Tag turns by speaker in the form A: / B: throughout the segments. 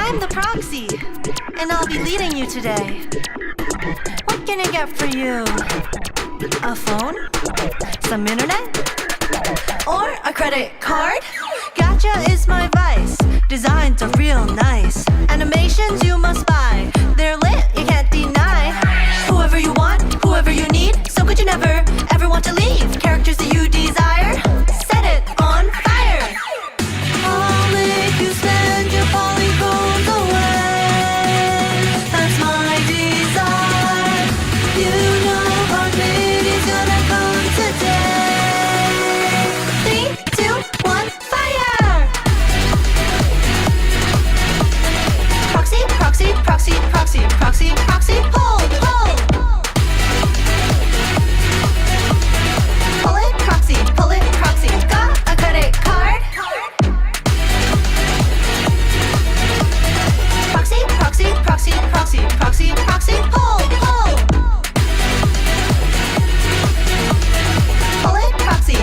A: I'm the proxy, and I'll be leading you today. What can I get for you? A phone? Some internet? Or a credit card? Gacha is my vice. Designs are real nice. Animations you must buy. They're lit, you can't deny. Whoever you want, whoever you need. So good you never, ever want to leave. Characters that you desire, set it on fire. I'll make you spend your polygons away. That's my desire. You know heartbeat is gonna come today. 3, 2, 1, fire! Proxy, proxy, proxy, proxy, proxy, proxy, hold, hold. Pull it, proxy, got a credit card. Proxy, proxy, proxy, proxy, proxy, proxy, hold, hold. Pull it, proxy,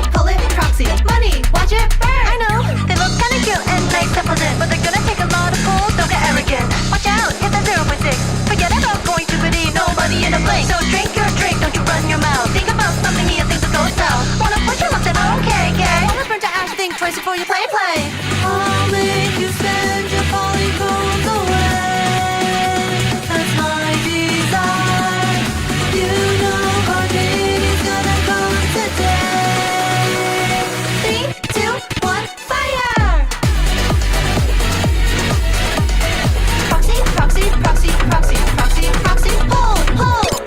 A: money, watch it burn. I know, they look kinda cute and nice and pleasant, but they're gonna take a lot of pull, don't get arrogant. Watch out, hit that 0.6. Forget about going to biddy, nobody in a blink. So drink your drink, don't you run your mouth. Think about something here, things will go south. Wanna push your luck, then okay, gay. Wanna burn to ash, think twice before you play. I'll make you spend your polygons away. That's my desire. You know heartbeat is gonna come today. 3, 2, 1, fire! Proxy, proxy, proxy, proxy, proxy, proxy, hold, hold.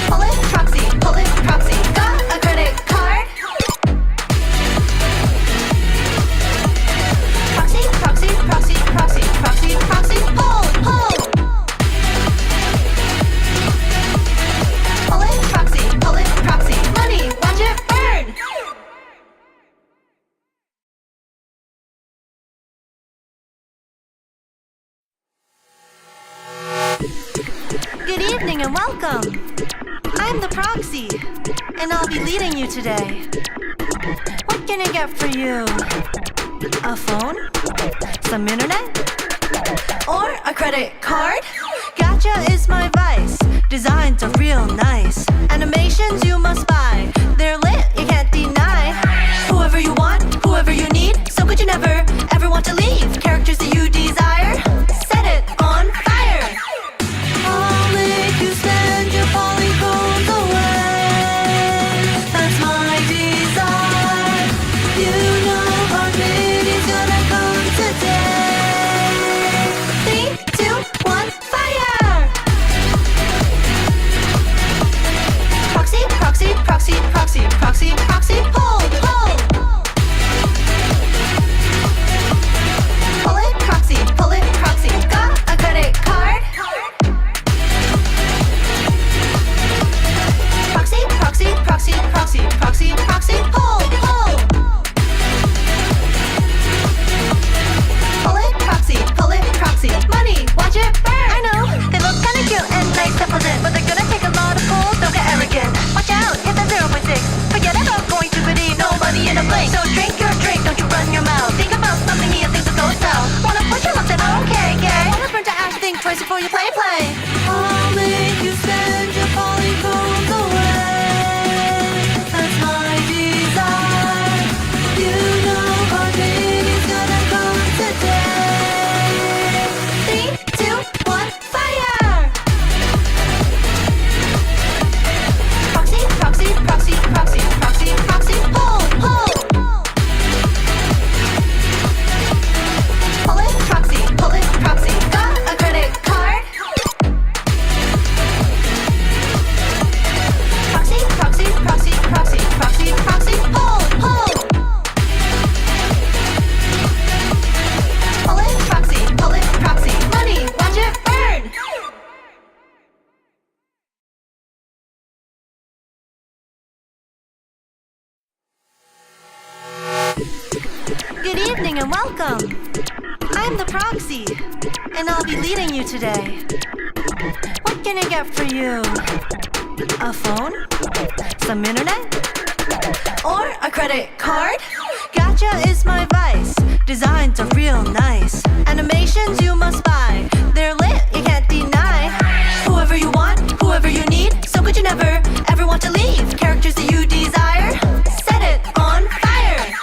A: Pull it, proxy, got a credit card. Proxy, proxy, proxy, proxy, proxy, proxy, hold, hold. Pull it, proxy, money, watch it burn. Good evening and welcome. I'm the proxy, and I'll be leading you today. What can I get for you? A phone? Some internet? Or a credit card? Gacha is my vice. Designs are real nice. Animations you must buy. They're lit, you can't deny. Whoever you want, whoever you need. So good you never, ever want to leave. Characters that you desire, set it on fire. I'll make you spend your polygons away. That's my desire. You know heartbeat is gonna come today. 3, 2, 1, fire! Proxy, proxy, proxy, proxy, proxy, proxy, hold, hold. Pull it, proxy, got a credit card. Proxy, proxy, proxy, proxy, proxy, proxy, hold, hold. Pull it, proxy, money, watch it burn. I know, they look kinda cute and nice and pleasant, but they're gonna take a lot of pull, don't get arrogant. Watch out, hit that 0.6. Forget about going to biddy, nobody in a blink. So drink your drink, don't you run your mouth. Think about something here, things will go south. Wanna push your luck, then okay, gay. Wanna burn to ash, think twice before you play. I'll make you spend your polygons away. That's my desire. You know heartbeat is gonna come today. 3, 2, 1, fire! Proxy, proxy, proxy, proxy, proxy, proxy, hold, hold. Pull it, proxy, got a credit card. Proxy, proxy, proxy, proxy, proxy, proxy, hold, hold. Pull it, proxy, money, watch it burn. Good evening and welcome. I'm the proxy, and I'll be leading you today. What can I get for you? A phone? Some internet? Or a credit card? Gacha is my vice. Designs are real nice. Animations you must buy. They're lit, you can't deny. Whoever you want, whoever you need. So good you never, ever want to leave. Characters that you desire, set it on fire.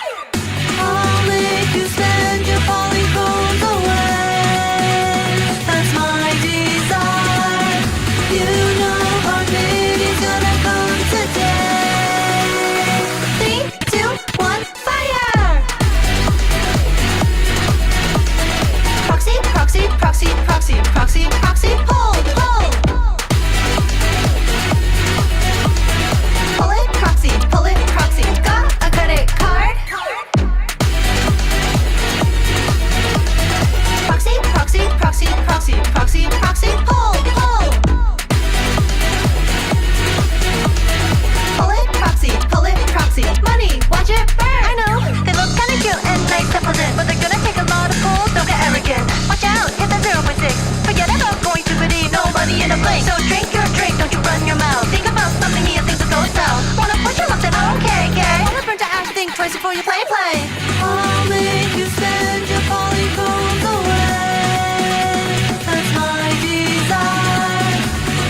A: I'll make you spend your polygons away. That's my desire. You know our baby's gonna come today. 3, 2, 1, fire! Proxy, proxy, proxy, proxy, proxy, proxy, hold, hold. Pull it, proxy, got a credit card. Proxy, proxy, proxy, proxy, proxy, proxy, hold, hold. Pull it, proxy, money, watch it burn. I know, they look kinda cute and nice supplement, but they're gonna take a lot of pulls, don't get arrogant. Watch out, hit that 0.6. Forget about going to biddy, nobody in a blink. So drink your drink, don't you run your mouth. Think about something here, things will go south. Wanna push your luck, then okay, gay. Wanna burn to ash, think twice before you play. I'll make you spend your polygons away. That's my desire.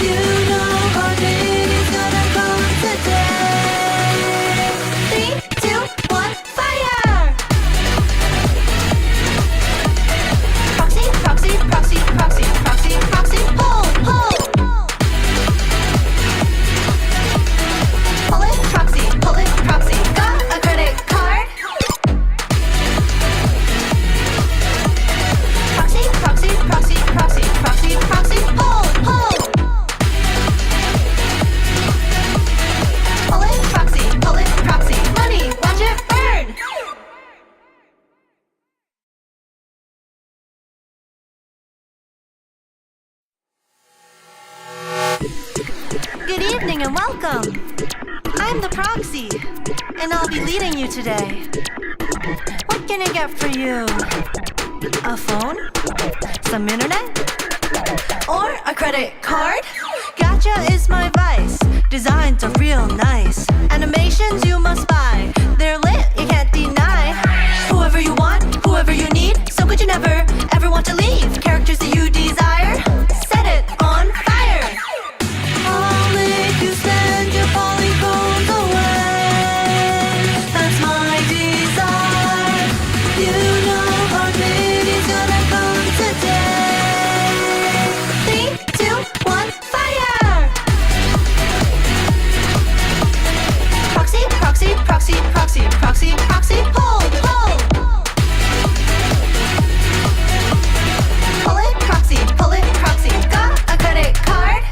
A: You know our baby's gonna come today. 3, 2, 1, fire! Proxy, proxy, proxy, proxy, proxy, proxy, hold, hold. Pull it, proxy, got a credit card. Proxy, proxy, proxy, proxy, proxy, proxy, hold, hold. Pull it, proxy, money, watch it burn. Good evening and welcome. I'm the proxy, and I'll be leading you today. What can I get for you? A phone? Some internet? Or a credit card? Gacha is my vice. Designs are real nice. Animations you must buy. They're lit, you can't deny. Whoever you want, whoever you need. So good you never, ever want to leave. Characters that you desire, set it on fire. I'll make you spend your polygons away. That's my desire. You know our baby's gonna come today. 3, 2, 1, fire! Proxy, proxy, proxy, proxy, proxy, proxy, hold, hold. Pull it, proxy, got a credit card.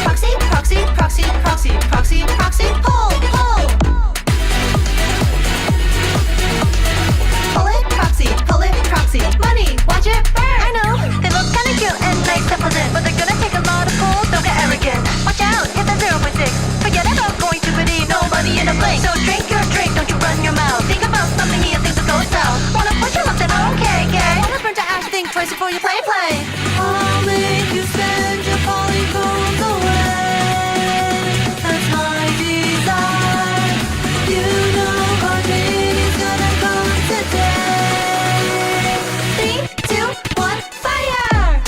A: Proxy, proxy, proxy, proxy, proxy, proxy, hold, hold. Pull it, proxy, money, watch it burn. I know, they look kinda cute and nice supplement, but they're gonna take a lot of pulls, don't get arrogant. Watch out, hit that 0.6. Forget about going to biddy, nobody in a blink. So drink your drink, don't you run your mouth. Think about something here, things will go south. Wanna push your luck, then okay, gay. Wanna burn to ash, think twice before you play. I'll make you spend your polygons away. That's my desire. You know our baby's gonna come today. 3, 2, 1, fire!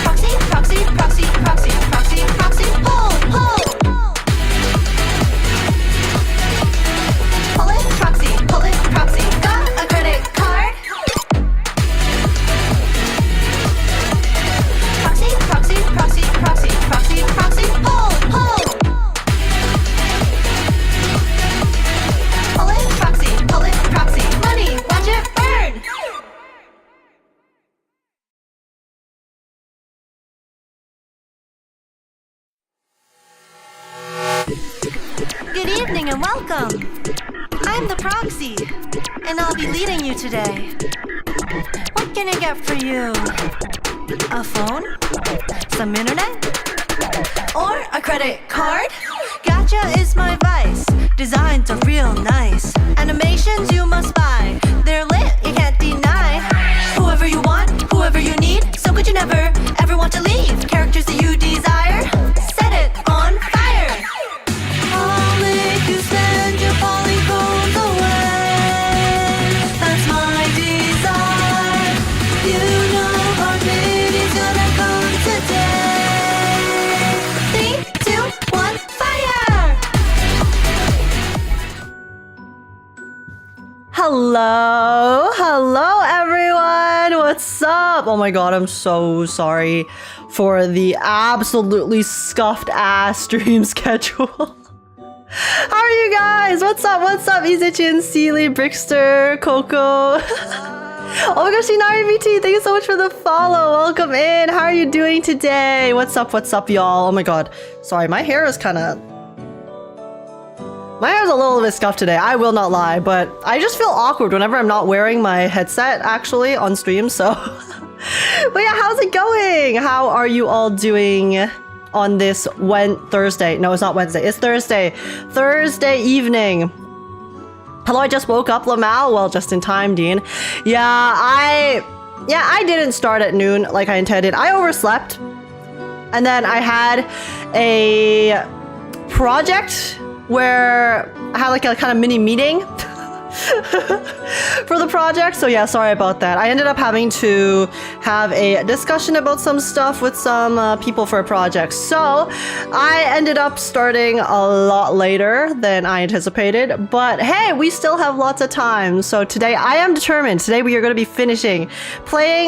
A: Proxy, proxy, proxy, proxy, proxy, proxy, hold, hold. Pull it, proxy, got a credit card. Proxy, proxy, proxy, proxy, proxy, proxy, hold, hold. Pull it, proxy, money, watch it burn. Good evening and welcome. I'm the proxy, and I'll be leading you today. What can I get for you? A phone? Some internet? Or a credit card? Gacha is my vice. Designs are real nice. Animations you must buy. They're lit, you can't deny. Whoever you want, whoever you need. So good you never, ever want to leave. Characters that you desire, set it
B: Hello everyone, what's up? Oh my god, I'm so sorry for the absolutely scuffed ass stream schedule. How are you guys? What's up, Izichin, Sealy, Brickster, Coco. Oh my gosh, Inari VT, thank you so much for the follow. Welcome in. How are you doing today? What's up, y'all? Oh my god, sorry, my hair is my hair's a little bit scuffed today, I will not lie, but I just feel awkward whenever I'm not wearing my headset actually on stream, so. But yeah, how's it going? How are you all doing on this Thursday? No, it's not Wednesday, it's Thursday. Thursday evening. Hello, I just woke up, Lamau. Well, just in time, Dean. Yeah, I didn't start at noon like I intended. I overslept. And then I had a project where I had like a kind of mini meeting for the project. So yeah, sorry about that. I ended up having to have a discussion about some stuff with some people for a project. So I ended up starting a lot later than I anticipated. But hey, we still have lots of time. So today I am determined. Today we are going to be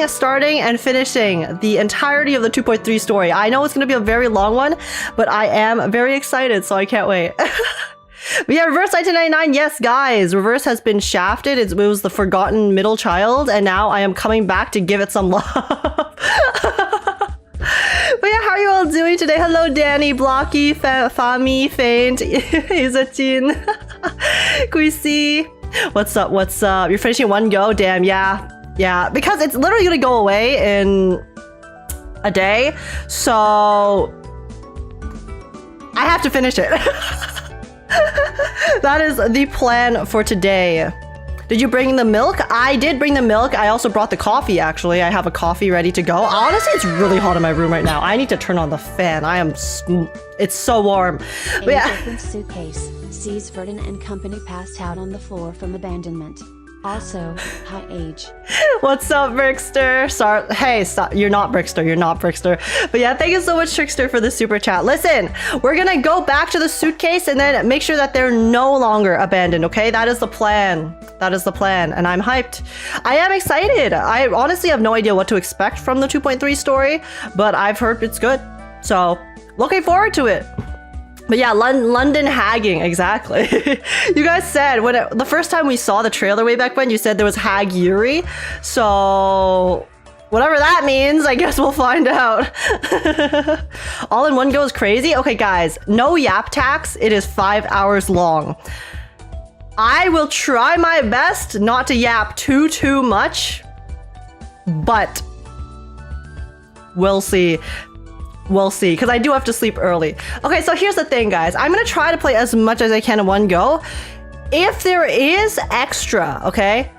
B: starting and finishing the entirety of the 2.3 story. I know it's going to be a very long one, but I am very excited, so I can't wait. But yeah, Reverse 1999, yes guys, Reverse has been shafted. It was the forgotten middle child, and now I am coming back to give it some love. But yeah, how are you all doing today? Hello Danny, Blocky, Fami, Faint, Izatin, Quisi. What's up, You're finishing one go? Damn, yeah, because it's literally gonna go away in a day, so I have to finish it. That is the plan for today. Did you bring the milk? I did bring the milk. I also brought the coffee, actually. I have a coffee ready to go. Honestly, it's really hot in my room right now. I need to turn on the fan. It's so warm. But yeah.
C: Different suitcase sees Verdon and company passed out on the floor from abandonment. Also, high age.
B: What's up, Brickster? Sorry. Hey, stop. You're not Brickster. But yeah, thank you so much, Trickster, for the super chat. Listen, we're gonna go back to the suitcase and then make sure that they're no longer abandoned, okay? That is the plan. And I'm hyped. I am excited. I honestly have no idea what to expect from the 2.3 story, but I've heard it's good. So, looking forward to it. But yeah, London hagging, exactly. You guys said, the first time we saw the trailer way back when, you said there was Hag Yuri. So, whatever that means, I guess we'll find out. All in one go is crazy? Okay, guys, no yap tax. It is 5 hours long. I will try my best not to yap too much, but we'll see. Because I do have to sleep early. Okay, so here's the thing, guys. I'm gonna try to play as much as I can in one go. If there is extra, okay?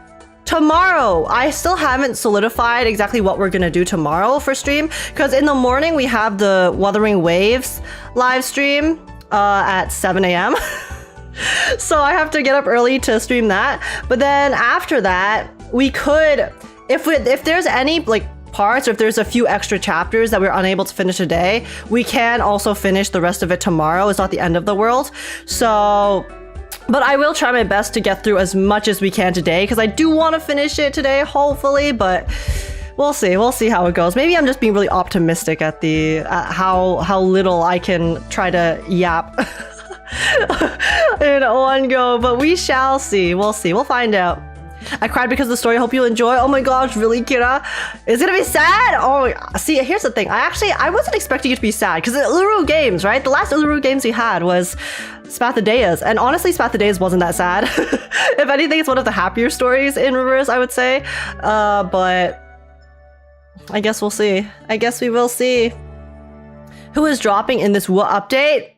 B: Tomorrow, I still haven't solidified exactly what we're gonna do tomorrow for stream, because in the morning we have the Wuthering Waves live stream at 7 a.m. So I have to get up early to stream that. But then after that, we could, if there's any like parts, or if there's a few extra chapters that we're unable to finish today, we can also finish the rest of it tomorrow. It's not the end of the world. So, but I will try my best to get through as much as we can today, because I do want to finish it today, hopefully, but we'll see how it goes. Maybe I'm just being really optimistic at how little I can try to yap in one go, but we shall see. We'll find out. I cried because of the story. I hope you enjoy. Oh my gosh, really, Kira? Is it gonna be sad? Oh, see, here's the thing. I wasn't expecting it to be sad, because the Uluru games, right? The last Uluru games we had was Spathadea's, and honestly, Spathadea's wasn't that sad. If anything, it's one of the happier stories in Reverse, I would say. But I guess we'll see. I guess we will see. Who is dropping in this update?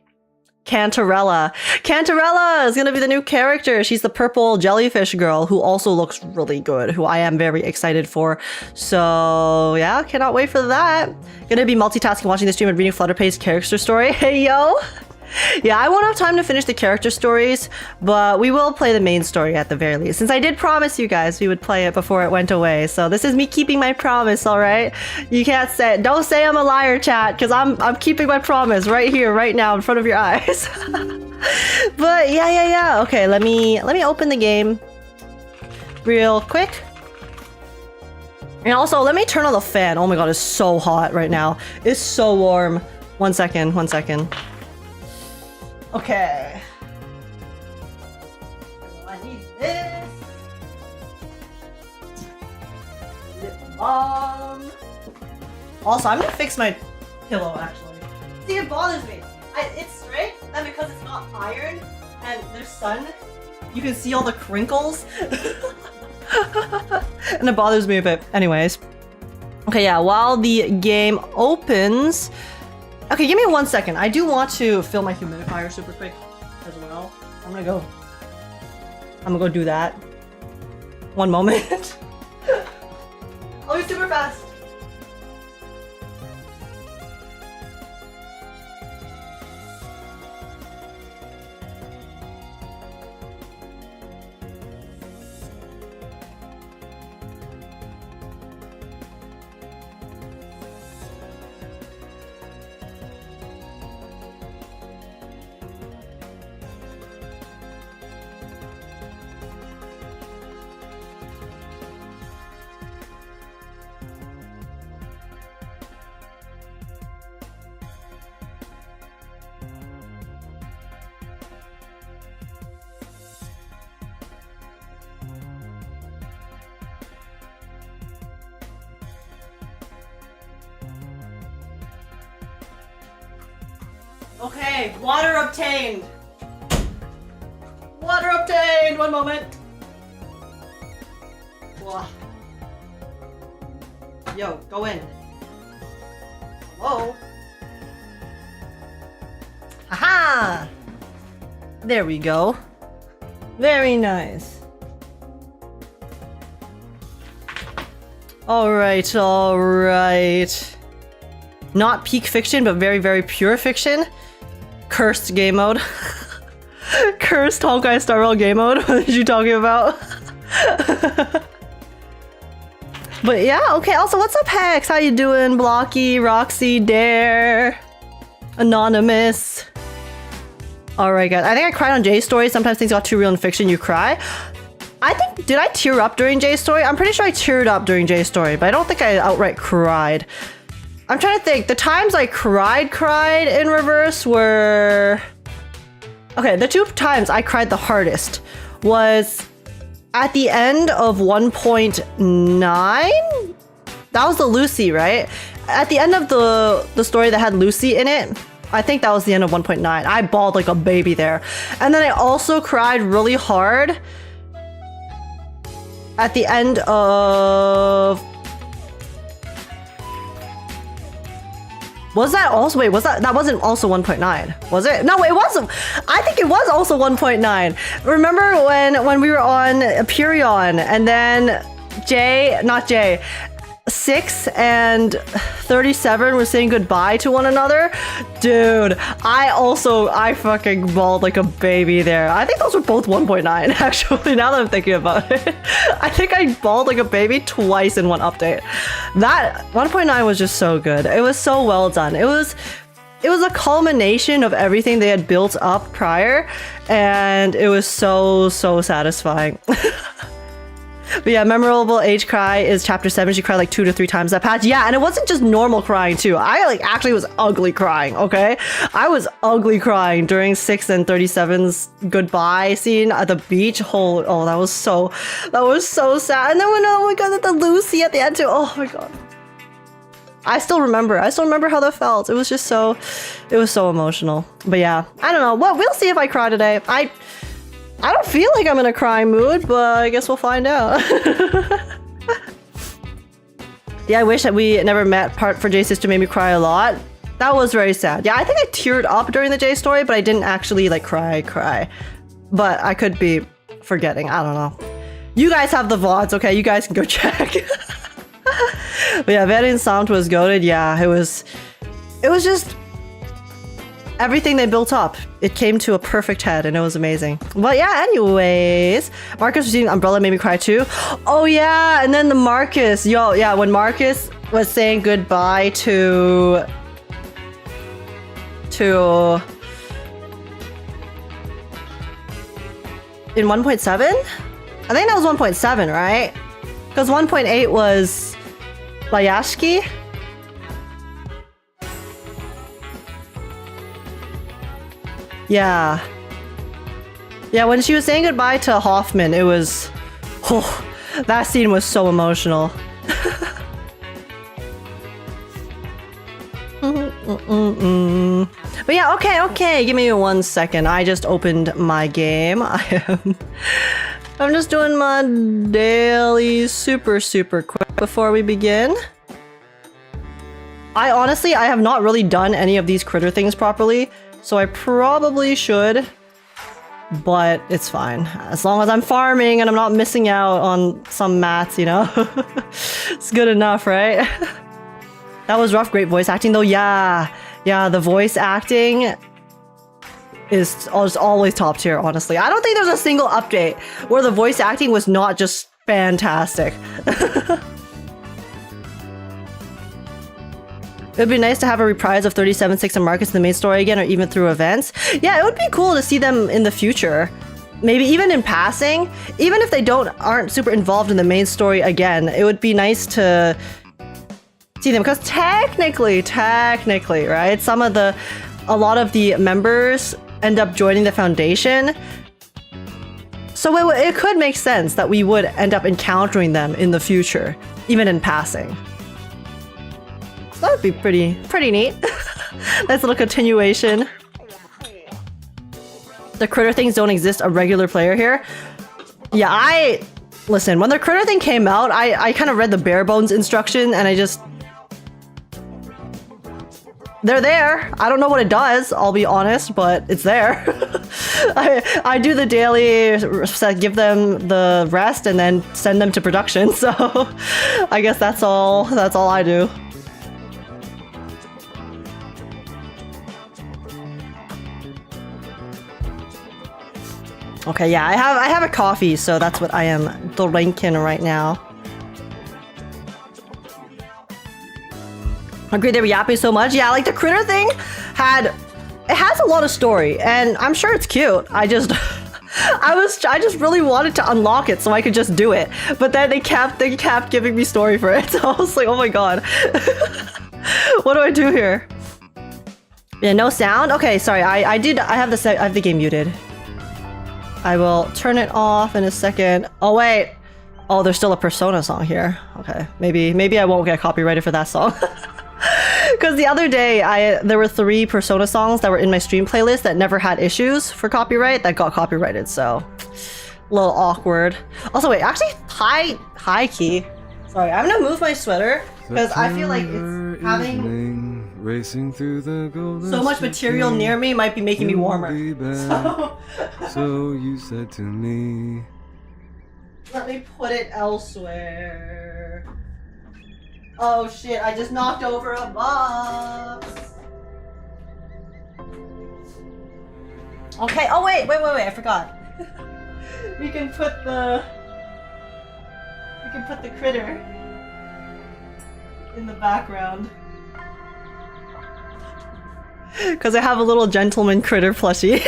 B: Cantarella. Cantarella is gonna be the new character. She's the purple jellyfish girl who also looks really good, who I am very excited for. So yeah, cannot wait for that. Gonna be multitasking, watching the stream and reading Flutterpage's character story. Hey yo! Yeah, I won't have time to finish the character stories, but we will play the main story at the very least, since I did promise you guys we would play it before it went away. So this is me keeping my promise, all right? You can't say, don't say I'm a liar, chat, because I'm keeping my promise right here, right now, in front of your eyes. But yeah. Okay, let me open the game. real quick. And also, let me turn on the fan. Oh my god, it's so hot right now. It's so warm. 1 second, 1 second. Okay. I need this. Lip balm. Also, I'm gonna fix my pillow actually. See, it bothers me. It's straight, and because it's not iron and there's sun, you can see all the crinkles. And it bothers me a bit. Anyways. Okay, yeah, while the game opens... Okay, give me 1 second. I do want to fill my humidifier super quick as well. I'm gonna go do that. One moment. I'll be super fast. Okay, water obtained. Water obtained. 1 moment. Whoa. Yo, go in. Whoa. Haha. There we go. Very nice. All right, all right. Not peak fiction, but very, very pure fiction. Cursed game mode. Cursed Honkai Star Rail game mode. What are you talking about? But yeah, okay. Also, what's up, Hex? How you doing? Blocky, Roxy, Dare, Anonymous. Alright, guys. I think I cried on Jay's story. Sometimes things got too real in fiction, you cry. I think, did I tear up during Jay's story? I'm pretty sure I teared up during Jay's story, but I don't think I outright cried. I'm trying to think. The times I cried in reverse were... Okay, the 2 times I cried the hardest was at the end of 1.9? That was the Lucy, right? At the end of the story that had Lucy in it, I think that was the end of 1.9. I bawled like a baby there. And then I also cried really hard at the end of... Was that also, wait, was that wasn't also 1.9, was it? No, it wasn't. I think it was also 1.9. Remember when we were on Purion and then not Jay, 6 and 37 were saying goodbye to one another? Dude, I fucking bawled like a baby there. I think those were both 1.9 actually, now that I'm thinking about it. I think I bawled like a baby twice in one update. That 1.9 was just so good. It was so well done. It was a culmination of everything they had built up prior, and it was so satisfying. But yeah, memorable age cry is chapter 7. She cried like 2 to 3 times that patch. Yeah, and it wasn't just normal crying too. I like actually was ugly crying, okay? I was ugly crying during 6 and 37's goodbye scene at the beach. Oh, that was so sad. And then when we got the Lucy at the end too. Oh my god. I still remember how that felt. It was just so emotional. But yeah, I don't know. Well, we'll see if I cry today. I don't feel like I'm in a crying mood, but I guess we'll find out. Yeah, I wish that we never met. Part for Jay's sister made me cry a lot. That was very sad. Yeah, I think I teared up during the Jay story, but I didn't actually like cry. But I could be forgetting. I don't know. You guys have the VODs, okay? You guys can go check. But yeah, Varian Sound was goated. Yeah, it was just everything they built up. It came to a perfect head and it was amazing. But yeah, anyways, Marcus receiving Umbrella made me cry too. Oh yeah, and then the Marcus, when Marcus was saying goodbye to in 1.7? I think that was 1.7, right? Because 1.8 was Bayashki. Yeah. Yeah, when she was saying goodbye to Hoffman, it was... Oh, that scene was so emotional. But yeah, okay. Give me 1 second. I just opened my game. I'm just doing my daily super quick before we begin. I have not really done any of these critter things properly, so I probably should. But it's fine. As long as I'm farming and I'm not missing out on some mats, you know? It's good enough, right? That was rough. Great voice acting though. Yeah, the voice acting is always top tier, honestly. I don't think there's a single update where the voice acting was not just fantastic. It would be nice to have a reprise of 37-6 and Marcus in the main story again, or even through events. Yeah, it would be cool to see them in the future. Maybe even in passing. Even if they aren't super involved in the main story again, it would be nice to see them, because technically, right? A lot of the members end up joining the Foundation. So it could make sense that we would end up encountering them in the future, even in passing. So that would be pretty neat. Nice little continuation. The critter things don't exist, a regular player here. Yeah, listen, when the critter thing came out, I kind of read the bare bones instruction and they're there. I don't know what it does, I'll be honest, but it's there. I do the daily, give them the rest, and then send them to production. So I guess that's all I do. Okay, yeah, I have a coffee, so that's what I am drinking right now. Agreed, they were yapping so much. Yeah, like the critter thing has a lot of story, and I'm sure it's cute. I just really wanted to unlock it so I could just do it, but then they kept giving me story for it. So I was like, oh my god, what do I do here? Yeah, no sound. Okay, sorry. I have the game muted. I will turn it off in a second. Oh wait. Oh, there's still a Persona song here. Okay, maybe I won't get copyrighted for that song. Because the other day, there were 3 Persona songs that were in my stream playlist that never had issues for copyright that got copyrighted, so a little awkward. Also, wait, actually, high key. Sorry, I'm gonna move my sweater because I feel like it's having
D: racing through the golden
B: so much material near me might be making me warmer.
D: So you said to me,
B: let me put it elsewhere. Oh shit, I just knocked over a box. Okay, oh wait, I forgot. we can put the critter in the background. Because I have a little gentleman critter plushie.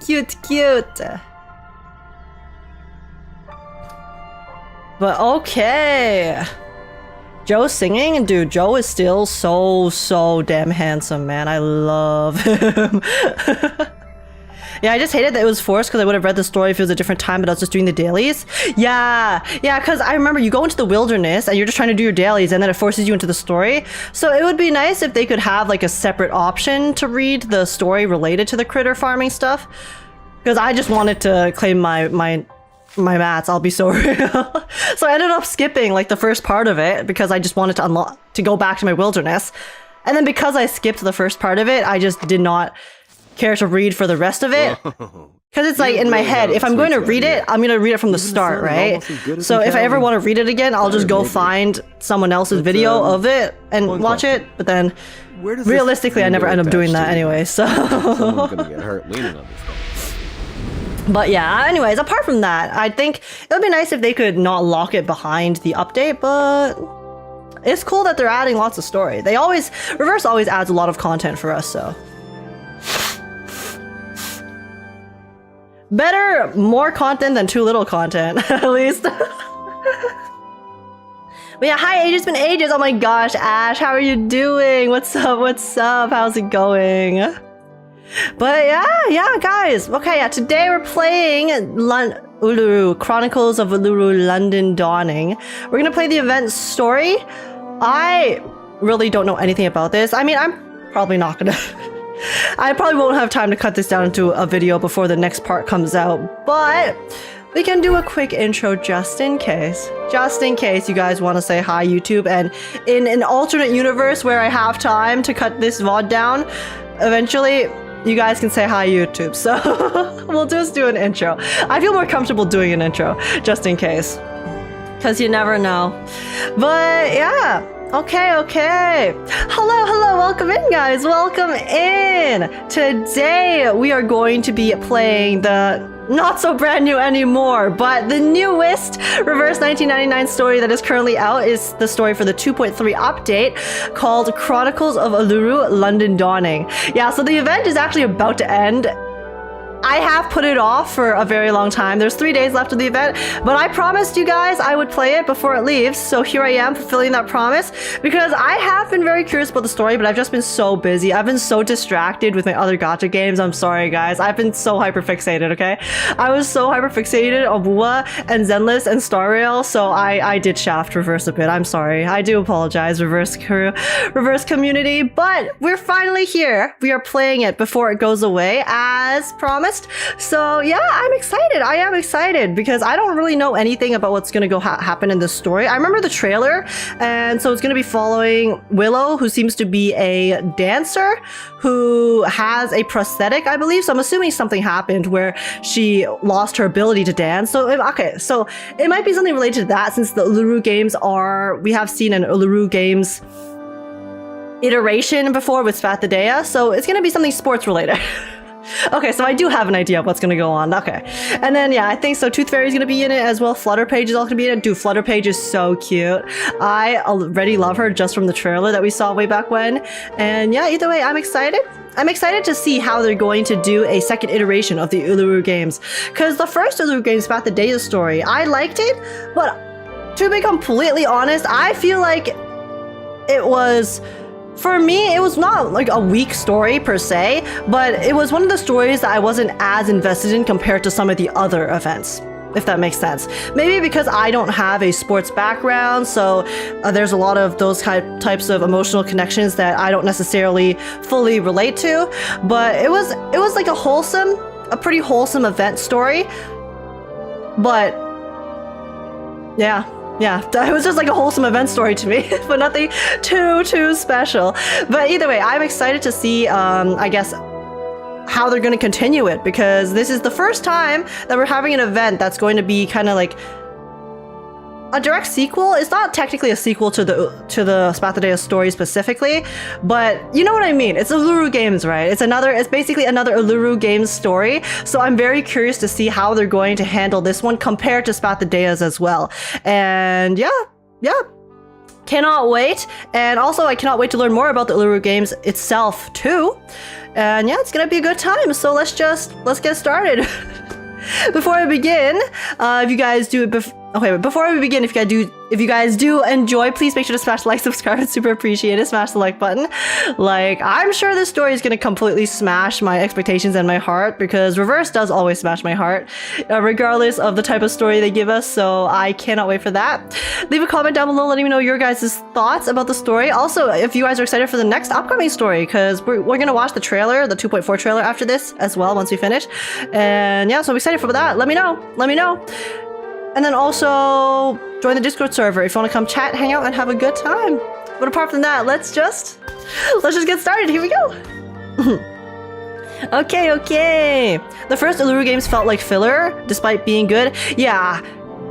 B: Cute. But okay. Joe singing? Dude, Joe is still so damn handsome, man. I love him. Yeah, I just hated that it was forced because I would have read the story if it was a different time, but I was just doing the dailies. Yeah, because I remember you go into the wilderness and you're just trying to do your dailies and then it forces you into the story. So it would be nice if they could have like a separate option to read the story related to the critter farming stuff. Because I just wanted to claim my mats, I'll be so real. So I ended up skipping like the first part of it because I just wanted to go back to my wilderness. And then because I skipped the first part of it, I just did not care to read for the rest of it. Because it's like in my head, if I'm going to read it, I'm going to read it from the start, right? So if I ever want to read it again, I'll just go find someone else's video of it and watch it. But then realistically, I never end up doing that anyway, so.
D: Someone's gonna get hurt leaning on this thing.
B: But yeah, anyways, apart from that, I think it would be nice if they could not lock it behind the update, but it's cool that they're adding lots of story. Reverse always adds a lot of content for us, so. Better more content than too little content, at least. But yeah, hi, it's been ages. Oh my gosh, Ash, how are you doing? What's up? What's up? How's it going? But yeah, guys. Okay, yeah, today we're playing Uluru, Chronicles of Uluru, London Dawning. We're gonna play the event story. I really don't know anything about this. I mean, I'm probably not gonna... I probably won't have time to cut this down into a video before the next part comes out, but... we can do a quick intro just in case. Just in case you guys want to say hi, YouTube. And in an alternate universe where I have time to cut this VOD down, eventually you guys can say hi, YouTube. So we'll just do an intro. I feel more comfortable doing an intro just in case. Because you never know. But yeah. Okay. Hello, welcome in, guys. Welcome in. Today we are going to be playing the not so brand new anymore, but the newest Reverse 1999 story that is currently out is the story for the 2.3 update called Chronicles of Uluru, London Dawning. Yeah, so the event is actually about to end. I have put it off for a very long time. There's 3 days left of the event, but I promised you guys I would play it before it leaves. So here I am fulfilling that promise because I have been very curious about the story, but I've just been so busy. I've been so distracted with my other gacha games. I'm sorry, guys. I've been so hyperfixated, okay? I was so hyperfixated on Bua and Zenless and Star Rail, so I did shaft Reverse a bit. I'm sorry. I do apologize, Reverse community, but we're finally here. We are playing it before it goes away as promised. So yeah, I'm excited. I am excited because I don't really know anything about what's going to go happen in this story. I remember the trailer, and so it's going to be following Willow, who seems to be a dancer who has a prosthetic, I believe. So I'm assuming something happened where she lost her ability to dance. So okay, so it might be something related to that, since the Uluru games we have seen an Uluru games iteration before with Spathodea, so it's going to be something sports related. Okay, so I do have an idea of what's gonna go on. Okay, and then yeah, I think so. Tooth Fairy's gonna be in it as well. Flutterpage is all gonna be in it. Dude, Flutterpage is so cute. I already love her just from the trailer that we saw way back when. And yeah, either way, I'm excited. I'm excited to see how they're going to do a second iteration of the Uluru games. Because the first Uluru games about the Daya story, I liked it, but to be completely honest, I feel like it was... for me, it was not like a weak story per se, but it was one of the stories that I wasn't as invested in compared to some of the other events, if that makes sense. Maybe because I don't have a sports background, so there's a lot of those types of emotional connections that I don't necessarily fully relate to. But it was like a pretty wholesome event story. But yeah, it was just like a wholesome event story to me, but nothing too special. But either way, I'm excited to see, I guess, how they're going to continue it, because this is the first time that we're having an event that's going to be kind of like a direct sequel. It's not technically a sequel to the Spathodea story specifically, but you know what I mean. It's Uluru games, right? It's basically another Uluru games story. So I'm very curious to see how they're going to handle this one compared to Spathodea's as well. And yeah. Cannot wait. And also I cannot wait to learn more about the Uluru games itself too. And yeah, it's gonna be a good time. So let's get started. Before I begin, if you guys do it before we begin, if you guys do enjoy, please make sure to smash the like, subscribe. It's super appreciated. Smash the like button. Like, I'm sure this story is gonna completely smash my expectations and my heart, because Reverse does always smash my heart, regardless of the type of story they give us. So I cannot wait for that. Leave a comment down below letting me know your guys' thoughts about the story. Also, if you guys are excited for the next upcoming story, because we're gonna watch the trailer, the 2.4 trailer after this as well once we finish. And yeah, so I'm excited for that. Let me know. And then also join the Discord server if you want to come chat, hang out, and have a good time. But apart from that, let's just get started. Here we go. Okay. The first Uluru games felt like filler, despite being good. Yeah.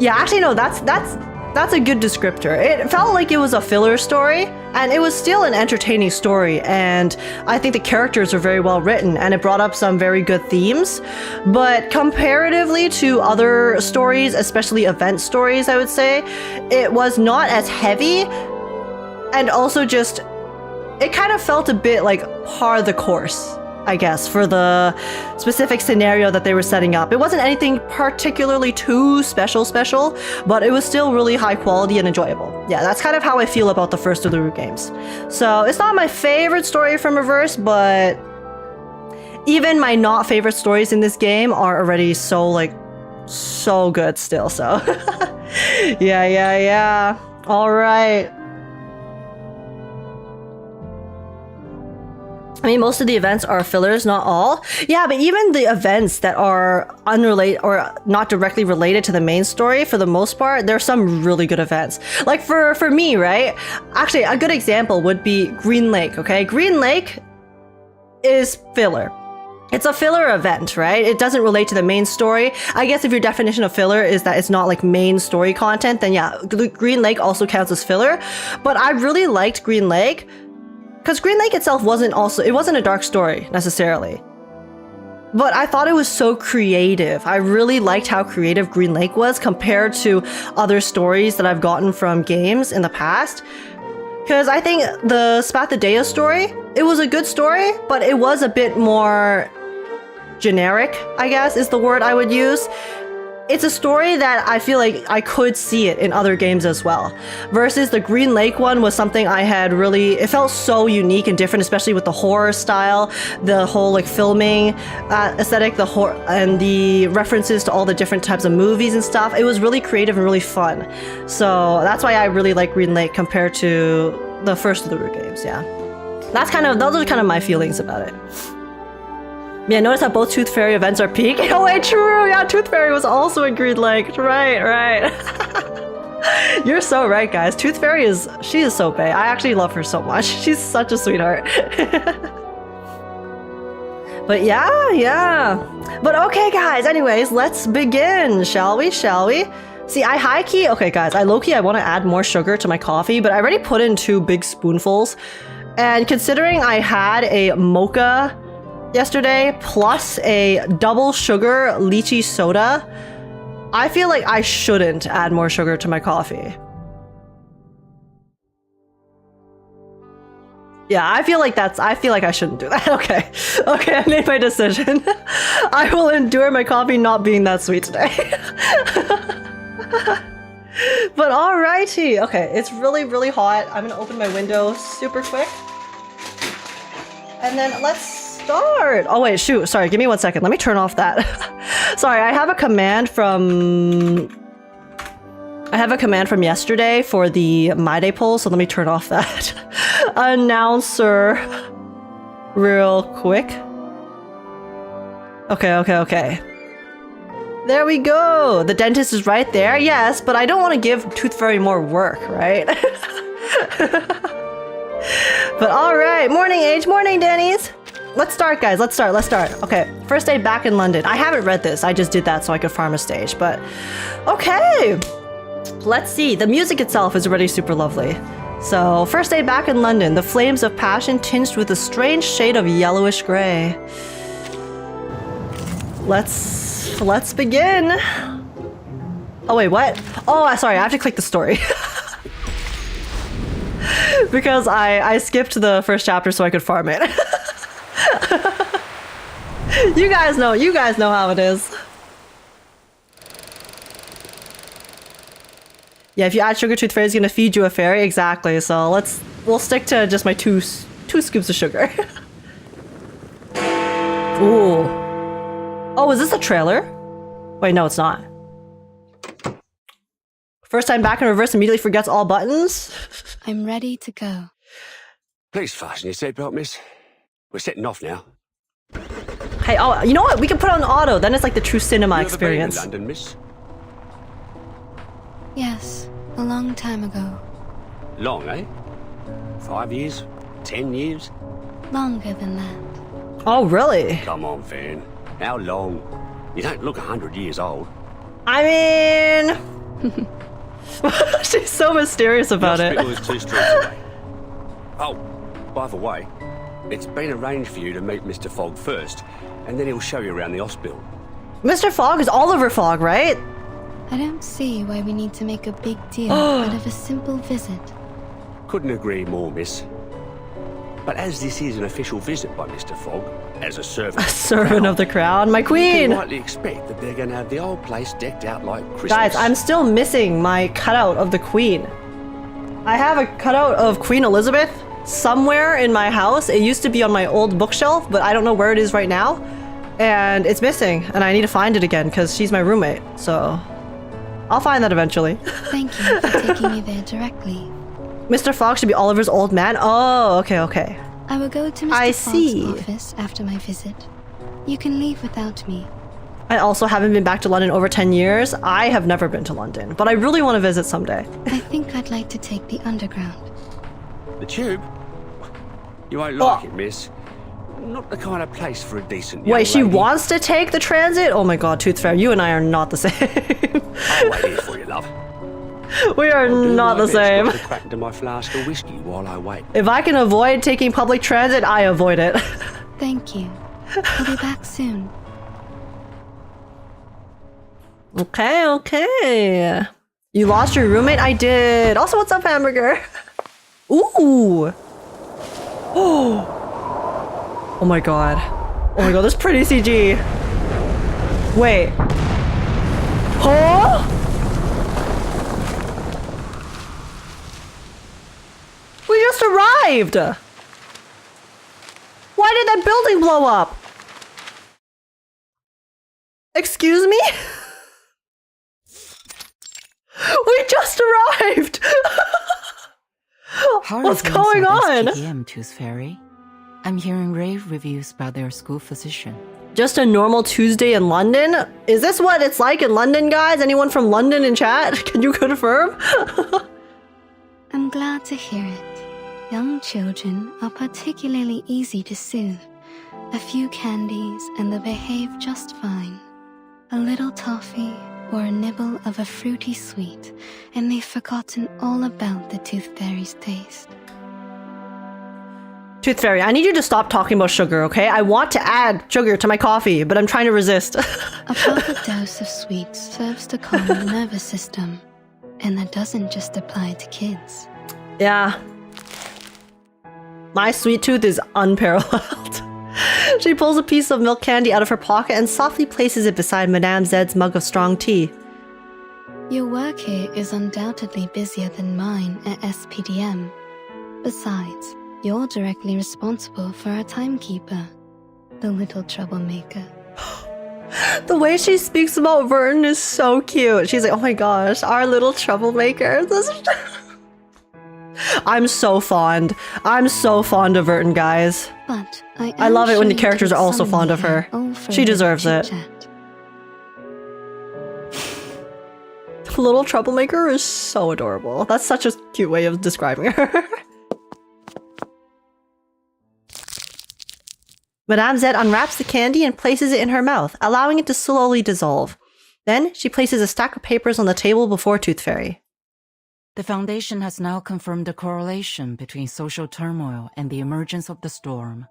B: Actually, no. That's a good descriptor. It felt like it was a filler story, and it was still an entertaining story, and I think the characters are very well written, and it brought up some very good themes. But comparatively to other stories, especially event stories, I would say, it was not as heavy, and also just, it kind of felt a bit like par the course, I guess, for the specific scenario that they were setting up. It wasn't anything particularly too special, but it was still really high quality and enjoyable. Yeah, that's kind of how I feel about the first Uluru games. So it's not my favorite story from Reverse, but even my not favorite stories in this game are already so good still, so. Yeah. All right. I mean, most of the events are fillers, not all. Yeah, but even the events that are unrelated or not directly related to the main story, for the most part, there are some really good events. Like for me, right? Actually, a good example would be Green Lake, okay? Green Lake is filler. It's a filler event, right? It doesn't relate to the main story. I guess if your definition of filler is that it's not like main story content, then yeah, Green Lake also counts as filler. But I really liked Green Lake because Green Lake itself wasn't a dark story necessarily. But I thought it was so creative. I really liked how creative Green Lake was compared to other stories that I've gotten from games in the past. Because I think the Spathadea story, it was a good story, but it was a bit more generic, I guess is the word I would use. It's a story that I feel like I could see it in other games as well. Versus the Green Lake one was something I had it felt so unique and different, especially with the horror style, the whole like filming aesthetic, and the references to all the different types of movies and stuff. It was really creative and really fun. So that's why I really like Green Lake compared to the first of the Root games, yeah. Those are kind of my feelings about it. Yeah, notice how both Tooth Fairy events are peak. Oh wait, true! Yeah, Tooth Fairy was also in Green Lake. Right. You're so right, guys. Tooth Fairy she is so bae. I actually love her so much. She's such a sweetheart. But yeah. But okay, guys, anyways, let's begin, shall we? See, I high-key... Okay, guys, I low-key, I want to add more sugar to my coffee, but I already put in 2 big spoonfuls. And considering I had a mocha yesterday, plus a double sugar lychee soda, I feel like I shouldn't add more sugar to my coffee. Yeah, I feel like I shouldn't do that. Okay, I made my decision. I will endure my coffee not being that sweet today. But alrighty. Okay, it's really hot. I'm gonna open my window super quick. And then let's start. Oh wait, shoot. Sorry, give me 1 second. Let me turn off that. Sorry, I have a command from yesterday for the My Day poll, so let me turn off that announcer real quick. Okay. There we go. The dentist is right there. Yes, but I don't want to give Tooth Fairy more work, right? But all right. Morning, Age. Morning, Denny's. Let's start, guys. Let's start. Okay, first day back in London. I haven't read this. I just did that so I could farm a stage, but okay. Let's see. The music itself is already super lovely. So, first day back in London. The flames of passion tinged with a strange shade of yellowish gray. Let's begin. Oh wait, what? Oh, sorry. I have to click the story. Because I skipped the first chapter so I could farm it. You guys know how it is. Yeah, if you add sugar, Tooth Fairy is gonna feed you a fairy. Exactly. So we'll stick to just my two scoops of sugar. Ooh. Oh, is this a trailer? Wait, no, it's not. First time back in reverse, immediately forgets all buttons.
C: I'm ready to go.
E: Please fasten your seatbelt, miss. We're setting off now.
B: Hey, oh, you know what? We can put on auto. Then it's like the true cinema
E: You ever been in
B: experience.
E: London, miss?
C: Yes, a long time ago.
E: Long, eh? 5 years? 10 years?
C: Longer than that.
B: Oh, really?
E: Come on, Fan. How long? You don't look 100 years old.
B: I mean... She's so mysterious about
E: the
B: it.
E: hospital is 2 streets away. Oh, by the way, it's been arranged for you to meet Mr. Fogg first, and then he'll show you around the hospital.
B: Mr. Fogg is Oliver Fogg, right?
C: I don't see why we need to make a big deal out of a simple visit.
E: Couldn't agree more, miss. But as this is an official visit by Mr. Fogg, as a servant,
B: A servant of the crown, my
E: you
B: queen!
E: can rightly expect that they're going to have the whole place decked out like Christmas.
B: Guys, I'm still missing my cutout of the queen. I have a cutout of Queen Elizabeth somewhere in my house. It used to be on my old bookshelf, but I don't know where it is right now. And it's missing, and I need to find it again because she's my roommate. So I'll find that eventually.
F: Thank you for taking me there directly.
B: Mr. Fogg should be Oliver's old man? Oh, okay.
F: I will go to Mr.
B: I
F: Fogg's
B: see.
F: office after my visit. You can leave without me.
B: I also haven't been back to London over 10 years. I have never been to London, but I really want to visit someday.
F: I think I'd like to take the underground.
E: The tube? You won't like it, miss. Not the kind of place for a decent young
B: Wait, she
E: lady.
B: wants to take the transit? Oh my god, Tooth Fairy, you and I are not the same.
E: I'll wait here for you, love.
B: We are
E: I'll do
B: not
E: my
B: the
E: best
B: same.
E: not to crack into my flask of whiskey while I wait.
B: If I can avoid taking public transit, I avoid it.
F: Thank you. I'll be back soon.
B: Okay. You lost your roommate? I did. Also, what's up, Hamburger? Ooh. Oh my god. Oh my god, that's pretty CG. Wait. Huh? We just arrived! Why did that building blow up? Excuse me? We just arrived!
G: How are
B: What's
G: things
B: going
G: at
B: on?
G: SPDM, Tooth Fairy? I'm hearing rave reviews about their school physician.
B: Just a normal Tuesday in London? Is this what it's like in London, guys? Anyone from London in chat? Can you confirm?
F: I'm glad to hear it. Young children are particularly easy to soothe. A few candies and they'll behave just fine. A little toffee or a nibble of a fruity sweet, and they've forgotten all about the Tooth Fairy's taste.
B: Tooth Fairy, I need you to stop talking about sugar, okay? I want to add sugar to my coffee, but I'm trying to resist.
F: A proper dose of sweets serves to calm the nervous system, and that doesn't just apply to kids.
B: Yeah. My sweet tooth is unparalleled. She pulls a piece of milk candy out of her pocket and softly places it beside Madame Zed's mug of strong tea.
F: Your work here is undoubtedly busier than mine at SPDM. Besides, you're directly responsible for our Timekeeper, the little troublemaker.
B: The way she speaks about Vernon is so cute. She's like, oh my gosh, our little troublemaker. I'm so fond. I'm so fond of Verton, guys.
F: But
B: I love it when the characters are also fond of her. She deserves it. Little troublemaker is so adorable. That's such a cute way of describing her. Madame Zed unwraps the candy and places it in her mouth, allowing it to slowly dissolve. Then she places a stack of papers on the table before Tooth Fairy.
G: The Foundation has now confirmed the correlation between social turmoil and the emergence of the storm.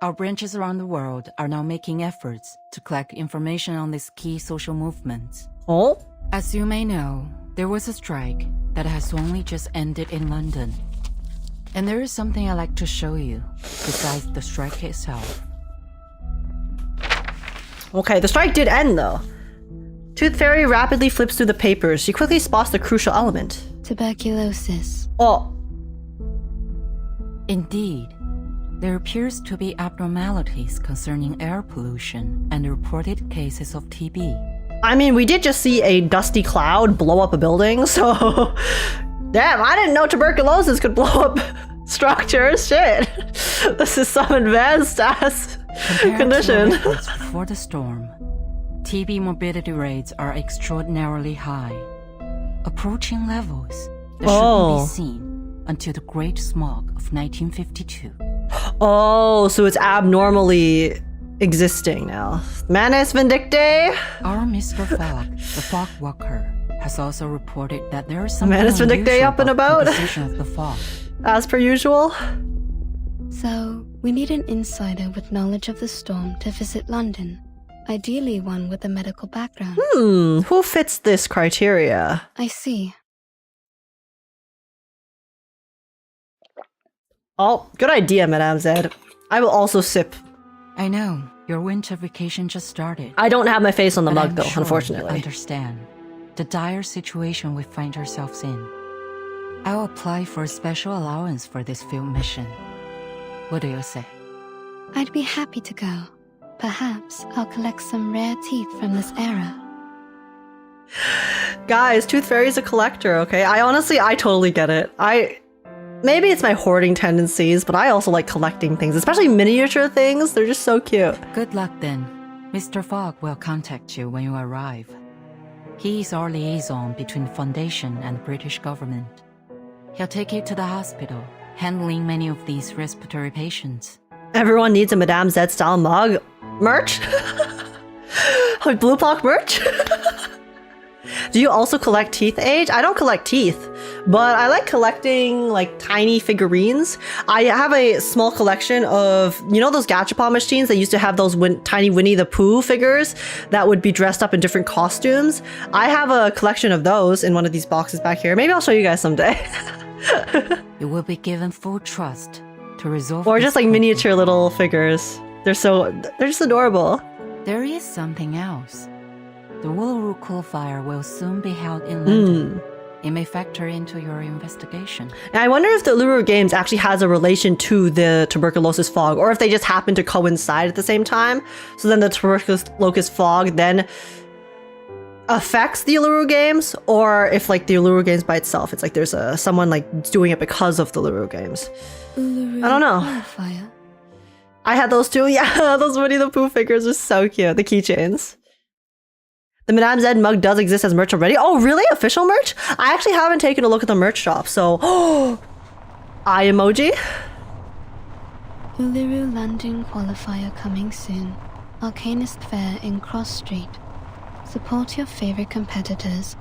G: Our branches around the world are now making efforts to collect information on these key social movements.
B: Oh?
G: As you may know, there was a strike that has only just ended in London. And there is something I'd like to show you, besides the strike itself.
B: Okay, the strike did end though. Tooth Fairy rapidly flips through the papers. She quickly spots the crucial element.
F: Tuberculosis.
B: Oh.
G: Indeed, there appears to be abnormalities concerning air pollution and reported cases of TB.
B: I mean, we did just see a dusty cloud blow up a building, so... Damn, I didn't know tuberculosis could blow up structures. Shit. This is some advanced ass condition.
G: To the records before the storm, TB morbidity rates are extraordinarily high, approaching levels that shouldn't be seen until the Great Smog of 1952.
B: Oh, so it's abnormally existing now. Manus Vindictae?
G: Our Mr. Fog, the Fog Walker, has also reported that there is something
B: Manus Vindictae
G: unusual
B: up and
G: about the
B: about?
G: composition of the fog.
B: As per usual.
F: So, we need an insider with knowledge of the storm to visit London. Ideally one with a medical background.
B: Who fits this criteria?
F: I see.
B: Oh, good idea, Madame Zed. I will also sip.
G: I know, your winter vacation just started.
B: I don't have my face on the
G: But
B: mug
G: I'm
B: though,
G: sure
B: unfortunately.
G: you understand the dire situation we find ourselves in. I'll apply for a special allowance for this field mission. What do you say?
F: I'd be happy to go. Perhaps I'll collect some rare teeth from this era.
B: Guys, Tooth Fairy's a collector, okay? I totally get it. Maybe it's my hoarding tendencies, but I also like collecting things, especially miniature things. They're just so cute.
G: Good luck then. Mr. Fogg will contact you when you arrive. He is our liaison between the Foundation and the British government. He'll take you to the hospital, handling many of these respiratory patients.
B: Everyone needs a Madame Zed style mug. Merch? Like Blue Block merch? Do you also collect teeth, Age? I don't collect teeth, but I like collecting like tiny figurines. I have a small collection of, you know those Gacha machines that used to have those tiny Winnie the Pooh figures that would be dressed up in different costumes? I have a collection of those in one of these boxes back here. Maybe I'll show you guys someday.
G: You will be given full trust to resolve.
B: Or
G: this
B: just like
G: problem.
B: miniature little figures. They're just adorable.
G: There is something else. The Uluru Qualifier will soon be held in London. It may factor into your investigation.
B: And I wonder if the Uluru Games actually has a relation to the tuberculosis fog, or if they just happen to coincide at the same time. So then the tuberculosis fog then affects the Uluru Games, or if like the Uluru Games by itself, it's like there's someone like doing it because of the Uluru Games.
F: Uluru
B: I don't know.
F: Qualifier.
B: I had those too. Yeah, those Winnie the Pooh figures are so cute. The keychains. The Madame Zed mug does exist as merch already. Oh, really? Official merch? I actually haven't taken a look at the merch shop, so... eye emoji?
F: Uluru London Qualifier coming soon. Arcanist Fair in Cross Street. Support your favorite competitors.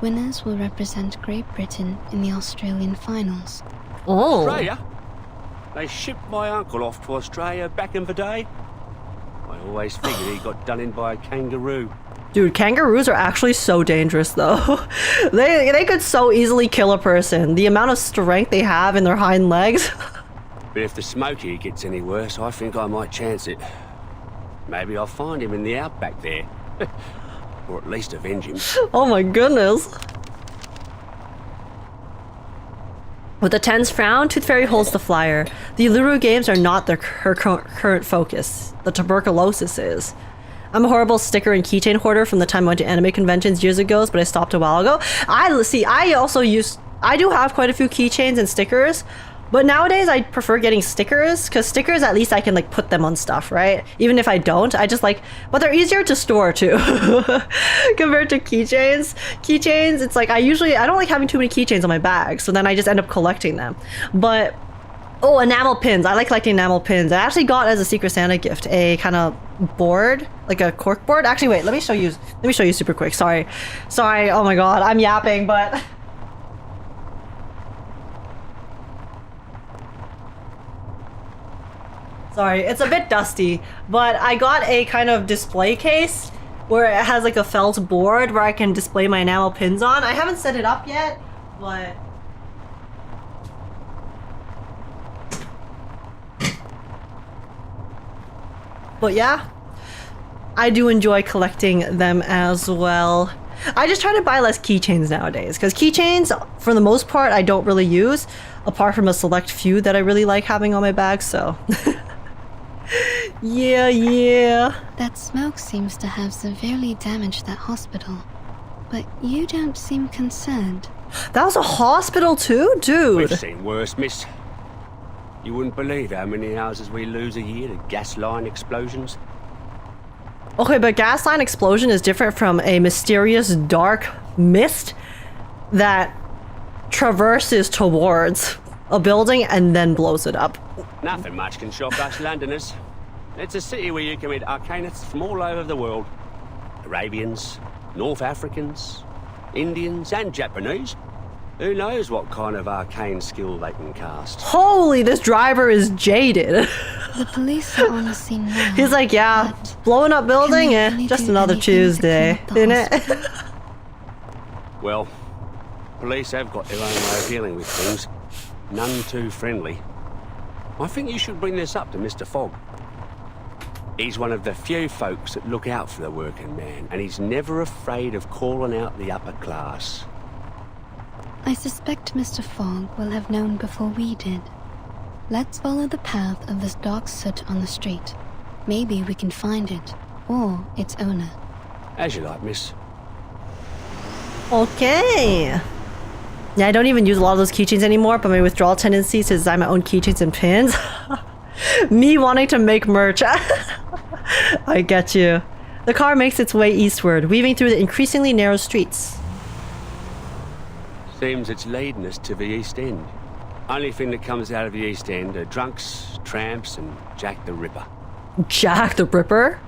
F: Winners will represent Great Britain in the Australian finals.
B: Oh.
E: Australia? They shipped my uncle off to Australia back in the day. I always figured he got done in by a kangaroo.
B: Dude, kangaroos are actually so dangerous though. They could so easily kill a person. The amount of strength they have in their hind legs.
E: But if the Smoky gets any worse, I think I might chance it. Maybe I'll find him in the outback there. Or at least avenge him.
B: Oh my goodness. With a tense frown, Tooth Fairy holds the flyer. The Uluru Games are not her current focus. The tuberculosis is. I'm a horrible sticker and keychain hoarder from the time I went to anime conventions years ago, but I stopped a while ago. I do have quite a few keychains and stickers, but nowadays I prefer getting stickers, because stickers at least I can like put them on stuff, right? Even if I don't, I just like, but they're easier to store too. Compared to keychains. Keychains, it's like I don't like having too many keychains on my bag, so then I just end up collecting them. But oh, enamel pins. I like collecting enamel pins. I actually got as a Secret Santa gift a kind of board, like a cork board. Actually, wait, let me show you super quick. Sorry. Oh my god, I'm yapping, but sorry, it's a bit dusty, but I got a kind of display case where it has like a felt board where I can display my enamel pins on. I haven't set it up yet, but yeah, I do enjoy collecting them as well. I just try to buy less keychains nowadays, because keychains, for the most part, I don't really use, apart from a select few that I really like having on my bag, so... Yeah.
F: That smoke seems to have severely damaged that hospital. But you don't seem concerned.
B: That was a hospital too? Dude.
E: We've seen worse, miss. You wouldn't believe how many houses we lose a year to gas line explosions.
B: Okay, but gas line explosion is different from a mysterious dark mist that traverses towards a building and then blows it up.
E: Nothing much can shock us Londoners. It's a city where you can meet arcanists from all over the world. Arabians, North Africans, Indians and Japanese. Who knows what kind of arcane skill they can cast.
B: Holy, this driver is jaded.
F: The police are on the scene now.
B: He's like, yeah,
F: but
B: blowing up building,
F: can they really
B: just
F: do
B: another
F: anything to
B: Tuesday,
F: clean
B: isn't
F: up
B: it?
F: the hospital?
E: Well, police have got their own way of dealing with things. None too friendly. I think you should bring this up to Mr. Fogg. He's one of the few folks that look out for the working man, and he's never afraid of calling out the upper class.
F: I suspect Mr. Fogg will have known before we did. Let's follow the path of this dark soot on the street. Maybe we can find it, or its owner.
E: As you like, miss.
B: Okay. Yeah, I don't even use a lot of those keychains anymore, but my withdrawal tendency to design my own keychains and pins. Me wanting to make merch. I get you. The car makes its way eastward, weaving through the increasingly narrow streets.
E: Seems it's leading us to the East End. Only thing that comes out of the East End are drunks, tramps, and Jack the Ripper.
B: Jack the Ripper?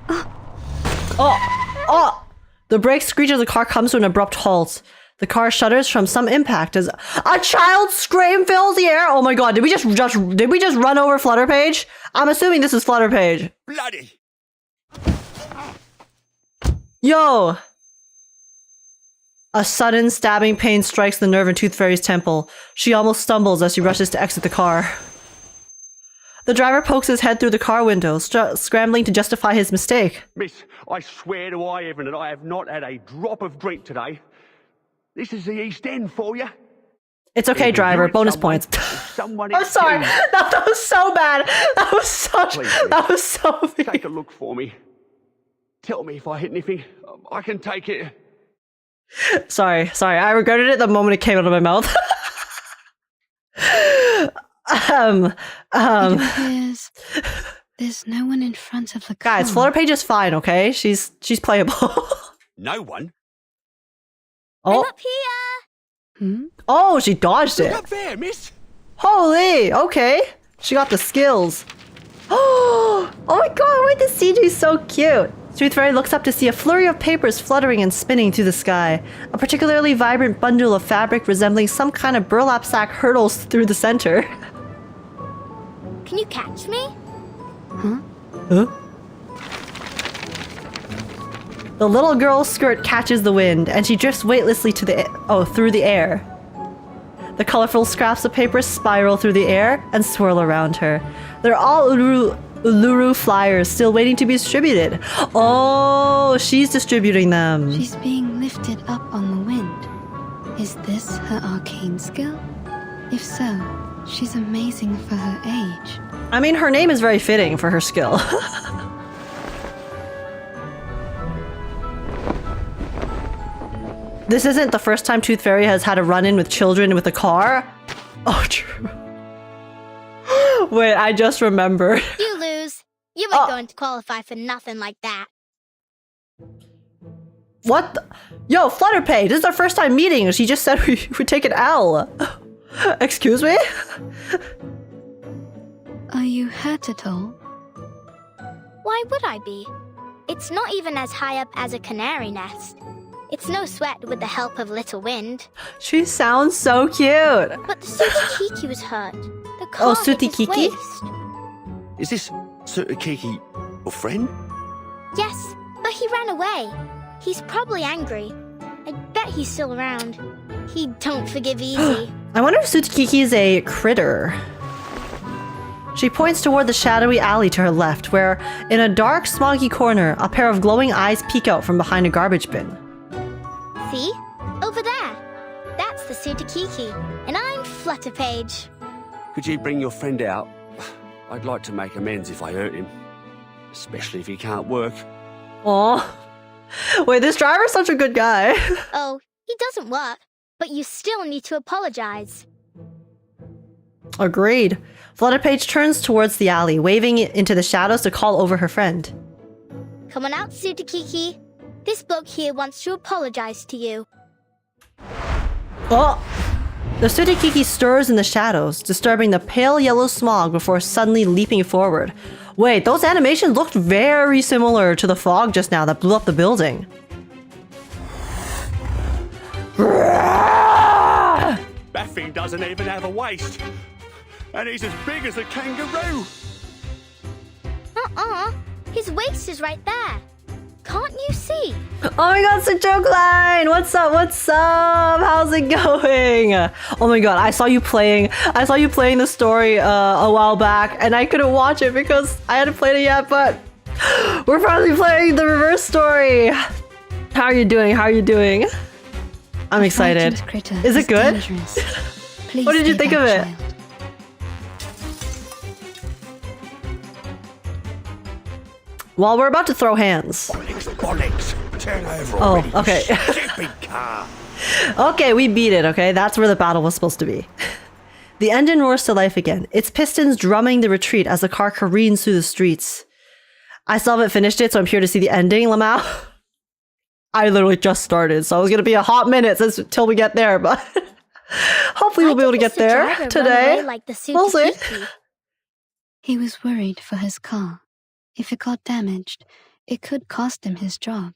B: Oh! The brake screech as the car comes to an abrupt halt. The car shudders from some impact as a child's scream fills the air. Oh my god, did we just run over Flutterpage? I'm assuming this is Flutterpage.
E: Bloody!
B: Yo! A sudden stabbing pain strikes the nerve in Tooth Fairy's temple. She almost stumbles as she rushes to exit the car. The driver pokes his head through the car window, scrambling to justify his mistake.
E: Miss, I swear to high heaven that I have not had a drop of drink today. This is the East End for you.
B: It's okay, driver. Bonus points. I'm sorry. That was so bad. That was so big.
E: Take a look for me. Tell me if I hit anything. I can take it.
B: Sorry. I regretted it the moment it came out of my mouth.
F: It appears there's no one in front of the car.
B: Guys, Flutterpage is fine, okay? She's playable.
E: No one?
B: Oh.
A: I'm up here.
B: Oh, she dodged
E: Look
B: it.
E: up there, miss.
B: Holy, okay. She got the skills. Oh my god, wait, this CG is so cute. Tooth Fairy looks up to see a flurry of papers fluttering and spinning through the sky. A particularly vibrant bundle of fabric resembling some kind of burlap sack hurtles through the center.
A: Can you catch me?
B: Huh? The little girl's skirt catches the wind, and she drifts weightlessly through the air. The colorful scraps of paper spiral through the air and swirl around her. They're all Uluru flyers still waiting to be distributed. Oh, she's distributing them.
F: She's being lifted up on the wind. Is this her arcane skill? If so, she's amazing for her age.
B: I mean, her name is very fitting for her skill. This isn't the first time Tooth Fairy has had a run-in with children with a car. Oh, true. Wait, I just remembered.
H: You lose. You weren't going to qualify for nothing like that.
B: What the? Yo, Flutterpage, this is our first time meeting. She just said we would take an L. Excuse me?
F: Are you hurt at all?
H: Why would I be? It's not even as high up as a canary nest. It's no sweat with the help of little wind.
B: She sounds so cute.
H: But the Sutikiki was hurt. The car hit his
B: Sutikiki?
H: waist.
E: Is this Sutikiki your friend?
H: Yes, but he ran away. He's probably angry. I bet he's still around. He don't forgive easy.
B: I wonder if Sutikiki is a critter. She points toward the shadowy alley to her left, where, in a dark, smoggy corner, a pair of glowing eyes peek out from behind a garbage bin.
H: See? Over there. That's the Sutikiki, and I'm Flutterpage.
E: Could you bring your friend out? I'd like to make amends if I hurt him. Especially if he can't work.
B: Aw. Wait, this driver's such a good guy.
H: Oh, he doesn't work, but you still need to apologize.
B: Agreed. Flutterpage turns towards the alley, waving into the shadows to call over her friend.
H: Come on out, Sutikiki. This bloke here wants to apologize to you.
B: Oh! The Sutikiki stirs in the shadows, disturbing the pale yellow smog before suddenly leaping forward. Wait, those animations looked very similar to the fog just now that blew up the building.
E: That thing doesn't even have a waist. And he's as big as a kangaroo.
H: His waist is right there. Can't you see?
B: Oh my god, Sejokline! What's up? What's up? How's it going? Oh my god, I saw you playing the story a while back, and I couldn't watch it because I hadn't played it yet, but we're finally playing the reverse story. How are you doing? How are you doing? I'm excited. Is it good? What did you think of it? Well, we're about to throw hands. Oh, okay. Okay, we beat it, okay? That's where the battle was supposed to be. The engine roars to life again, its pistons drumming the retreat as the car careens through the streets. I still haven't finished it, so I'm here to see the ending, Lamau. I literally just started, so it's gonna be a hot minute until we get there, but hopefully we'll be able to get there today. We'll see.
F: He was worried for his car. If it got damaged, it could cost him his job.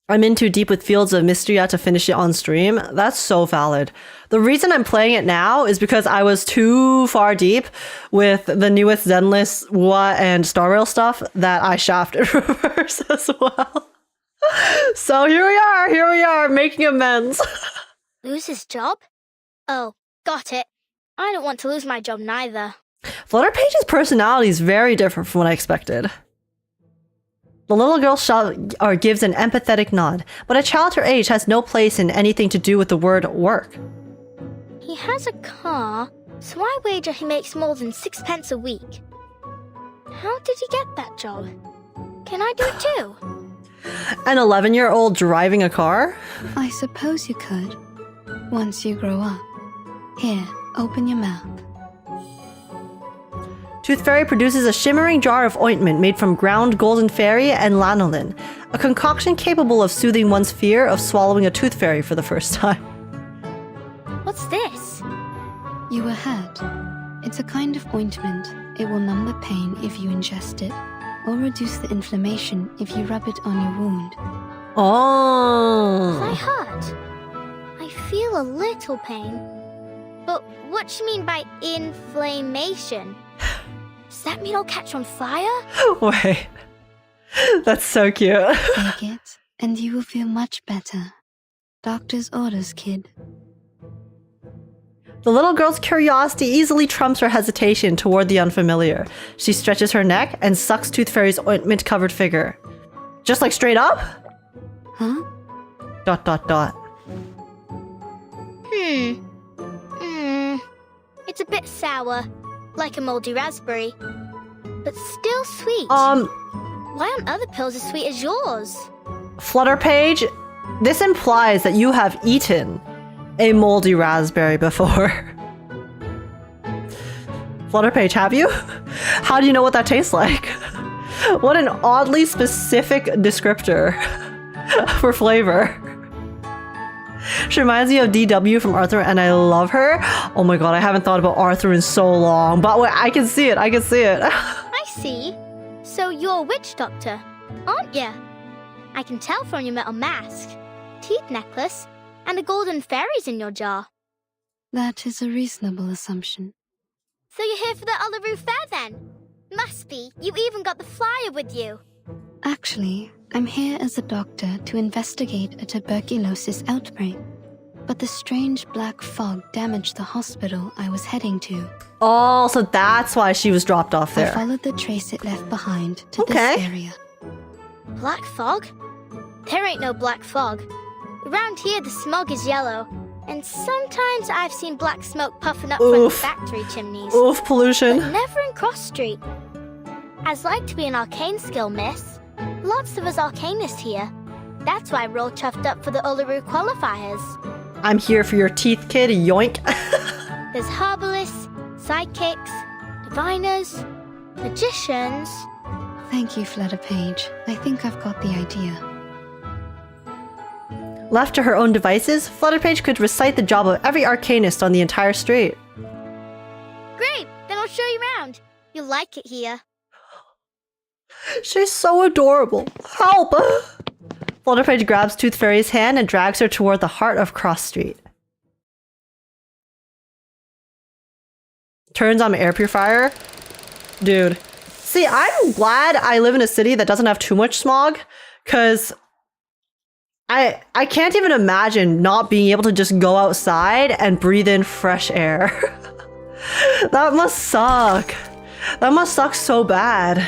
B: I'm in too deep with Fields of Mysteria to finish it on stream. That's so valid. The reason I'm playing it now is because I was too far deep with the newest Zenless, Wua, and Star Rail stuff that I shafted reverse as well. So here we are, making amends.
H: Lose his job? Oh, got it. I don't want to lose my job neither.
B: Flutterpage's personality is very different from what I expected. The little girl gives an empathetic nod, but a child her age has no place in anything to do with the word work.
H: He has a car, so I wager he makes more than 6 pence a week. How did he get that job? Can I do it too?
B: An 11-year-old driving a car?
F: I suppose you could, once you grow up. Here, open your mouth.
B: Tooth Fairy produces a shimmering jar of ointment made from ground golden fairy and lanolin, a concoction capable of soothing one's fear of swallowing a tooth fairy for the first time.
H: What's this?
F: You were hurt. It's a kind of ointment. It will numb the pain if you ingest it, or reduce the inflammation if you rub it on your wound.
B: Oh.
H: Was I hurt? I feel a little pain. But what do you mean by inflammation? Does that mean I'll catch on fire?
B: Wait. That's so cute.
F: Take it, and you will feel much better. Doctor's orders, kid.
B: The little girl's curiosity easily trumps her hesitation toward the unfamiliar. She stretches her neck and sucks Tooth Fairy's ointment-covered figure. Just like straight up?
F: Huh? ...
H: It's a bit sour, like a moldy raspberry, but still sweet. Why aren't other pills as sweet as yours?
B: Flutterpage, this implies that you have eaten a moldy raspberry before. Flutterpage, have you? How do you know what that tastes like? What an oddly specific descriptor for flavor. She reminds me of DW from Arthur, and I love her. Oh my god, I haven't thought about Arthur in so long, but wait, I can see it. I
H: see. So you're a witch doctor, aren't you? I can tell from your metal mask, teeth necklace, and the golden fairies in your jar.
F: That is a reasonable assumption.
H: So you're here for the Uluru Fair then? Must be. You even got the flyer with you.
F: Actually, I'm here as a doctor to investigate a tuberculosis outbreak. But the strange black fog damaged the hospital I was heading to.
B: Oh, so that's why she was dropped off there.
F: I followed the trace it left behind to this area.
H: Black fog? There ain't no black fog. Around here the smog is yellow, and sometimes I've seen black smoke puffing up from the factory chimneys.
B: Oof, pollution.
H: But never in Cross Street. As like to be an arcane skill, miss. Lots of us arcanists here. That's why we're all chuffed up for the Uluru Qualifiers.
B: I'm here for your teeth, kid. Yoink.
H: There's herbalists, sidekicks, diviners, magicians.
F: Thank you, Flutterpage. I think I've got the idea.
B: Left to her own devices, Flutterpage could recite the job of every arcanist on the entire street.
H: Great! Then I'll show you around. You'll like it here.
B: She's so adorable. Help! Flutterpage grabs Tooth Fairy's hand and drags her toward the heart of Cross Street. Turns on my air purifier. Dude. See, I'm glad I live in a city that doesn't have too much smog, because I can't even imagine not being able to just go outside and breathe in fresh air. That must suck. That must suck so bad.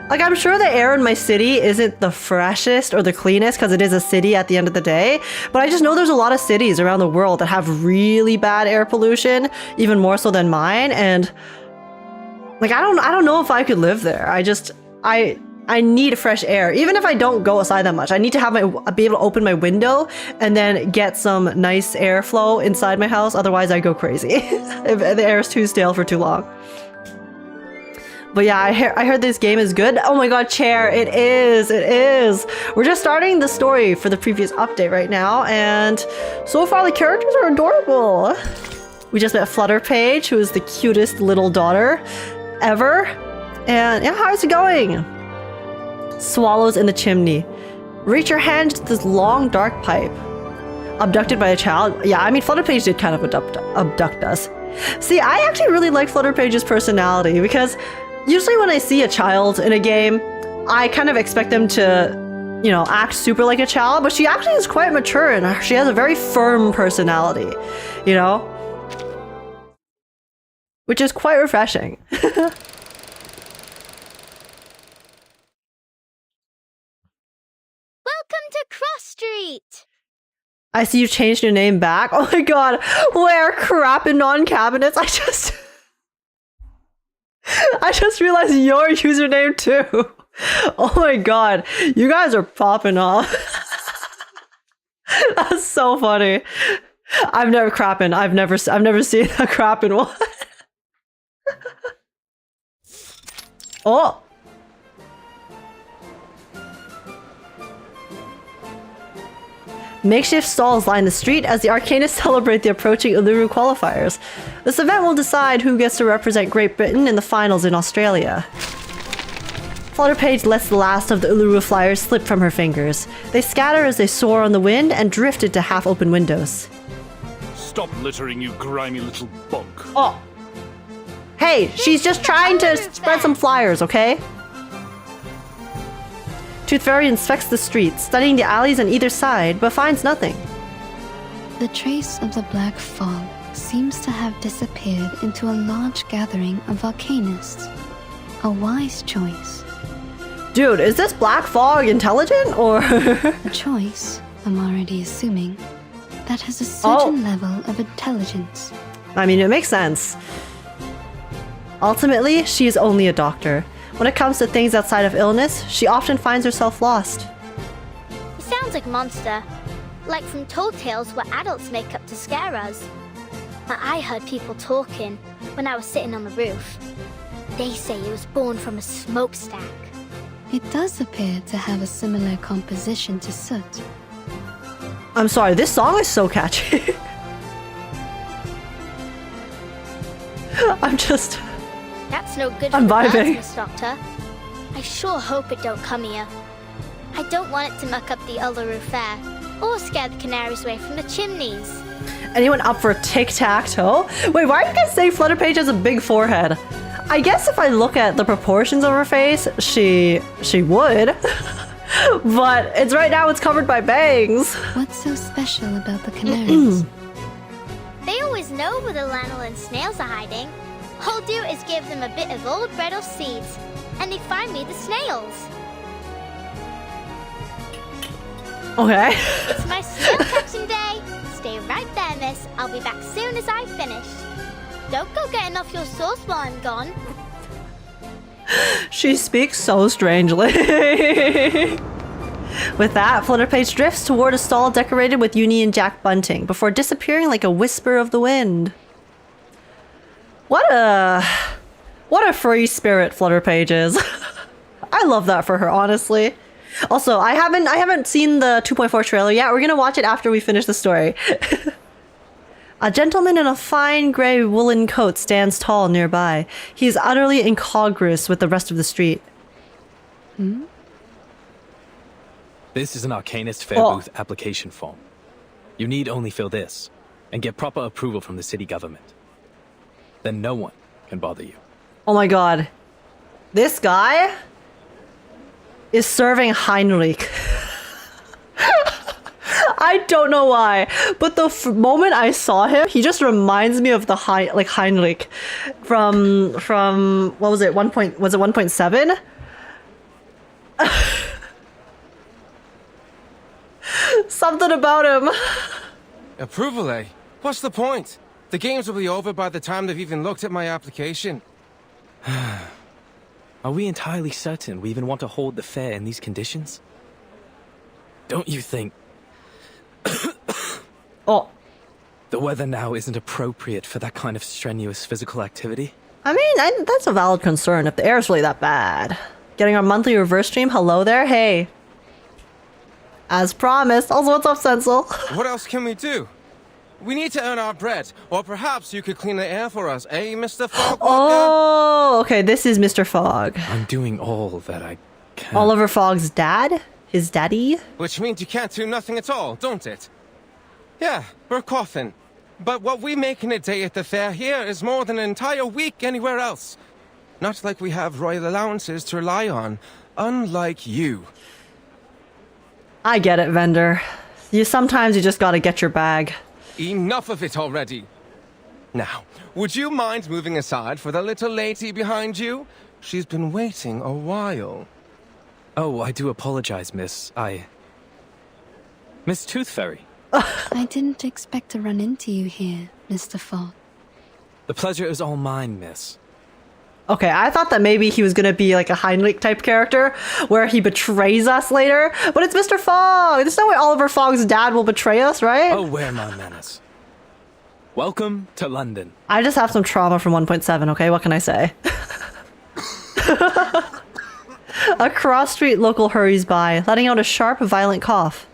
B: Like, I'm sure the air in my city isn't the freshest or the cleanest because it is a city at the end of the day, but I just know there's a lot of cities around the world that have really bad air pollution, even more so than mine, and like I don't know if I could live there. I need fresh air. Even if I don't go outside that much, I need to be able to open my window and then get some nice airflow inside my house, otherwise I go crazy if the air is too stale for too long. But yeah, I heard this game is good. Oh my god, Chair, it is. We're just starting the story for the previous update right now, and so far the characters are adorable. We just met Flutterpage, who is the cutest little daughter ever. And yeah, how's it going? Swallows in the chimney. Reach your hand to this long dark pipe. Abducted by a child? Yeah, I mean, Flutterpage did kind of abduct us. See, I actually really like Flutterpage's personality because usually when I see a child in a game, I kind of expect them to, you know, act super like a child, but she actually is quite mature and she has a very firm personality, you know? Which is quite refreshing.
H: Welcome to Cross Street!
B: I see you changed your name back. Oh my god, where crapping on cabinets? I just realized your username too. Oh my god, you guys are popping off. That's so funny. I've never seen a crapping one. Oh. Makeshift stalls line the street as the Arcanists celebrate the approaching Uluru qualifiers. This event will decide who gets to represent Great Britain in the finals in Australia. Flutterpage lets the last of the Uluru flyers slip from her fingers. They scatter as they soar on the wind and drift into half-open windows.
I: Stop littering, you grimy little bunk.
B: Oh. Hey, she's just trying to spread some flyers, okay? Tooth Fairy inspects the streets, studying the alleys on either side, but finds nothing.
F: The trace of the black fog seems to have disappeared into a large gathering of Arcanists. A wise choice.
B: Dude, is this black fog intelligent, or...?
F: A choice, I'm already assuming, that has a certain level of intelligence.
B: I mean, it makes sense. Ultimately, she is only a doctor. When it comes to things outside of illness, she often finds herself lost.
H: He sounds like a monster. Like from tall tales what adults make up to scare us. But I heard people talking when I was sitting on the roof. They say it was born from a smokestack.
F: It does appear to have a similar composition to soot.
B: I'm sorry, this song is so catchy.
H: That's no good
B: I'm
H: for
B: vibing.
H: birds, Miss Doctor. I sure hope it don't come here. I don't want it to muck up the Uluru Fair, or scare the canaries away from the chimneys.
B: Anyone up for tic-tac-toe? Wait, why are you guys saying Flutterpage has a big forehead? I guess if I look at the proportions of her face, she would. But it's right now it's covered by bangs.
F: What's so special about the canaries?
H: They always know where the lanolin snails are hiding. All I'll do is give them a bit of old bread or seeds, and they find me the snails.
B: Okay.
H: It's my snail catching day. Stay right there, miss. I'll be back soon as I've finished. Don't go getting off your sauce while I'm gone.
B: She speaks so strangely. With that, Flutterpage drifts toward a stall decorated with Union Jack bunting before disappearing like a whisper of the wind. What a free spirit Flutterpage is. I love that for her, honestly. Also, I haven't seen the 2.4 trailer yet. We're gonna watch it after we finish the story. A gentleman in a fine gray woolen coat stands tall nearby. He is utterly incongruous with the rest of the street. Hmm?
J: This is an Arcanist Fair Booth application form. You need only fill this, and get proper approval from the city government. Then no one can bother you.
B: Oh my god. This guy is serving Heinrich. I don't know why, but the moment I saw him, he just reminds me of the Heinrich from what was it? Was it 1.7? Something about him.
K: Approval, eh? What's the point? The games will be over by the time they've even looked at my application.
J: Are we entirely certain we even want to hold the fair in these conditions? Don't you think...
B: Oh.
J: The weather now isn't appropriate for that kind of strenuous physical activity?
B: I mean, that's a valid concern if the air's really that bad. Getting our monthly reverse stream? Hello there, hey. As promised. Also, what's up, Sensel?
K: What else can we do? We need to earn our bread, or perhaps you could clean the air for us, eh, Mr. Fog?
B: Oh, okay, this is Mr. Fogg.
J: I'm doing all that I can.
B: Oliver Fogg's dad? His daddy?
K: Which means you can't do nothing at all, don't it? Yeah, we're coughing. But what we make in a day at the fair here is more than an entire week anywhere else. Not like we have royal allowances to rely on, unlike you.
B: I get it, vendor. Sometimes you just gotta get your bag.
K: Enough of it already. Now, would you mind moving aside for the little lady behind you? She's been waiting a while.
J: Oh, I do apologize, miss. Miss Tooth Fairy.
F: I didn't expect to run into you here, Mr. Fogg.
J: The pleasure is all mine, miss.
B: Okay, I thought that maybe he was gonna be like a Heinrich type character where he betrays us later, but it's Mr. Fogg! There's no way Oliver Fogg's dad will betray us, right?
J: Oh, wear my manners. Welcome to London.
B: I just have some trauma from 1.7, okay? What can I say? A cross-street local hurries by, letting out a sharp, violent cough.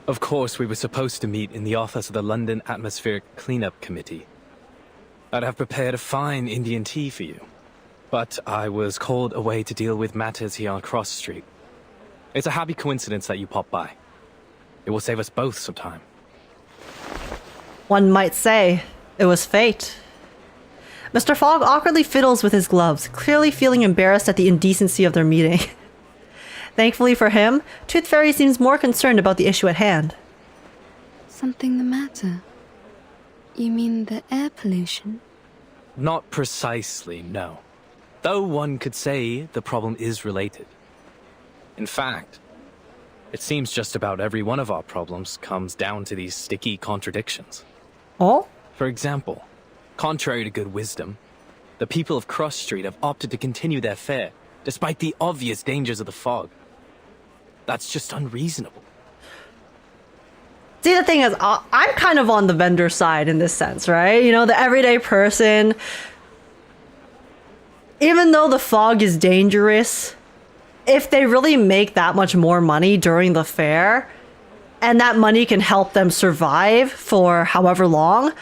J: Of course, we were supposed to meet in the office of the London Atmospheric Cleanup Committee. I'd have prepared a fine Indian tea for you, but I was called away to deal with matters here on Cross Street. It's a happy coincidence that you popped by. It will save us both some time.
B: One might say it was fate. Mr. Fogg awkwardly fiddles with his gloves, clearly feeling embarrassed at the indecency of their meeting. Thankfully for him, Tooth Fairy seems more concerned about the issue at hand.
F: Something the matter? You mean the air pollution?
J: Not precisely, no. Though one could say the problem is related. In fact, it seems just about every one of our problems comes down to these sticky contradictions.
B: Oh?
J: For example, contrary to good wisdom, the people of Cross Street have opted to continue their fair, despite the obvious dangers of the fog. That's just unreasonable.
B: See, the thing is, I'm kind of on the vendor side in this sense, right? You know, the everyday person, even though the fog is dangerous, if they really make that much more money during the fair, and that money can help them survive for however long,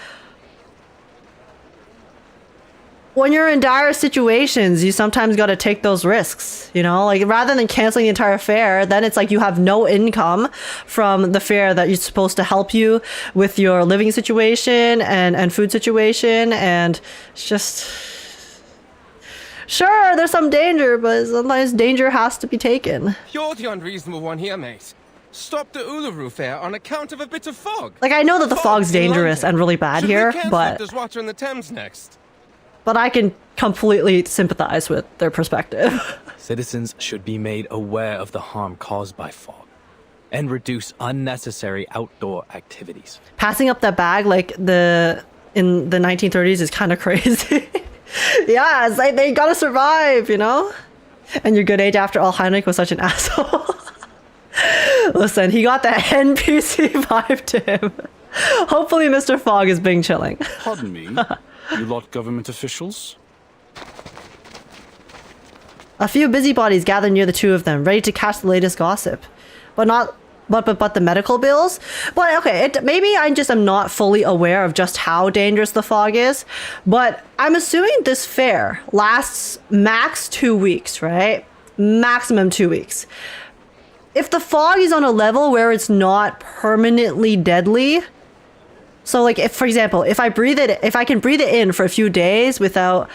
B: when you're in dire situations, you sometimes got to take those risks, you know? Like, rather than canceling the entire fair, then it's like you have no income from the fair that you're supposed to help you with your living situation and food situation, and it's just... Sure, there's some danger, but sometimes danger has to be taken.
K: You're the unreasonable one here, mate. Stop the Uluru fair on account of a bit of fog.
B: Like, I know that the fog's dangerous and really bad here, but...
K: There's water in the Thames next.
B: But I can completely sympathize with their perspective.
J: Citizens should be made aware of the harm caused by fog and reduce unnecessary outdoor activities.
B: Passing up that bag like in the 1930s is kind of crazy. Yeah, it's like they gotta survive, you know? And your good age after all, Heinrich was such an asshole. Listen, he got that NPC vibe to him. Hopefully Mr. Fogg is being chilling.
I: Pardon me, you lot government officials?
B: A few busybodies gather near the two of them, ready to catch the latest gossip. But the medical bills? But okay, maybe I just am not fully aware of just how dangerous the fog is. But I'm assuming this fair lasts max 2 weeks, right? Maximum 2 weeks. If the fog is on a level where it's not permanently deadly, so like if, for example, if I can breathe it in for a few days without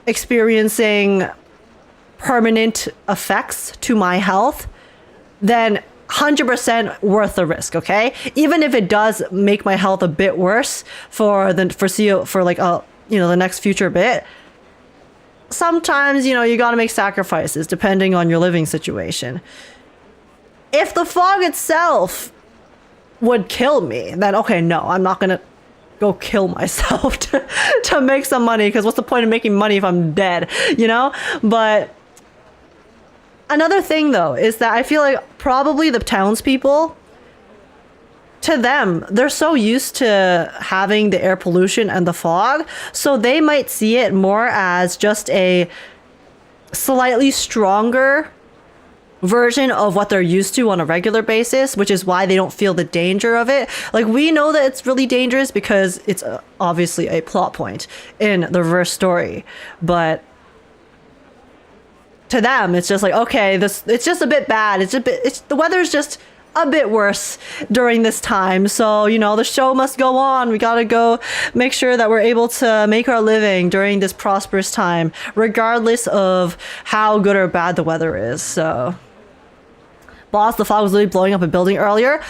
B: experiencing permanent effects to my health, then 100% worth the risk, okay? Even if it does make my health a bit worse for the the next future bit. Sometimes, you got to make sacrifices depending on your living situation. If the fog itself would kill me, then okay, no, I'm not going to go kill myself to make some money, because what's the point of making money if I'm dead, But another thing, though, is that I feel like probably the townspeople, to them, they're so used to having the air pollution and the fog, so they might see it more as just a slightly stronger version of what they're used to on a regular basis, which is why they don't feel the danger of it. Like, we know that it's really dangerous because it's obviously a plot point in the reverse story, but to them, it's just like, okay, it's just a bit bad. The weather's just a bit worse during this time. So, the show must go on. We gotta go make sure that we're able to make our living during this prosperous time, regardless of how good or bad the weather is. So, boss, the fog was literally blowing up a building earlier.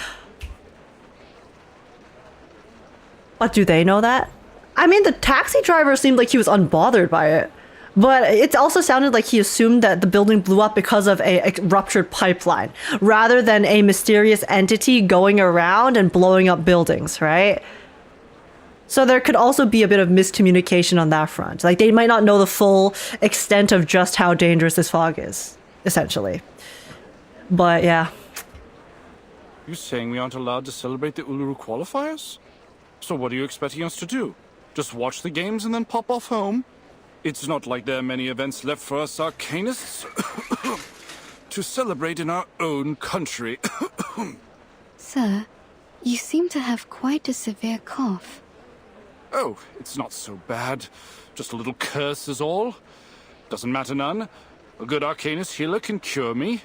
B: But do they know that? I mean, the taxi driver seemed like he was unbothered by it. But it also sounded like he assumed that the building blew up because of a ruptured pipeline, rather than a mysterious entity going around and blowing up buildings, right? So there could also be a bit of miscommunication on that front. Like, they might not know the full extent of just how dangerous this fog is, essentially. But yeah.
I: You saying we aren't allowed to celebrate the Uluru qualifiers? So what are you expecting us to do? Just watch the games and then pop off home? It's not like there are many events left for us arcanists to celebrate in our own country.
F: Sir, you seem to have quite a severe cough.
I: Oh, it's not so bad. Just a little curse is all. Doesn't matter none. A good arcanist healer can cure me.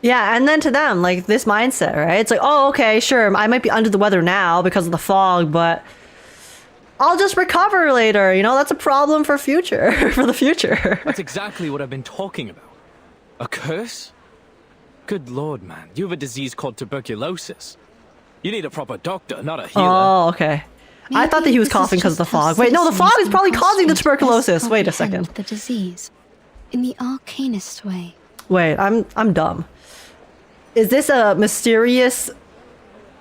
B: Yeah, and then to them, like, this mindset, right? It's like, oh, okay, sure, I might be under the weather now because of the fog, but I'll just recover later, that's a problem for the future.
J: That's exactly what I've been talking about. A curse? Good lord, man. You have a disease called tuberculosis. You need a proper doctor, not a healer.
B: Oh, okay. I thought that he was coughing because of the fog. Wait, no, the fog is probably causing the tuberculosis. Wait a second.
F: The disease in the arcanist way.
B: Wait, I'm dumb. Is this a mysterious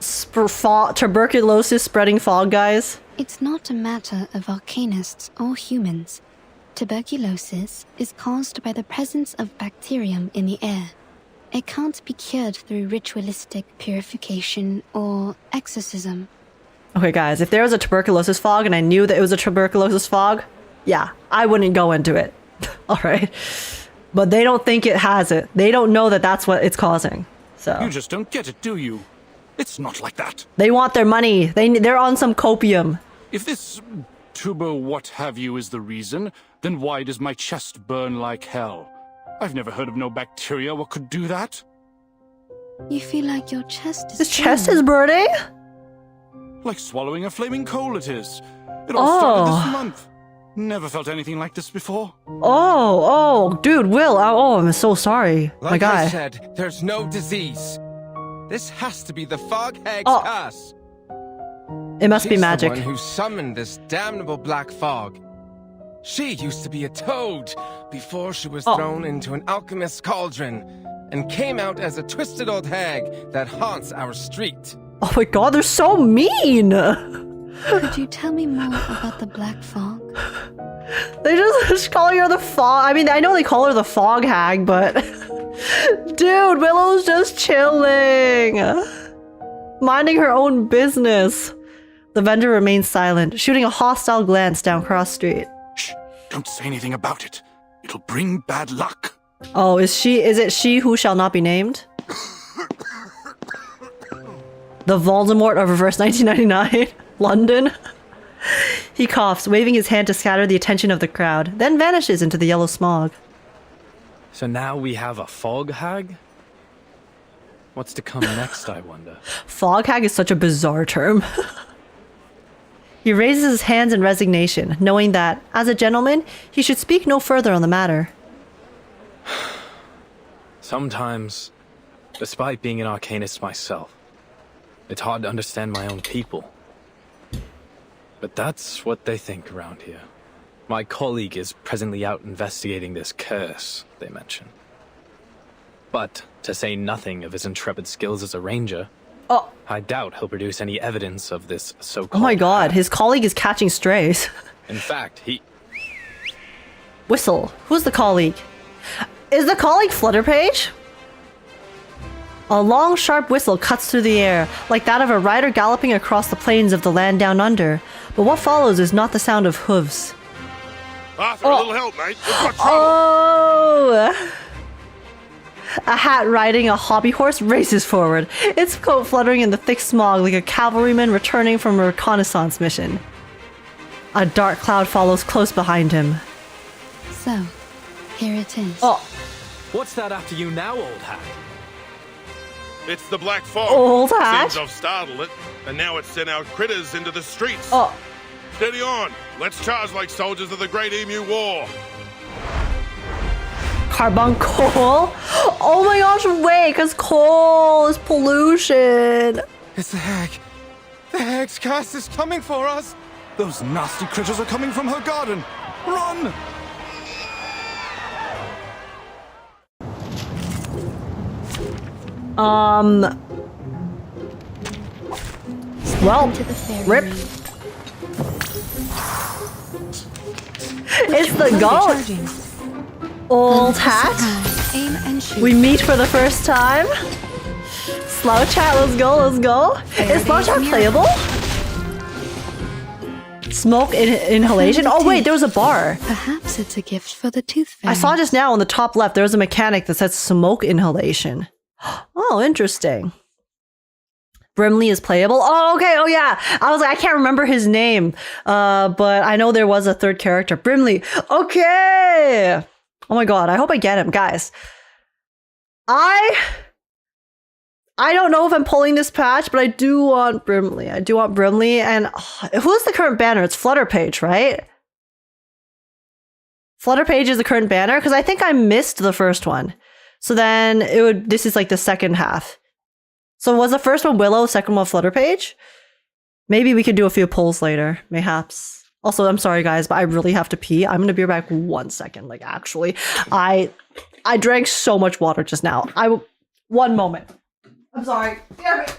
B: tuberculosis spreading fog, guys?
F: It's not a matter of arcanists or humans. Tuberculosis is caused by the presence of bacterium in the air. It can't be cured through ritualistic purification or exorcism.
B: Okay, guys, if there was a tuberculosis fog and I knew that it was a tuberculosis fog, yeah, I wouldn't go into it. All right. But they don't think it has it. They don't know that that's what it's causing. So
I: You just don't get it, do you? It's not like that.
B: They want their money. They're on some copium.
I: If this tuber what have you is the reason, then why does my chest burn like hell? I've never heard of no bacteria what could do that.
F: You feel like your chest is
B: His chest is burning?
I: Like swallowing a flaming coal it is. It all started this month. Never felt anything like this before.
B: Oh, dude, Will. Oh, I'm so sorry.
K: Like
B: my guy.
K: I said, there's no disease. This has to be the Fog Hag's curse.
B: It must be
K: She's
B: magic.
K: the one who summoned this damnable black fog. She used to be a toad before she was thrown into an alchemist's cauldron and came out as a twisted old hag that haunts our street.
B: Oh my god, they're so mean!
F: Could you tell me more about the black fog?
B: They just call her the fog. I mean, I know they call her the Fog Hag, but dude, Willow's just chilling, minding her own business. The vendor remains silent, shooting a hostile glance down cross street.
I: Shh! Don't say anything about it. It'll bring bad luck.
B: Oh, is it she who shall not be named? The Voldemort of Reverse 1999, London. He coughs, waving his hand to scatter the attention of the crowd, then vanishes into the yellow smog.
J: So now we have a Fog Hag? What's to come next, I wonder?
B: Fog Hag is such a bizarre term. He raises his hands in resignation, knowing that, as a gentleman, he should speak no further on the matter.
J: Sometimes Despite being an arcanist myself, it's hard to understand my own people. But that's what they think around here. My colleague is presently out investigating this curse they mention. But, to say nothing of his intrepid skills as a ranger, I doubt he'll produce any evidence of this so-called...
B: Oh my god, his colleague is catching strays.
J: In fact, he...
B: Whistle. Who's the colleague? Is the colleague Flutterpage? A long, sharp whistle cuts through the air, like that of a rider galloping across the plains of the land down under. But what follows is not the sound of hooves.
L: Arthur, a little help, mate. We've got trouble.
B: Oh! A hat riding a hobby horse races forward, its coat fluttering in the thick smog like a cavalryman returning from a reconnaissance mission. A dark cloud follows close behind him.
F: So, here it is.
J: What's that after you now, old hat?
L: It's the Black Fog.
B: Old hat?
L: Seems I've startled it, and now it's sent our critters into the streets.
B: Oh.
L: Steady on. Let's charge like soldiers of the Great Emu War.
B: Carbuncle? Oh my gosh, wait, because coal is pollution.
K: It's the hag. The hag's cast is coming for us.
I: Those nasty critters are coming from her garden. Run!
B: Well,
F: To the fairy
B: rip.
F: ring.
B: It's the ghost.
F: Charging.
B: Old hat.
F: Surprise. Aim and shoot.
B: We meet for the first time. Slow chat, let's go, let's go. Is slow chat playable? Smoke inhalation? Oh wait, there was a bar.
F: Perhaps it's a gift for the tooth fairy.
B: I saw just now on the top left, there was a mechanic that said smoke inhalation. Oh, interesting. Brimley is playable. Oh, okay. Oh, yeah. I was like, I can't remember his name. But I know there was a third character. Brimley. Okay. Oh my god. I hope I get him. Guys. I don't know if I'm pulling this patch, but I do want Brimley. I do want Brimley. And who's the current banner? It's Flutterpage, right? Flutterpage is the current banner? Because I think I missed the first one. So then this is like the second half. So was the first one Willow, second one Flutterpage? Maybe we could do a few polls later, mayhaps. Also, I'm sorry guys, but I really have to pee. I'm gonna be back 1 second. Like actually, I drank so much water just now. 1 moment. I'm sorry. Damn it.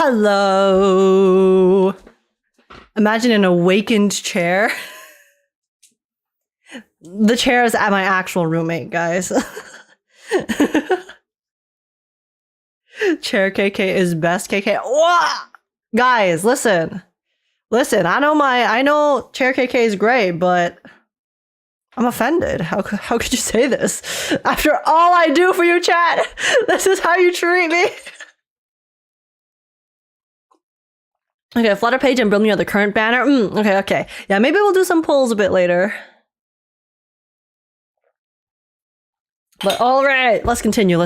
B: Hello. Imagine an awakened chair. The chair is at my actual roommate, guys. Chair KK is best KK. Whoa! Guys, listen. Listen, I know Chair KK is great, but I'm offended. How could you say this? After all I do for you, chat, this is how you treat me. Okay, Flutterpage and Brimley are the current banner. Okay. Yeah, maybe we'll do some polls a bit later. But all right, let's continue.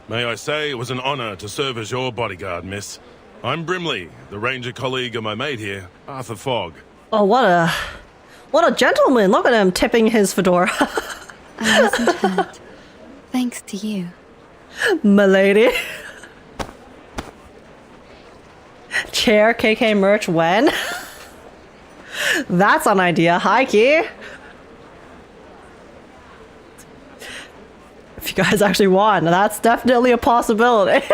L: May I say it was an honor to serve as your bodyguard, miss. I'm Brimley, the ranger colleague of my mate here, Arthur Fog.
B: Oh, what a gentleman. Look at him tipping his fedora.
F: I wasn't hurt. Thanks to you.
B: Milady. Chair KK merch when? That's an idea. Hi, Key. If you guys actually want, that's definitely a possibility.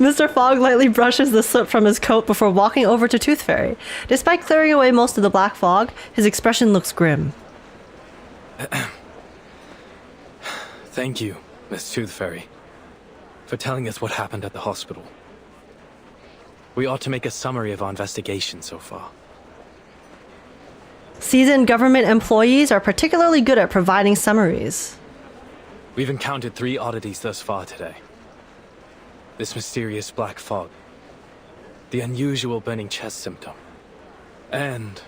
B: Mr. Fogg lightly brushes the soot from his coat before walking over to Tooth Fairy. Despite clearing away most of the black fog, his expression looks grim.
J: Thank you, Miss Tooth Fairy, for telling us what happened at the hospital. We ought to make a summary of our investigation so far.
B: Seasoned government employees are particularly good at providing summaries.
J: We've encountered 3 oddities thus far today. This mysterious black fog, the unusual burning chest symptom, and...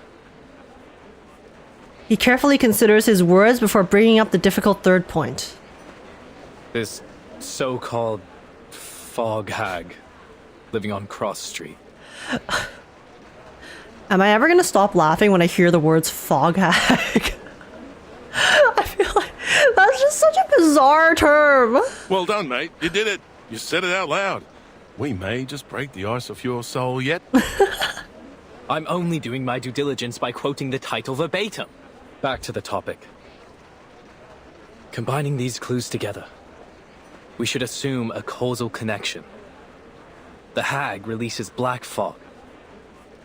B: He carefully considers his words before bringing up the difficult third point.
J: this so-called Fog Hag living on Cross Street.
B: Am I ever gonna stop laughing when I hear the words Fog Hag? I feel like that's just such a bizarre term.
L: Well done, mate. You did it. You said it out loud. We may just break the ice of your soul yet.
J: I'm only doing my due diligence by quoting the title verbatim. Back to the topic. Combining these clues together, we should assume a causal connection. The Hag releases black fog,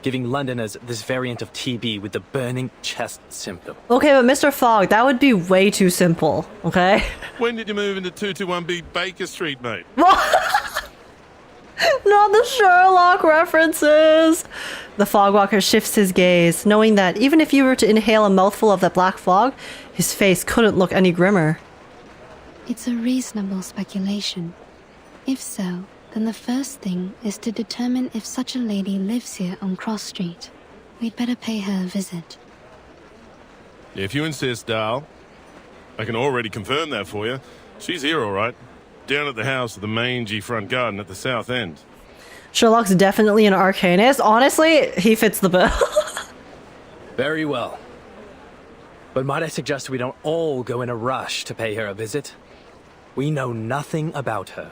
J: giving Londoners this variant of TB with the burning chest symptom.
B: Okay, but Mr. Fogg, that would be way too simple, okay?
L: When did you move into 221B Baker Street, mate?
B: Not the Sherlock references! The Fogwalker shifts his gaze, knowing that even if you were to inhale a mouthful of that black fog, his face couldn't look any grimmer.
F: It's a reasonable speculation. If so, then the first thing is to determine if such a lady lives here on Cross Street. We'd better pay her a visit.
L: If you insist, Dal. I can already confirm that for you. She's here, all right. Down at the house of the mangy front garden at the south end.
B: Sherlock's definitely an arcanist. Honestly, he fits the bill.
J: Very well. But might I suggest we don't all go in a rush to pay her a visit? We know nothing about her.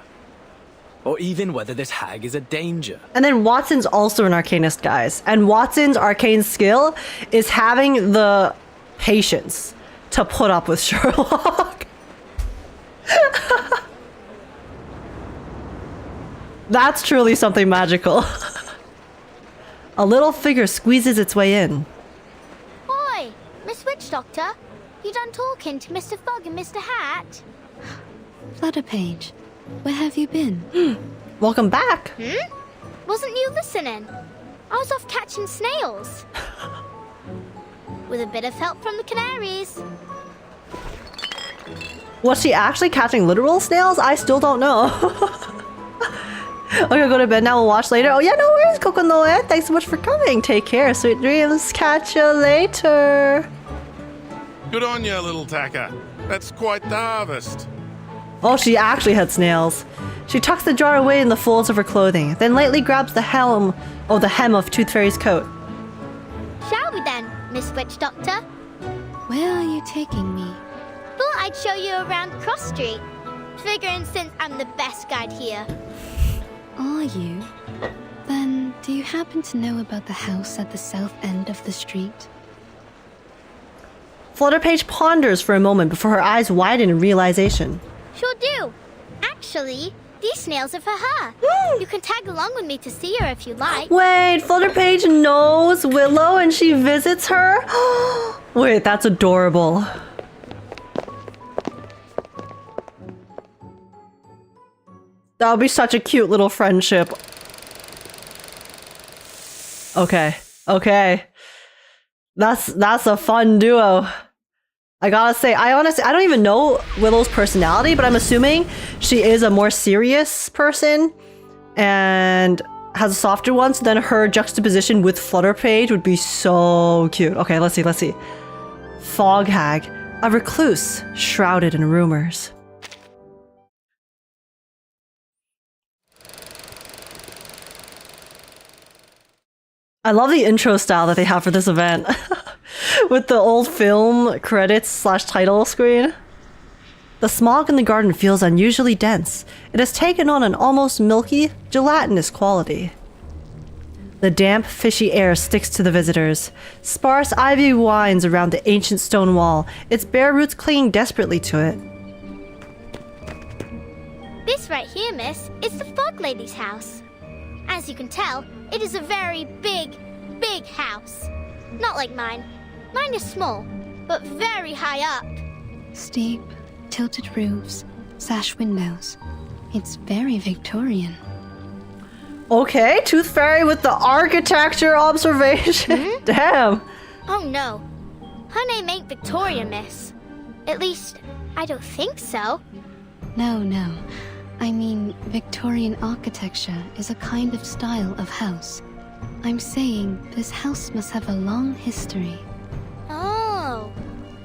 J: Or even whether this hag is a danger.
B: And then Watson's also an arcanist, guys. And Watson's arcane skill is having the patience to put up with Sherlock. That's truly something magical. A little figure squeezes its way in.
H: Oi, Miss Witch Doctor. You done talking to Mr. Fogg and Mr. Hat?
F: Flutterpage, where have you been?
B: Welcome back.
H: Wasn't you listening? I was off catching snails. With a bit of help from the canaries.
B: Was she actually catching literal snails? I still don't know. Okay, go to bed now. We'll watch later. Oh yeah, no worries, Kokonoe. Thanks so much for coming. Take care. Sweet dreams. Catch you later.
L: Good on you, little tacker. That's quite the harvest.
B: Oh, she actually had snails. She tucks the jar away in the folds of her clothing, then lightly grabs the hem of Tooth Fairy's coat.
H: Shall we then, Miss Witch Doctor?
F: Where are you taking me?
H: Thought I'd show you around Cross Street. Figuring since I'm the best guide here.
F: Are you? Then, do you happen to know about the house at the south end of the street?
B: Flutterpage ponders for a moment before her eyes widen in realization.
H: Sure do. Actually, these snails are for her. You can tag along with me to see her if you like.
B: Wait, Flutterpage knows Willow and she visits her? Wait, that's adorable. That would be such a cute little friendship. Okay, okay. That's a fun duo. I gotta say, I don't even know Willow's personality, but I'm assuming she is a more serious person and has a softer one, so then her juxtaposition with Flutterpage would be so cute. Okay, let's see. Fog Hag, a recluse shrouded in rumors. I love the intro style that they have for this event. With the old film credits / title screen. The smog in the garden feels unusually dense. It has taken on an almost milky, gelatinous quality. The damp, fishy air sticks to the visitors. Sparse ivy winds around the ancient stone wall, its bare roots clinging desperately to it.
H: This right here, miss, is the Fog Lady's house. As you can tell, it is a very big house. Not like mine. Mine is small, but very high up.
F: Steep, tilted roofs, sash windows. It's very Victorian.
B: Okay, Tooth Fairy with the architecture observation. Damn.
H: Oh no. Her name ain't Victoria, miss. At least, I don't think so.
F: No. I mean, Victorian architecture is a kind of style of house. I'm saying this house must have a long history.
H: Oh.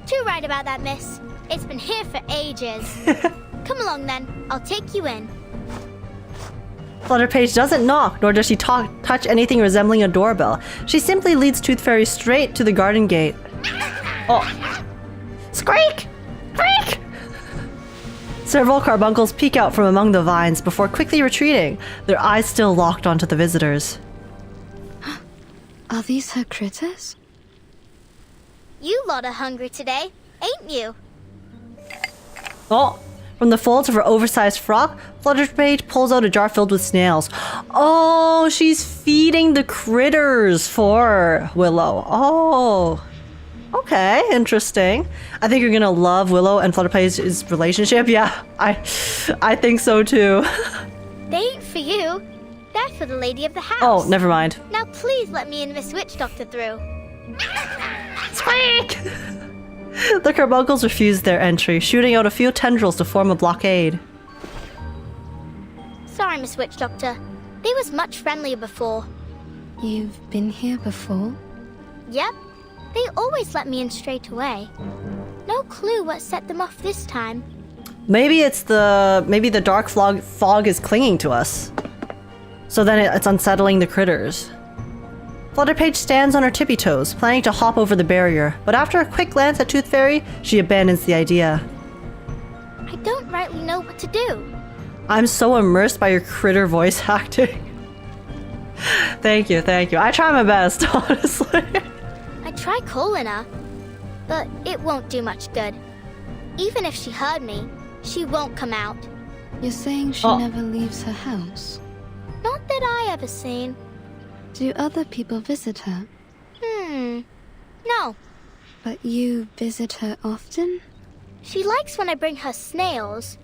H: Too right about that, miss. It's been here for ages. Come along then, I'll take you in.
B: Flutterpage doesn't knock, nor does she touch anything resembling a doorbell. She simply leads Tooth Fairy straight to the garden gate. Oh. Squeak! Squeak! Several carbuncles peek out from among the vines before quickly retreating, their eyes still locked onto the visitors.
F: Are these her critters?
H: You lot are hungry today, ain't you?
B: Oh, from the folds of her oversized frock, Flutterpage pulls out a jar filled with snails. Oh, she's feeding the critters for Willow. Oh, okay, interesting. I think you're gonna love Willow and Flutterpage's relationship. Yeah, I think so too.
H: They ain't for you. They're for the lady of the house.
B: Oh, never mind.
H: Now please let me and Miss Witch Doctor through.
B: Squeak! The carbuncles refused their entry, shooting out a few tendrils to form a blockade.
H: Sorry, Miss Witch Doctor. They was much friendlier before.
F: You've been here before?
H: Yep. They always let me in straight away. No clue what set them off this time.
B: Maybe the dark fog is clinging to us. So then it's unsettling the critters. Flutterpage stands on her tippy toes, planning to hop over the barrier, but after a quick glance at Tooth Fairy, she abandons the idea.
H: I don't rightly know what to do.
B: I'm so immersed by your critter voice acting. Thank you. I try my best, honestly.
H: I try calling her, but it won't do much good. Even if she heard me, she won't come out.
F: You're saying she never leaves her house?
H: Not that I ever seen.
F: Do other people visit her?
H: No.
F: But you visit her often?
H: She likes when I bring her snails.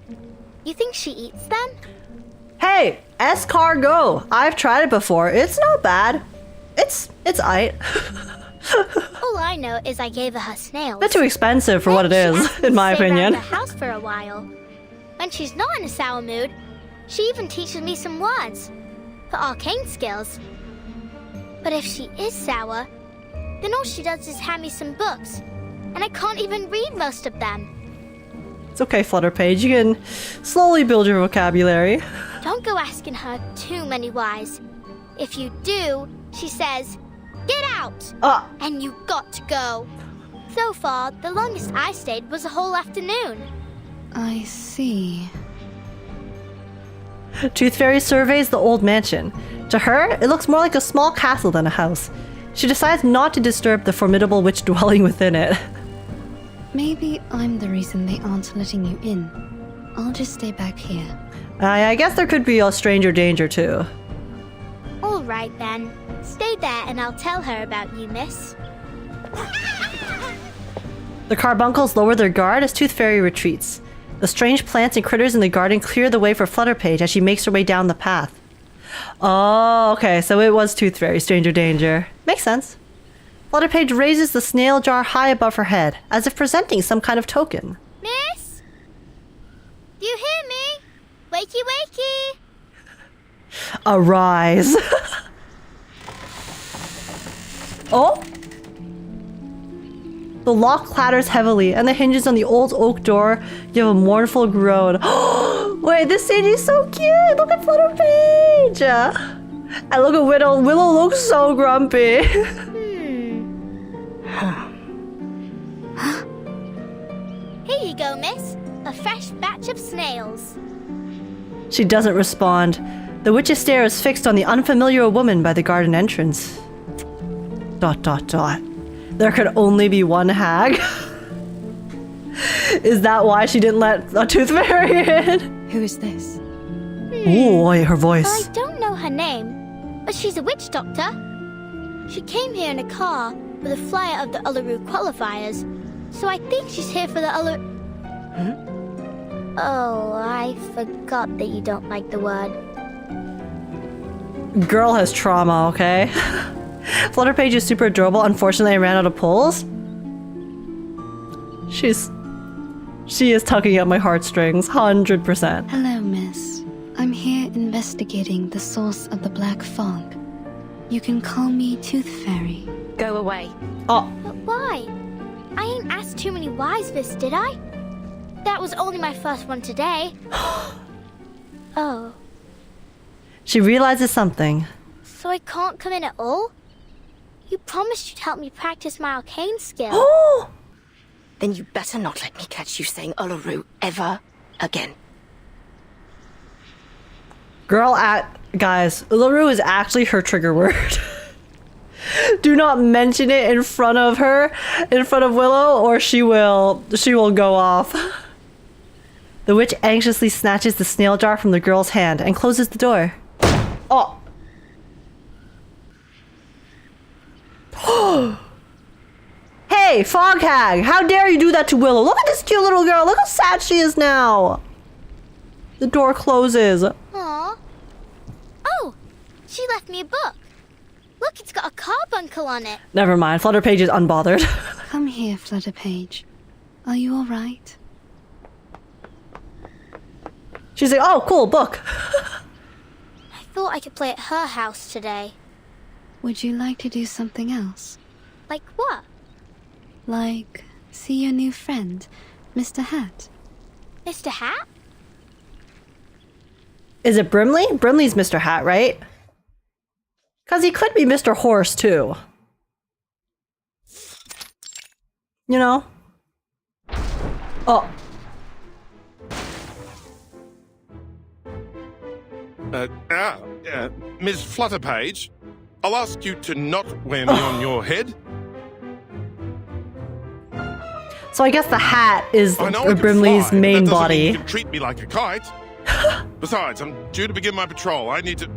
H: You think she eats them?
B: Hey, escargot! I've tried it before. It's not bad. It's aight.
H: All I know is I gave her snails.
B: Bit too expensive for what it is, in my opinion.
H: She stay around the house for a while. When she's not in a sour mood, she even teaches me some words for arcane skills. But if she is sour, then all she does is hand me some books, and I can't even read most of them.
B: It's okay, Flutterpage. You can slowly build your vocabulary.
H: Don't go asking her too many whys. If you do, she says, "Get out!" And you got to go. So far, the longest I stayed was a whole afternoon.
F: I see.
B: Tooth Fairy surveys the old mansion. To her, it looks more like a small castle than a house. She decides not to disturb the formidable witch dwelling within it.
F: Maybe I'm the reason they aren't letting you in. I'll just stay back here.
B: I guess there could be a stranger danger too.
H: All right then. Stay there and I'll tell her about you, miss.
B: The carbuncles lower their guard as Tooth Fairy retreats. The strange plants and critters in the garden clear the way for Flutterpage as she makes her way down the path. Oh, okay, so it was Tooth Fairy, stranger danger. Makes sense. Flutterpage raises the snail jar high above her head, as if presenting some kind of token.
H: Miss? Do you hear me? Wakey, wakey!
B: Arise. Oh? The lock clatters heavily, and the hinges on the old oak door give a mournful groan. Wait, this stage is so cute! Look at Flutterpage! And look at Willow. Willow looks so grumpy.
H: Here you go, miss. A fresh batch of snails.
B: She doesn't respond. The witch's stare is fixed on the unfamiliar woman by the garden entrance. ... There could only be one hag? Is that why she didn't let a Tooth Fairy in?
F: Who is this?
B: Ooh, her voice.
H: I don't know her name, but she's a witch doctor. She came here in a car with a flyer of the Uluru Qualifiers, so I think she's here for the Uluru... Oh, I forgot that you don't like the word.
B: Girl has trauma, okay? Flutterpage is super adorable. Unfortunately, I ran out of pulls. She is tugging at my heartstrings, 100%.
F: Hello, miss. I'm here investigating the source of the black fog. You can call me Tooth Fairy.
M: Go away.
B: Oh.
H: But why? I ain't asked too many whys, miss, did I? That was only my first one today. Oh.
B: She realizes something.
H: So I can't come in at all? You promised you'd help me practice my arcane skill.
B: Oh!
M: Then you better not let me catch you saying Uluru ever again.
B: Guys, Uluru is actually her trigger word. Do not mention it in front of her, in front of Willow, or she will go off. The witch anxiously snatches the snail jar from the girl's hand and closes the door. Oh. Hey, Fog Hag! How dare you do that to Willow? Look at this cute little girl! Look how sad she is now! The door closes.
H: Aww. Oh! She left me a book. Look, it's got a carbuncle on it.
B: Never mind, Flutterpage is unbothered.
F: Come here, Flutterpage. Are you alright?
B: She's like, oh, cool, book.
H: I thought I could play at her house today.
F: Would you like to do something else?
H: Like what?
F: Like, see your new friend, Mr. Hat.
H: Mr. Hat?
B: Is it Brimley? Brimley's Mr. Hat, right? Because he could be Mr. Horse, too. You know? Oh.
L: Miss Flutterpage, I'll ask you to not wear me on your head.
B: So I guess the hat is
L: I know I can
B: Brimley's
L: fly,
B: main
L: that doesn't mean
B: body.
L: you can treat me like a kite. Besides, I'm due to begin my patrol. I need to...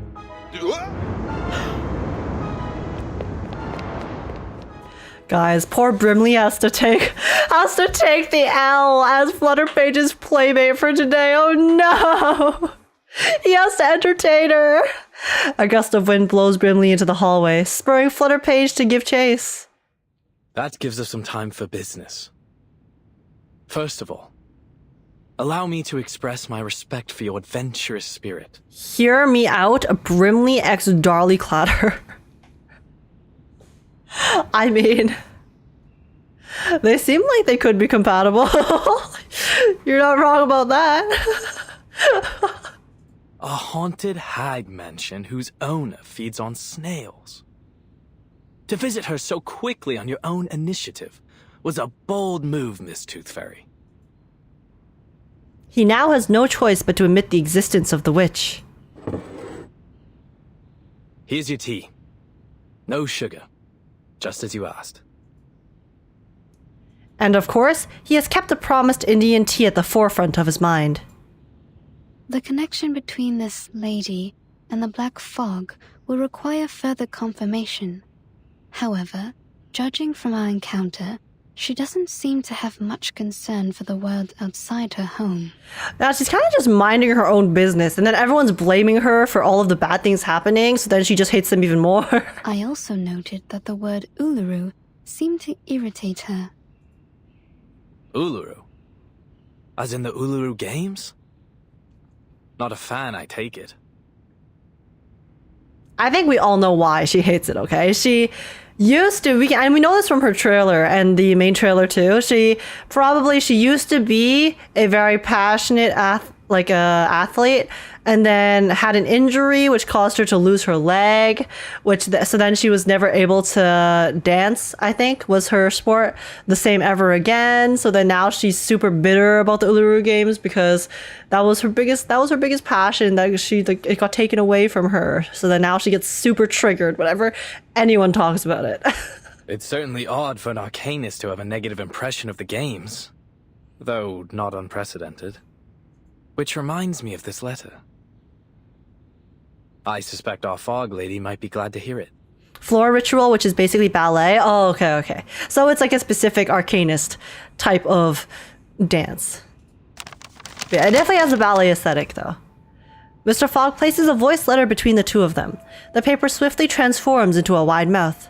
B: Guys, poor Brimley has to take the L as Flutterpage's playmate for today. Oh no! He has to entertain her. A gust of wind blows Brimley into the hallway, spurring Flutterpage to give chase.
J: That gives us some time for business. First of all, allow me to express my respect for your adventurous spirit.
B: Hear me out, Brimley x Darly Clatter. I mean, they seem like they could be compatible. You're not wrong about that.
J: A haunted hag mansion whose owner feeds on snails. To visit her so quickly on your own initiative was a bold move, Miss Tooth Fairy.
B: He now has no choice but to admit the existence of the witch.
J: Here's your tea. No sugar. Just as you asked.
B: And of course, he has kept the promised Indian tea at the forefront of his mind.
F: The connection between this lady and the black fog will require further confirmation. However, judging from our encounter, she doesn't seem to have much concern for the world outside her home.
B: Now, she's kind of just minding her own business, and then everyone's blaming her for all of the bad things happening, so then she just hates them even more.
F: I also noted that the word Uluru seemed to irritate her.
J: Uluru? As in the Uluru Games? Not a fan, I take it.
B: I think we all know why she hates it, okay? She used to, and we know this from her trailer and the main trailer too. She used to be a very passionate athlete, and then had an injury which caused her to lose her leg, so then she was never able to dance, I think was her sport, the same ever again. So then now she's super bitter about the Uluru Games because that was her biggest passion, that it got taken away from her. So then now she gets super triggered whenever anyone talks about it.
J: It's certainly odd for an arcanist to have a negative impression of the games, though not unprecedented. Which reminds me of this letter. I suspect our fog lady might be glad to hear it.
B: Floor ritual, which is basically ballet. Oh, okay. So it's like a specific arcanist type of dance. Yeah, it definitely has a ballet aesthetic, though. Mr. Fogg places a voice letter between the two of them. The paper swiftly transforms into a wide mouth.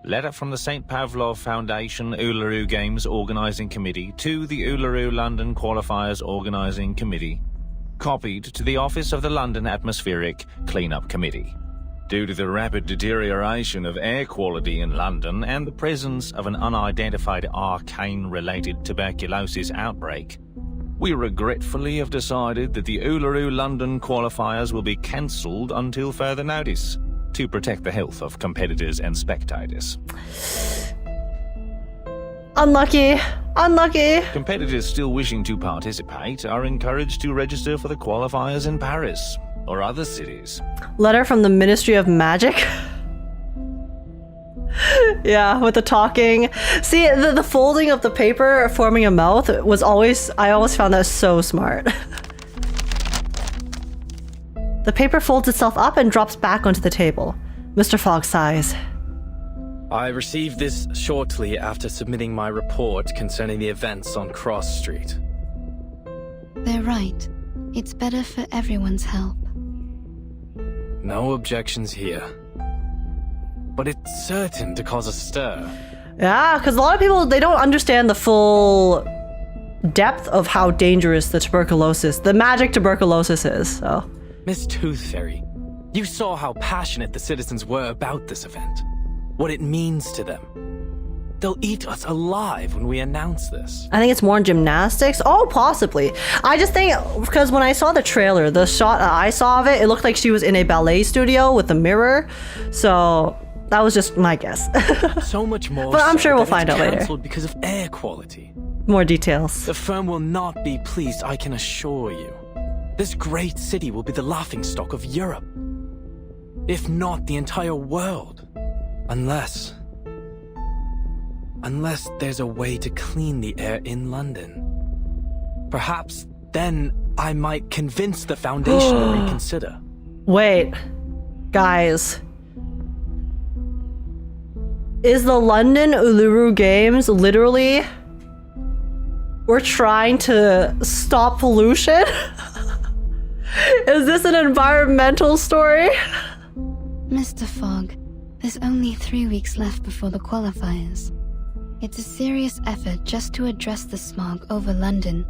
N: Letter from the St. Pavlov Foundation Uluru Games Organising Committee to the Uluru London Qualifiers Organising Committee. Copied to the Office of the London Atmospheric Cleanup Committee. Due to the rapid deterioration of air quality in London and the presence of an unidentified arcane-related tuberculosis outbreak, we regretfully have decided that the Uluru London Qualifiers will be cancelled until further notice, to protect the health of competitors and spectators.
B: Unlucky.
N: Competitors still wishing to participate are encouraged to register for the qualifiers in Paris or other cities.
B: Letter from the Ministry of Magic. Yeah, with the talking. See, the folding of the paper forming a mouth I always found that so smart. The paper folds itself up and drops back onto the table. Mr. Fogg sighs.
J: I received this shortly after submitting my report concerning the events on Cross Street.
F: They're right. It's better for everyone's help.
J: No objections here. But it's certain to cause a stir.
B: Yeah, because a lot of people, they don't understand the full depth of how dangerous the magic tuberculosis is, so.
J: Miss Tooth Fairy, you saw how passionate the citizens were about this event. What it means to them. They'll eat us alive when we announce this.
B: I think it's more in gymnastics. Oh, possibly. I just think, because when I saw the trailer, the shot I saw of it looked like she was in a ballet studio with a mirror. So that was just my guess.
J: So much more.
B: But I'm sure we'll find out later.
J: Because of air quality.
B: More details.
J: The firm will not be pleased, I can assure you. This great city will be the laughingstock of Europe. If not the entire world. Unless there's a way to clean the air in London. Perhaps then I might convince the Foundation to reconsider.
B: Wait, guys. Is the London Uluru Games literally... We're trying to stop pollution? Is this an environmental story?
F: Mr. Fogg, there's only 3 weeks left before the qualifiers. It's a serious effort just to address the smog over London,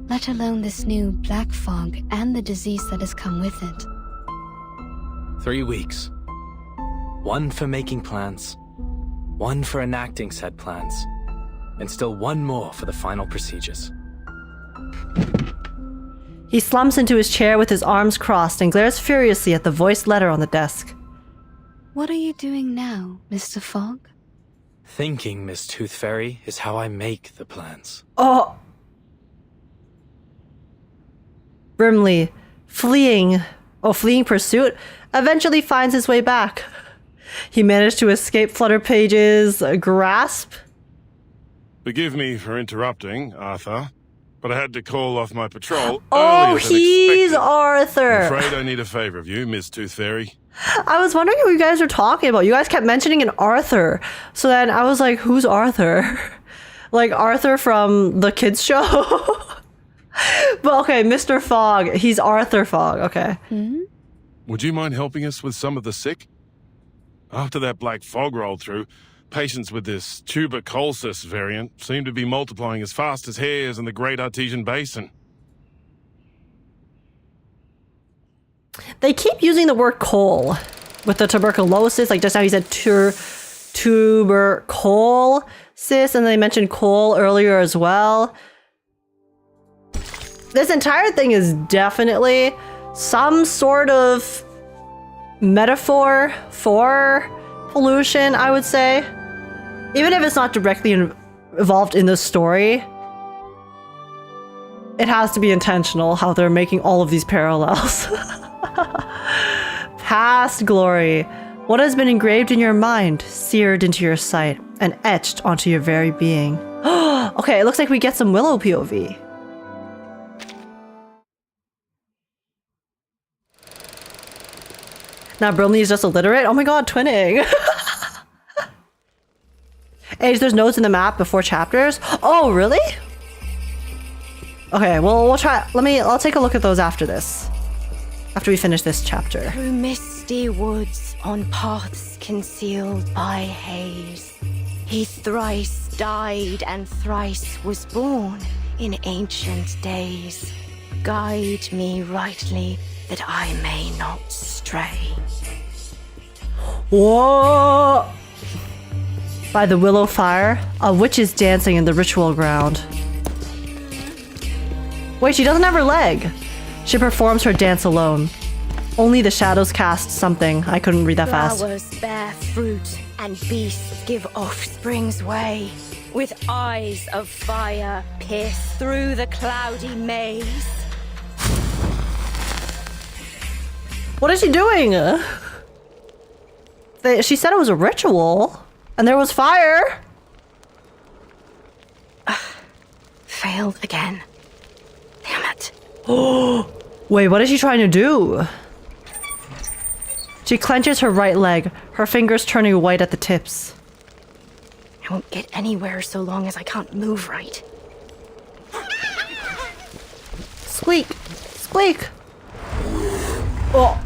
F: let alone this new black fog and the disease that has come with it.
J: 3 weeks. 1 for making plans, 1 for enacting said plans, and still 1 more for the final procedures.
B: He slumps into his chair with his arms crossed and glares furiously at the voiced letter on the desk.
F: What are you doing now, Mr. Fogg?
J: Thinking, Miss Tooth Fairy, is how I make the plans.
B: Oh! Brimley, fleeing pursuit, eventually finds his way back. He managed to escape Flutterpage's grasp.
L: Forgive me for interrupting, Arthur, but I had to call off my patrol
B: Oh,
L: earlier than
B: he's
L: expected.
B: Arthur.
L: I'm afraid I need a favor of you, Miss Tooth Fairy.
B: I was wondering who you guys were talking about. You guys kept mentioning an Arthur. So then I was like, who's Arthur? Like Arthur from the kids show? But okay, Mr. Fog. He's Arthur Fog. Okay.
L: Would you mind helping us with some of the sick? After that black fog rolled through, patients with this tuberculosis variant seem to be multiplying as fast as hares in the Great Artesian Basin.
B: They keep using the word coal with the tuberculosis. Like just now he said tuberculosis, and they mentioned coal earlier as well. This entire thing is definitely some sort of metaphor for pollution, I would say. Even if it's not directly involved in the story, it has to be intentional how they're making all of these parallels. Past glory. What has been engraved in your mind, seared into your sight, and etched onto your very being. Okay, it looks like we get some Willow POV. Now Brimley is just illiterate? Oh my god, twinning! Age, there's notes in the map before chapters? Oh, really? Okay, well, we'll try. I'll take a look at those after this. After we finish this chapter.
M: Through misty woods, on paths concealed by haze, he thrice died and thrice was born in ancient days. Guide me rightly, that I may not stray.
B: Whoa! By the willow fire, a witch is dancing in the ritual ground. Wait, she doesn't have her leg. She performs her dance alone. Only the shadows cast something. I couldn't read that fast.
M: Flowers bear fruit, and beasts give offspring's way. With eyes of fire pierce through the cloudy maze.
B: What is she doing? She said it was a ritual, and there was fire.
M: Failed again. Damn it.
B: Wait, what is she trying to do? She clenches her right leg, her fingers turning white at the tips.
M: I won't get anywhere so long as I can't move right.
B: Squeak! Squeak! Oh.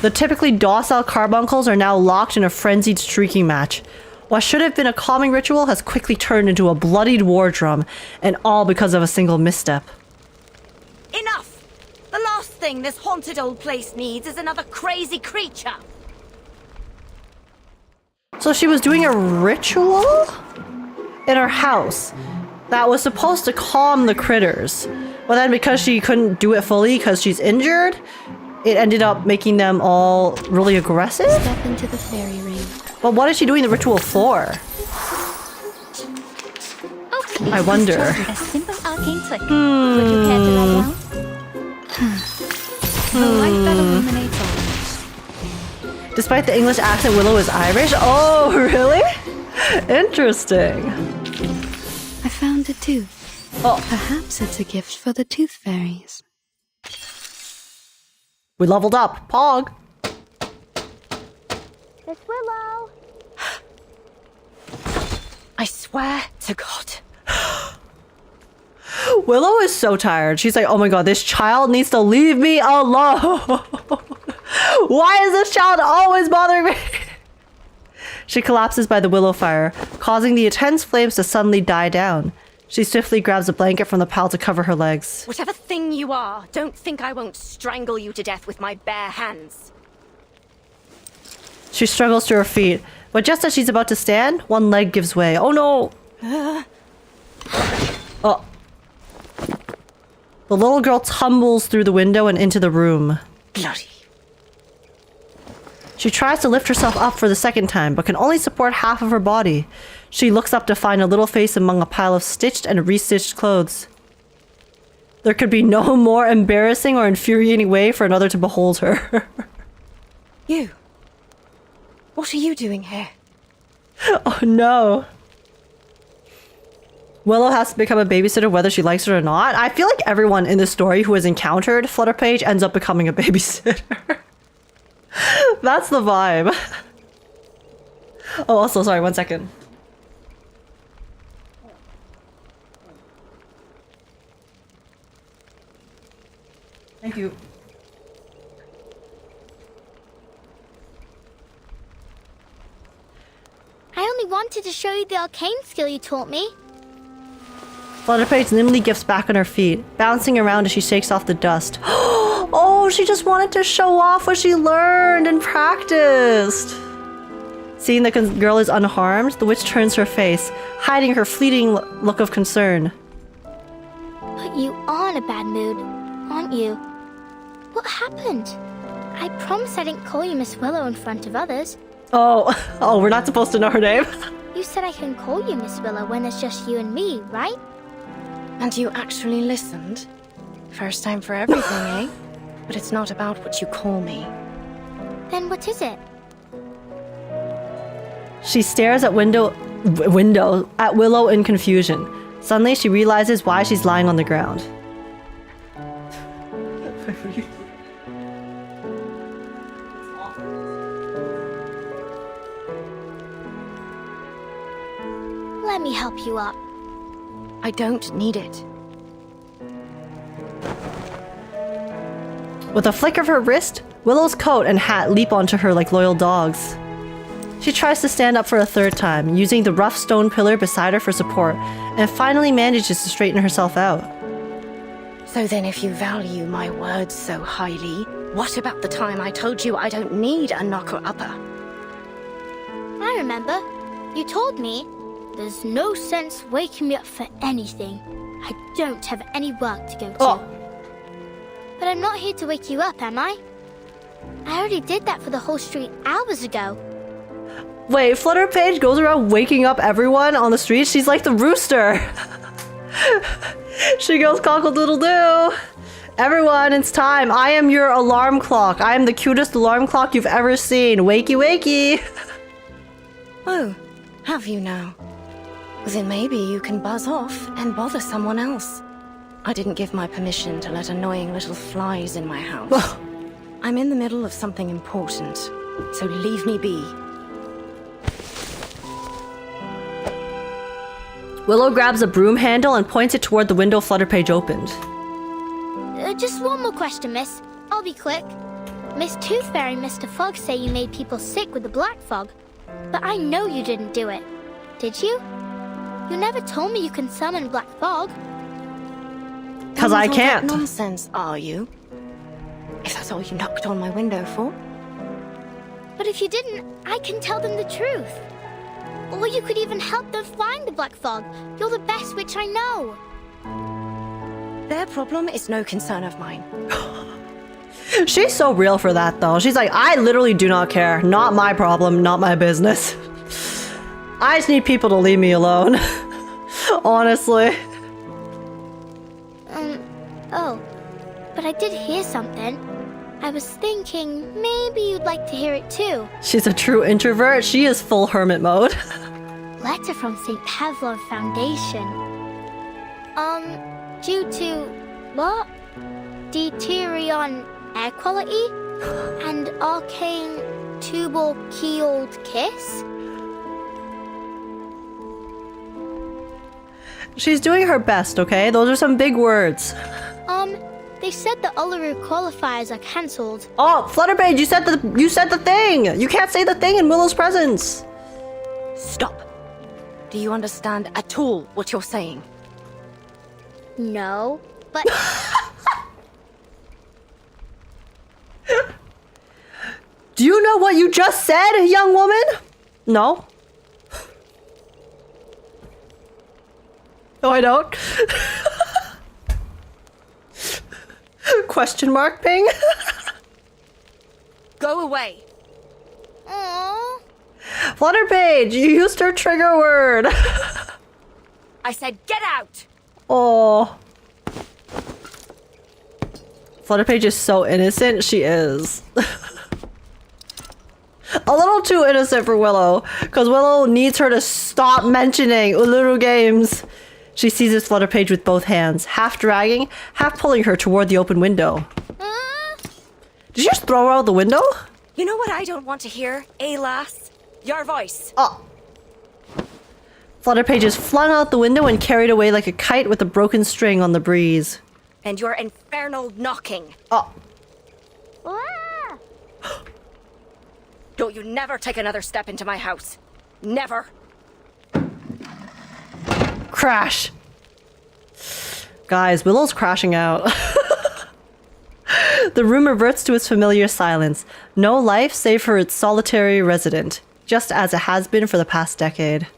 B: The typically docile carbuncles are now locked in a frenzied streaking match. What should have been a calming ritual has quickly turned into a bloodied war drum, and all because of a single misstep.
M: Enough! The last thing this haunted old place needs is another crazy creature.
B: So she was doing a ritual in her house that was supposed to calm the critters. But then because she couldn't do it fully because she's injured, it ended up making them all really aggressive?
F: Step into the fairy ring.
B: But what is she doing the ritual for?
F: Okay,
B: I wonder.
F: a simple arcane trick. Would you care to lie down? The light that illuminates all.
B: Despite the English accent, Willow is Irish? Oh, really? Interesting.
F: I found a tooth.
B: Oh.
F: Perhaps it's a gift for the tooth fairies.
B: We leveled up. Pog.
H: It's Willow.
M: I swear to God.
B: Willow is so tired. She's like, oh my god, this child needs to leave me alone. Why is this child always bothering me? She collapses by the willow fire, causing the intense flames to suddenly die down. She swiftly grabs a blanket from the pile to cover her legs.
M: Whatever thing you are, don't think I won't strangle you to death with my bare hands.
B: She struggles to her feet, but just as she's about to stand, one leg gives way. Oh no! Oh. The little girl tumbles through the window and into the room.
M: Bloody.
B: She tries to lift herself up for the second time, but can only support half of her body. She looks up to find a little face among a pile of stitched and restitched clothes. There could be no more embarrassing or infuriating way for another to behold her.
M: You. What are you doing here?
B: Oh no. Willow has to become a babysitter whether she likes it or not. I feel like everyone in this story who has encountered Flutterpage ends up becoming a babysitter. That's the vibe. Oh, also, sorry, 1 second. Thank you.
H: I only wanted to show you the arcane skill you taught me.
B: Flutterpage nimbly gets back on her feet, bouncing around as she shakes off the dust. Oh, she just wanted to show off what she learned and practiced. Seeing the girl is unharmed, the witch turns her face, hiding her fleeting look of concern.
H: But you are in a bad mood, aren't you? What happened? I promise I didn't call you Miss Willow in front of others.
B: Oh, we're not supposed to know her name.
H: You said I can call you Miss Willow when it's just you and me, right?
M: And you actually listened? First time for everything, eh? But it's not about what you call me.
H: Then what is it?
B: She stares at Willow in confusion. Suddenly, she realizes why she's lying on the ground.
H: Let me help you up.
M: I don't need it.
B: With a flick of her wrist, Willow's coat and hat leap onto her like loyal dogs. She tries to stand up for a third time, using the rough stone pillar beside her for support, and finally manages to straighten herself out.
M: So then if you value my words so highly, what about the time I told you I don't need a knocker-upper?
H: I remember. You told me there's no sense waking me up for anything. I don't have any work to go to.
B: Oh.
H: But I'm not here to wake you up, am I? I already did that for the whole street hours ago.
B: Wait, Flutterpage goes around waking up everyone on the street? She's like the rooster. She goes cockle-doodle-doo. Everyone, it's time. I am your alarm clock. I am the cutest alarm clock you've ever seen. Wakey, wakey.
M: Oh, have you now? Then maybe you can buzz off and bother someone else. I didn't give my permission to let annoying little flies in my house. I'm in the middle of something important, so leave me be.
B: Willow grabs a broom handle and points it toward the window Flutterpage opened.
H: Just one more question, miss. I'll be quick. Miss Tooth Fairy and Mr. Fog say you made people sick with the black fog, but I know you didn't do it. Did you? You never told me you can summon black fog.
B: 'Cause I can't.
M: All that nonsense, are you? If that's all you knocked on my window for.
H: But if you didn't, I can tell them the truth. Or you could even help them find the black fog. You're the best witch I know.
M: Their problem is no concern of mine.
B: She's so real for that, though. She's like, I literally do not care. Not my problem, not my business. I just need people to leave me alone. Honestly.
H: Oh. But I did hear something. I was thinking maybe you'd like to hear it too.
B: She's a true introvert. She is full hermit mode.
H: Letter from St. Pavlov Foundation. Due to, what? Deuterion air quality? And arcane tubal-keeled kiss?
B: She's doing her best, okay? Those are some big words.
H: They said the Uluru qualifiers are cancelled.
B: Oh, Flutterpage, you said the thing! You can't say the thing in Willow's presence!
M: Stop. Do you understand at all what you're saying?
H: No, but...
B: Do you know what you just said, young woman? No? No, I don't. Question mark ping?
M: Go away.
H: Aww.
B: Flutterpage, you used her trigger word.
M: I said get out.
B: Oh. Flutterpage is so innocent. She is. A little too innocent for Willow, because Willow needs her to stop mentioning Uluru games. She seizes Flutterpage with both hands, half dragging, half pulling her toward the open window. Did you just throw her out the window?
M: You know what I don't want to hear, lass? Your voice.
B: Oh. Flutterpage is flung out the window and carried away like a kite with a broken string on the breeze.
M: And your infernal knocking.
B: Oh.
M: Don't you never take another step into my house. Never.
B: Crash. Guys, Willow's crashing out. The room reverts to its familiar silence. No life save for its solitary resident, just as it has been for the past decade.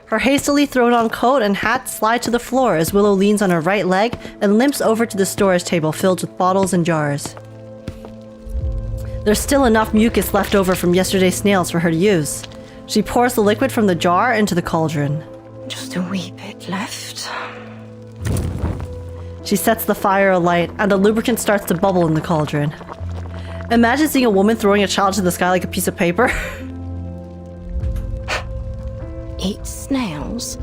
B: Her hastily thrown on coat and hat slide to the floor as Willow leans on her right leg and limps over to the storage table filled with bottles and jars. There's still enough mucus left over from yesterday's snails for her to use. She pours the liquid from the jar into the cauldron.
M: Just a wee bit left.
B: She sets the fire alight, and the lubricant starts to bubble in the cauldron. Imagine seeing a woman throwing a child to the sky like a piece of paper.
M: Eat snails?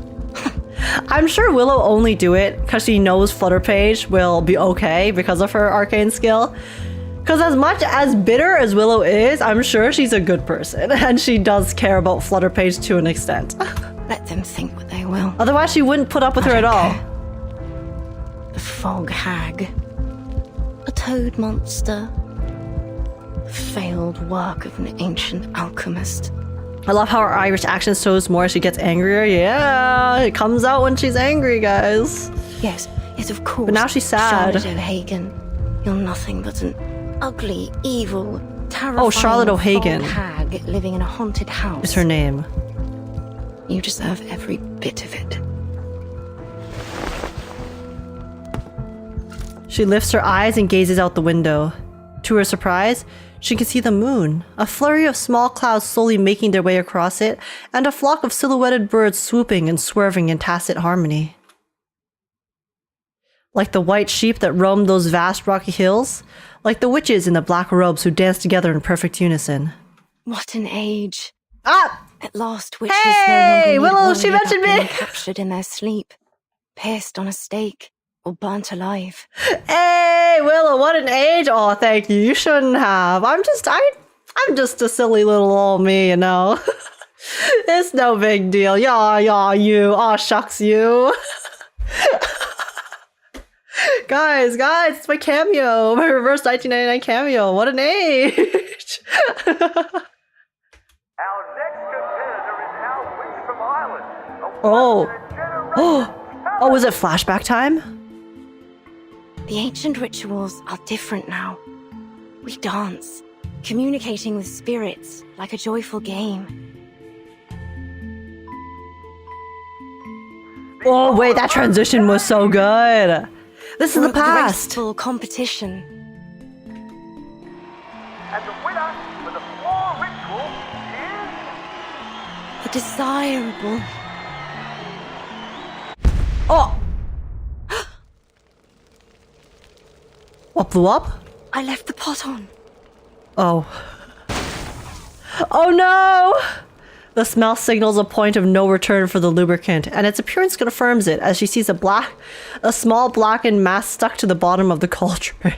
B: I'm sure Willow only do it because she knows Flutterpage will be okay because of her arcane skill. Because as much as bitter as Willow is, I'm sure she's a good person, and she does care about Flutterpage to an extent.
M: Let them think what they will.
B: Otherwise, she wouldn't put up with her at all.
M: The Fog Hag. A toad monster. Failed work of an ancient alchemist.
B: I love how her Irish accent shows more as she gets angrier. Yeah, it comes out when she's angry, guys.
M: Yes, of course.
B: But now she's sad.
M: Charlotte O'Hagan. You're nothing but an ugly, evil, terrifying
B: Charlotte O'Hagan.
M: Fog Hag living in a haunted house.
B: Is her name.
M: You deserve every bit of it.
B: She lifts her eyes and gazes out the window. To her surprise, she can see the moon, a flurry of small clouds slowly making their way across it, and a flock of silhouetted birds swooping and swerving in tacit harmony. Like the white sheep that roam those vast rocky hills, like the witches in the black robes who dance together in perfect unison.
M: What an age.
B: Ah!
M: At last, witches
B: Hey,
M: no longer
B: Willow,
M: need
B: she
M: worry
B: mentioned
M: about being
B: me.
M: captured in their sleep, pierced on a stake, or burnt alive.
B: Hey, Willow, what an age! Oh, thank you. You shouldn't have. I'm just a silly little old me, you know. It's no big deal. Yeah, you. Oh, shucks, you. Guys, it's my cameo. My reverse 1999 cameo. What an age!
O: Our next competitor is now Witch from Ireland.
B: Oh, is it flashback time?
M: The ancient rituals are different now. We dance, communicating with spirits like a joyful game.
B: Oh, wait, that transition was so good. This is the past.
M: Graceful competition.
O: And the winner for the floor ritual is...
M: The desirable.
B: Oh! What blew up?
M: I left the pot on.
B: Oh. Oh no! The smell signals a point of no return for the lubricant, and its appearance confirms it as she sees a small blackened mass stuck to the bottom of the cauldron.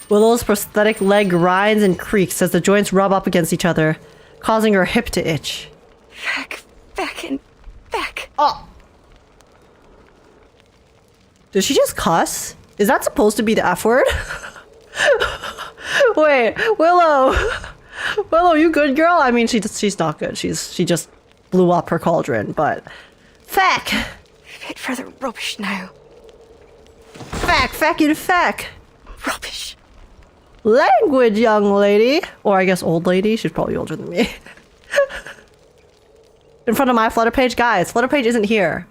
B: Willow's prosthetic leg grinds and creaks as the joints rub up against each other, causing her hip to itch.
M: Feck.
B: Oh! Did she just cuss? Is that supposed to be the F word? Wait, Willow! Willow, you good girl? I mean, she's not good. She just blew up her cauldron, but... Feck!
M: Fit for the rubbish now.
B: Feck!
M: Rubbish.
B: Language, young lady. Or I guess old lady. She's probably older than me. In front of my Flutterpage? Guys, Flutterpage isn't here.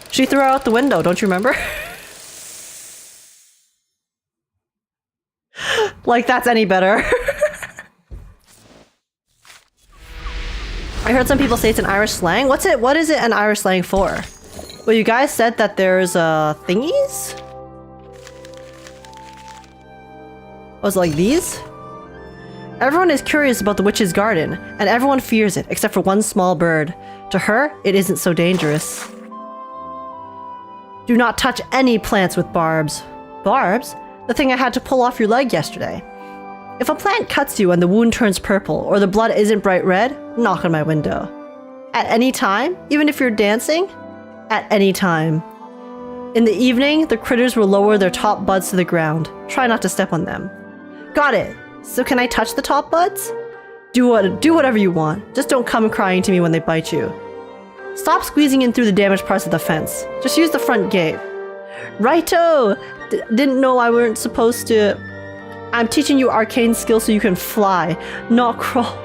B: She threw her out the window, don't you remember? Like that's any better. I heard some people say it's an Irish slang. What is it an Irish slang for? Well, you guys said that there's thingies? Was it like these? Everyone is curious about the witch's garden, and everyone fears it, except for one small bird. To her, it isn't so dangerous. Do not touch any plants with barbs. Barbs? The thing I had to pull off your leg yesterday. If a plant cuts you and the wound turns purple, or the blood isn't bright red, knock on my window. At any time, even if you're dancing, at any time. In the evening, the critters will lower their top buds to the ground. Try not to step on them. Got it. So can I touch the top buds? Do whatever you want. Just don't come crying to me when they bite you. Stop squeezing in through the damaged parts of the fence. Just use the front gate. Righto! Didn't know I weren't supposed to... I'm teaching you arcane skills so you can fly, not crawl.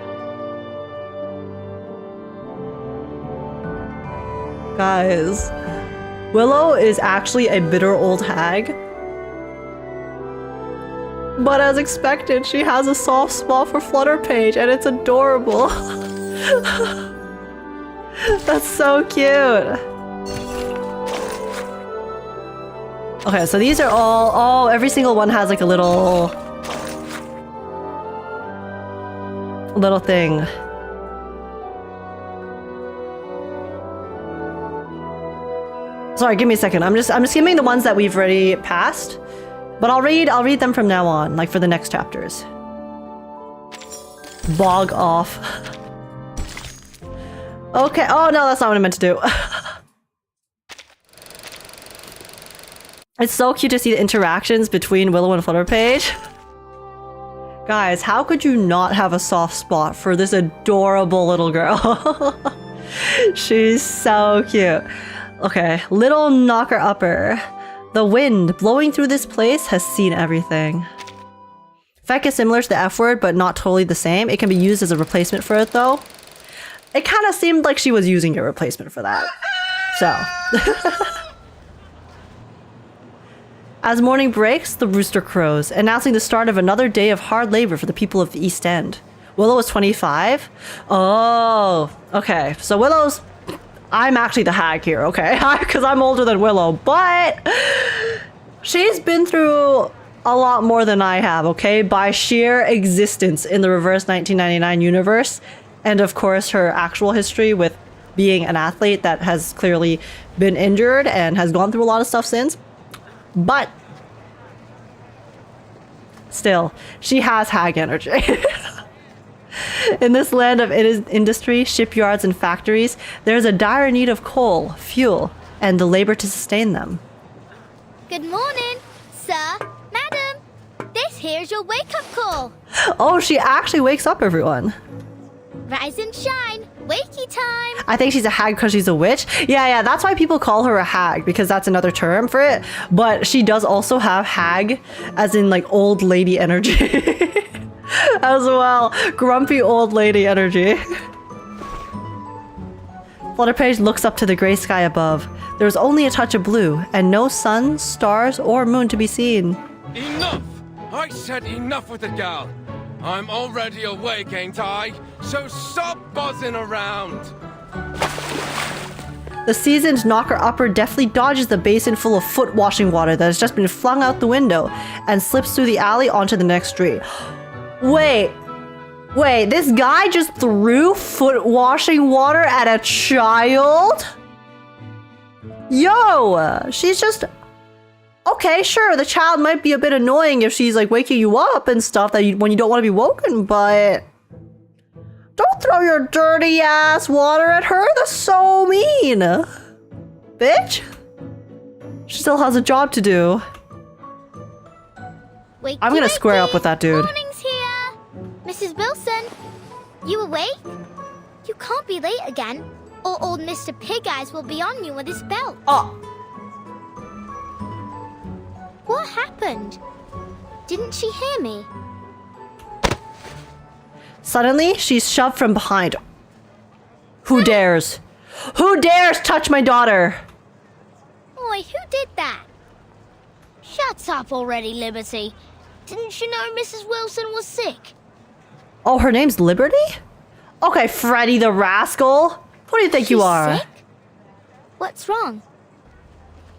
B: Guys, Willow is actually a bitter old hag. But as expected, she has a soft spot for Flutterpage, and it's adorable. That's so cute. Okay, so these are all... Oh, every single one has like a little thing. Sorry, give me a second. I'm just skimming the ones that we've already passed. But I'll read them from now on, like for the next chapters. Bog off. Okay. Oh no, that's not what I meant to do. It's so cute to see the interactions between Willow and Flutterpage. Guys, how could you not have a soft spot for this adorable little girl? She's so cute. Okay, little knocker upper. The wind blowing through this place has seen everything. Feck is similar to the F word, but not totally the same. It can be used as a replacement for it, though. It kind of seemed like she was using a replacement for that. So. As morning breaks, the rooster crows, announcing the start of another day of hard labor for the people of the East End. Willow is 25. Oh, okay. So Willow's... I'm actually the hag here, okay? Because I'm older than Willow, but she's been through a lot more than I have, okay? By sheer existence in the reverse 1999 universe. And of course, her actual history with being an athlete that has clearly been injured and has gone through a lot of stuff since. But still, she has hag energy. In this land of industry, shipyards, and factories, there is a dire need of coal, fuel, and the labor to sustain them.
H: Good morning, sir, madam. This here's your wake-up call.
B: Oh, she actually wakes up everyone.
H: Rise and shine, wakey time.
B: I think she's a hag because she's a witch. Yeah, that's why people call her a hag, because that's another term for it. But she does also have hag, as in like old lady energy. As well. Grumpy old lady energy. Flutterpage looks up to the gray sky above. There is only a touch of blue, and no sun, stars, or moon to be seen.
K: Enough! I said enough with the gal. I'm already awake, ain't I? So stop buzzing around.
B: The seasoned knocker-upper deftly dodges the basin full of foot-washing water that has just been flung out the window and slips through the alley onto the next street. Wait, this guy just threw foot-washing water at a child? Yo, she's just... Okay, sure, the child might be a bit annoying if she's like waking you up and stuff when you don't want to be woken, but... Don't throw your dirty ass water at her, that's so mean! Bitch! She still has a job to do. I'm gonna square up with that dude.
H: Morning's here. Mrs. Wilson, you awake? You can't be late again, or old Mr. Pig Eyes will be on you with his belt.
B: Oh.
H: What happened? Didn't she hear me?
B: Suddenly, she's shoved from behind. Who dares? Who dares touch my daughter?
H: Oi, who did that? Shut up already, Liberty. Didn't you know Mrs. Wilson was sick?
B: Oh, her name's Liberty? Okay, Freddy the Rascal. Who do you think you are?
H: Sick? What's wrong?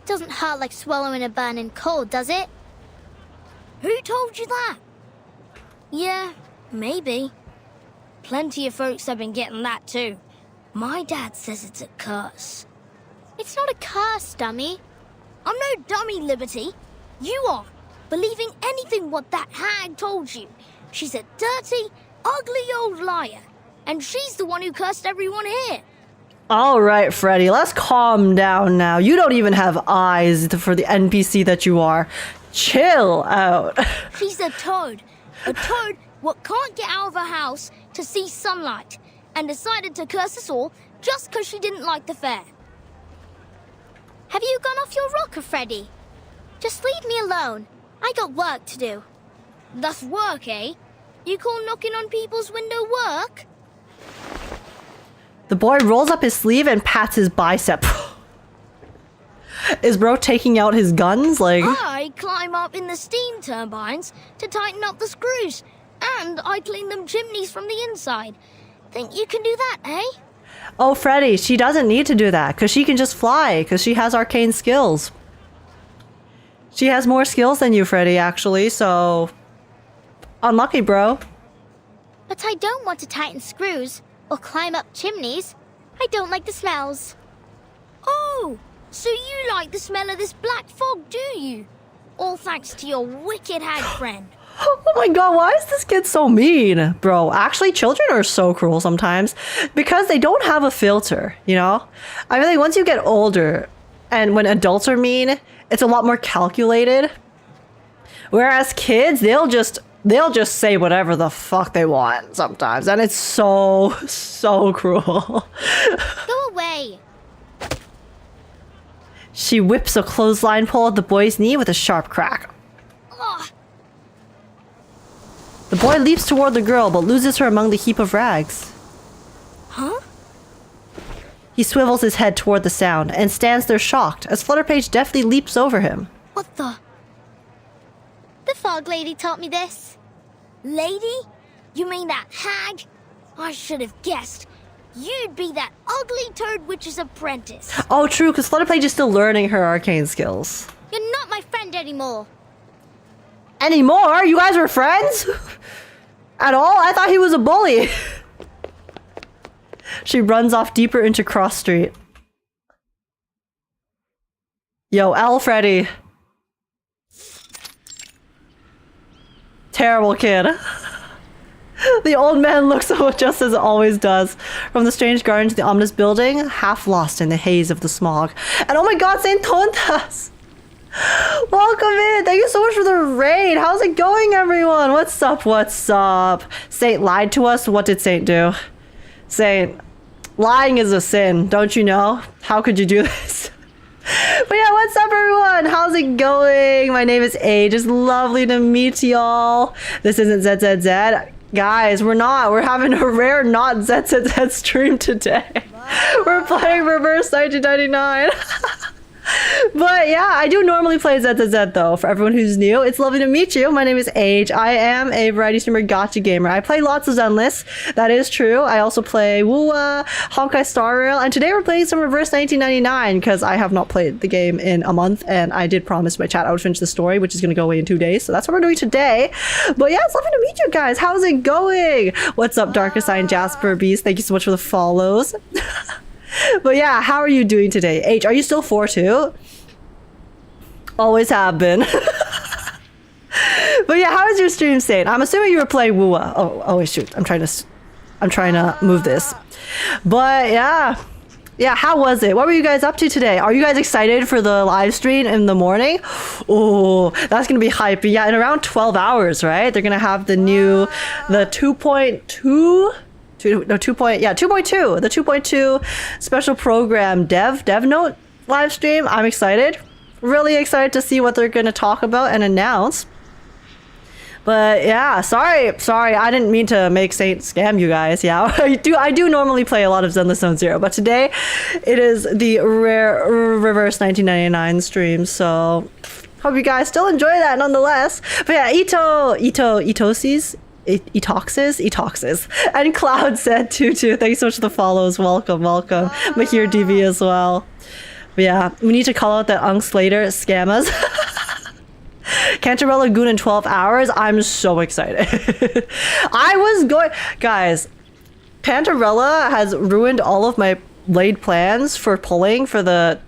H: Doesn't hurt like swallowing a burning coal, does it? Who told you that?
P: Yeah, maybe. Plenty of folks have been getting that too.
H: My dad says it's a curse. It's not a curse, dummy. I'm no dummy, Liberty. You are, believing anything what that hag told you. She's a dirty, ugly old liar. And she's the one who cursed everyone here.
B: All right, Freddy, let's calm down now. You don't even have eyes for the NPC that you are. Chill out.
H: She's a toad. A toad what can't get out of her house to see sunlight. And decided to curse us all just because she didn't like the fair. Have you gone off your rocker, Freddy? Just leave me alone. I got work to do. That's work, eh? You call knocking on people's window work?
B: The boy rolls up his sleeve and pats his bicep. Is bro taking out his guns? Like,
H: I climb up in the steam turbines to tighten up the screws. And I clean them chimneys from the inside. Think you can do that, eh?
B: oh, Freddy, she doesn't need to do that because she can just fly because she has arcane skills. She has more skills than you, Freddy, actually, so unlucky, bro.
H: But I don't want to tighten screws or climb up chimneys. I don't like the smells. Oh, so you like the smell of this black fog, do you? All thanks to your wicked hag friend.
B: Oh my god, why is this kid so mean? Bro, actually, children are so cruel sometimes because they don't have a filter, you know? I feel like once you get older and when adults are mean, it's a lot more calculated. Whereas kids, they'll just say whatever the fuck they want sometimes. And it's so cruel.
H: Go away.
B: She whips a clothesline pole at the boy's knee with a sharp crack.
H: Ugh.
B: The boy leaps toward the girl, but loses her among the heap of rags.
H: Huh?
B: He swivels his head toward the sound and stands there shocked as Flutterpage deftly leaps over him.
H: What the? The fog lady taught me this. Lady? You mean that hag? I should have guessed. You'd be that ugly toad witch's apprentice.
B: Oh, true, because Flutterpage is still learning her arcane skills.
H: You're not my friend anymore.
B: Anymore? You guys were friends? At all? I thought he was a bully. She runs off deeper into Cross Street. Yo, L. Freddy. Terrible kid. The old man looks just as it always does. From the strange garden to the ominous building, half lost in the haze of the smog. And oh my god, Saint Tontas! Welcome in! Thank you so much for the raid! How's it going, everyone? What's up? What's up? Saint lied to us? What did Saint do? Saint, lying is a sin, don't you know? How could you do this? But yeah, what's up, everyone? How's it going? My name is Age. It's lovely to meet y'all. This isn't ZZZ. Guys, we're having a rare not ZZZ stream today. We're playing Reverse 1999. But yeah, I do normally play ZZZ though. For everyone who's new, it's lovely to meet you. My name is Age. I am a variety streamer, Gacha gamer. I play lots of Zenless. That is true. I also play Wua, Honkai Star Rail, and today we're playing some Reverse 1999 because I have not played the game in a month, and I did promise my chat I would finish the story, which is going to go away in 2 days. So that's what we're doing today. But yeah, it's lovely to meet you guys. How's it going? What's up, Darker Sign, Jasper Beast? Thank you so much for the follows. But yeah, how are you doing today? H, are you still 4-2? Always have been. But yeah, how is your stream, Saint? I'm assuming you were playing Wua. Oh wait, shoot. I'm trying to move this. But yeah. Yeah, how was it? What were you guys up to today? Are you guys excited for the live stream in the morning? Oh, that's gonna be hype. Yeah, in around 12 hours, right? They're gonna have the 2.2. The 2.2 special program dev note live stream. I'm excited, really excited to see what they're going to talk about and announce. But yeah, sorry, I didn't mean to make Saint scam you guys. Yeah, I do normally play a lot of Zenless Zone Zero, but today it is the rare Reverse 1999 stream, so hope you guys still enjoy that nonetheless. But yeah, Etoxes, and Cloud said too. Thank you so much for the follows. Welcome. Mahir DB as well. But yeah, we need to call out that Ung Slater scam us. Canterbury Lagoon in 12 hours. I'm so excited. Guys, Cantarella has ruined all of my laid plans for pulling for the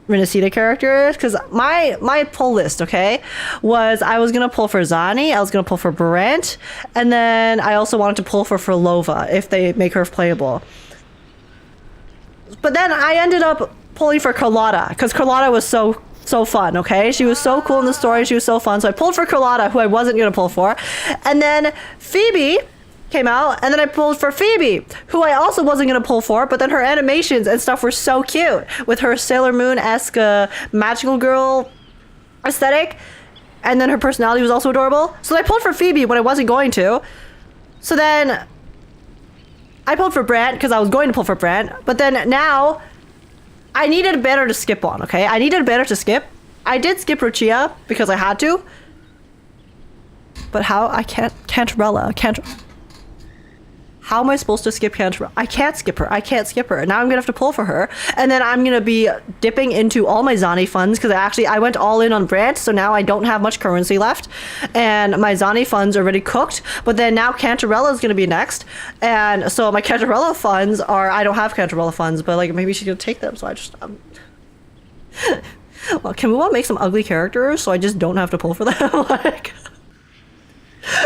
B: Reunited characters, because my pull list, okay, was I was gonna pull for Zani, I was gonna pull for Brent, and then I also wanted to pull for Lova if they make her playable. But then I ended up pulling for Carlotta because Carlotta was so fun, okay? She was so cool in the story, she was so fun, so I pulled for Carlotta, who I wasn't gonna pull for, and then Phoebe came out, and then I pulled for Phoebe, who I also wasn't gonna pull for, but then her animations and stuff were so cute with her Sailor Moon-esque magical girl aesthetic, and then her personality was also adorable. So I pulled for Phoebe when I wasn't going to. So then I pulled for Brant because I was going to pull for Brant, but then now I needed a banner to skip on, okay? I needed a banner to skip. I did skip Ruchia because I had to, but how? I can't How am I supposed to skip Cantrell? I can't skip her. I can't skip her. Now I'm gonna have to pull for her. And then I'm gonna be dipping into all my Zani funds because I went all in on Brant, so now I don't have much currency left. And my Zani funds are already cooked, but then now Cantarella is gonna be next. And so my Cantarella funds are, I don't have Cantarella funds, but like maybe she's gonna take them, so I just, well, can we all make some ugly characters so I just don't have to pull for them? Like,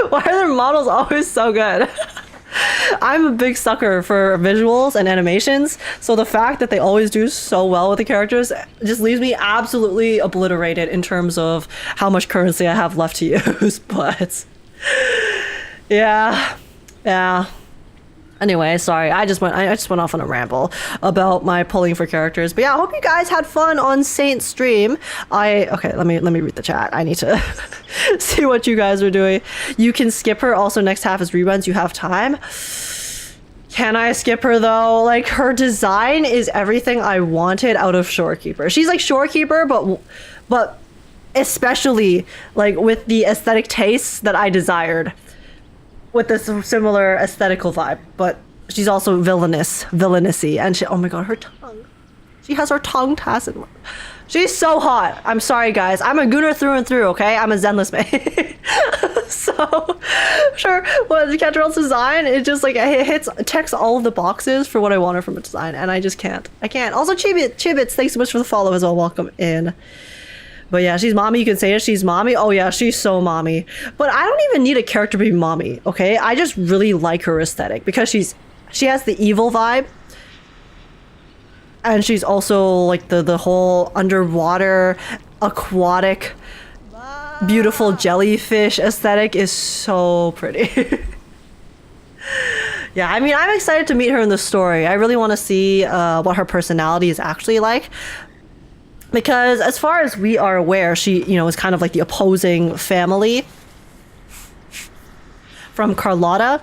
B: why are their models always so good? I'm a big sucker for visuals and animations, so the fact that they always do so well with the characters just leaves me absolutely obliterated in terms of how much currency I have left to use. But yeah. Anyway, sorry, I just went off on a ramble about my pulling for characters. But yeah, I hope you guys had fun on Saint's stream. Okay, let me read the chat. I need to see what you guys are doing. You can skip her. Also, next half is reruns. You have time. Can I skip her though? Like, her design is everything I wanted out of Shorekeeper. She's like Shorekeeper, but especially like with the aesthetic tastes that I desired, with this similar aesthetical vibe. But she's also villainousy, and oh my god, her tongue. She has her tongue tacit. She's so hot. I'm sorry, guys. I'm a gooner through and through, okay? I'm a Zenless maid. So, sure, well, Cantarella's design, it just like, it checks all of the boxes for what I wanted from a design, and I just can't. I can't. Also, Chibits, thanks so much for the follow as well. Welcome in. But yeah, she's mommy. You can say it. She's mommy. Oh yeah, she's so mommy. But I don't even need a character to be mommy, okay? I just really like her aesthetic because she has the evil vibe. And she's also like the whole underwater, aquatic, beautiful jellyfish aesthetic is so pretty. Yeah, I mean, I'm excited to meet her in the story. I really want to see what her personality is actually like. Because as far as we are aware, she, is kind of like the opposing family from Carlotta.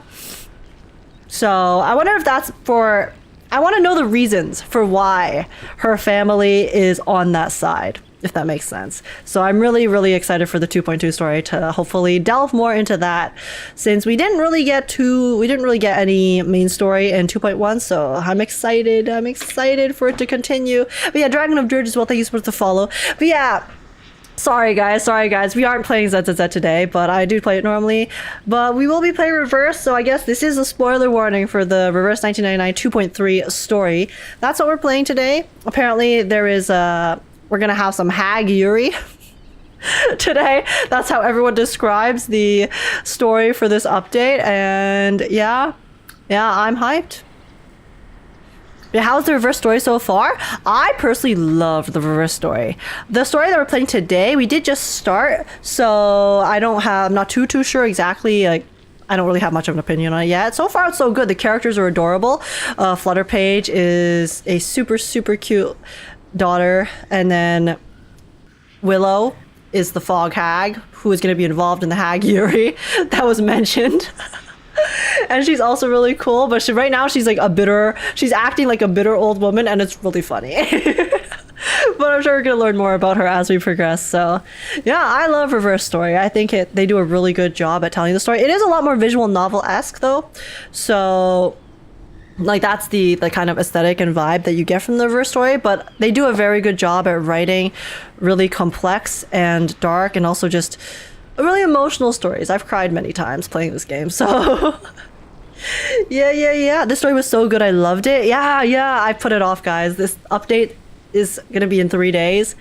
B: So I wonder if that's I want to know the reasons for why her family is on that side, if that makes sense. So I'm really, really excited for the 2.2 story to hopefully delve more into that, since we didn't really get any main story in 2.1, so I'm excited for it to continue. But yeah, Dragon of Dirge as well, thank you so much for the follow. But yeah, sorry guys, we aren't playing ZZZ today, but I do play it normally. But we will be playing Reverse, so I guess this is a spoiler warning for the Reverse 1999 2.3 story. That's what we're playing today. Apparently there is we're gonna have some Hag YURI today. That's how everyone describes the story for this update, and yeah, I'm hyped. Yeah, how's the Reverse story so far? I personally love the Reverse story. The story that we're playing today, we did just start, so I'm not too sure exactly, like, I don't really have much of an opinion on it yet. So far, it's so good. The characters are adorable. Flutterpage is a super, super cute daughter, and then Willow is the Fog Hag, who is going to be involved in the Hag YURI that was mentioned. And she's also really cool, but right now she's like she's acting like a bitter old woman, and it's really funny. But I'm sure we're gonna learn more about her as we progress. So yeah, I love Reverse story. I think they do a really good job at telling the story. It is a lot more visual novel-esque though, so like that's the kind of aesthetic and vibe that you get from the Reverse story, but they do a very good job at writing really complex and dark, and also just really emotional stories. I've cried many times playing this game, so Yeah. This story was so good. I loved it. Yeah. I put it off, guys. This update is gonna be in 3 days.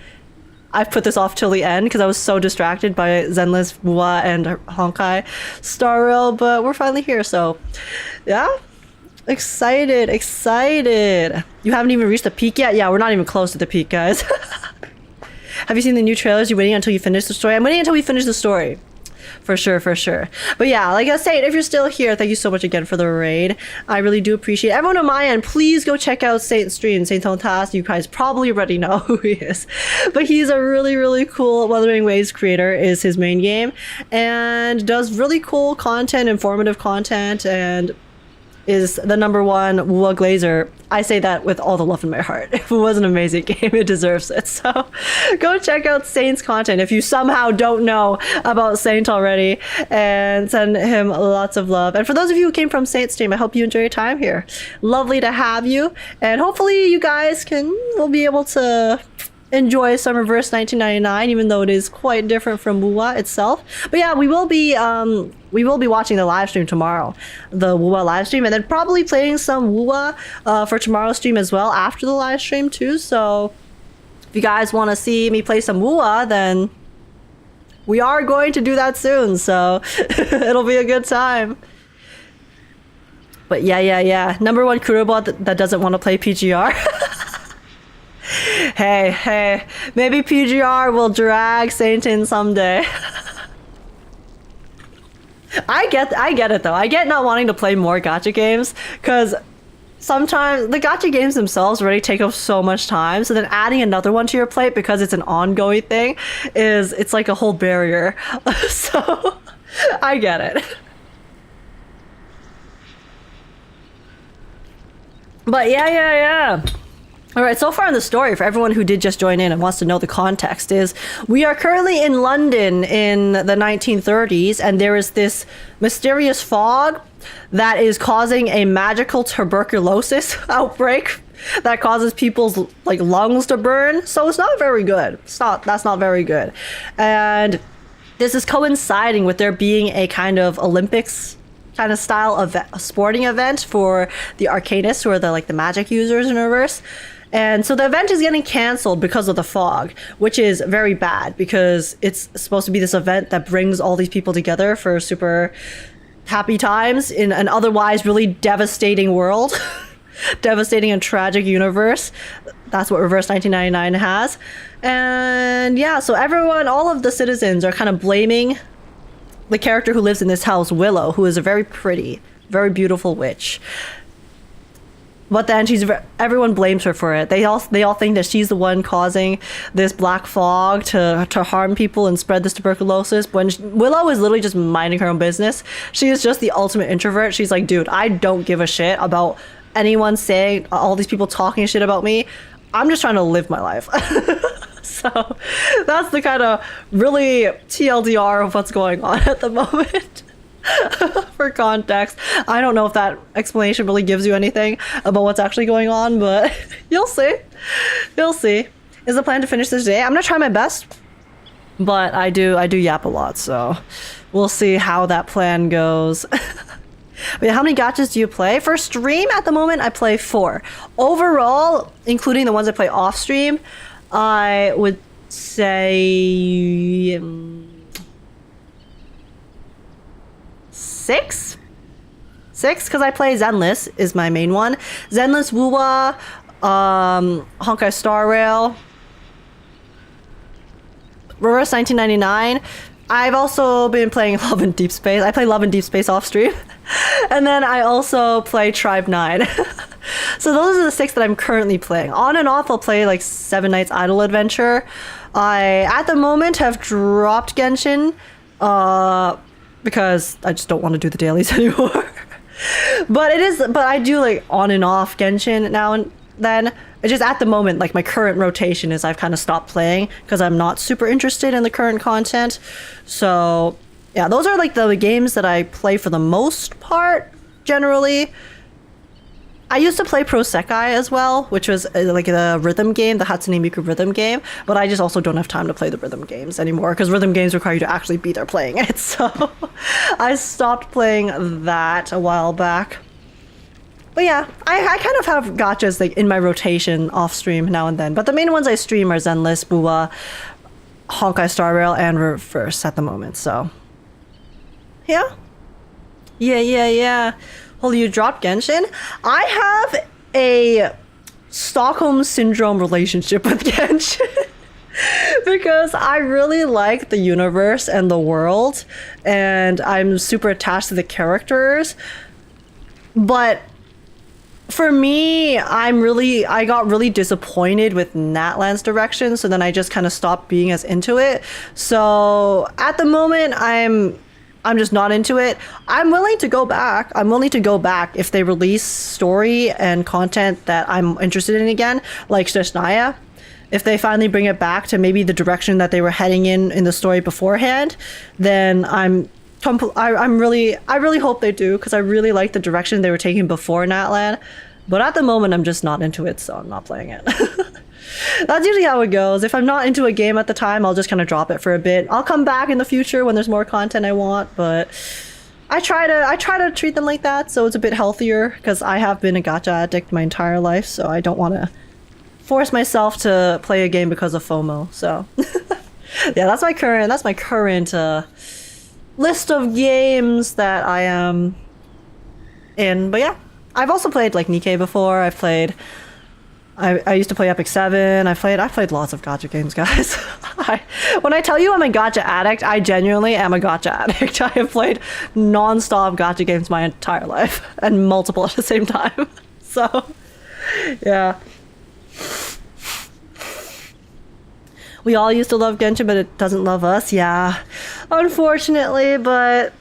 B: I've put this off till the end because I was so distracted by Zenless, Wuwa, and Honkai Star Rail, but we're finally here, so yeah. Excited. You haven't even reached the peak yet? Yeah, we're not even close to the peak, guys. Have you seen the new trailers? You waiting until you finish the story? I'm waiting until we finish the story. For sure. But yeah, like I was saying, if you're still here, thank you so much again for the raid. I really do appreciate it. Everyone on my end, please go check out Saint's stream. Saint Tontas, you guys probably already know who he is. But he's a really cool Wuthering Waves creator, is his main game. And does really cool content, informative content, and is the #1 Wuwa Glazer. I say that with all the love in my heart. If it was an amazing game, it deserves it. So go check out Saint's content if you somehow don't know about Saint already, and send him lots of love. And for those of you who came from Saint's stream, I hope you enjoy your time here. Lovely to have you, and hopefully you guys will be able to enjoy some Reverse 1999, even though it is quite different from Wuwa itself. But yeah, we will be watching the live stream tomorrow, the Wuwa live stream, and then probably playing some Wuwa for tomorrow's stream as well after the live stream too. So if you guys want to see me play some Wuwa, then we are going to do that soon. So it'll be a good time. But yeah. #1 Kurobot that doesn't want to play PGR. Hey, maybe PGR will drag Saint in someday. I get it though. I get not wanting to play more gacha games, because sometimes the gacha games themselves already take up so much time, so then adding another one to your plate because it's an ongoing thing it's like a whole barrier. So I get it. But yeah. Alright, so far in the story, for everyone who did just join in and wants to know the context, is we are currently in London in the 1930s, and there is this mysterious fog that is causing a magical tuberculosis outbreak that causes people's lungs to burn. So it's not very good. That's not very good. And this is coinciding with there being a kind of Olympics kind of style of a sporting event for the arcanists, who are the magic users in Reverse. And so the event is getting cancelled because of the fog, which is very bad because it's supposed to be this event that brings all these people together for super happy times in an otherwise really devastating world. Devastating and tragic universe. That's what Reverse 1999 has. And yeah, so all of the citizens are kind of blaming the character who lives in this house, Willow, who is a very pretty, very beautiful witch. But then everyone blames her for it. They all think that she's the one causing this black fog to harm people and spread this tuberculosis, when Willow is literally just minding her own business. She is just the ultimate introvert. She's like, dude, I don't give a shit about anyone saying, all these people talking shit about me. I'm just trying to live my life. So that's the kind of really TLDR of what's going on at the moment. For context, I don't know if that explanation really gives you anything about what's actually going on, but you'll see. Is the plan to finish this today? I'm gonna try my best, but I do yap a lot, so we'll see how that plan goes. Wait, how many gachas do you play? For stream at the moment, I play 4. Overall, including the ones I play off stream, I would say 6, because I play Zenless is my main one. Zenless, Wuwa, Honkai Star Rail, Reverse 1999. I've also been playing Love and Deep Space. I play Love and Deep Space off stream. And then I also play Tribe 9. So those are the 6 that I'm currently playing. On and off, I'll play 7 Nights Idle Adventure. I, at the moment, have dropped Genshin because I just don't want to do the dailies anymore. But I do on and off Genshin now and then. It's just at the moment, my current rotation is I've kind of stopped playing because I'm not super interested in the current content. So yeah, those are the games that I play for the most part, generally. I used to play Pro Sekai as well, which was like a rhythm game, the Hatsune Miku rhythm game, but I just also don't have time to play the rhythm games anymore because rhythm games require you to actually be there playing it. So I stopped playing that a while back. But yeah, I kind of have gachas like in my rotation off stream now and then. But the main ones I stream are Zenless, Bua, Honkai Star Rail, and Reverse at the moment. So yeah. Holy, you dropped Genshin? I have a Stockholm Syndrome relationship with Genshin. Because I really like the universe and the world. And I'm super attached to the characters. But for me, I got really disappointed with Natlan's direction, so then I just kind of stopped being as into it. So at the moment, I'm just not into it. I'm willing to go back. I'm willing to go back if they release story and content that I'm interested in again, like Shishnaya. If they finally bring it back to maybe the direction that they were heading in the story beforehand, then I really hope they do, because I really like the direction they were taking before Natlan. But at the moment, I'm just not into it, so I'm not playing it. That's usually how it goes. If I'm not into a game at the time, I'll just kind of drop it for a bit. I'll come back in the future when there's more content I want, but I try to treat them like that, so it's a bit healthier, because I have been a gacha addict my entire life, so I don't want to force myself to play a game because of FOMO. So yeah, that's my current list of games that I am in. But yeah, I've also played like Nikkei before. I used to play Epic 7. I played lots of gacha games, guys. When I tell you I'm a gacha addict, I genuinely am a gacha addict. I have played non-stop gacha games my entire life, and multiple at the same time. So yeah. We all used to love Genshin, but it doesn't love us. Yeah, unfortunately, but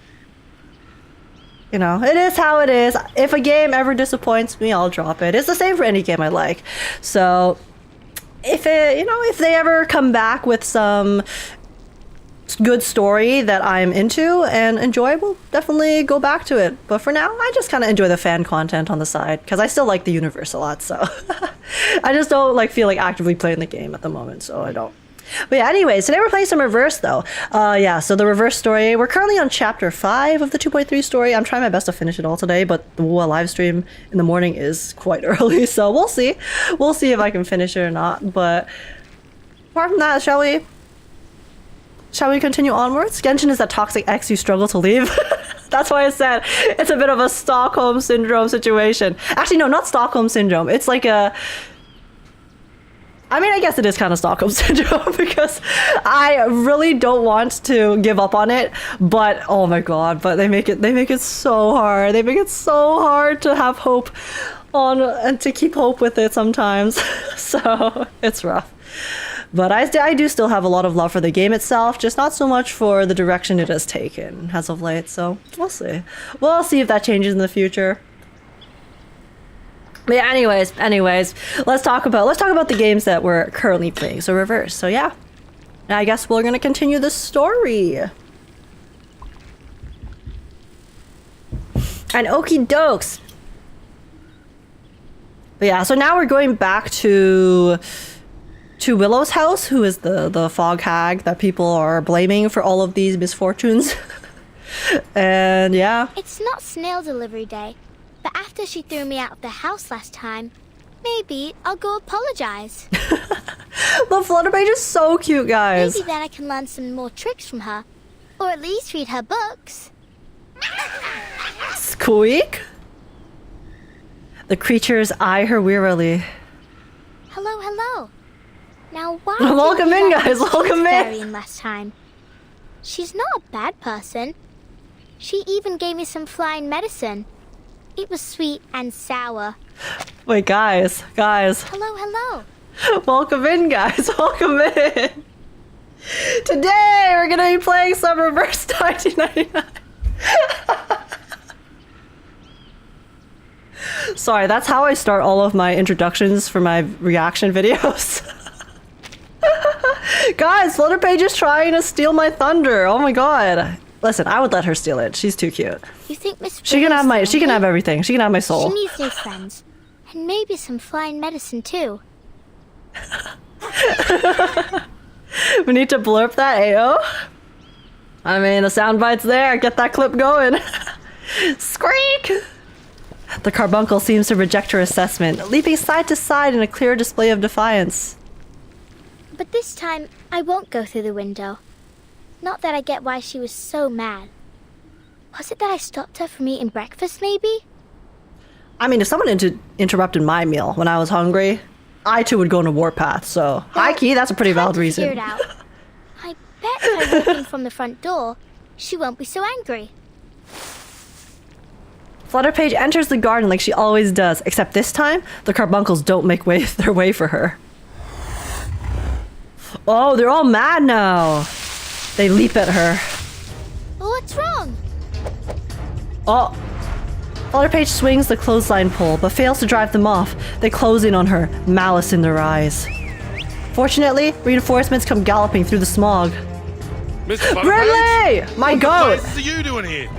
B: you know, it is how it is. If a game ever disappoints me, I'll drop it. It's the same for any game I like. So if they ever come back with some good story that I'm into and enjoy, we'll definitely go back to it. But for now, I just kind of enjoy the fan content on the side, because I still like the universe a lot. So I just don't feel like actively playing the game at the moment, so I don't. But yeah, anyways, today we're playing some Reverse though. Yeah, so the Reverse story, we're currently on chapter 5 of the 2.3 story. I'm trying my best to finish it all today, but the live stream in the morning is quite early, so we'll see. We'll see if I can finish it or not. But apart from that, shall we continue onwards? Genshin is that toxic ex you struggle to leave. That's why I said it's a bit of a Stockholm Syndrome situation. Actually, no, not Stockholm Syndrome. It's like I guess it is kind of Stockholm Syndrome, because I really don't want to give up on it, but oh my god, but they make it so hard. They make it so hard to have hope on and to keep hope with it sometimes. So it's rough. But I do still have a lot of love for the game itself, just not so much for the direction it has taken as of late. So we'll see. We'll see if that changes in the future. But yeah, anyways, let's talk about the games that we're currently playing. So Reverse. So yeah, I guess we're gonna continue the story. And okie dokes. But yeah, so now we're going back to Willow's house, who is the Fog Hag that people are blaming for all of these misfortunes. And yeah.
H: It's not snail delivery day. But after she threw me out of the house last time, maybe I'll go apologize.
B: The Flutterpage is so cute, guys.
H: Maybe then I can learn some more tricks from her. Or at least read her books.
B: Squeak? The creatures eye her wearily.
H: Hello. Now why
B: welcome in, guys. Welcome in.
H: Last time. She's not a bad person. She even gave me some flying medicine. It was sweet and sour.
B: Wait, guys.
H: Hello.
B: Welcome in, guys. Welcome in. Today, we're going to be playing some Reverse 1999. Sorry, that's how I start all of my introductions for my reaction videos. Guys, Flutterpage is trying to steal my thunder. Oh my god. Listen, I would let her steal it. She's too cute.
H: You think Miss
B: She can have everything. She can have my soul.
H: She needs new friends. And maybe some flying medicine too.
B: We need to blurb that, Ayo. I mean, the soundbite's there. Get that clip going. Squeak! The carbuncle seems to reject her assessment, leaping side to side in a clear display of defiance.
H: But this time, I won't go through the window. Not that I get why she was so mad. Was it that I stopped her from eating breakfast, maybe?
B: I mean, if someone interrupted my meal when I was hungry, I too would go on a warpath, so high key, that's a pretty valid reason.
H: Figure it out. I bet by walking from the front door, she won't be so angry.
B: Flutterpage enters the garden like she always does, except this time, the carbuncles don't make their way for her. Oh, they're all mad now. They leap at her.
H: What's wrong?
B: Oh. Flutterpage swings the clothesline pole, but fails to drive them off. They close in on her, malice in their eyes. Fortunately, reinforcements come galloping through the smog.
L: Mr.
B: Brimley! My goat!
L: What are you doing here?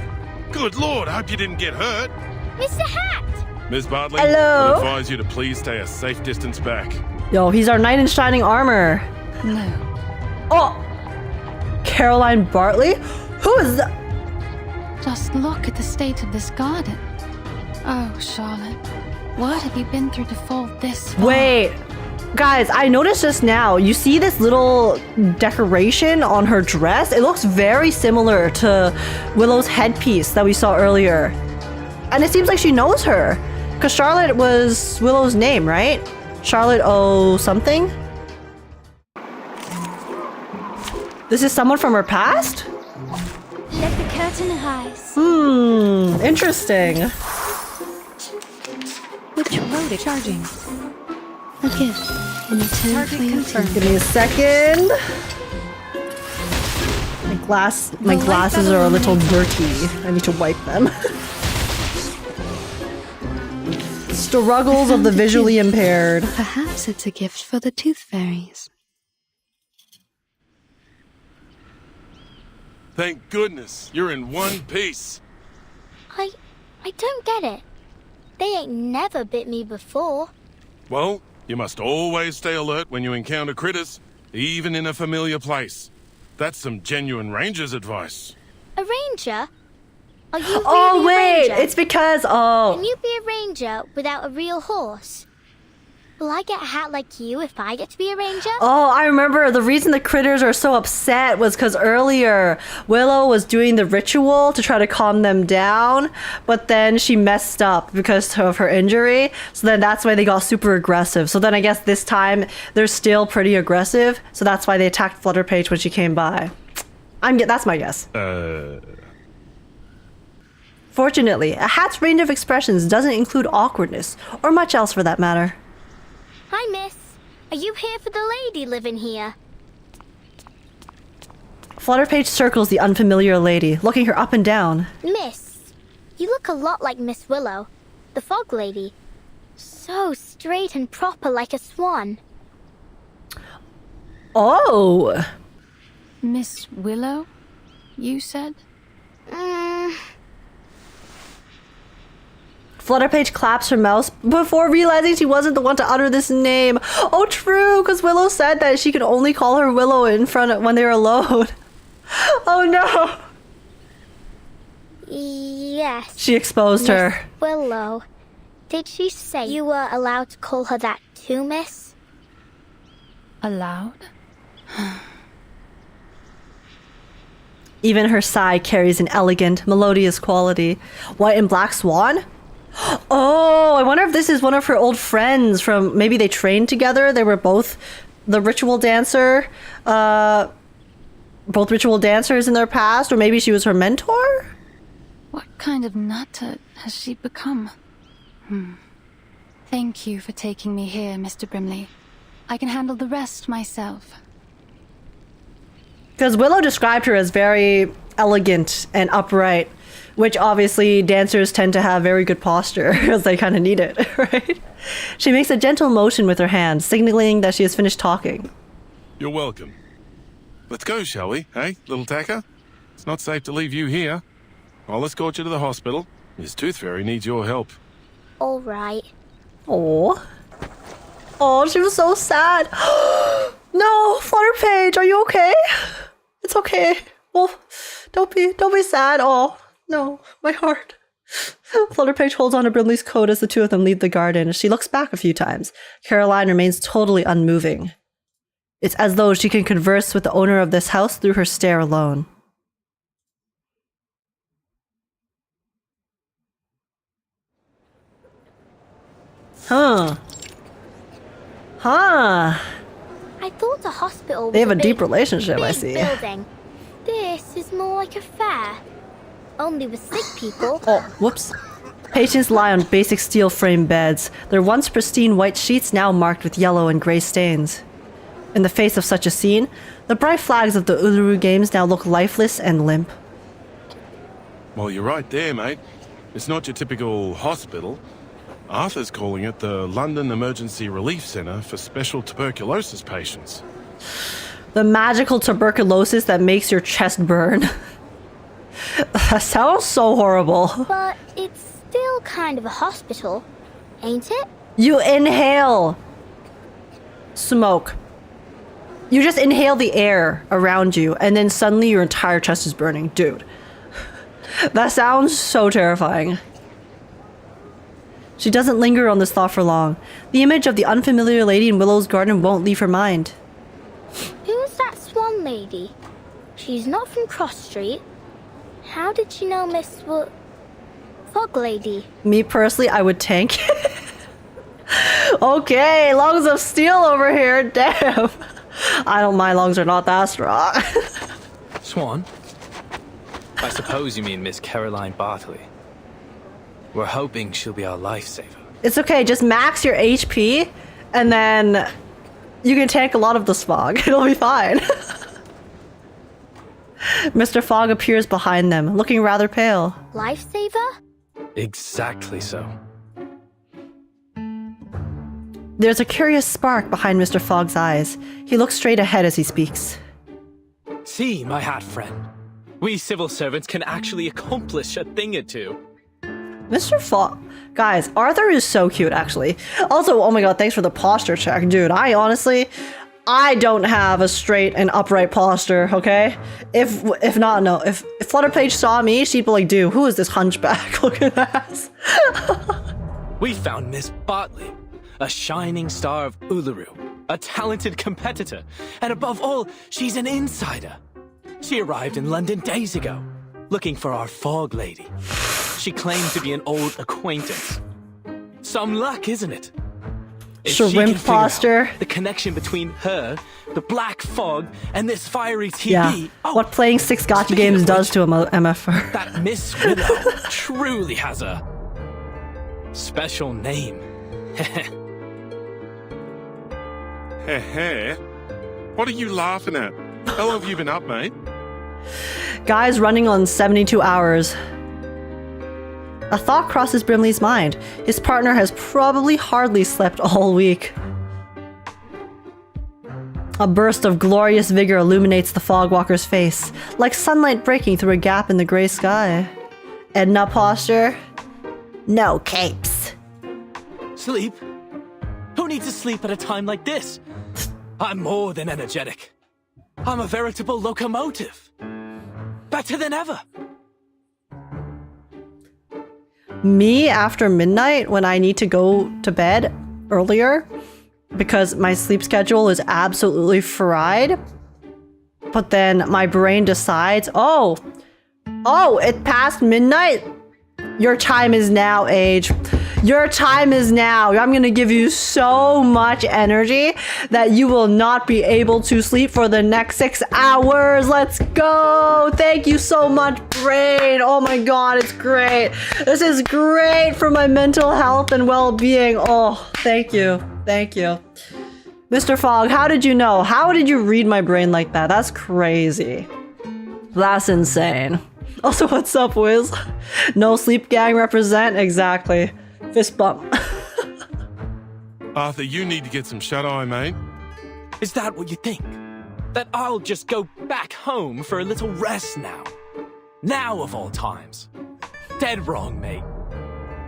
L: Good lord, I hope you didn't get hurt.
H: Mr. Hat!
L: Miss Bartley,
B: Hello?
L: I advise you to please stay a safe distance back.
B: Yo, he's our knight in shining armor.
F: No.
B: Oh! Caroline Bartley? Who is that?
F: Just look at the state of this garden. Oh, Charlotte, what have you been through to fall this far?
B: Wait, guys, I noticed just now, you see this little decoration on her dress? It looks very similar to Willow's headpiece that we saw earlier. And it seems like she knows her. Because Charlotte was Willow's name, right? Charlotte O something? This is someone from her past?
H: Let the curtain rise.
B: Interesting.
F: Which road is charging? A gift.
B: Target confirmed. Give me a second. My glasses are a little dirty. I need to wipe them. Struggles of the visually impaired.
F: Perhaps it's a gift for the tooth fairies.
L: Thank goodness, you're in one piece.
H: I don't get it. They ain't never bit me before.
L: Well, you must always stay alert when you encounter critters, even in a familiar place. That's some genuine ranger's advice.
H: A ranger? Are you really
B: Oh, wait,
H: a ranger?
B: it's because, oh.
H: Can you be a ranger without a real horse? Will I get a hat like you if I get to be a ranger?
B: Oh, I remember the reason the critters are so upset was because earlier Willow was doing the ritual to try to calm them down, but then she messed up because of her injury. So then that's why they got super aggressive. So then I guess this time they're still pretty aggressive. So that's why they attacked Flutterpage when she came by. That's my guess. Fortunately, a hat's range of expressions doesn't include awkwardness, or much else for that matter.
H: Hi, miss. Are you here for the lady living here?
B: Flutterpage circles the unfamiliar lady, looking her up and down.
H: Miss, you look a lot like Miss Willow, the fog lady. So straight and proper like a swan.
B: Oh!
F: Miss Willow, you said?
B: Flutterpage claps her mouse before realizing she wasn't the one to utter this name. Oh, true, because Willow said that she could only call her Willow in front of when they were alone. Oh no!
H: Yes.
B: She exposed her.
H: Willow. Did she say you were allowed to call her that too, miss?
F: Allowed?
B: Even her sigh carries an elegant, melodious quality. White and black swan? Oh, I wonder if this is one of her old friends from, maybe they trained together. They were both the ritual dancer, both ritual dancers in their past, or maybe she was her mentor?
F: What kind of nutter has she become? Thank you for taking me here, Mr. Brimley. I can handle the rest myself.
B: Because Willow described her as very elegant and upright, which obviously dancers tend to have very good posture because they kind of need it, right? She makes a gentle motion with her hand, signaling that she has finished talking.
L: You're welcome. Let's go, shall we? Hey, little tacker? It's not safe to leave you here. I'll escort you to the hospital. Miss Tooth Fairy needs your help.
H: All right.
B: Oh. Oh, she was so sad. No, Flutterpage, are you okay? It's okay. Well, don't be sad. Oh, no, my heart. Flutterpage holds on to Brimley's coat as the two of them leave the garden. She looks back a few times. Caroline remains totally unmoving. It's as though she can converse with the owner of this house through her stare alone. Huh. Huh.
H: I thought a hospital was
B: They have a
H: big,
B: deep relationship, I
H: big
B: see.
H: building. This is more like a fair. Only with sick people.
B: Oh, whoops. Patients lie on basic steel frame beds, their once pristine white sheets now marked with yellow and gray stains. In the face of such a scene, the bright flags of the Uluru Games now look lifeless and limp.
L: Well, you're right there, mate. It's not your typical hospital. Arthur's calling it the London Emergency Relief Centre for Special Tuberculosis Patients.
B: The magical tuberculosis that makes your chest burn. That sounds so horrible.
H: But it's still kind of a hospital, ain't it?
B: You inhale smoke. You just inhale the air around you, and then suddenly your entire chest is burning. Dude. That sounds so terrifying. She doesn't linger on this thought for long. The image of the unfamiliar lady in Willow's garden won't leave her mind.
H: Who's that swan lady? She's not from Cross Street. How did you know Miss Fog Lady?
B: Me personally, I would tank. Okay, lungs of steel over here. Damn. My lungs are not that strong.
J: Swan? I suppose you mean Miss Caroline Bartley. We're hoping she'll be our lifesaver.
B: It's okay, just max your HP, and then you can tank a lot of this fog. It'll be fine. Mr. Fogg appears behind them, looking rather pale.
H: Lifesaver?
J: Exactly so.
B: There's a curious spark behind Mr. Fogg's eyes. He looks straight ahead as he speaks.
J: See, my hat friend. We civil servants can actually accomplish a thing or two.
B: Mr. Fogg. Guys, Arthur is so cute, actually. Also, oh my god, thanks for the posture check. Dude, I don't have a straight and upright posture, okay? If Flutterpage saw me, she'd be like, dude, who is this hunchback? Look at that.
J: We found Miss Bartley, a shining star of Uluru, a talented competitor, and above all, she's an insider. She arrived in London days ago, looking for our Fog Lady. She claimed to be an old acquaintance. Some luck, isn't it? If
B: Shrimp posture.
J: The connection between her, the Black Fog, and this fiery TV.
B: Yeah, what playing 6 Gacha games does to a MFR.
J: That Miss Willow truly has a special name.
L: Heh. What are you laughing at? How long have you been up, mate?
B: Guy's running on 72 hours. A thought crosses Brimley's mind. His partner has probably hardly slept all week. A burst of glorious vigor illuminates the Fogwalker's face, like sunlight breaking through a gap in the gray sky. Edna posture. No capes.
J: Sleep? Who needs to sleep at a time like this? I'm more than energetic. I'm a veritable locomotive. Better than ever.
B: Me after midnight when I need to go to bed earlier because my sleep schedule is absolutely fried. But then my brain decides, oh, it passed midnight. Your time is now, Age. Your time is now. I'm gonna give you so much energy that you will not be able to sleep for the next 6 hours. Let's go. Thank you so much, brain. Oh my god, it's great. This is great for my mental health and well-being. Oh, thank you. Thank you. Mr. Fogg, how did you know? How did you read my brain like that? That's crazy. That's insane. Also, what's up, Wiz? No sleep gang represent? Exactly. Fist bump.
L: Arthur, you need to get some shut-eye, mate.
J: Is that what you think? That I'll just go back home for a little rest now? Now of all times. Dead wrong, mate.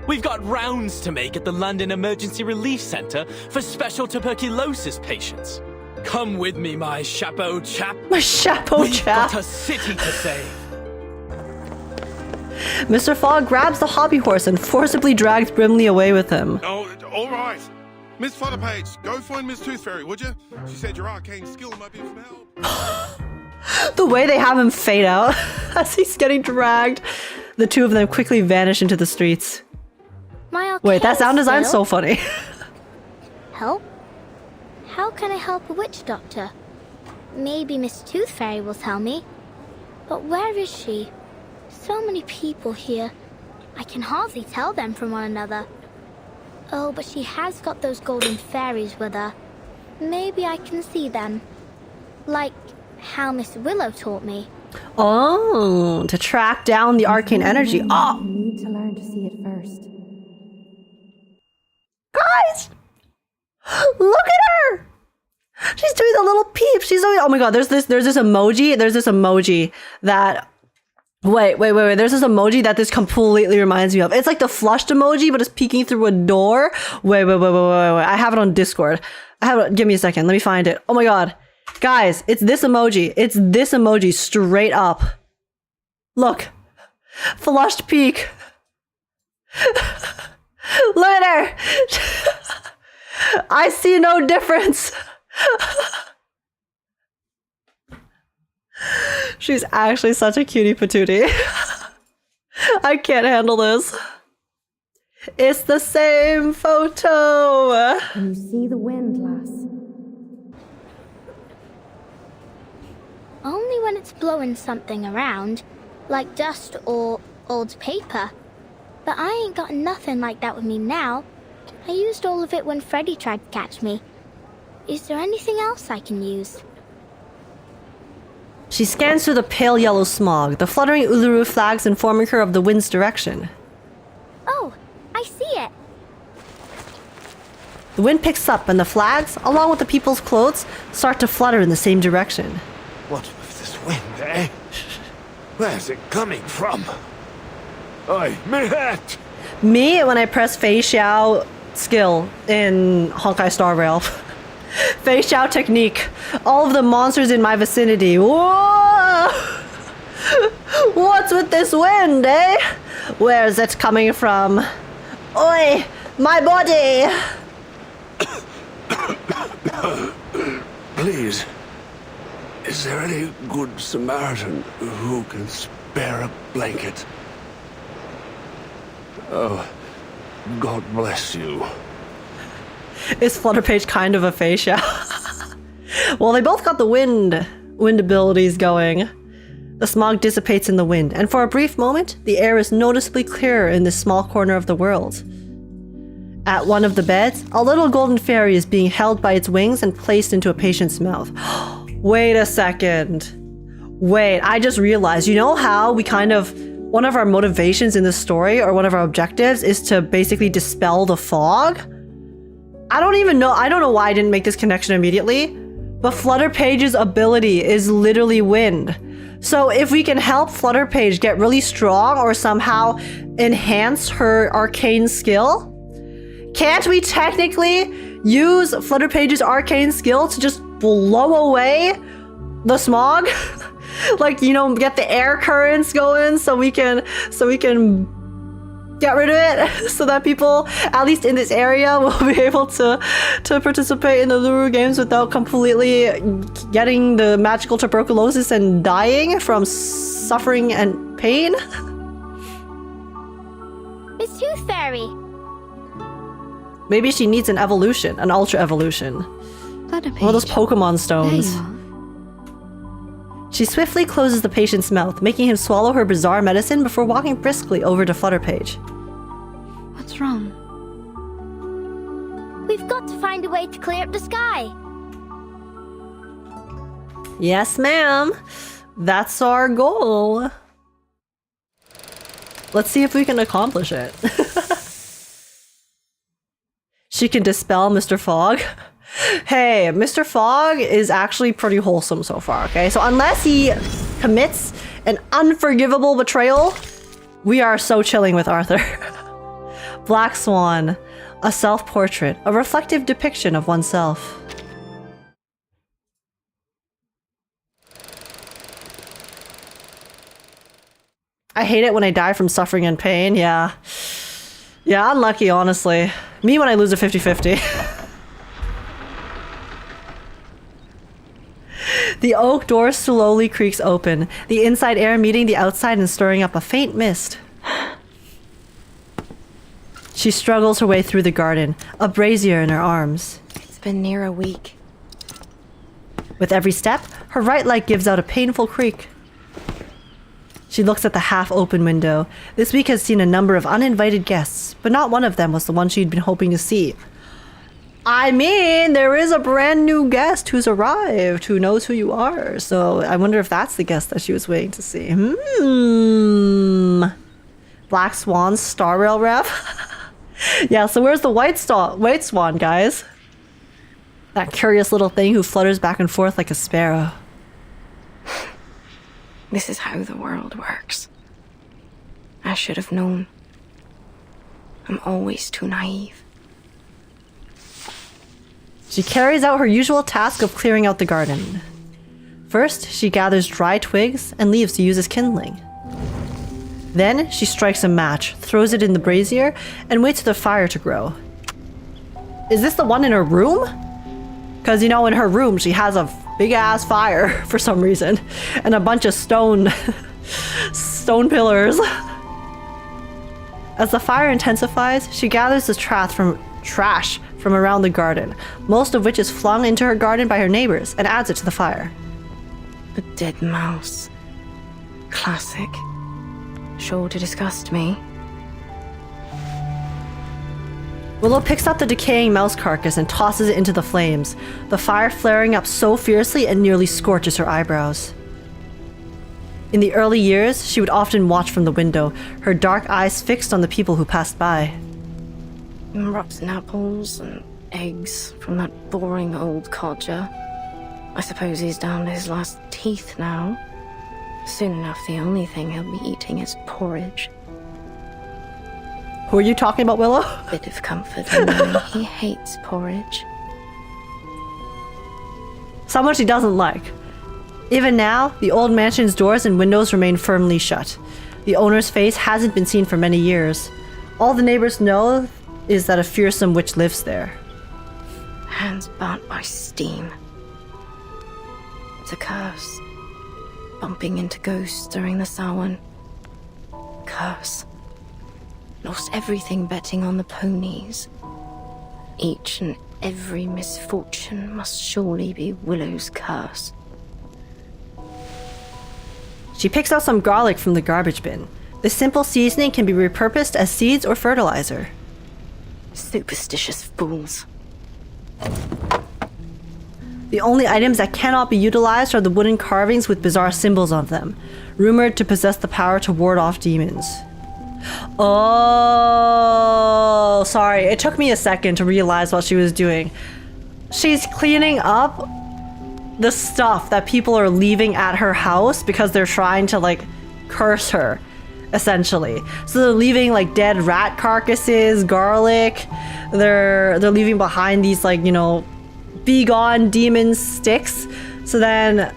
J: We've got rounds to make at the London Emergency Relief Centre for special tuberculosis patients. Come with me, my chapeau chap.
B: My chapeau
J: We've
B: chap.
J: got a city to save.
B: Mr. Fogg grabs the hobby horse and forcibly drags Brimley away with him.
L: Oh, all right. Miss Flutterpage, go find Miss Tooth Fairy, would you? She said your arcane skill might be of some help.
B: The way they have him fade out as he's getting dragged. The two of them quickly vanish into the streets. Wait, that sound design's so funny.
H: Help? How can I help a witch doctor? Maybe Miss Tooth Fairy will tell me. But where is she? So many people here. I can hardly tell them from one another. Oh, but she has got those golden fairies with her. Maybe I can see them. Like how Miss Willow taught me.
B: Oh, to track down the arcane energy. Oh!
C: You need to learn to see it first.
B: Guys! Look at her! She's doing the little peep. She's doing, oh my god, there's this emoji that Wait. There's this emoji that this completely reminds me of. It's like the flushed emoji, but it's peeking through a door. Wait. I have it on Discord. Give me a second. Let me find it. Oh my god. Guys, it's this emoji. It's this emoji straight up. Look. Flushed peek. Look at her. I see no difference. She's actually such a cutie patootie. I can't handle this. It's the same photo.
C: Can you see the wind, lass?
H: Only when it's blowing something around, like dust or old paper. But I ain't got nothing like that with me now. I used all of it when Freddy tried to catch me. Is there anything else I can use?
B: She scans through the pale yellow smog, the fluttering Uluru flags informing her of the wind's direction.
H: Oh, I see it.
B: The wind picks up and the flags, along with the people's clothes, start to flutter in the same direction.
P: What with this wind, eh? Where's it coming from? Oi, me hat!
B: Me, when I press Fei Xiao skill in Honkai Star Rail. Fei Xiao technique. All of the monsters in my vicinity. Whoa! What's with this wind, eh? Where's it coming from? Oi! My body!
E: Please, is there any good Samaritan who can spare a blanket? Oh, God bless you.
B: Is Flutterpage kind of a Fei Xiao? Well, they both got the wind abilities going. The smog dissipates in the wind, and for a brief moment, the air is noticeably clearer in this small corner of the world. At one of the beds, a little golden fairy is being held by its wings and placed into a patient's mouth. Wait a second. Wait, I just realized, you know how we kind of... One of our motivations in this story, or one of our objectives, is to basically dispel the fog? I don't know why I didn't make this connection immediately, but Flutterpage's ability is literally wind. So if we can help Flutterpage get really strong or somehow enhance her arcane skill, can't we technically use Flutterpage's arcane skill to just blow away the smog? Like, you know, get the air currents going so we can get rid of it, so that people, at least in this area, will be able to participate in the Uluru games without completely getting the magical tuberculosis and dying from suffering and pain.
H: Miss Tooth Fairy.
B: Maybe she needs an evolution, an ultra evolution. One of those Pokemon stones. She swiftly closes the patient's mouth, making him swallow her bizarre medicine before walking briskly over to Flutterpage.
F: What's wrong?
H: We've got to find a way to clear up the sky.
B: Yes, ma'am. That's our goal. Let's see if we can accomplish it. She can dispel Mr. Fogg. Hey, Mr. Fogg is actually pretty wholesome so far, okay? So unless he commits an unforgivable betrayal, we are so chilling with Arthur. Black Swan, a self-portrait, a reflective depiction of oneself. I hate it when I die from suffering and pain, yeah. Yeah, unlucky, honestly. Me when I lose a 50-50. The oak door slowly creaks open, the inside air meeting the outside and stirring up a faint mist. She struggles her way through the garden, a brazier in her arms.
M: It's been near a week.
B: With every step, her right leg gives out a painful creak. She looks at the half-open window. This week has seen a number of uninvited guests, but not one of them was the one she'd been hoping to see. I mean, there is a brand new guest who's arrived, who knows who you are, so I wonder if that's the guest that she was waiting to see. Black Swan Star Rail rep? Yeah, so where's the white swan, guys? That curious little thing who flutters back and forth like a sparrow.
M: This is how the world works. I should have known. I'm always too naive.
B: She carries out her usual task of clearing out the garden. First, she gathers dry twigs and leaves to use as kindling. Then, she strikes a match, throws it in the brazier, and waits for the fire to grow. Is this the one in her room? Because, you know, in her room, she has a big-ass fire for some reason, and a bunch of stone pillars. As the fire intensifies, she gathers the trash from around the garden, most of which is flung into her garden by her neighbors, and adds it to the fire.
M: A dead mouse. Classic. Sure to disgust me.
B: Willow picks up the decaying mouse carcass and tosses it into the flames, the fire flaring up so fiercely it nearly scorches her eyebrows. In the early years, she would often watch from the window, her dark eyes fixed on the people who passed by.
M: Rotten apples and eggs from that boring old codger. I suppose he's down to his last teeth now. Soon enough, the only thing he'll be eating is porridge.
B: Who are you talking about, Willow?
M: Bit of comfort in knowing he hates porridge.
B: Someone she doesn't like. Even now, the old mansion's doors and windows remain firmly shut. The owner's face hasn't been seen for many years. All the neighbors know is that a fearsome witch lives there.
M: Hands burnt by steam. It's a curse. Bumping into ghosts during the Samhain. Curse. Lost everything betting on the ponies. Each and every misfortune must surely be Willow's curse.
B: She picks out some garlic from the garbage bin. This simple seasoning can be repurposed as seeds or fertilizer.
M: Superstitious fools.
B: The only items that cannot be utilized are the wooden carvings with bizarre symbols on them, rumored to possess the power to ward off demons. Oh, sorry. It took me a second to realize what she was doing. She's cleaning up the stuff that people are leaving at her house because they're trying to, like, curse her, essentially. So they're leaving, like, dead rat carcasses, garlic. They're leaving behind these, like, you know, be gone demon sticks. So then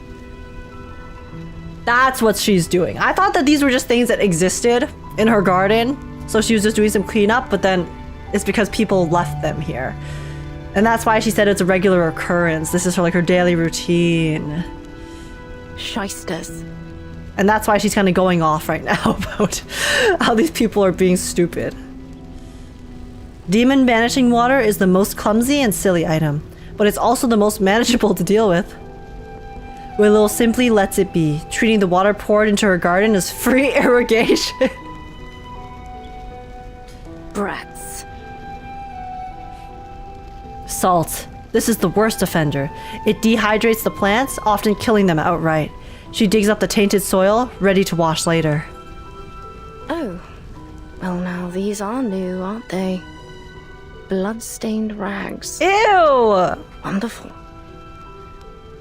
B: that's what she's doing. I thought that these were just things that existed in her garden, so she was just doing some cleanup, but then it's because people left them here. And that's why she said it's a regular occurrence. This is her, like, her daily routine.
M: Shysters.
B: And that's why she's kind of going off right now about how these people are being stupid. Demon banishing water is the most clumsy and silly item, but it's also the most manageable to deal with. Willow simply lets it be, treating the water poured into her garden as free irrigation.
M: Brats.
B: Salt. This is the worst offender. It dehydrates the plants, often killing them outright. She digs up the tainted soil, ready to wash later.
M: Oh. Well, now these are new, aren't they? Blood-stained rags.
B: Ew!
M: Wonderful.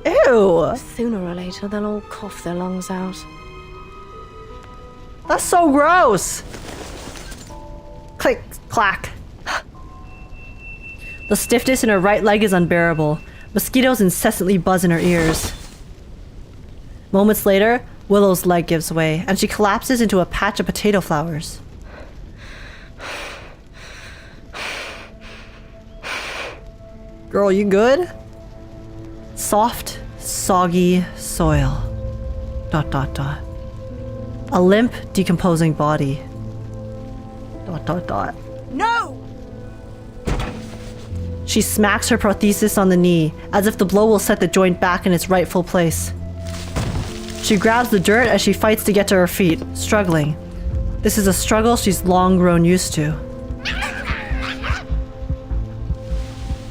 B: Ew!
M: Sooner or later, they'll all cough their lungs out.
B: That's so gross! Click. Clack. The stiffness in her right leg is unbearable. Mosquitoes incessantly buzz in her ears. Moments later, Willow's leg gives way, and she collapses into a patch of potato flowers. Girl, you good? Soft, soggy soil. ... A limp, decomposing body. ...
M: No!
B: She smacks her prosthesis on the knee, as if the blow will set the joint back in its rightful place. She grabs the dirt as she fights to get to her feet, struggling. This is a struggle she's long grown used to.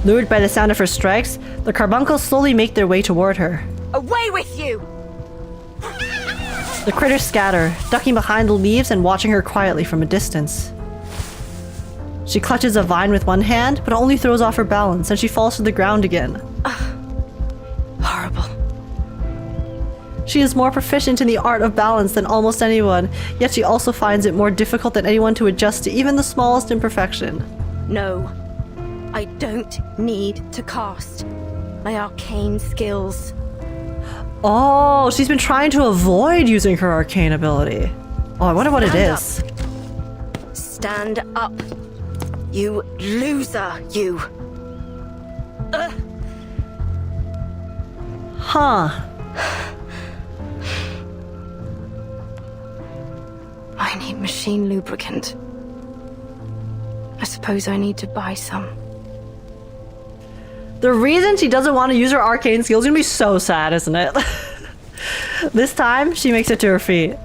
B: Lured by the sound of her strikes, the carbuncles slowly make their way toward her.
M: Away with you!
B: The critters scatter, ducking behind the leaves and watching her quietly from a distance. She clutches a vine with one hand, but only throws off her balance, and she falls to the ground again.
M: Horrible.
B: She is more proficient in the art of balance than almost anyone, yet she also finds it more difficult than anyone to adjust to even the smallest imperfection.
M: No. I don't need to cast my arcane skills.
B: Oh, she's been trying to avoid using her arcane ability. Oh, I wonder what it is.
M: Stand up. You loser, you.
B: Huh.
M: I need machine lubricant. I suppose I need to buy some.
B: The reason she doesn't want to use her arcane skills is gonna be so sad, isn't it? This time, she makes it to her feet.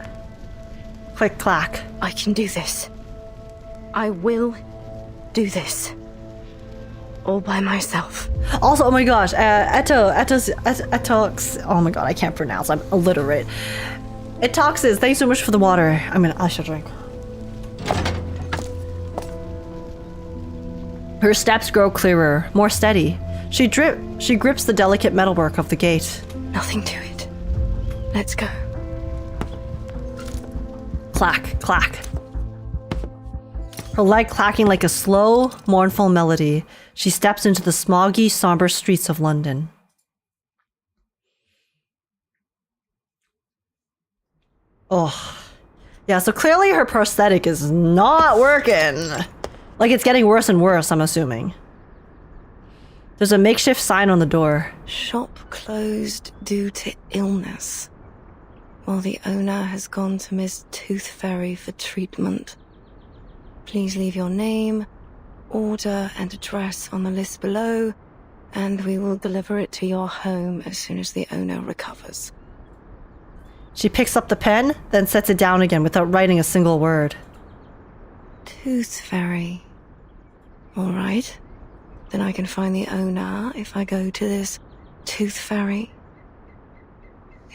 B: Click, clack.
M: I can do this. I will do this. All by myself.
B: Also, oh my gosh, Etox, oh my god, I can't pronounce, I'm illiterate. Etoxes, thanks so much for the water. I should drink. Her steps grow clearer, more steady. She grips the delicate metalwork of the gate.
M: Nothing to it. Let's go.
B: Clack, clack. Her leg clacking like a slow, mournful melody, she steps into the smoggy, somber streets of London. Oh. Yeah, so clearly her prosthetic is not working. Like, it's getting worse and worse, I'm assuming. There's a makeshift sign on the door.
M: Shop closed due to illness, while the owner has gone to Miss Tooth Fairy for treatment. Please leave your name, order, and address on the list below, and we will deliver it to your home as soon as the owner recovers.
B: She picks up the pen, then sets it down again without writing a single word.
M: Tooth Fairy. All right. Then I can find the owner if I go to this Tooth Fairy.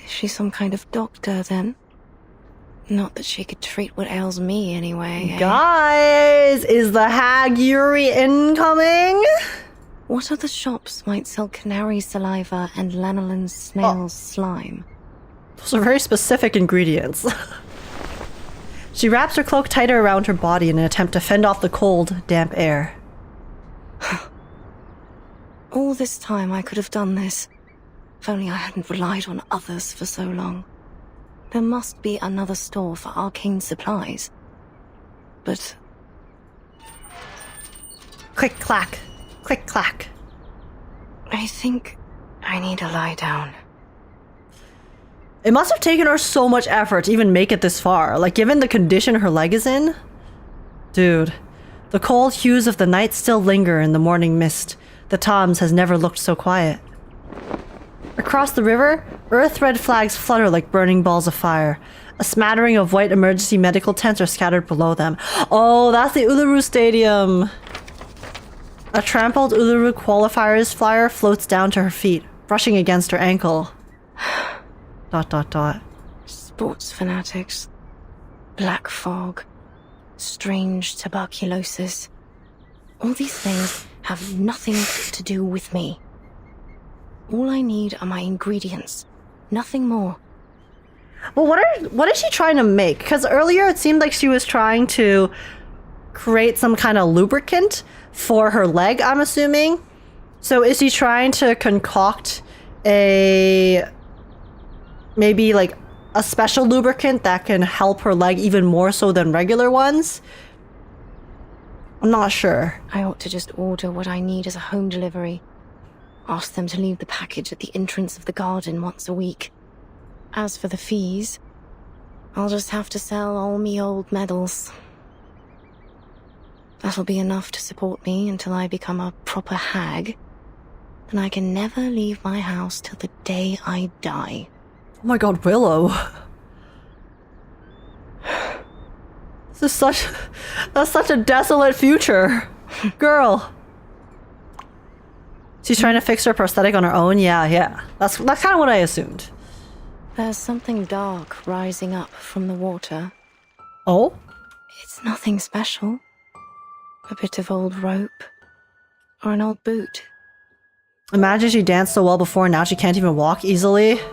M: Is she some kind of doctor, then? Not that she could treat what ails me, anyway.
B: Guys, is the hag YURI incoming?
M: What other shops might sell canary saliva and lanolin snail's slime?
B: Those are very specific ingredients. She wraps her cloak tighter around her body in an attempt to fend off the cold, damp air.
M: All this time I could have done this, if only I hadn't relied on others for so long. There must be another store for arcane supplies. But...
B: Click, clack. Click, clack.
M: I think I need to lie down.
B: It must have taken her so much effort to even make it this far. Like, given the condition her leg is in? Dude, the cold hues of the night still linger in the morning mist. The Thames has never looked so quiet. Across the river, earth red flags flutter like burning balls of fire. A smattering of white emergency medical tents are scattered below them. Oh, that's the Uluru Stadium! A trampled Uluru Qualifiers flyer floats down to her feet, brushing against her ankle. ...
M: Sports fanatics. Black fog. Strange tuberculosis. All these things have nothing to do with me. All I need are my ingredients. Nothing more.
B: Well, what is she trying to make? Because earlier it seemed like she was trying to create some kind of lubricant for her leg, I'm assuming. So is she trying to concoct maybe like a special lubricant that can help her leg even more so than regular ones? I'm not sure.
M: I ought to just order what I need as a home delivery. Ask them to leave the package at the entrance of the garden once a week. As for the fees, I'll just have to sell all me old medals. That'll be enough to support me until I become a proper hag. Then I can never leave my house till the day I die.
B: Oh my god, Willow. That's such a desolate future. Girl. She's trying to fix her prosthetic on her own? Yeah. That's kind of what I assumed.
M: There's something dark rising up from the water.
B: Oh?
M: It's nothing special. A bit of old rope. Or an old boot.
B: Imagine she danced so well before and now she can't even walk easily. It's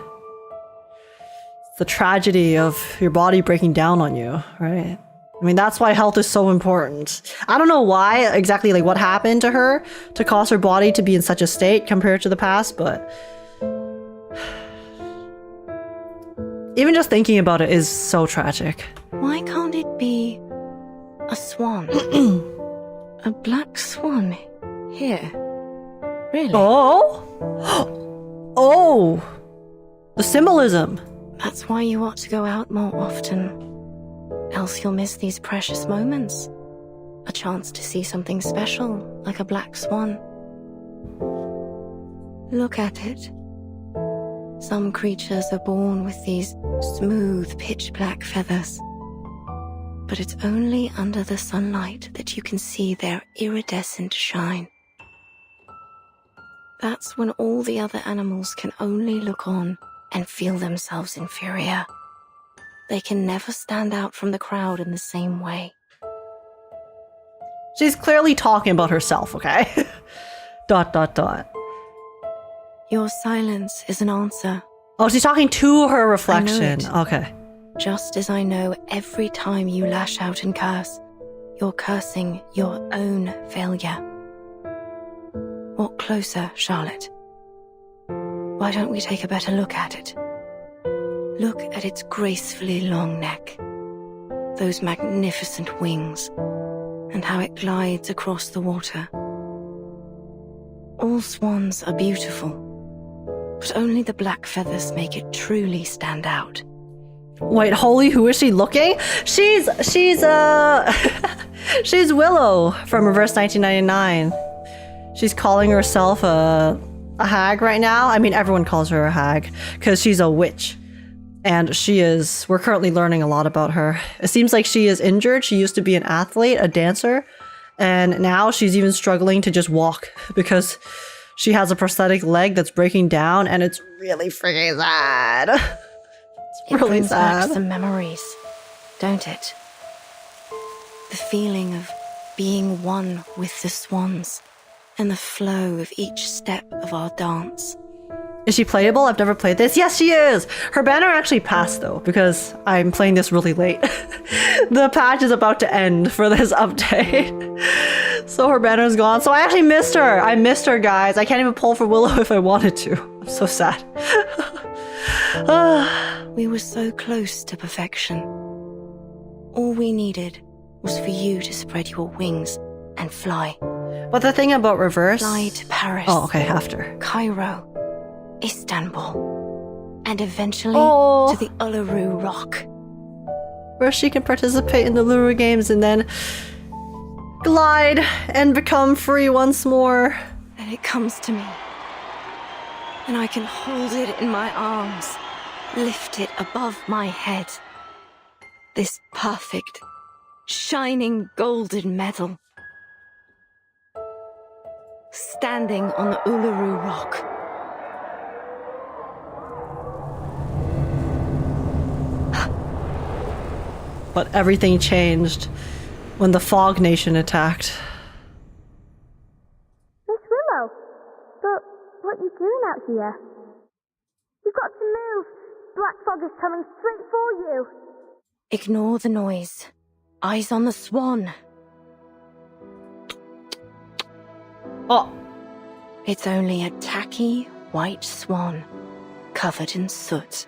B: the tragedy of your body breaking down on you, right? I mean, that's why health is so important. I don't know why exactly, like what happened to her to cause her body to be in such a state compared to the past, but even just thinking about it is so tragic.
M: Why can't it be a swan? A black swan here? Really?
B: Oh? Oh! The symbolism.
M: That's why you ought to go out more often. Else you'll miss these precious moments. A chance to see something special, like a black swan. Look at it. Some creatures are born with these smooth, pitch-black feathers. But it's only under the sunlight that you can see their iridescent shine. That's when all the other animals can only look on and feel themselves inferior. They can never stand out from the crowd in the same way.
B: She's clearly talking about herself, okay? ...
M: Your silence is an answer.
B: Oh, she's talking to her reflection. Okay.
M: Just as I know every time you lash out and curse, you're cursing your own failure. Walk closer, Charlotte. Why don't we take a better look at it? Look at its gracefully long neck, those magnificent wings, and how it glides across the water. All swans are beautiful, but only the black feathers make it truly stand out.
B: Wait, holy, who is she looking? She's she's Willow from Reverse 1999. She's calling herself a hag right now. I mean, everyone calls her a hag because she's a witch. And we're currently learning a lot about her. It seems like she is injured. She used to be an athlete, a dancer, and now she's even struggling to just walk because she has a prosthetic leg that's breaking down, and it's really freaking sad. It's really
M: brings
B: sad.
M: Back some memories, don't it? The feeling of being one with the swans, and the flow of each step of our dance.
B: Is she playable? I've never played this. Yes, she is! Her banner actually passed though, because I'm playing this really late. The patch is about to end for this update. So her banner's gone. So I actually missed her. I missed her, guys. I can't even pull for Willow if I wanted to. I'm so sad.
M: We were so close to perfection. All we needed was for you to spread your wings and fly.
B: But the thing about Reverse...
M: Fly to Paris.
B: Oh, okay, after.
M: Cairo. Istanbul, and eventually to the Uluru Rock,
B: where she can participate in the Uluru Games and then glide and become free once more.
M: Then it comes to me, and I can hold it in my arms, lift it above my head. This perfect, shining golden medal, standing on the Uluru Rock.
B: But everything changed when the Fog Nation attacked.
H: Miss Willow, but what are you doing out here? You've got to move. Black fog is coming straight for you.
M: Ignore the noise. Eyes on the swan.
B: Oh.
M: It's only a tacky white swan covered in soot.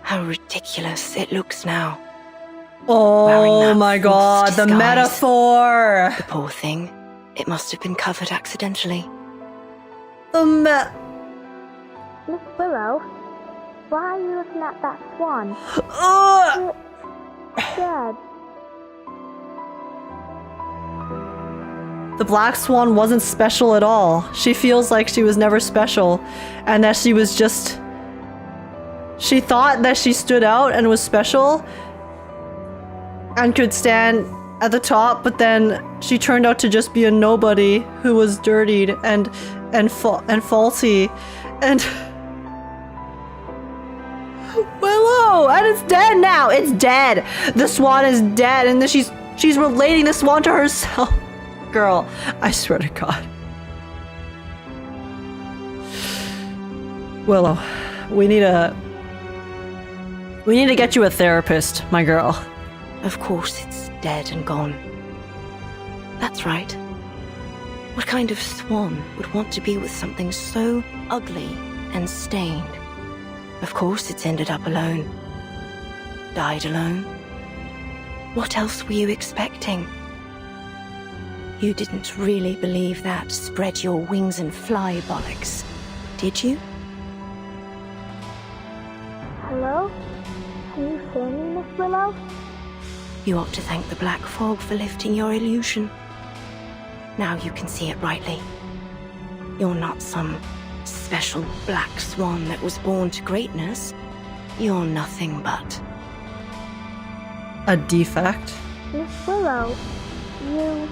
M: How ridiculous it looks now.
B: Oh my god, the
M: disguise.
B: metaphor!
M: The poor thing. It must have been covered accidentally.
H: Miss Willow, why are you looking at that swan? It's dead.
B: The black swan wasn't special at all. She feels like she was never special, and that she was just... She thought that she stood out and was special, and could stand at the top, but then she turned out to just be a nobody who was dirtied and faulty, and Willow, and it's dead now. It's dead. The swan is dead, and then she's relating the swan to herself. Girl, I swear to God. Willow, we need to get you a therapist, my girl.
M: Of course it's dead and gone. That's right. What kind of swan would want to be with something so ugly and stained? Of course it's ended up alone. Died alone. What else were you expecting? You didn't really believe that spread your wings and fly bollocks, did you?
H: Hello? Can you hear me, Miss Willow?
M: You ought to thank the black fog for lifting your illusion. Now you can see it rightly. You're not some special black swan that was born to greatness. You're nothing but...
B: a defect?
H: Miss Willow, you...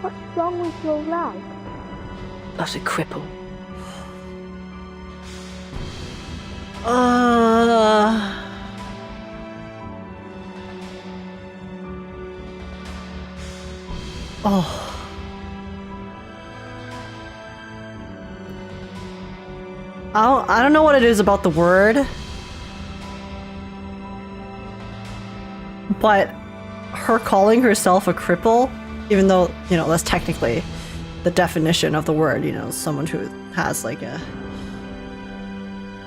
H: What's wrong with your leg?
M: but a cripple.
B: Oh. I don't know what it is about the word, but her calling herself a cripple, even though, you know, that's technically the definition of the word, you know, someone who has like a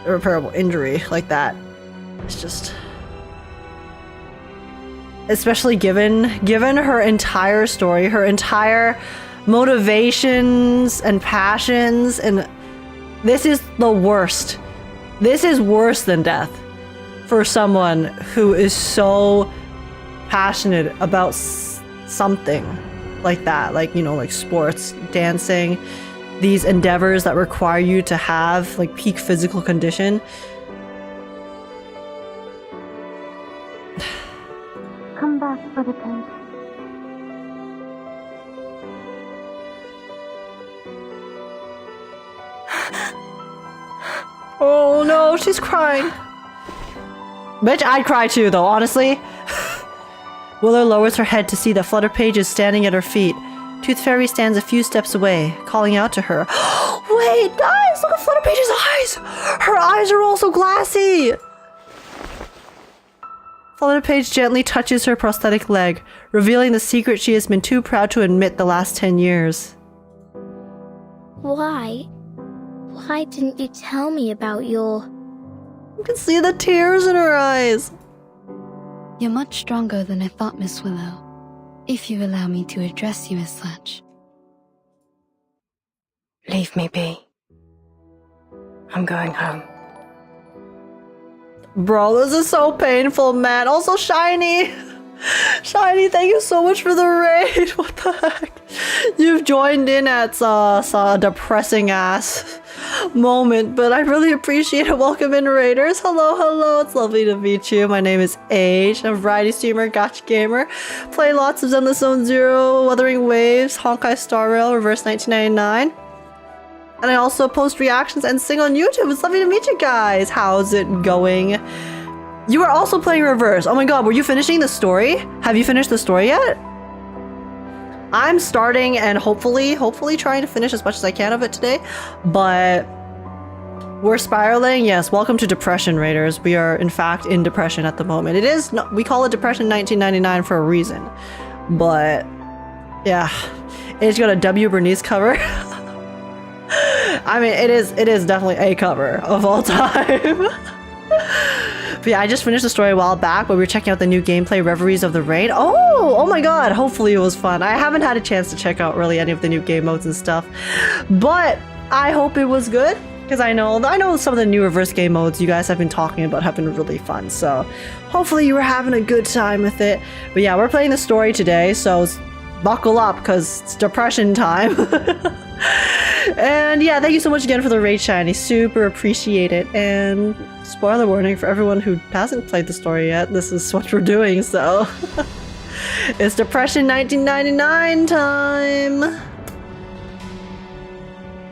B: irreparable injury like that. It's just, especially given her entire story, her entire motivations and passions, and this is the worst. This is worse than death for someone who is so passionate about something like that, like, you know, like sports, dancing, these endeavors that require you to have like peak physical condition.
H: Come back, Flutterpage.
B: Oh no, she's crying. Bitch, I'd cry too, though, honestly. Willow lowers her head to see that Flutterpage is standing at her feet. Tooth Fairy stands a few steps away, calling out to her. Wait, guys, look at Flutterpage's eyes! Her eyes are also glassy! Flutterpage gently touches her prosthetic leg, revealing the secret she has been too proud to admit the last 10 years.
H: Why? Why didn't you tell me about your...
B: You can see the tears in her eyes.
F: You're much stronger than I thought, Miss Willow, if you allow me to address you as such.
M: Leave me be. I'm going home.
B: Bro, this is so painful, man. Also, Shiny. Shiny, thank you so much for the raid. What the heck? You've joined in at a depressing ass moment, but I really appreciate it. Welcome in, raiders. Hello, hello. It's lovely to meet you. My name is Age. I'm a variety streamer, Gacha gamer. Play lots of Zenless Zone Zero, Wuthering Waves, Honkai Star Rail, Reverse 1999. And I also post reactions and sing on YouTube. It's lovely to meet you guys. How's it going? You are also playing Reverse. Oh my god, were you finishing the story? Have you finished the story yet? I'm starting and hopefully trying to finish as much as I can of it today. But we're spiraling. Yes, welcome to Depression, Raiders. We are in fact in depression at the moment. It is, we call it Depression 1999 for a reason. But yeah, It's got a W Bernice cover. I mean, it is definitely a cover of all time. But yeah, I just finished the story a while back, but we were checking out the new gameplay Reveries of the Rain. Oh my god, hopefully it was fun. I haven't had a chance to check out really any of the new game modes and stuff, but I hope it was good, because I know some of the new reverse game modes you guys have been talking about have been really fun, so hopefully you were having a good time with it. But yeah, we're playing the story today, so buckle up, because it's depression time. And yeah, thank you so much again for the raid, Shiny. Super appreciate it. And spoiler warning for everyone who hasn't played the story yet, this is what we're doing, so it's Depression 1999 time.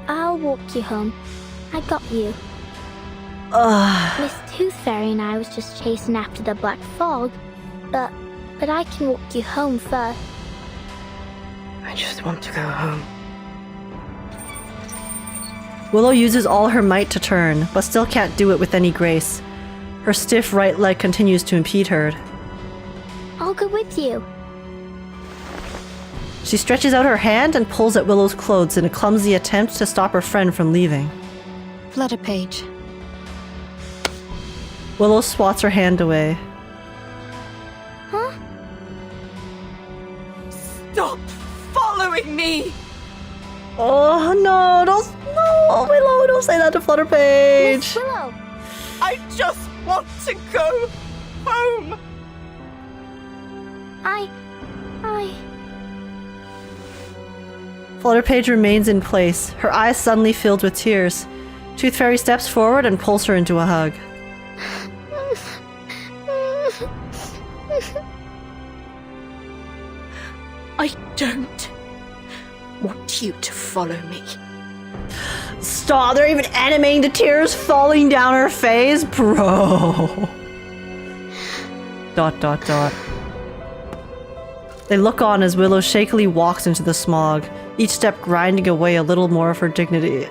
H: I'll walk you home. I got you. Miss Tooth Fairy and I was just chasing after the black fog, but I can walk you home first.
M: I just want to go home.
B: Willow uses all her might to turn, but still can't do it with any grace. Her stiff right leg continues to impede her.
H: I'll go with you.
B: She stretches out her hand and pulls at Willow's clothes in a clumsy attempt to stop her friend from leaving.
F: Flutterpage.
B: Willow swats her hand away.
H: Huh?
M: Stop following me!
B: Oh no, no, Willow, don't say that to Flutterpage.
H: Miss Willow!
M: I just want to go home!
H: I...
B: Flutterpage remains in place, her eyes suddenly filled with tears. Tooth Fairy steps forward and pulls her into a hug.
M: I don't want you to follow me.
B: Stop, they're even animating the tears falling down her face, bro. ... They look on as Willow shakily walks into the smog, each step grinding away a little more of her dignity.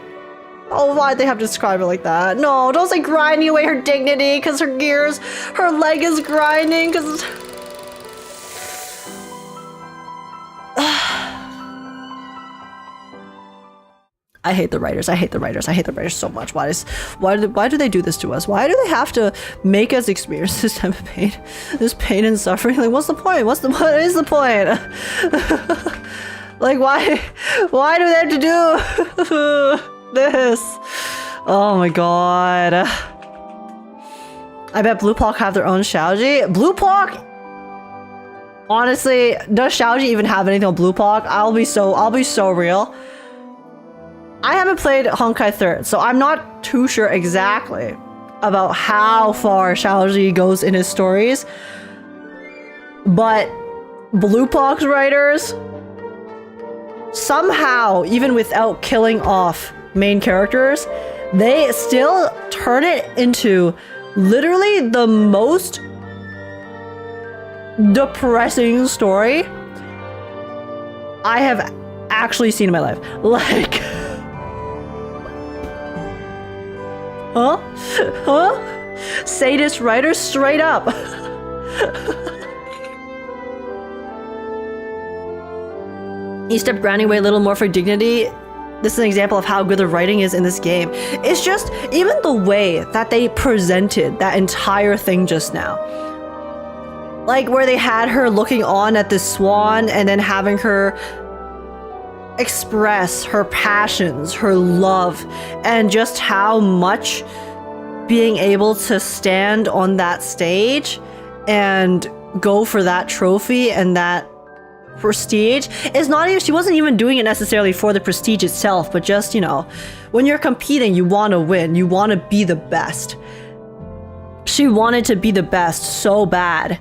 B: Oh, why'd they have to describe it like that? No, don't say grinding away her dignity, because her gears, her leg is grinding, because... I hate the writers. I hate the writers. I hate the writers so much. Why do they do this to us? Why do they have to make us experience this type of pain? This pain and suffering? Like, what's the point? What is the point? Like, why do they have to do this? Oh my god. I bet Blue Pawk have their own Xiaoji. Blue Pawk? Honestly, does Xiaoji even have anything on Blue Pawk? I'll be so real. I haven't played Honkai 3rd, so I'm not too sure exactly about how far Xiaoji goes in his stories. But Blue Pawk's writers, somehow, even without killing off main characters, they still turn it into literally the most depressing story I have actually seen in my life. Like... Huh? Sadist writers straight up. You step grinding away a little more for dignity. This is an example of how good the writing is in this game. It's just, even the way that they presented that entire thing just now. Like where they had her looking on at this swan and then having her express her passions, her love, and just how much being able to stand on that stage and go for that trophy and that prestige is not even, she wasn't even doing it necessarily for the prestige itself, but just, you know, when you're competing, you want to win, you want to be the best. She wanted to be the best so bad,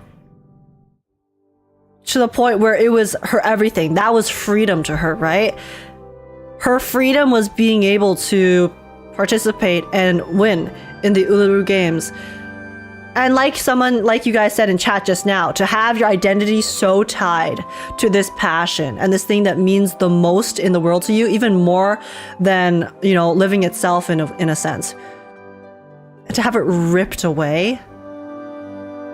B: to the point where it was her everything. That was freedom to her, right? Her freedom was being able to participate and win in the Uluru games. And like you guys said in chat just now, to have your identity so tied to this passion and this thing that means the most in the world to you, even more than, you know, living itself in a sense. To have it ripped away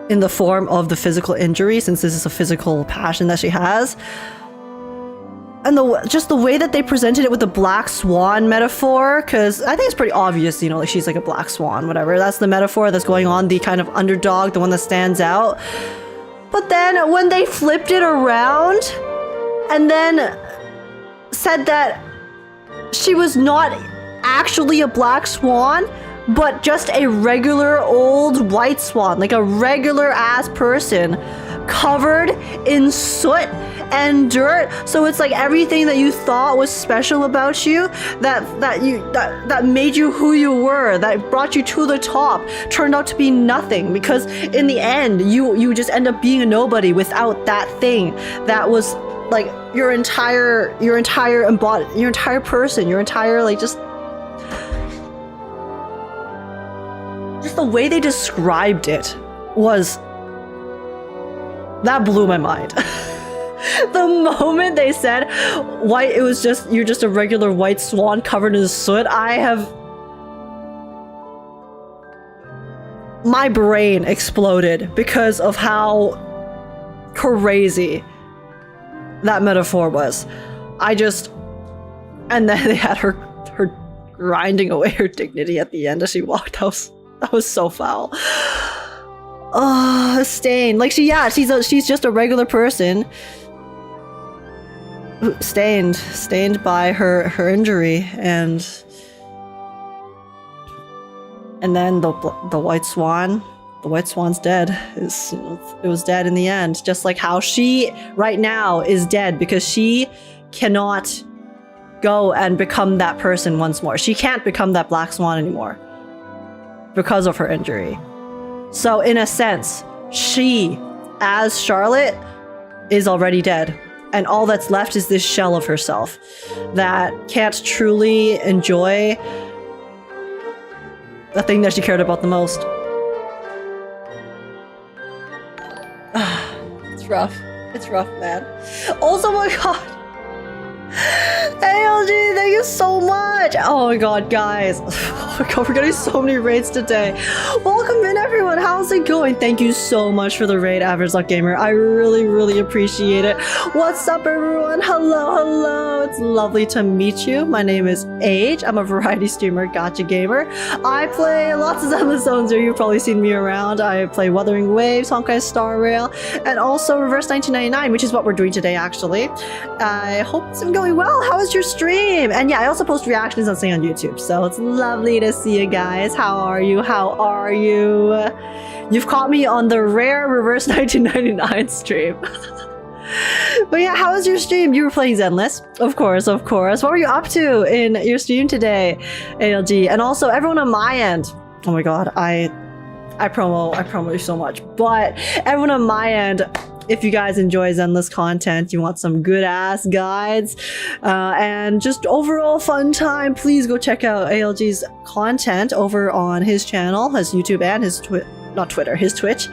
B: in the form of the physical injury, since this is a physical passion that she has. And just the way that they presented it with the black swan metaphor, because I think it's pretty obvious, you know, like she's like a black swan, whatever. That's the metaphor that's going on, the kind of underdog, the one that stands out. But then when they flipped it around and then said that she was not actually a black swan, but just a regular old white swan, like a regular ass person covered in soot and dirt. So it's like everything that you thought was special about you, that made you who you were, that brought you to the top, turned out to be nothing, because in the end you just end up being a nobody without that thing that was like your entire person, your entire like just the way they described it was that blew my mind. The moment they said white, it was just, you're just a regular white swan covered in soot. My brain exploded because of how crazy that metaphor was. And then they had her grinding away her dignity at the end as she walked. That was so foul. Oh, Stain. Like she's just a regular person. Stained by her injury, and then the white swan's dead. It was dead in the end, just like how she right now is dead because she cannot go and become that person once more. She can't become that black swan anymore because of her injury. So in a sense, she, as Charlotte, is already dead. And all that's left is this shell of herself that can't truly enjoy the thing that she cared about the most. It's rough. It's rough, man. Also, my god. ALG, thank you so much. Oh my god, guys. Oh my god, we're getting so many raids today. Welcome in, everyone. How's it going? Thank you so much for the raid, Average Luck Gamer. I really, really appreciate it. What's up, everyone? Hello. It's lovely to meet you. My name is Age. I'm a variety streamer, Gacha gamer. I play lots of Zenless Zone Zero. You've probably seen me around. I play Wuthering Waves, Honkai Star Rail, and also Reverse 1999, which is what we're doing today, actually. I hope it's been going well. How was your stream? And yeah, I also post reactions on thing on YouTube, so it's lovely to see you guys. How are you? You've caught me on the rare Reverse 1999 stream. But yeah, how was your stream? You were playing Zenless, of course. What were you up to in your stream today, ALG? And also everyone on my end. Oh my god, I promo you so much. But everyone on my end, if you guys enjoy Zenless content, you want some good ass guides, and just overall fun time, please go check out ALG's content over on his channel, his YouTube, and his his Twitch.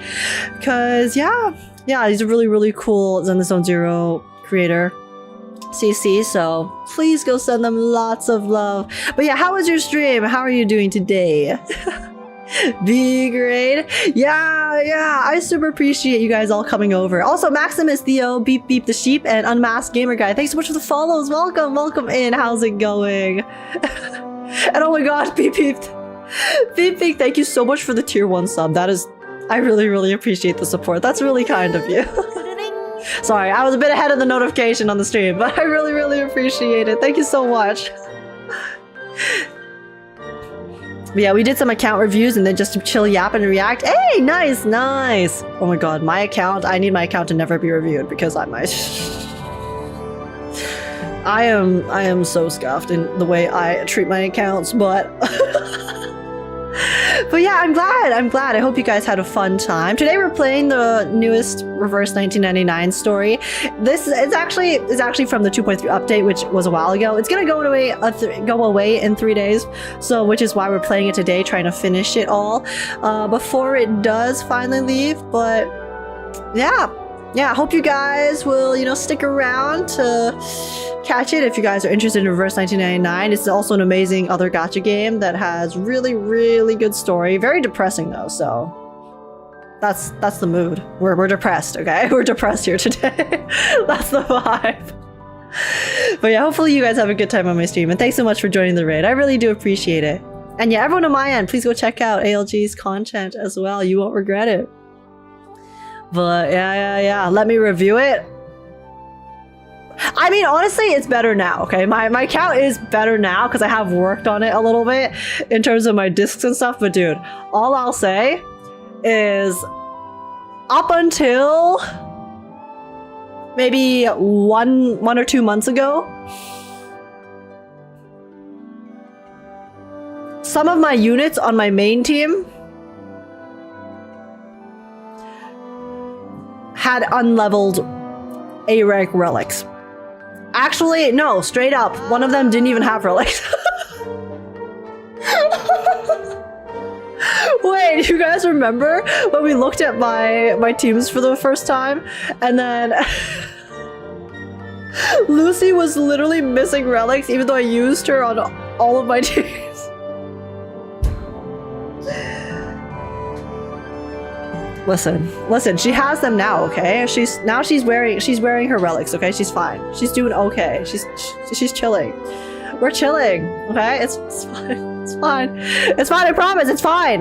B: Cause yeah, he's a really, really cool Zenless Zone Zero creator. CC, so please go send them lots of love. But yeah, how was your stream? How are you doing today? Be great. Yeah, I super appreciate you guys all coming over. Also, Maximus, Theo, Beep Beep the Sheep, and Unmasked Gamer Guy, thanks so much for the follows. Welcome in. How's it going? And oh my god, Beep Beep, thank you so much for the tier 1 sub. I really, really appreciate the support. That's really kind of you. Sorry, I was a bit ahead of the notification on the stream, but I really, really appreciate it. Thank you so much. But yeah, we did some account reviews and then just to chill, yap, and react. Hey, nice. Oh my god, my account. I need my account to never be reviewed because I am so scuffed in the way I treat my accounts, but but yeah, I'm glad. I hope you guys had a fun time. Today we're playing the newest Reverse 1999 story. This is actually from the 2.3 update, which was a while ago. It's gonna go away in 3 days, so which is why we're playing it today, trying to finish it all before it does finally leave. But yeah, I hope you guys will, stick around to catch it if you guys are interested in Reverse 1999. It's also an amazing other gacha game that has really, really good story. Very depressing though, so that's the mood. We're depressed, okay? We're depressed here today. That's the vibe. But yeah, hopefully you guys have a good time on my stream. And thanks so much for joining the raid. I really do appreciate it. And yeah, everyone on my end, please go check out ALG's content as well. You won't regret it. But yeah. Let me review it. I mean, honestly, it's better now, okay? My account is better now because I have worked on it a little bit in terms of my discs and stuff. But dude, all I'll say is up until maybe one or 2 months ago, some of my units on my main team had unleveled A rank relics. Actually, no, straight up, one of them didn't even have relics. Wait, do you guys remember when we looked at my teams for the first time? And then Lucy was literally missing relics even though I used her on all of my teams. Listen, she has them now, okay? She's wearing her relics, okay? She's fine. She's doing okay. She's chilling. We're chilling, okay? It's fine. It's fine. It's fine, I promise, it's fine.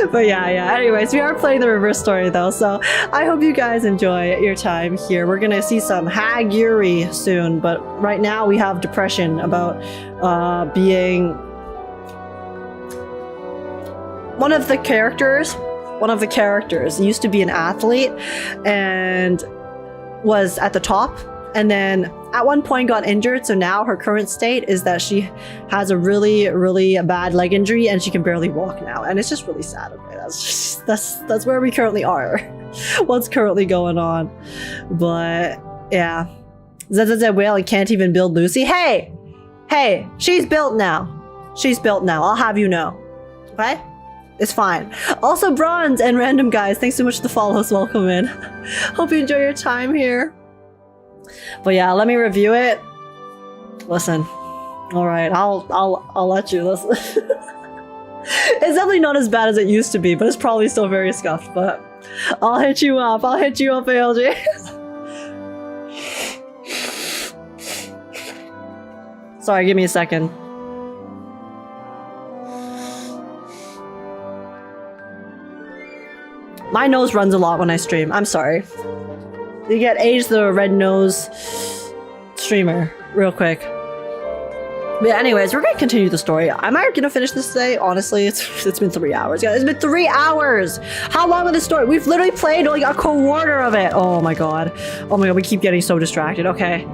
B: But yeah. Anyways, we are playing the reverse story though, so I hope you guys enjoy your time here. We're gonna see some Hag YURI soon, but right now we have depression about being one of the characters used to be an athlete and was at the top, and then at one point got injured, so now her current state is that she has a really bad leg injury and she can barely walk now, and it's just really sad. Okay, that's where we currently are. What's currently going on. But yeah, ZZZ Whale and can't even build Lucy. Hey, she's built now. I'll have you know. Okay, it's fine. Also, Bronze and Random Guys, thanks so much for the follows. Welcome in. Hope you enjoy your time here. But yeah, let me review it. Listen. All right, I'll let you listen. It's definitely not as bad as it used to be, but it's probably still very scuffed. But I'll hit you up, ALG. Sorry, give me a second. My nose runs a lot when I stream. I'm sorry. You get Age the Red Nose streamer real quick. But yeah, anyways, we're gonna continue the story. Am I gonna finish this today? Honestly, it's been 3 hours. Guys, it's been 3 hours! How long of this story? We've literally played like a quarter of it. Oh my god, we keep getting so distracted. Okay,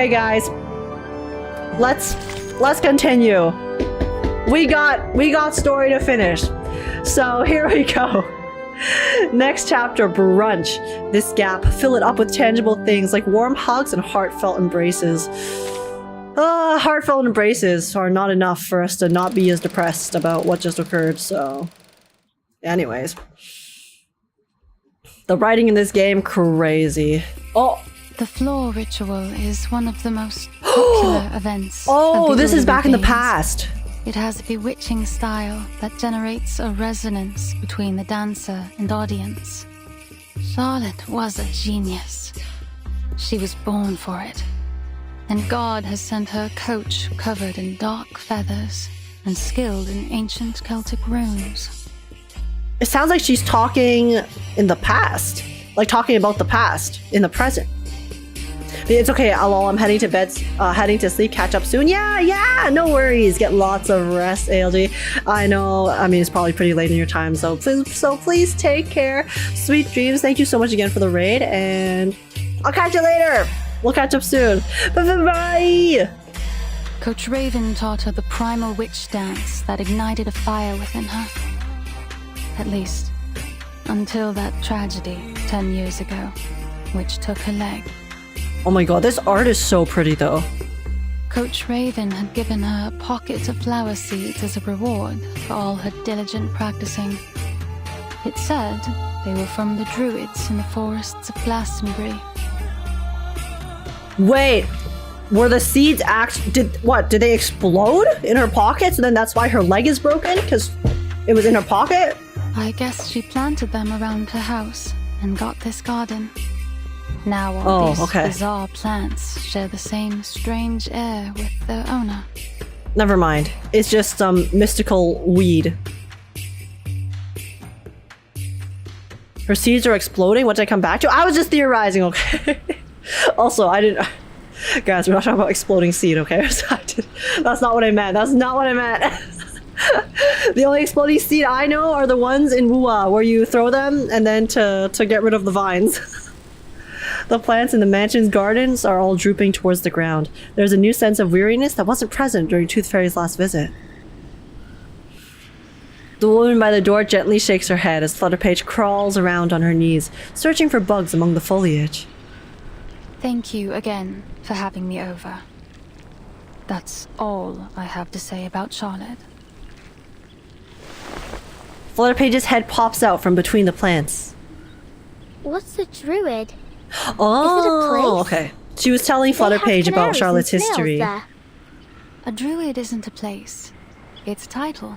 B: guys. Let's continue. We got story to finish. So here we go. Next chapter, brunch. This gap, fill it up with tangible things like warm hugs and heartfelt embraces. Heartfelt embraces are not enough for us to not be as depressed about what just occurred, so... Anyways. The writing in this game, crazy. Oh!
F: The floor ritual is one of the most popular events.
B: Oh,
F: of the
B: this is
F: Uluru
B: back in the
F: Games.
B: past.
F: It has a bewitching style that generates a resonance between the dancer and audience. Charlotte was a genius. She was born for it. And God has sent her a coach covered in dark feathers and skilled in ancient Celtic runes.
B: It sounds like she's talking in the past. Like talking about the past in the present. It's okay, lol, I'm heading to bed, heading to sleep, catch up soon. Yeah, no worries. Get lots of rest, ALG. I know, I mean, it's probably pretty late in your time, so please take care. Sweet dreams. Thank you so much again for the raid, and I'll catch you later. We'll catch up soon. Bye.
F: Coach Raven taught her the primal witch dance that ignited a fire within her. At least, until that tragedy 10 years ago, which took her leg.
B: Oh my god, this art is so pretty though.
F: Coach Raven had given her a pocket of flower seeds as a reward for all her diligent practicing. It said they were from the druids in the forests of Glastonbury.
B: Wait, were the seeds did they explode in her pockets and then that's why her leg is broken? Because it was in her pocket?
F: I guess she planted them around her house and got this garden. Now all these
B: okay.
F: bizarre plants share the same strange air with their owner.
B: Never mind. It's just some mystical weed. Her seeds are exploding. What did I come back to? I was just theorizing, okay? Also, I didn't... Guys, we're not talking about exploding seed, okay? That's not what I meant. That's not what I meant. The only exploding seed I know are the ones in Wuwa, where you throw them and then to get rid of the vines. The plants in the mansion's gardens are all drooping towards the ground. There's a new sense of weariness that wasn't present during Tooth Fairy's last visit. The woman by the door gently shakes her head as Flutterpage crawls around on her knees, searching for bugs among the foliage.
F: Thank you again for having me over. That's all I have to say about Charlotte.
B: Flutterpage's head pops out from between the plants.
H: What's a druid?
B: Oh,
H: Is it a place?
B: okay. She was telling Flutterpage about Charlotte's history.
F: A druid isn't a place. It's a title.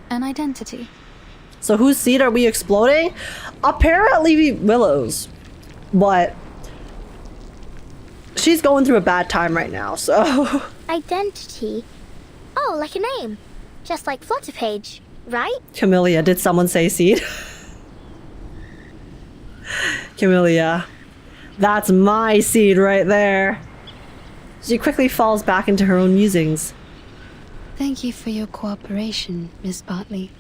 F: An identity.
B: So whose seed are we exploding? Apparently Willow's. But she's going through a bad time right now, so...
H: Identity? Oh, like a name. Just like Flutterpage, right?
B: Camellia, did someone say seed? Camellia. That's my seed right there. She quickly falls back into her own musings.
F: Thank you for your cooperation, Miss Bartley.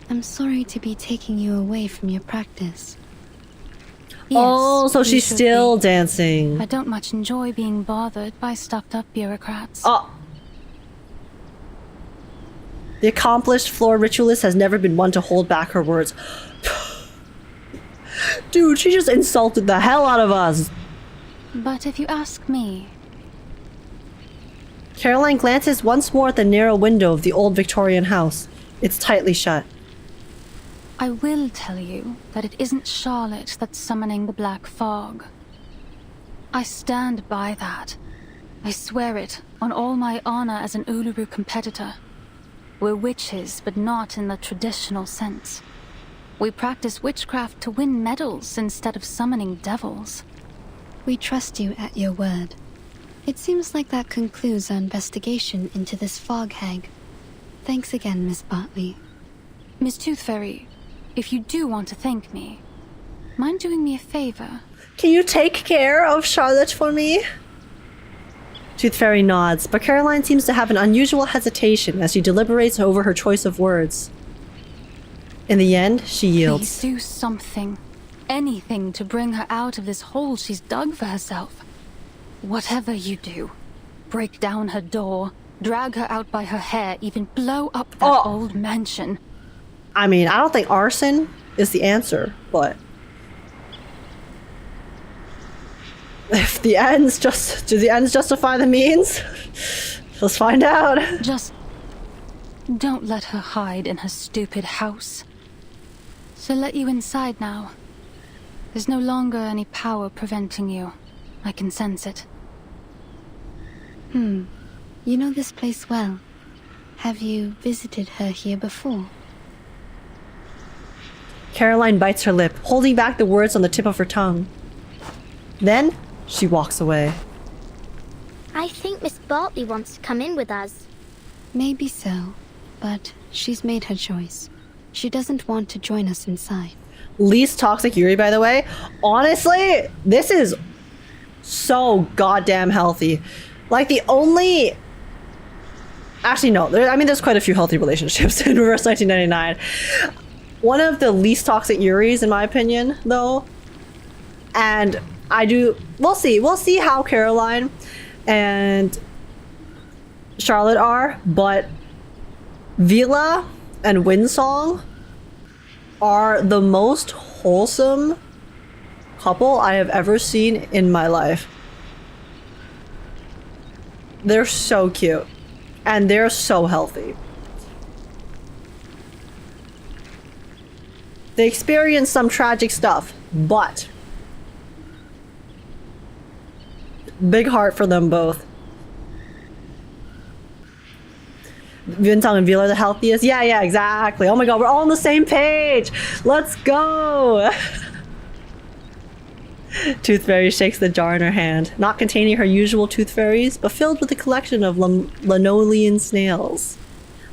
F: I'm sorry to be taking you away from your practice.
B: Oh, so
F: you
B: she's
F: should
B: still
F: be.
B: dancing.
F: I don't much enjoy being bothered by stuffed-up bureaucrats.
B: Oh. The accomplished floor ritualist has never been one to hold back her words. Dude, she just insulted the hell out of us.
F: But if you ask me...
B: Caroline glances once more at the narrow window of the old Victorian house. It's tightly shut.
F: I will tell you that it isn't Charlotte that's summoning the black fog. I stand by that. I swear it on all my honor as an Uluru competitor. We're witches, but not in the traditional sense. We practice witchcraft to win medals instead of summoning devils.
C: We trust you at your word. It seems like that concludes our investigation into this Fog Hag. Thanks again, Miss Bartley.
F: Miss Tooth Fairy, if you do want to thank me, mind doing me a favor?
B: Can you take care of Charlotte for me? Tooth Fairy nods, but Caroline seems to have an unusual hesitation as she deliberates over her choice of words. In the end, she yields.
F: Please do something. Anything to bring her out of this hole she's dug for herself. Whatever you do. Break down her door, drag her out by her hair, even blow up that old mansion.
B: I mean, I don't think arson is the answer, but... If the ends do the ends justify the means? Let's find out.
F: Just don't let her hide in her stupid house. She'll let you inside now. There's no longer any power preventing you. I can sense it.
C: You know this place well. Have you visited her here before?
B: Caroline bites her lip, holding back the words on the tip of her tongue. Then, she walks away.
H: I think Miss Bartley wants to come in with us.
C: Maybe so, but she's made her choice. She doesn't want to join us inside.
B: Least toxic YURI, by the way. Honestly, this is so goddamn healthy. Like, the only... Actually, no. There's quite a few healthy relationships in Reverse 1999. One of the least toxic YURIs, in my opinion, though. And we'll see. We'll see how Caroline and Charlotte are, but Vila and Windsong are the most wholesome couple I have ever seen in my life. They're so cute. And they're so healthy. They experience some tragic stuff, but big heart for them both. Vinsong and Vila are the healthiest? Yeah, exactly. Oh my god, we're all on the same page! Let's go! Tooth Fairy shakes the jar in her hand, not containing her usual tooth fairies, but filled with a collection of linoleum snails.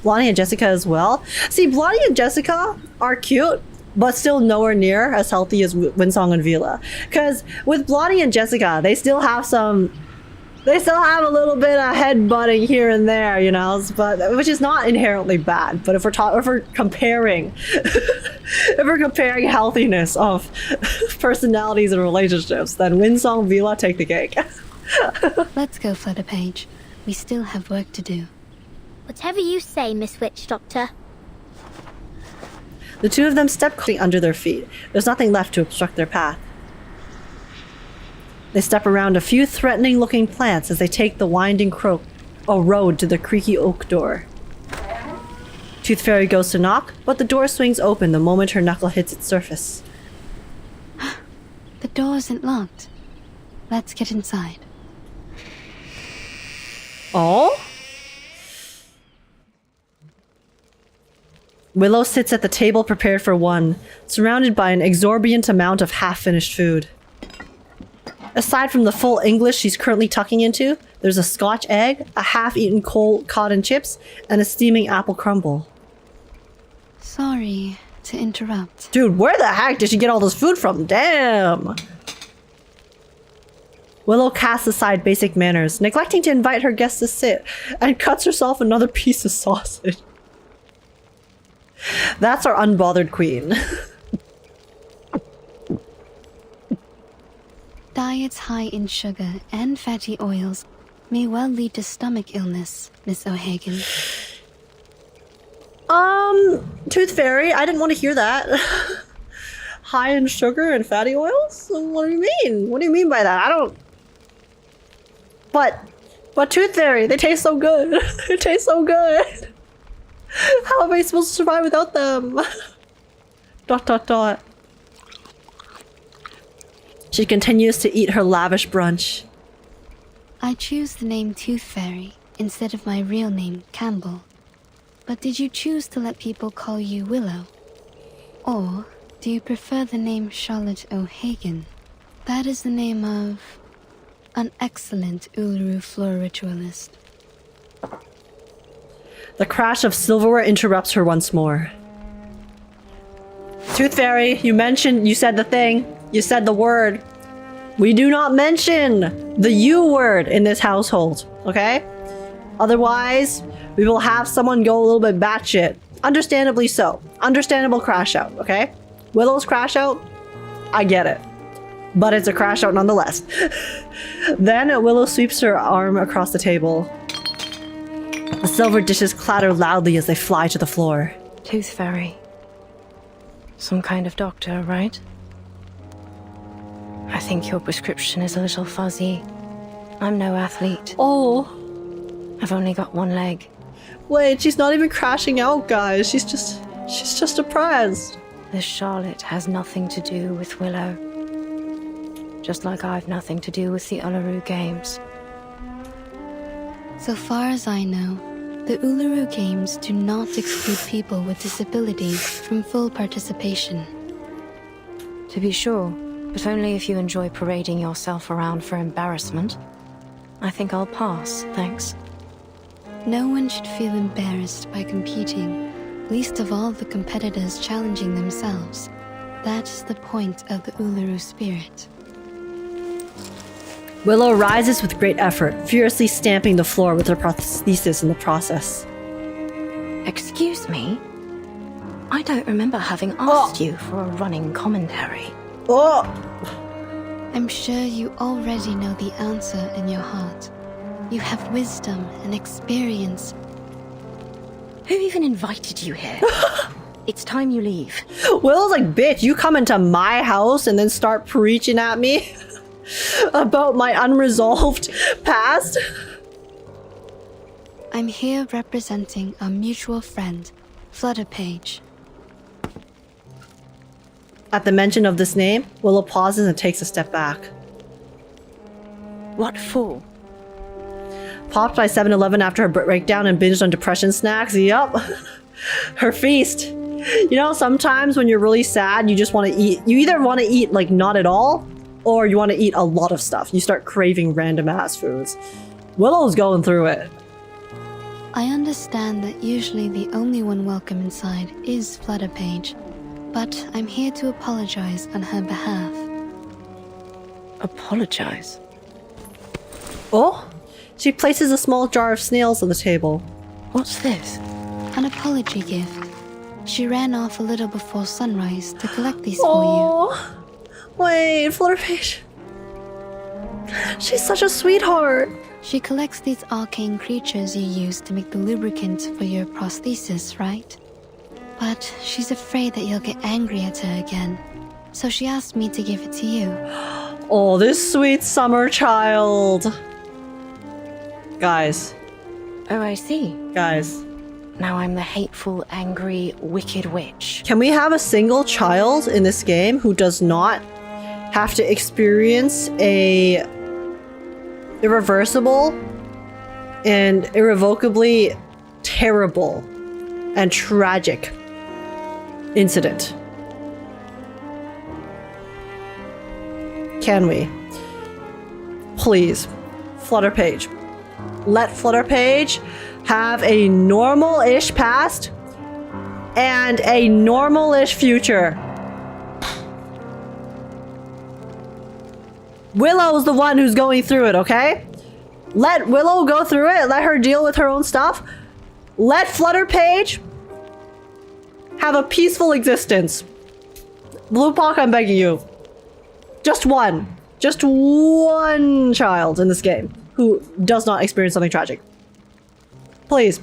B: Blondie and Jessica as well. See, Blondie and Jessica are cute, but still nowhere near as healthy as Winsong and Vila. Because with Blondie and Jessica, they still have a little bit of head-butting here and there, you know, but which is not inherently bad. But if we're comparing healthiness of personalities and relationships, then Winsong, Vila take the cake.
C: Let's go, Flutterpage. We still have work to do.
H: Whatever you say, Miss Witch Doctor.
B: The two of them step quickly under their feet. There's nothing left to obstruct their path. They step around a few threatening-looking plants as they take the winding road to the creaky oak door. Tooth Fairy goes to knock, but the door swings open the moment her knuckle hits its surface.
C: The door isn't locked. Let's get inside.
B: Oh? Willow sits at the table prepared for one, surrounded by an exorbitant amount of half-finished food. Aside from the full English she's currently tucking into, there's a Scotch egg, a half-eaten cold cotton chips, and a steaming apple crumble.
C: Sorry to interrupt.
B: Dude, where the heck did she get all this food from? Damn! Willow casts aside basic manners, neglecting to invite her guests to sit, and cuts herself another piece of sausage. That's our unbothered queen.
C: Diets high in sugar and fatty oils may well lead to stomach illness, Miss O'Hagan.
B: Tooth Fairy, I didn't want to hear that. High in sugar and fatty oils? What do you mean? What do you mean by that? I don't... But Tooth Fairy, they taste so good. They taste so good. How am I supposed to survive without them? ... She continues to eat her lavish brunch.
C: I choose the name Tooth Fairy instead of my real name, Campbell. But did you choose to let people call you Willow? Or do you prefer the name Charlotte O'Hagan? That is the name of an excellent Uluru floor ritualist.
B: The crash of silverware interrupts her once more. Tooth Fairy, you said the thing. You said the word. We do not mention the U word in this household, okay? Otherwise, we will have someone go a little bit batshit. Understandably so. Understandable crash out, okay? Willow's crash out, I get it. But it's a crash out nonetheless. Then Willow sweeps her arm across the table. The silver dishes clatter loudly as they fly to the floor.
M: Tooth Fairy. Some kind of doctor, right? I think your prescription is a little fuzzy. I'm no athlete.
B: Oh.
M: I've only got one leg.
B: Wait, she's not even crashing out, guys. She's just depressed.
M: This Charlotte has nothing to do with Willow. Just like I've nothing to do with the Uluru Games.
C: So far as I know, the Uluru Games do not exclude people with disabilities from full participation.
M: To be sure, but only if you enjoy parading yourself around for embarrassment. I think I'll pass, thanks.
C: No one should feel embarrassed by competing, least of all the competitors challenging themselves. That is the point of the Uluru spirit.
B: Willow rises with great effort, furiously stamping the floor with her prosthesis in the process.
M: Excuse me? I don't remember having asked you for a running commentary.
B: Oh!
C: I'm sure you already know the answer in your heart. You have wisdom and experience.
M: Who even invited you here? It's time you leave.
B: Willow's like, bitch, you come into my house and then start preaching at me about my unresolved past?
C: I'm here representing our mutual friend, Flutterpage.
B: At the mention of this name, Willow pauses and takes a step back.
M: What for?
B: Popped by 7-Eleven after her breakdown and binged on depression snacks? Yup. Her feast. You know, sometimes when you're really sad, you just want to eat. You either want to eat, like, not at all, or you want to eat a lot of stuff. You start craving random ass foods. Willow's going through it.
C: I understand that usually the only one welcome inside is Flutterpage, but I'm here to apologize on her behalf.
M: Apologize?
B: Oh? She places a small jar of snails on the table.
M: What's this?
C: An apology gift. She ran off a little before sunrise to collect these for you.
B: Wait, Flutterpage. She's such a sweetheart.
C: She collects these arcane creatures you use to make the lubricant for your prosthesis, right? But she's afraid that you'll get angry at her again, so she asked me to give it to you.
B: Oh, this sweet summer child. Guys.
M: Oh, I see.
B: Guys.
M: Now I'm the hateful, angry, wicked witch.
B: Can we have a single child in this game who does not have to experience a irreversible and irrevocably terrible and tragic incident? Can we? Please, Flutterpage. Let Flutterpage have a normal-ish past and a normal-ish future. Willow's the one who's going through it, okay? Let Willow go through it. Let her deal with her own stuff. Let Flutterpage have a peaceful existence. Blue Paw, I'm begging you. Just one. Just one child in this game who does not experience something tragic. Please.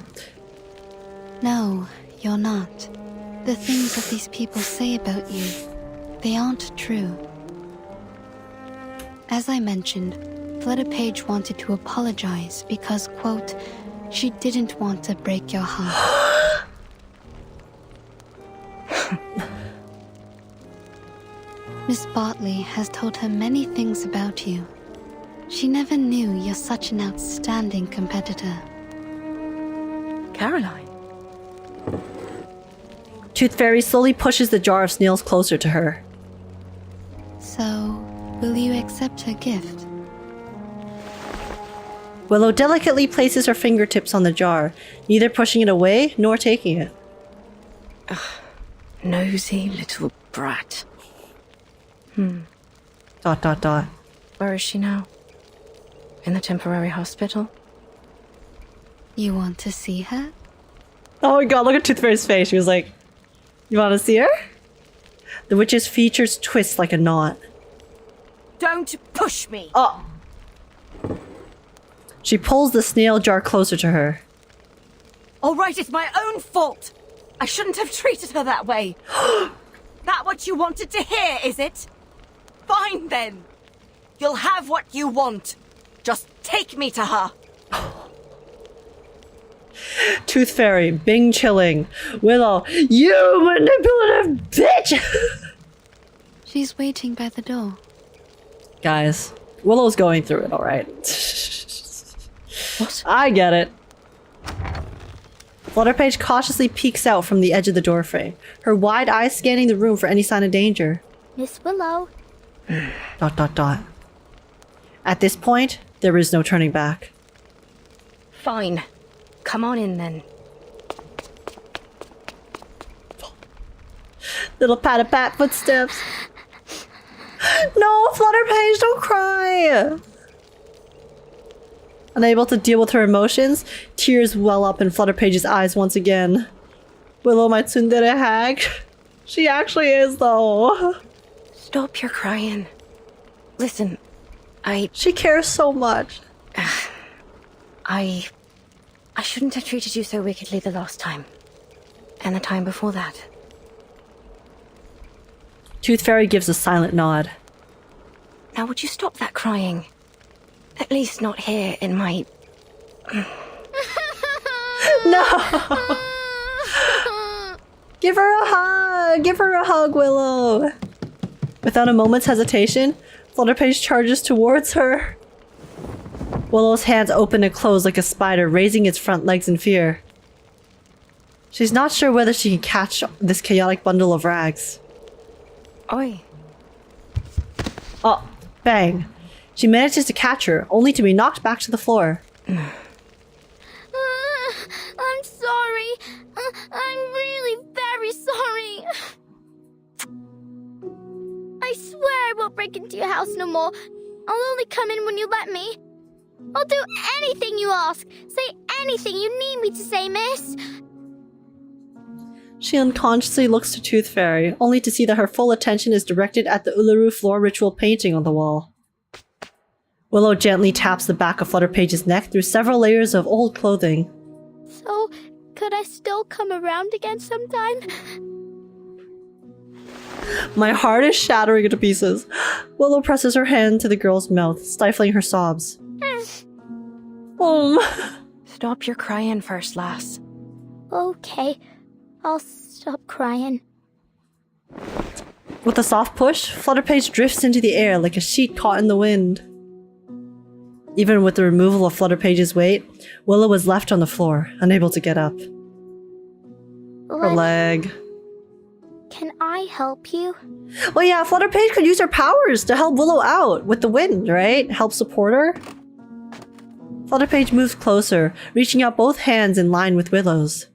C: No, you're not. The things that these people say about you, they aren't true. As I mentioned, Flutterpage wanted to apologize because, quote, she didn't want to break your heart. Miss Bartley has told her many things about you. She never knew you're such an outstanding competitor.
M: Caroline?
B: Tooth Fairy slowly pushes the jar of snails closer to her.
C: So, will you accept her gift?
B: Willow delicately places her fingertips on the jar, neither pushing it away nor taking it.
M: Ugh, nosy little brat.
B: Dot dot dot.
M: Where is she now? In the temporary hospital?
C: You want to see her?
B: Oh my god, look at Tooth Fairy's face. She was like, you want to see her? The witch's features twist like a knot.
M: Don't push me!
B: Oh! She pulls the snail jar closer to her.
Q: All right, it's my own fault. I shouldn't have treated her that way. That what you wanted to hear, is it? Fine then. You'll have what you want. Just take me to her.
B: Tooth Fairy, Bing chilling. Willow, you manipulative bitch!
C: She's waiting by the door.
B: Guys, Willow's going through it, alright?
M: What?
B: I get it. Flutterpage cautiously peeks out from the edge of the doorframe, her wide eyes scanning the room for any sign of danger.
H: Miss Willow.
B: Dot dot dot. At this point, there is no turning back.
M: Fine. Come on in then.
B: Little pat-a-pat footsteps. No, Flutterpage, don't cry! Unable to deal with her emotions, tears well up in Flutterpage's eyes once again. Willow, my tsundere hag. She actually is, though.
M: Stop your crying. Listen,
B: She cares so much.
M: I shouldn't have treated you so wickedly the last time. And the time before that.
B: Tooth Fairy gives a silent nod.
M: Now would you stop that crying? At least not here in my...
B: No! Give her a hug! Give her a hug, Willow! Without a moment's hesitation, Flutterpage charges towards her. Willow's hands open and close like a spider, raising its front legs in fear. She's not sure whether she can catch this chaotic bundle of rags.
M: Oi.
B: Oh, Bang. She manages to catch her, only to be knocked back to the floor.
H: I'm sorry. I'm really very sorry. I swear I won't break into your house no more. I'll only come in when you let me. I'll do anything you ask. Say anything you need me to say, miss.
B: She unconsciously looks to Tooth Fairy, only to see that her full attention is directed at the Uluru floor ritual painting on the wall. Willow gently taps the back of Flutterpage's neck through several layers of old clothing.
H: So, could I still come around again sometime?
B: My heart is shattering into pieces. Willow presses her hand to the girl's mouth, stifling her sobs.
M: Stop your crying first, lass.
H: Okay, I'll stop crying.
B: With a soft push, Flutterpage drifts into the air like a sheet caught in the wind. Even with the removal of Flutterpage's weight, Willow was left on the floor, unable to get up. Her leg.
H: Can I help you?
B: Well, yeah, Flutterpage could use her powers to help Willow out with the wind, right? Help support her. Flutterpage moves closer, reaching out both hands in line with Willow's.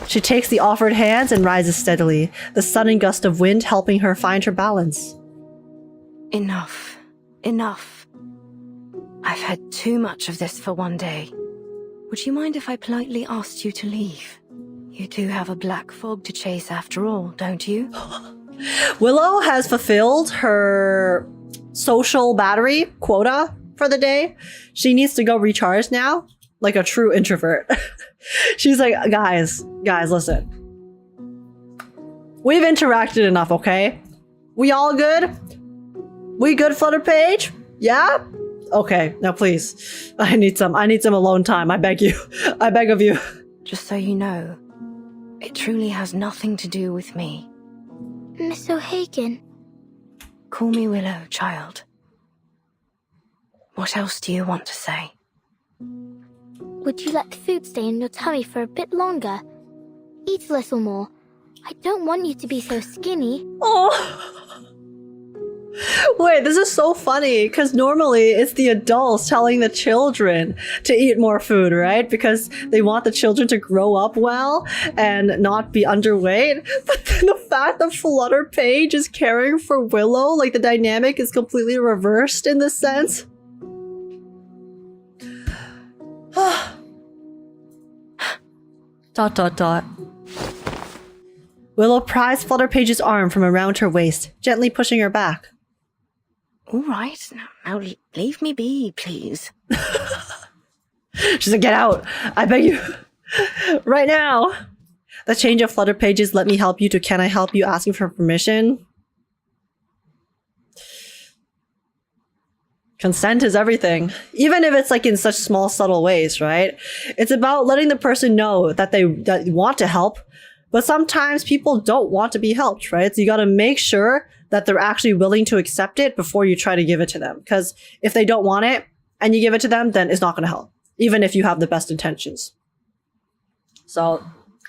B: She takes the offered hands and rises steadily, the sudden gust of wind helping her find her balance.
M: Enough. Enough. I've had too much of this for one day. Would you mind if I politely asked you to leave? You do have a black fog to chase after all, don't you?
B: Willow has fulfilled her social battery quota for the day. She needs to go recharge now, like a true introvert. She's like, guys, listen. We've interacted enough, okay? We all good? We good, Flutterpage? Yeah? Okay, now please. I need some alone time. I beg you. I beg of you.
M: Just so you know, it truly has nothing to do with me.
H: Miss O'Hagan.
M: Call me Willow, child. What else do you want to say?
H: Would you let the food stay in your tummy for a bit longer? Eat a little more. I don't want you to be so skinny.
B: Oh. Wait, this is so funny because normally it's the adults telling the children to eat more food, right? Because they want the children to grow up well and not be underweight. But then the fact that Flutterpage is caring for Willow, like the dynamic is completely reversed in this sense. Dot dot dot. Willow pries Flutterpage's arm from around her waist, gently pushing her back.
M: All right, now leave me be, please.
B: She's like, get out! I beg you! Right now! The change of Flutterpages let me help you to can I help you asking for permission. Consent is everything. Even if it's like in such small, subtle ways, right? It's about letting the person know that they want to help, but sometimes people don't want to be helped, right? So you gotta make sure that they're actually willing to accept it before you try to give it to them. Because if they don't want it and you give it to them, then it's not gonna help, even if you have the best intentions. So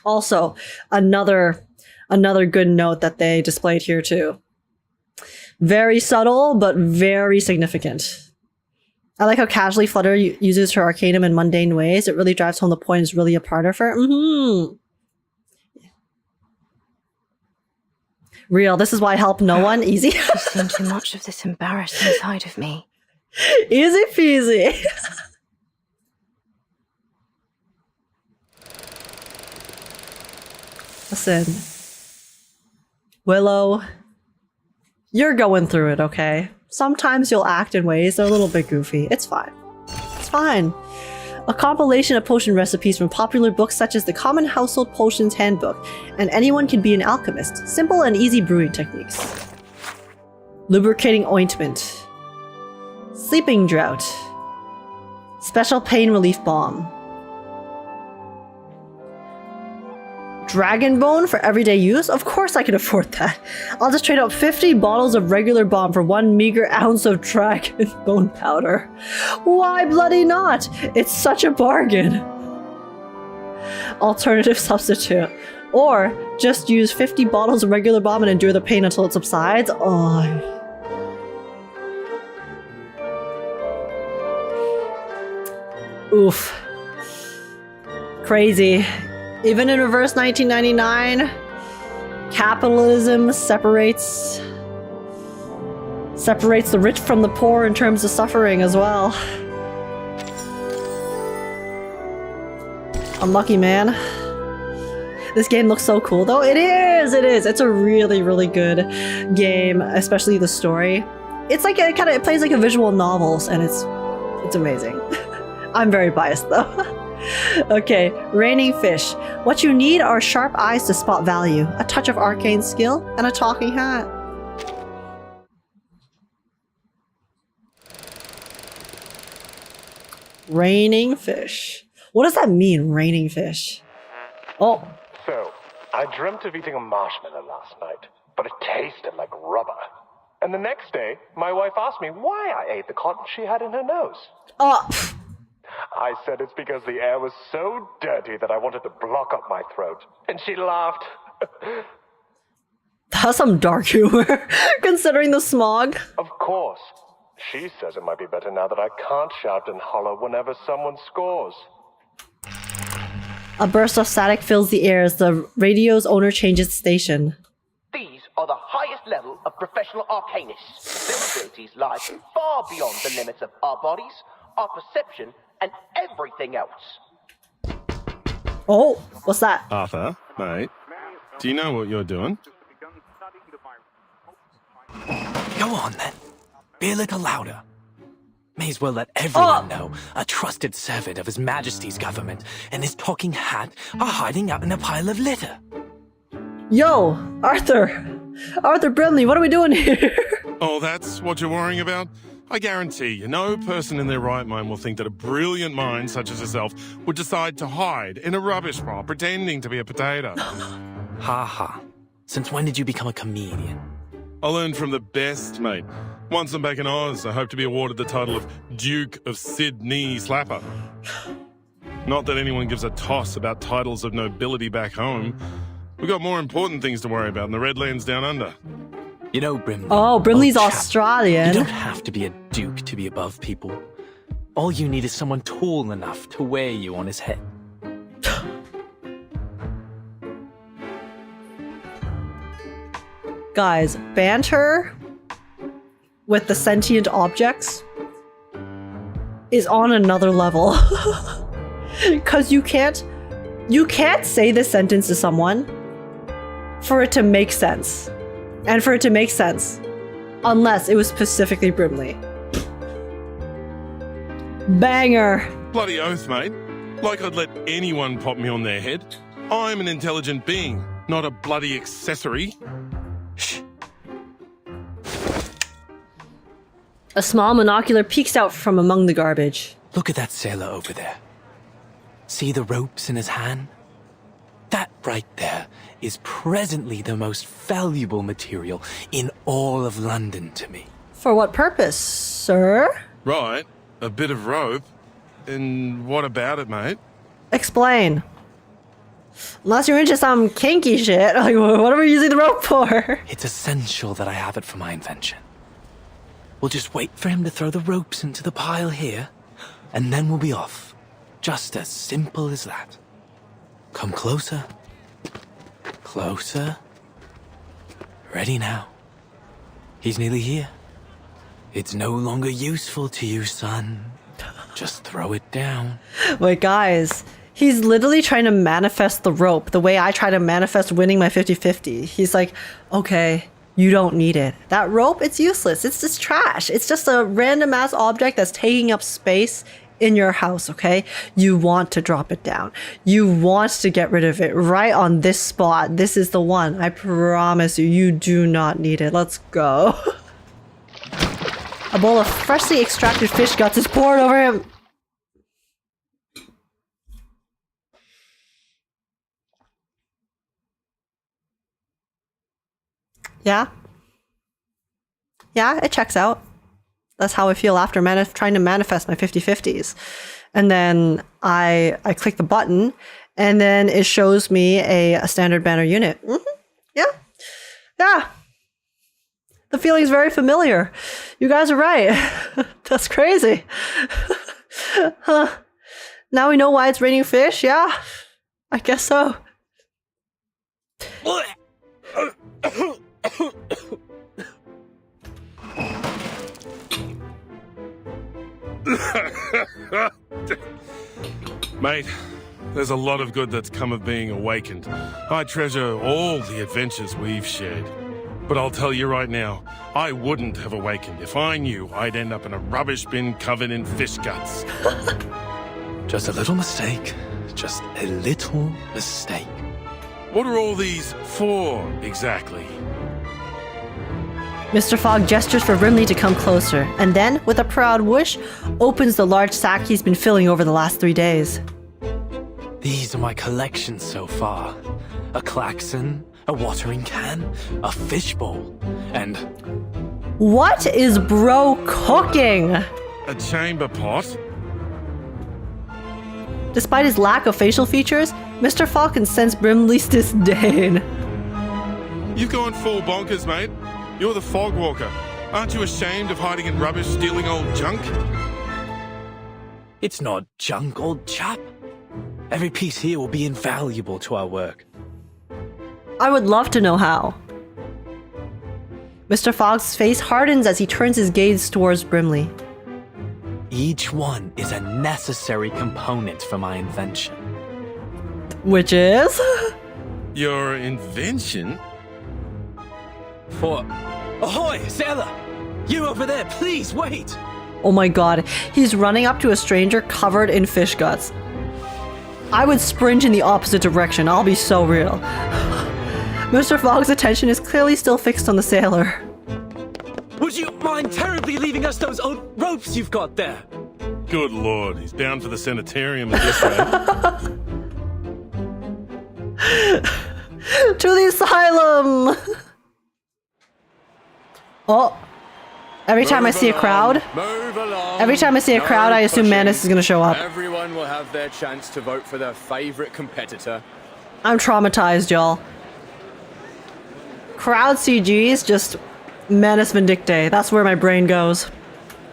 B: also another good note that they displayed here too. Very subtle, but very significant. I like how casually Flutter uses her arcanum in mundane ways. It really drives home the point is really a part of her. Real, this is why I help no one. Easy.
M: I've seen too much of this embarrassing side of me.
B: Easy peasy. Listen. Willow, you're going through it, okay? Sometimes you'll act in ways that are a little bit goofy. It's fine. It's fine. A compilation of potion recipes from popular books such as the Common Household Potions Handbook and Anyone Can Be an Alchemist. Simple and easy brewing techniques. Lubricating ointment. Sleeping drought. Special pain relief balm. Dragon bone for everyday use? Of course I can afford that. I'll just trade out 50 bottles of regular balm for 1 meager ounce of dragon bone powder. Why bloody not? It's such a bargain. Alternative substitute. Or just use 50 bottles of regular balm and endure the pain until it subsides. Oh. Oof. Crazy. Even in reverse 1999, capitalism separates the rich from the poor in terms of suffering as well. Unlucky, man. This game looks so cool though. It is! It's a really, really good game, especially the story. It's like it plays like a visual novels, and it's amazing. I'm very biased though. Okay, Raining Fish. What you need are sharp eyes to spot value, a touch of arcane skill, and a talking hat. Raining Fish. What does that mean, Raining Fish? Oh.
O: So, I dreamt of eating a marshmallow last night, but it tasted like rubber. And the next day, my wife asked me why I ate the cotton she had in her nose.
B: Oh.
O: I said it's because the air was so dirty that I wanted to block up my throat. And she laughed.
B: That's some dark humor, considering the smog.
O: Of course. She says it might be better now that I can't shout and holler whenever someone scores.
B: A burst of static fills the air as the radio's owner changes station.
R: These are the highest level of professional arcanists. Their abilities lie far beyond the limits of our bodies, our perception, and everything else.
B: Oh, what's that?
L: Arthur, mate, do you know what you're doing?
J: Go on then. Be a little louder. May as well let everyone know a trusted servant of His Majesty's government and his talking hat are hiding out in a pile of litter.
B: Yo, Arthur Brimley, what are we doing here?
L: Oh, that's what you're worrying about? I guarantee you, no person in their right mind will think that a brilliant mind such as yourself would decide to hide in a rubbish pile pretending to be a potato.
J: Ha ha. Since when did you become a comedian?
L: I learned from the best, mate. Once I'm back in Oz, I hope to be awarded the title of Duke of Sydney Slapper. Not that anyone gives a toss about titles of nobility back home. We've got more important things to worry about in the Redlands down under.
J: You know, Brimley.
B: Oh, Brimley's Australian.
J: You don't have to be a duke to be above people. All you need is someone tall enough to wear you on his head.
B: Guys, banter with the sentient objects is on another level. Because you can't say this sentence to someone for it to make sense. And for it to make sense, unless it was specifically Brimley. Banger.
L: Bloody oath, mate. Like I'd let anyone pop me on their head. I'm an intelligent being, not a bloody accessory.
J: Shh.
B: A small monocular peeks out from among the garbage.
J: Look at that sailor over there. See the ropes in his hand? That right there is presently the most valuable material in all of London to me.
B: For what purpose, sir?
L: Right, a bit of rope. And what about it, mate?
B: Explain. Unless you're into some kinky shit, like what are we using the rope for?
J: It's essential that I have it for my invention. We'll just wait for him to throw the ropes into the pile here, and then we'll be off. Just as simple as that. Come closer. Closer. Ready now. He's nearly here. It's no longer useful to you, son. Just throw it down.
B: Wait, guys. He's literally trying to manifest the rope the way I try to manifest winning my 50-50. He's like, okay, you don't need it. That rope, it's useless. It's just trash. It's just a random ass object that's taking up space in your house, okay? You want to drop it down. You want to get rid of it right on this spot. This is the one. I promise you, you do not need it. Let's go. A bowl of freshly extracted fish guts is poured over him. Yeah. Yeah, it checks out. That's how I feel after trying to manifest my 50-50s. And then I click the button, and then it shows me a standard banner unit. Yeah. Yeah. The feeling's very familiar. You guys are right. That's crazy. Huh. Now we know why it's raining fish? Yeah, I guess so.
L: Mate, there's a lot of good that's come of being awakened. I treasure all the adventures we've shared. But I'll tell you right now, I wouldn't have awakened if I knew I'd end up in a rubbish bin covered in fish guts.
J: Just a little mistake. Just a little mistake.
L: What are all these for, exactly?
B: Mr. Fogg gestures for Brimley to come closer, and then, with a proud whoosh, opens the large sack he's been filling over the last 3 days.
J: These are my collections so far. A klaxon, a watering can, a fishbowl, and...
B: What is bro cooking?
L: A chamber pot?
B: Despite his lack of facial features, Mr. Fogg can sense Brimley's disdain.
L: You've gone full bonkers, mate. You're the fog walker. Aren't you ashamed of hiding in rubbish, stealing old junk?
J: It's not junk, old chap. Every piece here will be invaluable to our work.
B: I would love to know how. Mr. Fogg's face hardens as he turns his gaze towards Brimley.
J: Each one is a necessary component for my invention.
B: Which is?
L: Your invention?
J: For... Ahoy, sailor! You over there, please wait!
B: Oh my god, he's running up to a stranger covered in fish guts. I would sprint in the opposite direction, I'll be so real. Mr. Fogg's attention is clearly still fixed on the sailor.
J: Would you mind terribly leaving us those old ropes you've got there?
L: Good lord, he's bound for the sanitarium at this rate.
B: To the asylum! Oh, every time I see a crowd, I assume Manus is gonna show up.
S: Everyone will have their chance to vote for their favorite competitor.
B: I'm traumatized, y'all. Crowd CGs, just Manus Vindicte. That's where my brain goes.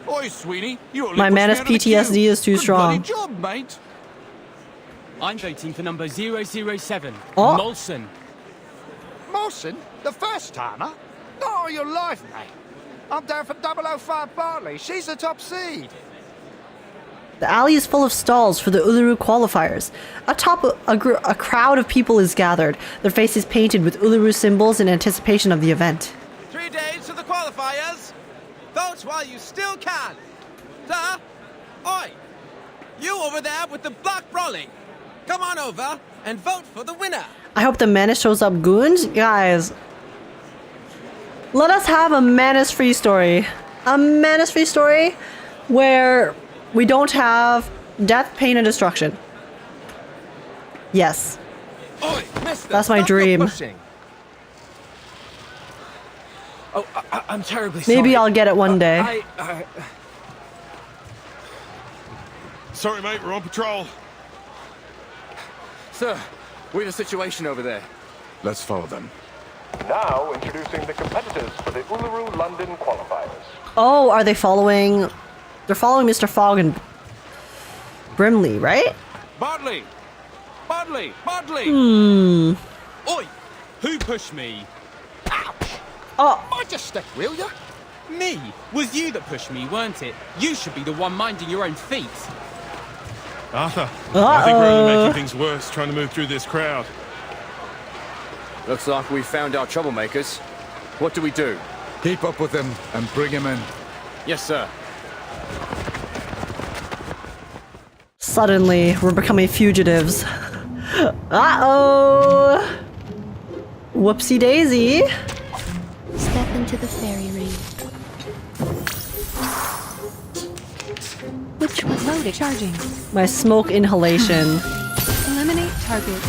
I: Oi, Sweeney, you
B: My Manus PTSD is too strong.
I: Good job, mate.
T: I'm voting for number 007,
B: Oh.
T: Molson.
U: Molson? The first timer? Not on your life, mate. I'm down for 005 Bartley. She's the top seed.
B: The alley is full of stalls for the Uluru Qualifiers. Atop a crowd of people is gathered, their faces painted with Uluru symbols in anticipation of the event.
K: 3 days to the qualifiers. Vote while you still can. Sir? Oi! You over there with the black brolly. Come on over and vote for the winner.
B: I hope the Manus shows up, goons. Guys, let us have a Manus-free story. A Manus-free story where we don't have death, pain, and destruction. Yes.
K: Oi, mister,
B: that's my
K: stop your
B: dream.
K: pushing.
J: Oh, I'm terribly sorry.
B: Maybe I'll get it one day.
L: Sorry, mate, we're on patrol.
S: Sir, we have a situation over there.
P: Let's follow them.
O: Now introducing the competitors for the Uluru London Qualifiers.
B: Oh, are they following? They're following Mr. Fogg and Brimley, right?
S: Bartley! Bartley! Bartley!
T: Oi! Who pushed me?
B: Oh!
U: I just stick, will you?
T: Me? Was you that pushed me, weren't it? You should be the one minding your own feet.
L: Arthur, I think we're only making things worse trying to move through this crowd.
S: Looks like we found our troublemakers. What do we do?
P: Keep up with them and bring him in.
S: Yes, sir.
B: Suddenly, we're becoming fugitives. Uh-oh! Whoopsie daisy.
C: Step into the fairy ring. Which was loaded. Charging.
B: My smoke inhalation.
C: Eliminate target.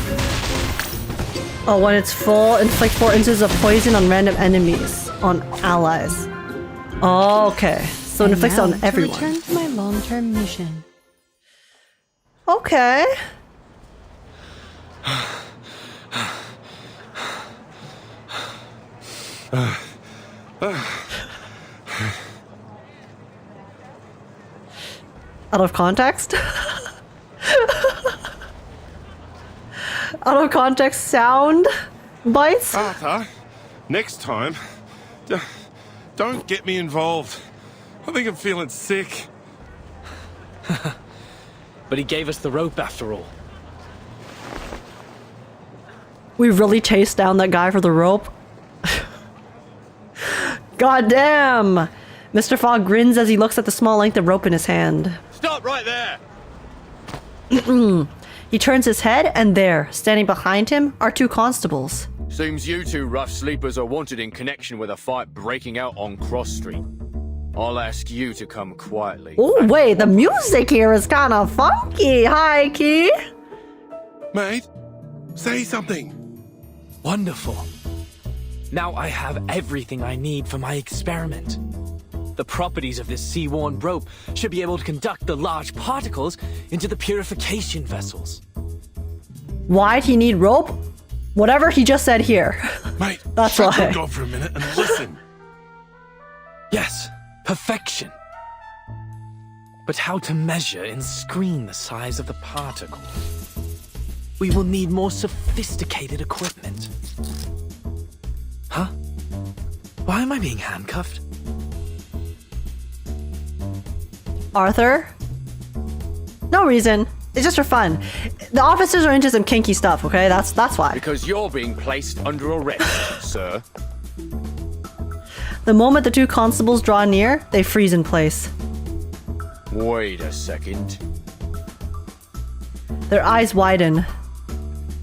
B: Oh, when it's full, inflict 4 inches of poison on random enemies. On allies. Oh, okay. So it inflicts on everyone.
C: Return to my long-term mission.
B: Okay. Out of context? Out of context sound bites.
L: Arthur, next time, don't get me involved. I think I'm feeling sick.
J: But he gave us the rope after all.
B: We really chased down that guy for the rope. God damn! Mr. Fogg grins as he looks at the small length of rope in his hand.
S: Stop right there!
B: He turns his head, and there, standing behind him, are two constables.
S: Seems you two rough sleepers are wanted in connection with a fight breaking out on Cross Street. I'll ask you to come quietly.
B: Oh, wait, the music here is kind of funky. Hi, Key.
L: Mate, say something.
J: Wonderful. Now I have everything I need for my experiment. The properties of this sea-worn rope should be able to conduct the large particles into the purification vessels.
B: Why'd he need rope? Whatever he just said here.
L: Mate,
B: that's
L: shut
B: why.
L: your gob for a minute and listen.
J: Yes, perfection. But how to measure and screen the size of the particle? We will need more sophisticated equipment. Huh? Why am I being handcuffed?
B: Arthur? No reason. It's just for fun. The officers are into some kinky stuff, okay? That's why.
S: Because you're being placed under arrest, sir.
B: The moment the two constables draw near, they freeze in place.
S: Wait a second.
B: Their eyes widen.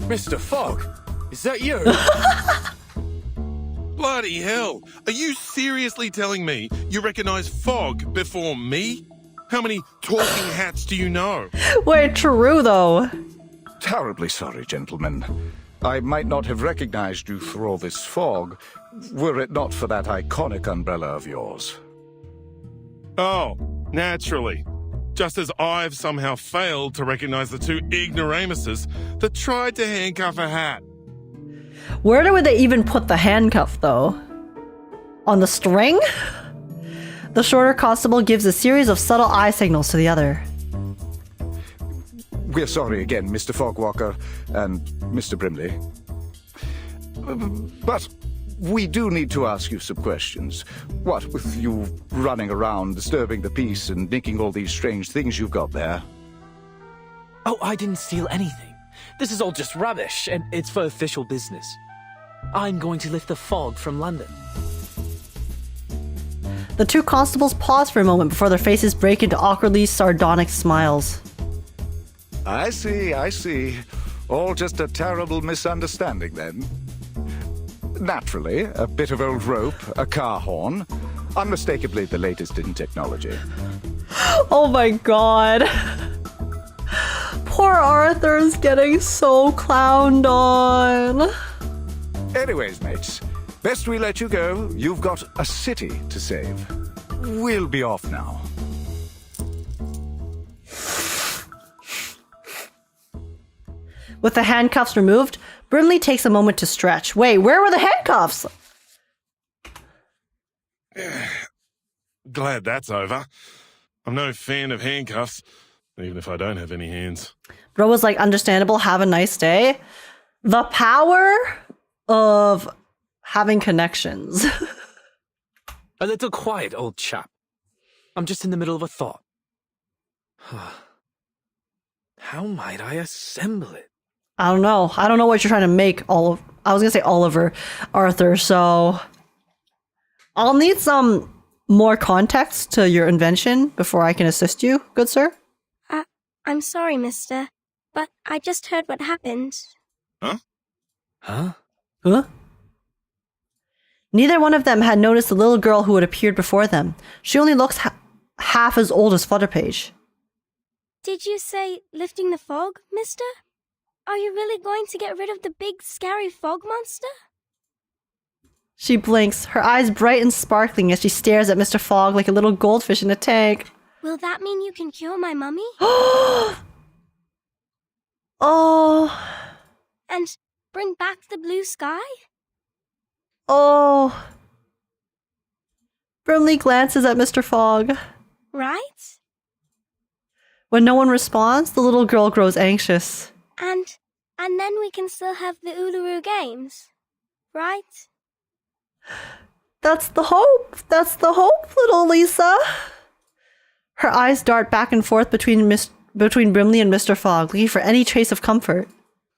S: Mr. Fogg, is that you?
L: Bloody hell. Are you seriously telling me you recognize Fogg before me? How many talking hats do you know?
B: Wait, true though.
U: Terribly sorry, gentlemen. I might not have recognized you through all this fog, were it not for that iconic umbrella of yours.
L: Oh, naturally. Just as I've somehow failed to recognize the two ignoramuses that tried to handcuff a hat.
B: Where would they even put the handcuff though? On the string? The shorter constable gives a series of subtle eye signals to the other.
U: We're sorry again, Mr. Fogwalker and Mr. Brimley. But we do need to ask you some questions. What with you running around, disturbing the peace, and nicking all these strange things you've got there?
J: Oh, I didn't steal anything. This is all just rubbish, and it's for official business. I'm going to lift the fog from London.
B: The two constables pause for a moment before their faces break into awkwardly sardonic smiles.
U: I see. All just a terrible misunderstanding then. Naturally, a bit of old rope, a car horn, unmistakably the latest in technology.
B: Oh my god. Poor Arthur's getting so clowned on.
U: Anyways, mates, best we let you go. You've got a city to save. We'll be off now.
B: With the handcuffs removed, Brimley takes a moment to stretch. Wait, where were the handcuffs?
L: Glad that's over. I'm no fan of handcuffs, even if I don't have any hands.
B: Bro was like, understandable, have a nice day. The power of having connections.
J: A little quiet, old chap. I'm just in the middle of a thought. How might I assemble it?
B: I don't know. I don't know what you're trying to make, I was going to say Oliver, Arthur, so I'll need some more context to your invention before I can assist you, good sir.
F: I'm sorry, mister, but I just heard what happened.
J: Huh?
B: Neither one of them had noticed the little girl who had appeared before them. She only looks half as old as Flutterpage.
F: Did you say lifting the fog, mister? Are you really going to get rid of the big, scary fog monster?
B: She blinks, her eyes bright and sparkling as she stares at Mr. Fogg like a little goldfish in a tank.
F: Will that mean you can cure my mummy?
B: Oh.
F: And bring back the blue sky?
B: Oh. Brimley glances at Mr. Fogg.
F: Right?
B: When no one responds, the little girl grows anxious.
F: And
D: And then we can still have the Uluru Games, right?
B: That's the hope. That's the hope, little Lisa. Her eyes dart back and forth between Brimley and Mr. Fogg, looking for any trace of comfort.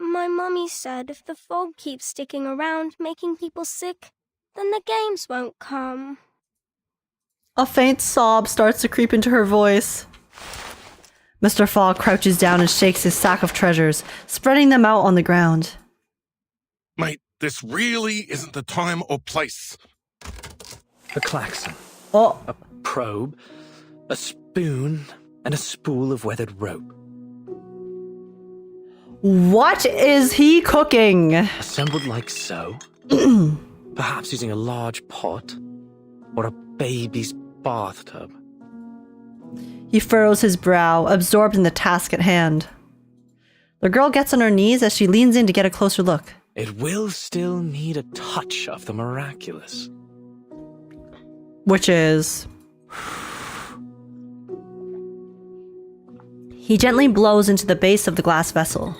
D: My mummy said if the fog keeps sticking around, making people sick, then the games won't come.
B: A faint sob starts to creep into her voice. Mr. Fogg crouches down and shakes his sack of treasures, spreading them out on the ground.
L: Mate, this really isn't the time or place.
J: A klaxon.
B: Oh.
J: A probe. A spoon. And a spool of weathered rope.
B: What is he cooking?
J: Assembled like so. Perhaps using a large pot. Or a baby's bathtub.
B: He furrows his brow, absorbed in the task at hand. The girl gets on her knees as she leans in to get a closer look.
J: It will still need a touch of the miraculous.
B: Which is... He gently blows into the base of the glass vessel.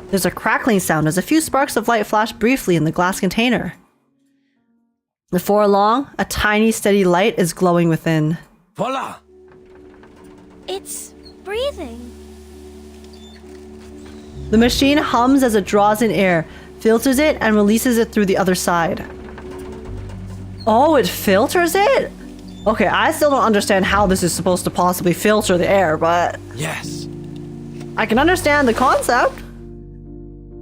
B: There's a crackling sound as a few sparks of light flash briefly in the glass container. Before long, a tiny, steady light is glowing within.
J: Voila!
D: It's breathing.
B: The machine hums as it draws in air, filters it, and releases it through the other side. Oh, it filters it? Okay, I still don't understand how this is supposed to possibly filter the air, but...
J: Yes.
B: I can understand the concept.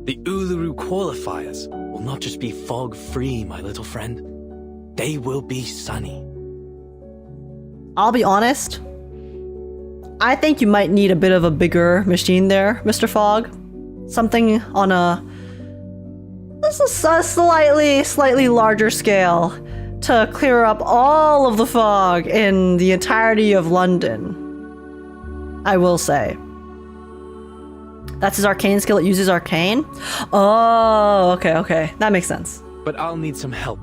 J: The Uluru Qualifiers will not just be fog-free, my little friend. They will be sunny.
B: I'll be honest. I think you might need a bit of a bigger machine there, Mr. Fogg. Something on a slightly larger scale to clear up all of the fog in the entirety of London. I will say. That's his arcane skill. It uses arcane. Oh, okay. That makes sense.
J: But I'll need some help.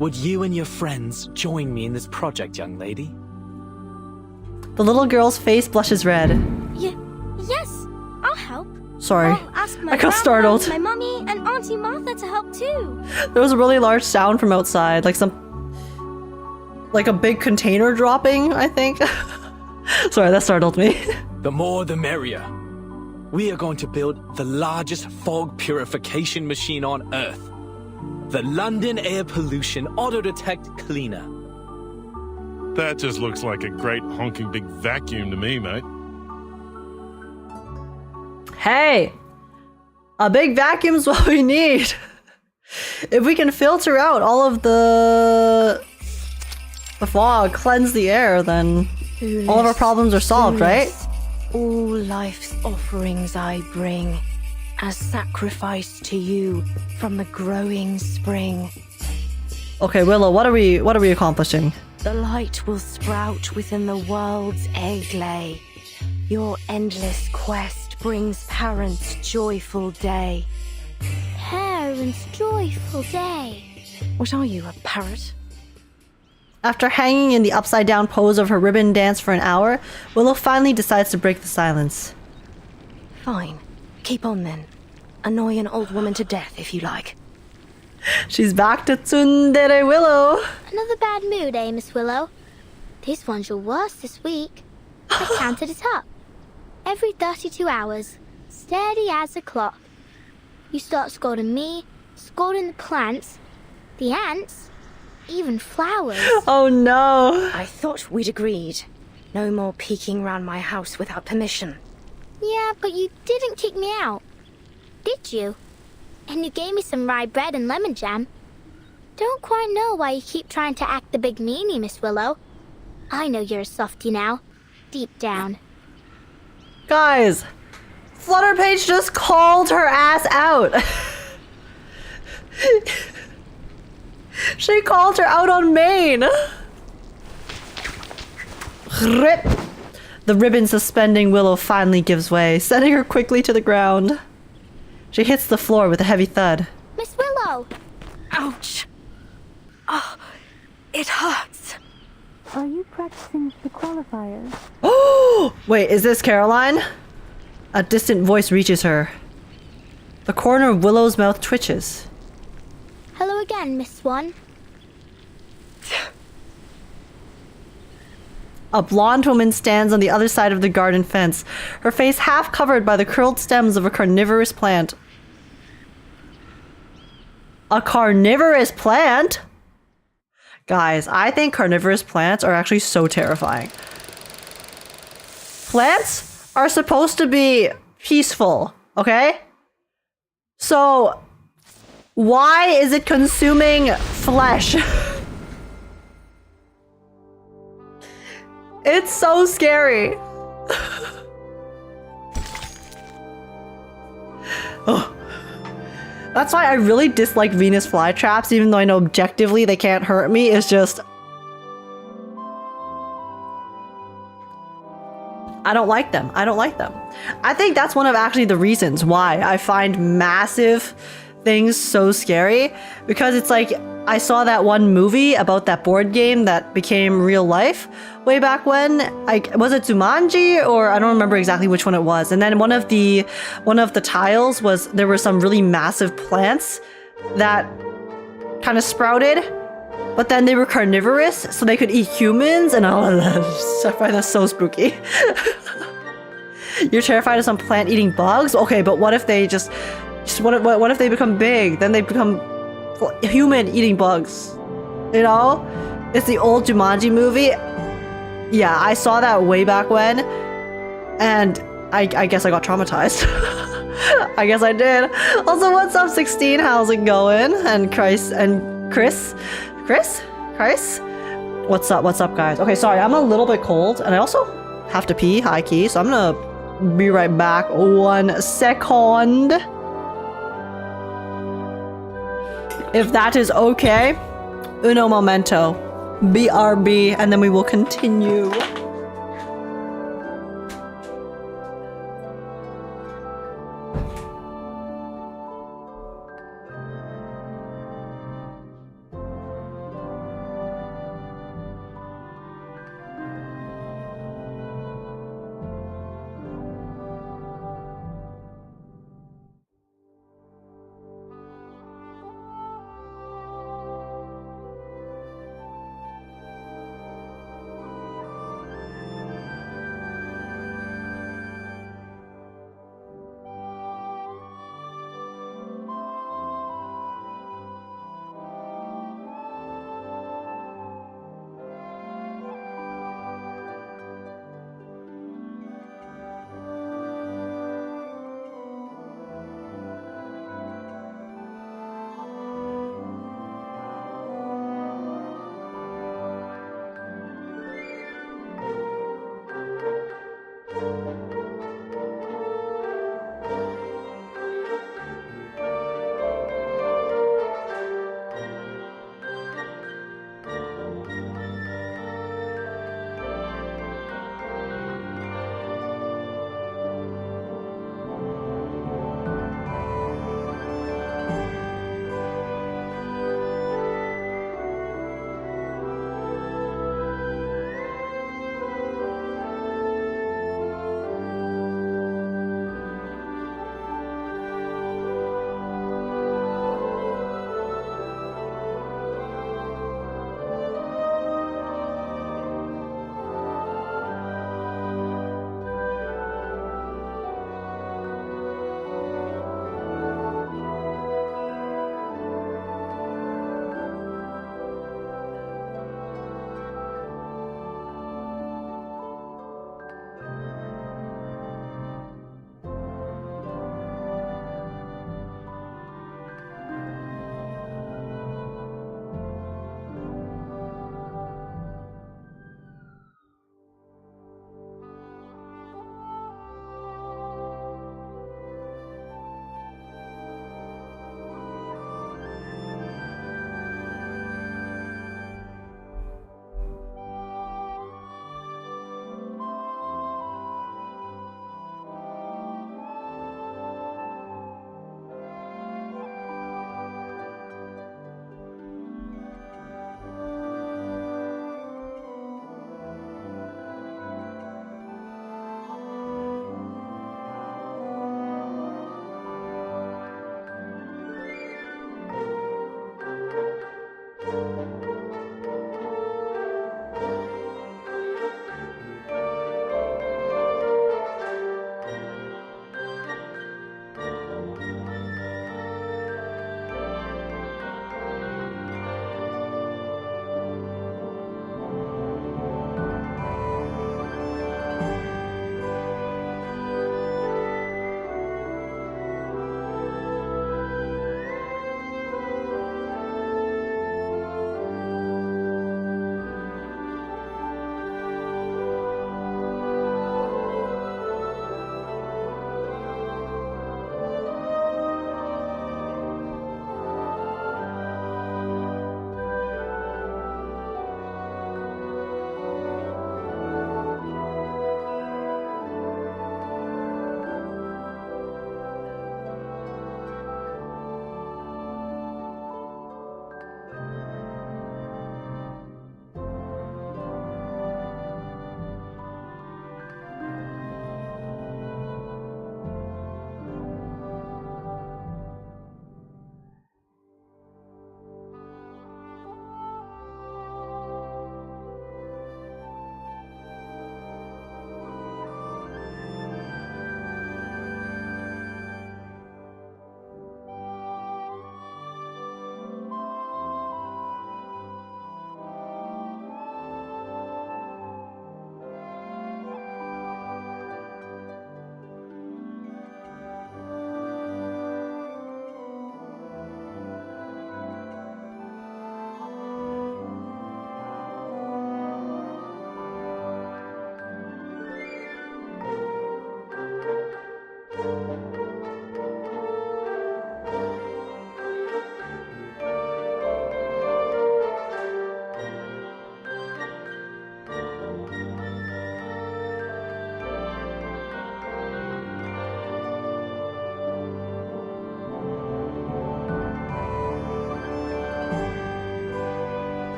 J: Would you and your friends join me in this project, young lady?
B: The little girl's face blushes red.
D: Yes, I'll help.
B: Sorry,
D: I'll ask my
B: I got
D: grandma,
B: startled.
D: my mummy, and Auntie Martha to help too.
B: There was a really large sound from outside, like a big container dropping, I think. Sorry, that startled me.
J: The more the merrier. We are going to build the largest fog purification machine on Earth. The London Air Pollution Auto-Detect Cleaner.
L: That just looks like a great honking big vacuum to me, mate.
B: Hey! A big vacuum's what we need. If we can filter out all of the fog, cleanse the air, then all of our problems are solved, right?
M: All life's offerings I bring, as sacrifice to you from the growing spring.
B: Okay, Willow, what are we accomplishing?
M: The light will sprout within the world's egg lay. Your endless quest brings parents' joyful day.
H: Parents' joyful day.
M: What are you, a parrot?
B: After hanging in the upside-down pose of her ribbon dance for an hour, Willow finally decides to break the silence.
M: Fine. Keep on then. Annoy an old woman to death if you like.
B: She's back to tsundere Willow.
H: Another bad mood, eh, Miss Willow? This one's your worst this week. I counted it up. Every 32 hours, steady as a clock. You start scolding me, scolding the plants, the ants, even flowers.
B: Oh no.
M: I thought we'd agreed. No more peeking round my house without permission.
H: Yeah, but you didn't kick me out, did you? And you gave me some rye bread and lemon jam. Don't quite know why you keep trying to act the big meanie, Miss Willow. I know you're a softie now, deep down.
B: Guys, Flutterpage just called her ass out. She called her out on Maine. Rip. The ribbon suspending Willow finally gives way, sending her quickly to the ground. She hits the floor with a heavy thud.
H: Miss Willow!
M: Ouch! Oh, it hurts.
C: Are you practicing the qualifiers?
B: Oh! Wait, is this Caroline? A distant voice reaches her. The corner of Willow's mouth twitches.
H: Hello again, Miss Swan.
B: A blonde woman stands on the other side of the garden fence, her face half covered by the curled stems of a carnivorous plant. A carnivorous plant? Guys, I think carnivorous plants are actually so terrifying. Plants are supposed to be peaceful, okay? So, why is it consuming flesh? It's so scary. Oh. That's why I really dislike Venus flytraps, even though I know objectively they can't hurt me. It's just... I don't like them. I don't like them. I think that's one of actually the reasons why I find massive things so scary. Because it's like, I saw that one movie about that board game that became real life way back when. Was it Jumanji, or I don't remember exactly which one it was. And then one of the tiles was, there were some really massive plants that kind of sprouted, but then they were carnivorous, so they could eat humans, and I find that so spooky. You're terrified of some plant eating bugs? Okay, but what if they what if they become big? Then they become human eating bugs. You know? It's the old Jumanji movie. Yeah, I saw that way back when, and I guess I got traumatized. I guess I did. Also, what's up, 16? How's it going? And Chris? What's up, guys? Okay, sorry, I'm a little bit cold, and I also have to pee, high key, so I'm gonna be right back. 1 second. If that is okay, uno momento, BRB, and then we will continue.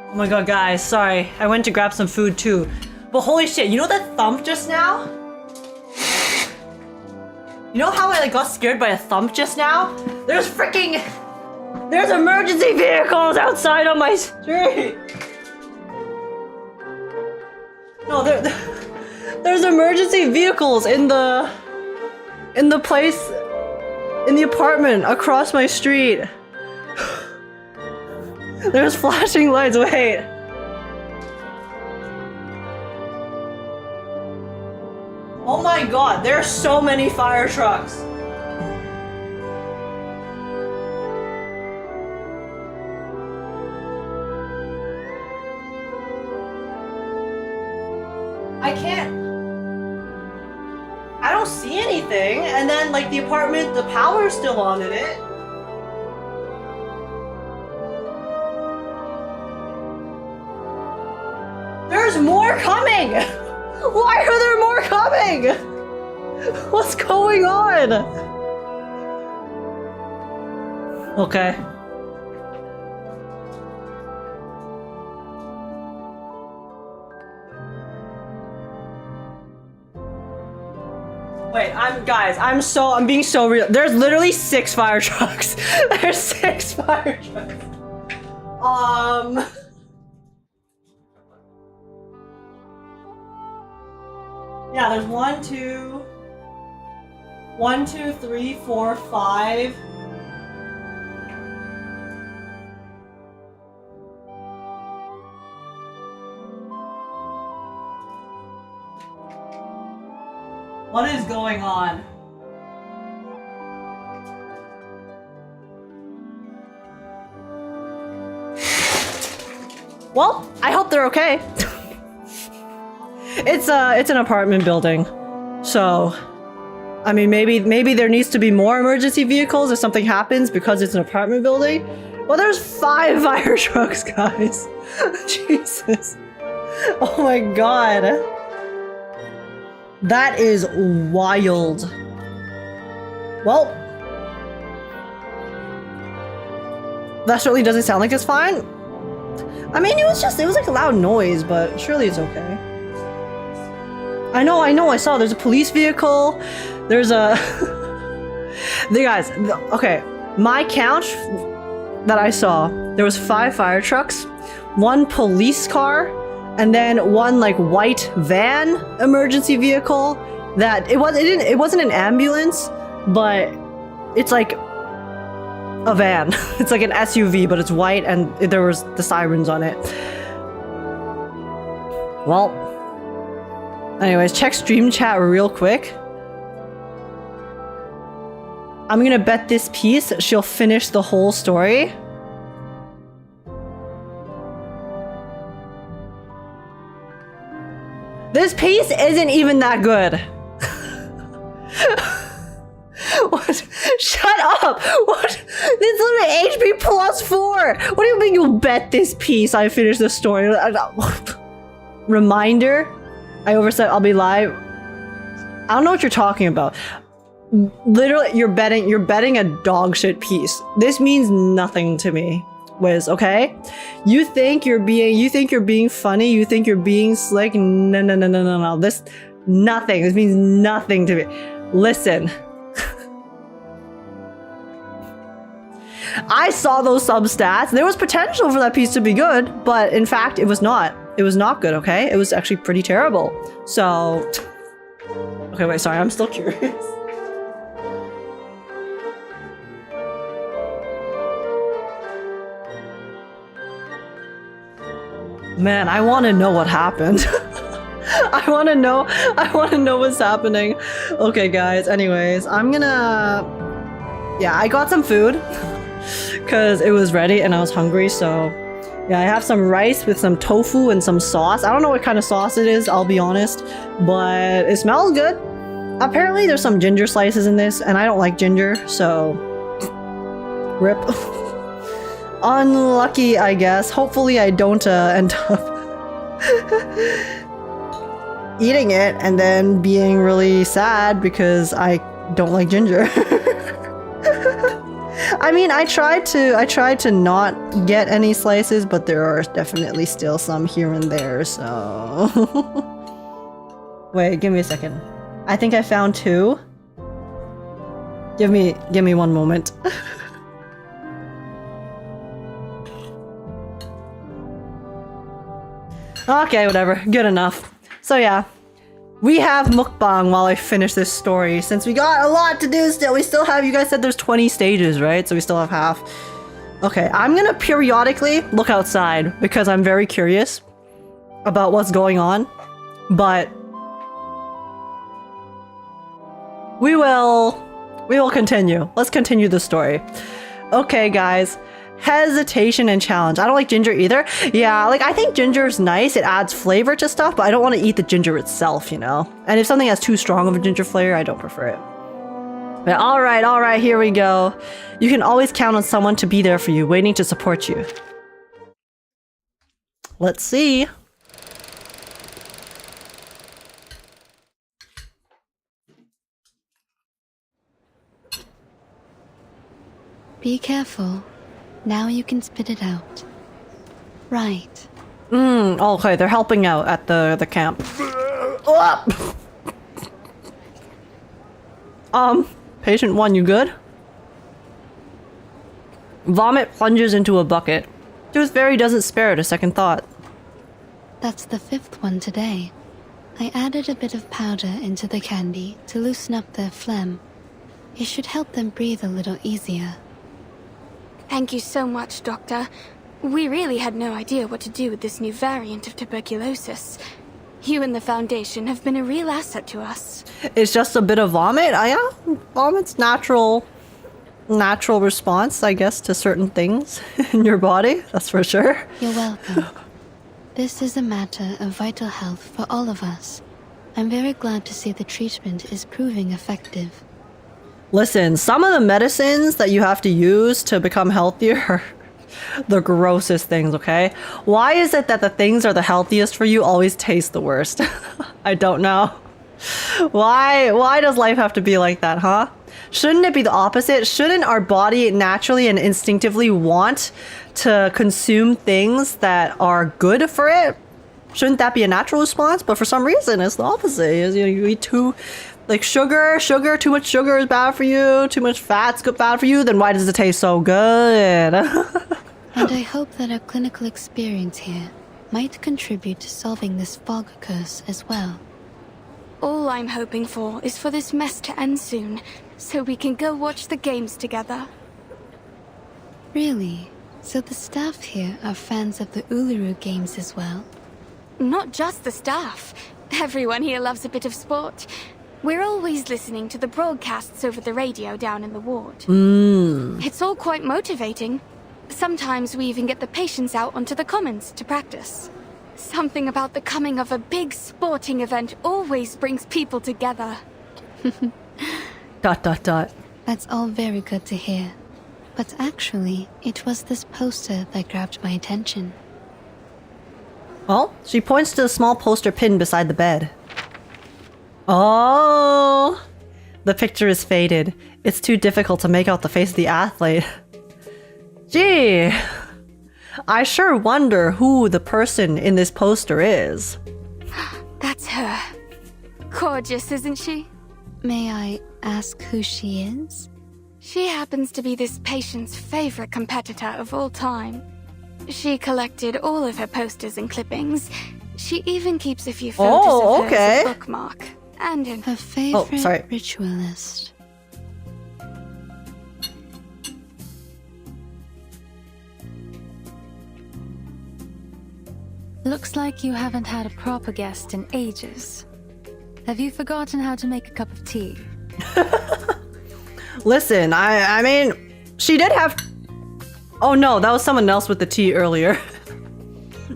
B: Oh my god, guys, sorry. I went to grab some food too. But holy shit, you know that thump just now? You know how I like got scared by a thump just now? There's emergency vehicles outside on my street! No, there's emergency vehicles in the place, in the apartment across my street. There's flashing lights, wait. Oh my god, there are so many fire trucks. I don't see anything, and then like the apartment, the power's still on in it. There's more coming! Why are there more coming? What's going on? Okay. Wait, I'm being so real. There's literally 6 fire trucks. There's 6 fire trucks. Yeah, there's 1, 2, 3, 4, 5. What is going on? Well, I hope they're okay. It's an apartment building, so I mean maybe there needs to be more emergency vehicles if something happens because it's an apartment building. Well, there's 5 fire trucks, guys. Jesus. Oh my god. That is wild. Well, that certainly doesn't sound like it's fine. I mean, it was like a loud noise, but surely it's okay. I know, I saw there's a police vehicle. There's a... okay, my count that I saw, there was 5 fire trucks, 1 police car, and then 1 like white van emergency vehicle that it wasn't an ambulance, but it's like a van. It's like an SUV, but it's white and there was the sirens on it. Well, anyways, check stream chat real quick. I'm gonna bet this piece she'll finish the whole story. This piece isn't even that good. What? Shut up! What? This is literally HP +4! What do you mean you'll bet this piece I finish the story? Reminder? I overslept, I'll be live. I don't know what you're talking about. Literally, you're betting a dog shit piece. This means nothing to me, Wiz, okay? You think you're being funny, you think you're being slick. No. This means nothing to me. Listen. I saw those sub-stats. There was potential for that piece to be good, but in fact, it was not. It was not good, okay? It was actually pretty terrible. So... Okay, wait, sorry, I'm still curious. Man, I want to know what happened. I want to know what's happening. Okay, guys, anyways, I'm gonna... Yeah, I got some food. Because it was ready and I was hungry, so... Yeah, I have some rice with some tofu and some sauce. I don't know what kind of sauce it is, I'll be honest. But it smells good. Apparently there's some ginger slices in this, and I don't like ginger, so... RIP. Unlucky, I guess. Hopefully I don't end up... eating it and then being really sad because I don't like ginger. I mean, I tried to not get any slices, but there are definitely still some here and there, so... Wait, give me a second. I think I found 2. Give me 1 moment. Okay, whatever. Good enough. So yeah. We have mukbang while I finish this story, since we got a lot to do still. We still have, you guys said there's 20 stages, right? So we still have half. Okay, I'm gonna periodically look outside because I'm very curious about what's going on. But we will continue. Let's continue the story. Okay, guys. Hesitation and challenge. I don't like ginger either. Yeah, like I think ginger is nice. It adds flavor to stuff, but I don't want to eat the ginger itself, you know? And if something has too strong of a ginger flavor, I don't prefer it. But all right, here we go. You can always count on someone to be there for you, waiting to support you. Let's see.
C: Be careful. Now you can spit it out. Right.
B: Okay, they're helping out at the camp. Patient 1, you good? Vomit plunges into a bucket. Tooth Fairy doesn't spare it a second thought.
C: That's the 5th one today. I added a bit of powder into the candy to loosen up their phlegm. It should help them breathe a little easier.
G: Thank you so much, Doctor. We really had no idea what to do with this new variant of tuberculosis. You and the Foundation have been a real asset to us.
B: It's just a bit of vomit? Yeah, vomit's natural response, I guess, to certain things in your body. That's for sure.
C: You're welcome. This is a matter of vital health for all of us. I'm very glad to see the treatment is proving effective.
B: Listen, some of the medicines that you have to use to become healthier are the grossest things, okay? Why is it that the things that are the healthiest for you always taste the worst? I don't know. Why does life have to be like that, huh? Shouldn't it be the opposite? Shouldn't our body naturally and instinctively want to consume things that are good for it? Shouldn't that be a natural response? But for some reason, it's the opposite. You eat too... Like sugar, too much sugar is bad for you, too much fat's bad for you, then why does it taste so good?
C: And I hope that our clinical experience here might contribute to solving this fog curse as well.
G: All I'm hoping for is for this mess to end soon, so we can go watch the games together.
C: Really? So the staff here are fans of the Uluru games as well?
G: Not just the staff. Everyone here loves a bit of sport. We're always listening to the broadcasts over the radio down in the ward. It's all quite motivating. Sometimes we even get the patients out onto the commons to practice. Something about the coming of a big sporting event always brings people together. ...
C: That's all very good to hear. But actually, it was this poster that grabbed my attention.
B: Well, she points to the small poster pinned beside the bed. Oh, the picture is faded. It's too difficult to make out the face of the athlete. Gee, I sure wonder who the person in this poster is.
G: That's her. Gorgeous, isn't she?
C: May I ask who she is?
G: She happens to be this patient's favorite competitor of all time. She collected all of her posters and clippings. She even keeps a few photos of her as a bookmark. And in
C: her favorite ritualist.
V: Looks like you haven't had a proper guest in ages. Have you forgotten how to make a cup of tea?
B: Listen, I mean, she did have... Oh no, that was someone else with the tea earlier.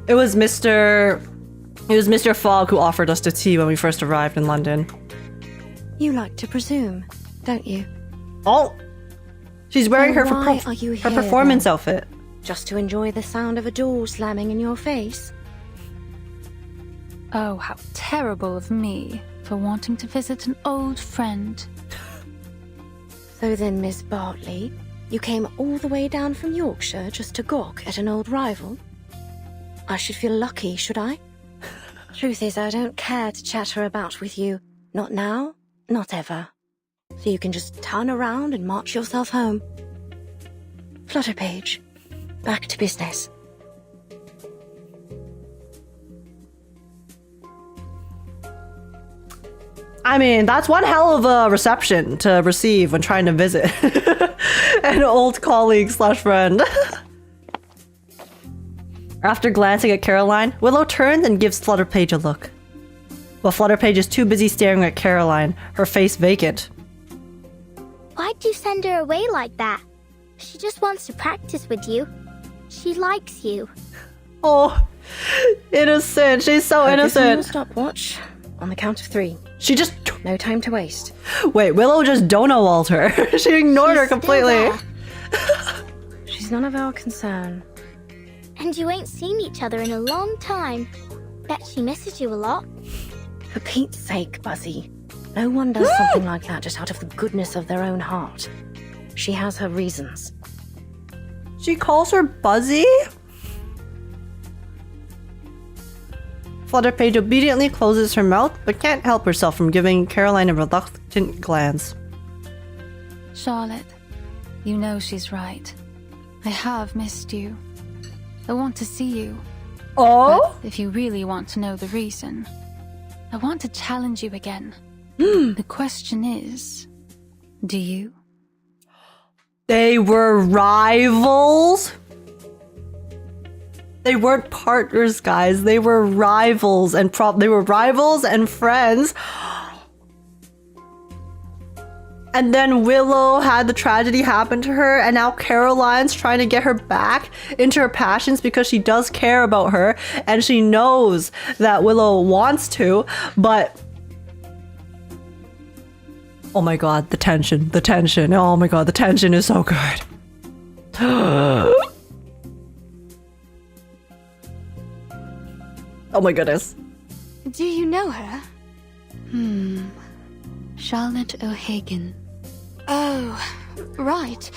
B: It was Mr. Fog who offered us the tea when we first arrived in London.
M: You like to presume, don't you?
B: Oh! She's wearing her performance outfit.
M: Just to enjoy the sound of a door slamming in your face?
V: Oh, how terrible of me for wanting to visit an old friend.
M: So then, Miss Bartley, You came all the way down from Yorkshire just to gawk at an old rival? I should feel lucky, should I? Truth is, I don't care to chatter about with you. Not now, not ever. So you can just turn around and march yourself home. Flutterpage, back to business.
B: I mean, that's one hell of a reception to receive when trying to visit an old colleague / friend. After glancing at Caroline, Willow turns and gives Flutterpage a look. But Flutterpage is too busy staring at Caroline, her face vacant.
H: Why'd you send her away like that? She just wants to practice with you. She likes you.
B: Oh, innocent. She's so innocent.
M: Stopwatch on the count of 3.
B: She just...
M: No time to waste.
B: Wait, Willow just dono-walled her. She ignored her completely.
M: She's none of our concern.
H: And you ain't seen each other in a long time. Bet she misses you a lot.
M: For Pete's sake, Buzzy. No one does something like that just out of the goodness of their own heart. She has her reasons.
B: She calls her Buzzy? Flutterpage obediently closes her mouth, but can't help herself from giving Caroline a reluctant glance.
V: Charlotte, you know she's right. I have missed you. I want to see you.
B: Oh?
V: But if you really want to know the reason, I want to challenge you again. The question is, do you?
B: They were rivals? They weren't partners, guys. They were rivals and friends. And then Willow had the tragedy happen to her, and now Caroline's trying to get her back into her passions because she does care about her, and she knows that Willow wants to, but... Oh my god, the tension. Oh my god, the tension is so good. Oh my goodness.
G: Do you know her?
C: Charlotte O'Hagan.
G: Oh, right.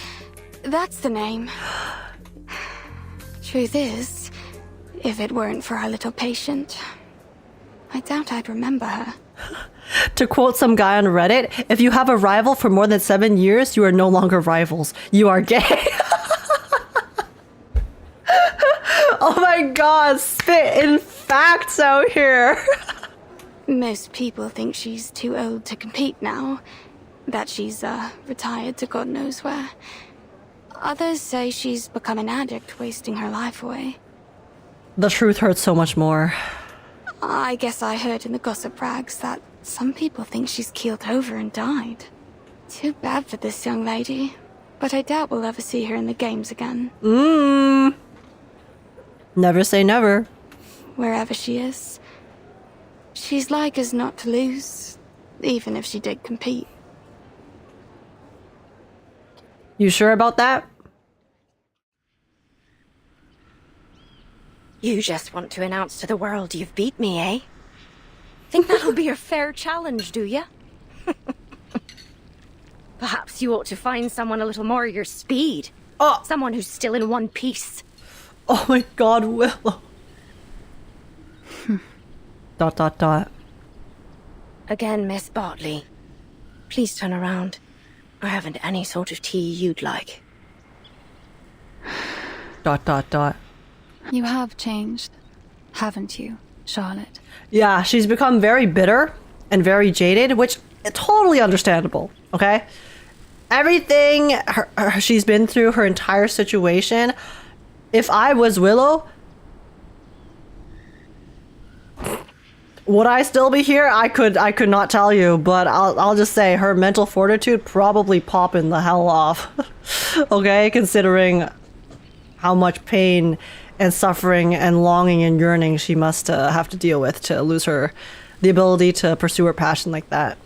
G: That's the name. Truth is, if it weren't for our little patient, I doubt I'd remember her.
B: To quote some guy on Reddit, if you have a rival for more than 7 years, you are no longer rivals. You are gay. Oh my god, spitting facts out here.
G: Most people think she's too old to compete now. That she's retired to God knows where. Others say she's become an addict, wasting her life away.
B: The truth hurts so much more.
G: I guess I heard in the gossip rags that some people think she's keeled over and died. Too bad for this young lady, but I doubt we'll ever see her in the games again.
B: Never say never.
G: Wherever she is, she's like as not to lose, even if she did compete.
B: You sure about that?
M: You just want to announce to the world you've beat me, eh? Think that'll be a fair challenge, do ya? Perhaps you ought to find someone a little more your speed.
B: Oh.
M: Someone who's still in one piece.
B: Oh my god, Willow. ...
M: Again, Miss Bartley. Please turn around. I haven't any sort of tea you'd like. ...
V: You have changed, haven't you, Charlotte?
B: Yeah, she's become very bitter and very jaded, which is totally understandable, okay? Everything she's been through, her entire situation. If I was Willow, would I still be here? I could not tell you, but I'll just say her mental fortitude probably popping the hell off. Okay, considering how much pain and suffering and longing and yearning she must have to deal with to lose the ability to pursue her passion like that.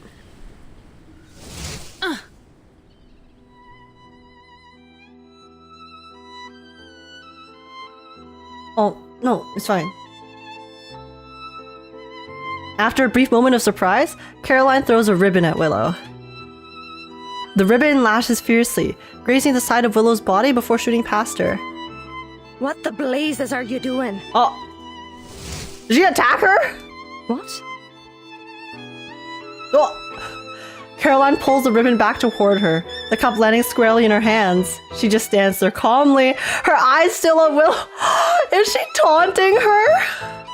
B: Oh, no, it's fine. After a brief moment of surprise, Caroline throws a ribbon at Willow. The ribbon lashes fiercely, grazing the side of Willow's body before shooting past her.
Q: What the blazes are you doing?
B: Oh. Did she attack her?
Q: What?
B: Oh. Caroline pulls the ribbon back toward her, the cup landing squarely in her hands. She just stands there calmly, her eyes still on Willow. Is she taunting her?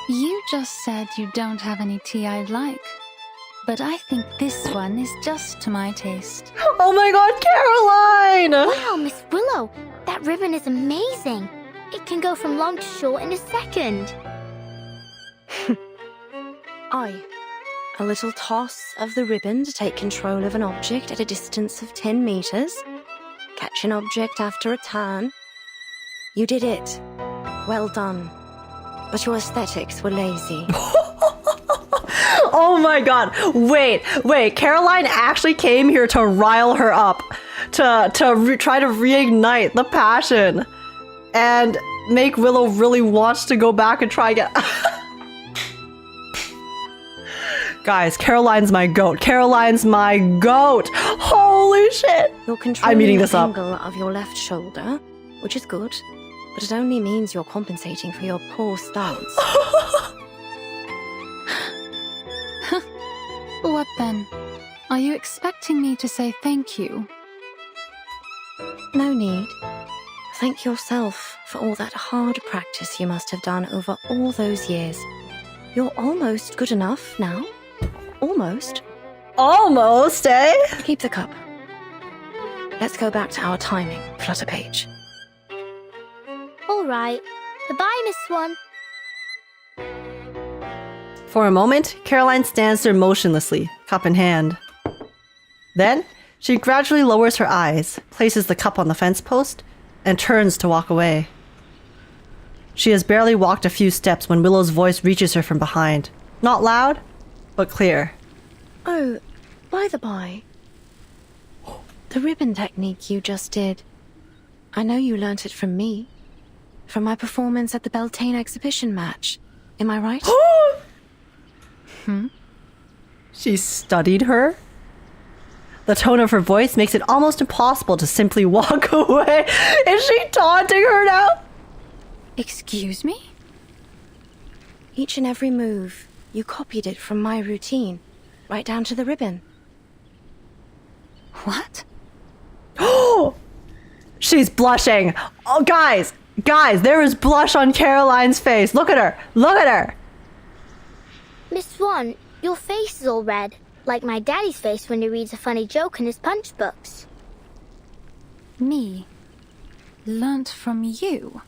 V: You just said you don't have any tea I'd like. But I think this one is just to my taste.
B: Oh my god, Caroline!
H: Wow, Miss Willow, that ribbon is amazing. It can go from long to short in a second.
M: A little toss of the ribbon to take control of an object at a distance of 10 meters. Catch an object after a turn. You did it. Well done. But your aesthetics were lazy.
B: Oh my god. Wait. Caroline actually came here to rile her up. To try to reignite the passion. And make Willow really wants to go back and try again. Guys, Caroline's my goat. Caroline's my goat. Holy shit.
M: You're controlling
B: I'm eating this
M: the
B: up.
M: angle of your left shoulder, which is good, but it only means you're compensating for your poor stance.
V: What then? Are you expecting me to say thank you?
M: No need. Thank yourself for all that hard practice you must have done over all those years. You're almost good enough now. Almost.
B: Almost, eh?
M: Keep the cup. Let's go back to our timing, Flutterpage.
H: All right. Goodbye, Miss Swan.
B: For a moment, Caroline stands there motionlessly, cup in hand. Then, she gradually lowers her eyes, places the cup on the fence post, and turns to walk away. She has barely walked a few steps when Willow's voice reaches her from behind. Not loud, but clear.
M: Oh, by the by, the ribbon technique you just did, I know you learnt it from me. From my performance at the Beltane exhibition match. Am I right?
B: She studied her? The tone of her voice makes it almost impossible to simply walk away. Is she taunting her now?
V: Excuse me?
M: Each and every move, you copied it from my routine, right down to the ribbon.
V: What?
B: Oh! She's blushing. Oh, guys, there is blush on Caroline's face. Look at her. Look at her.
H: Miss Swan, your face is all red, like my daddy's face when he reads a funny joke in his punch books.
V: Me? Learnt from you?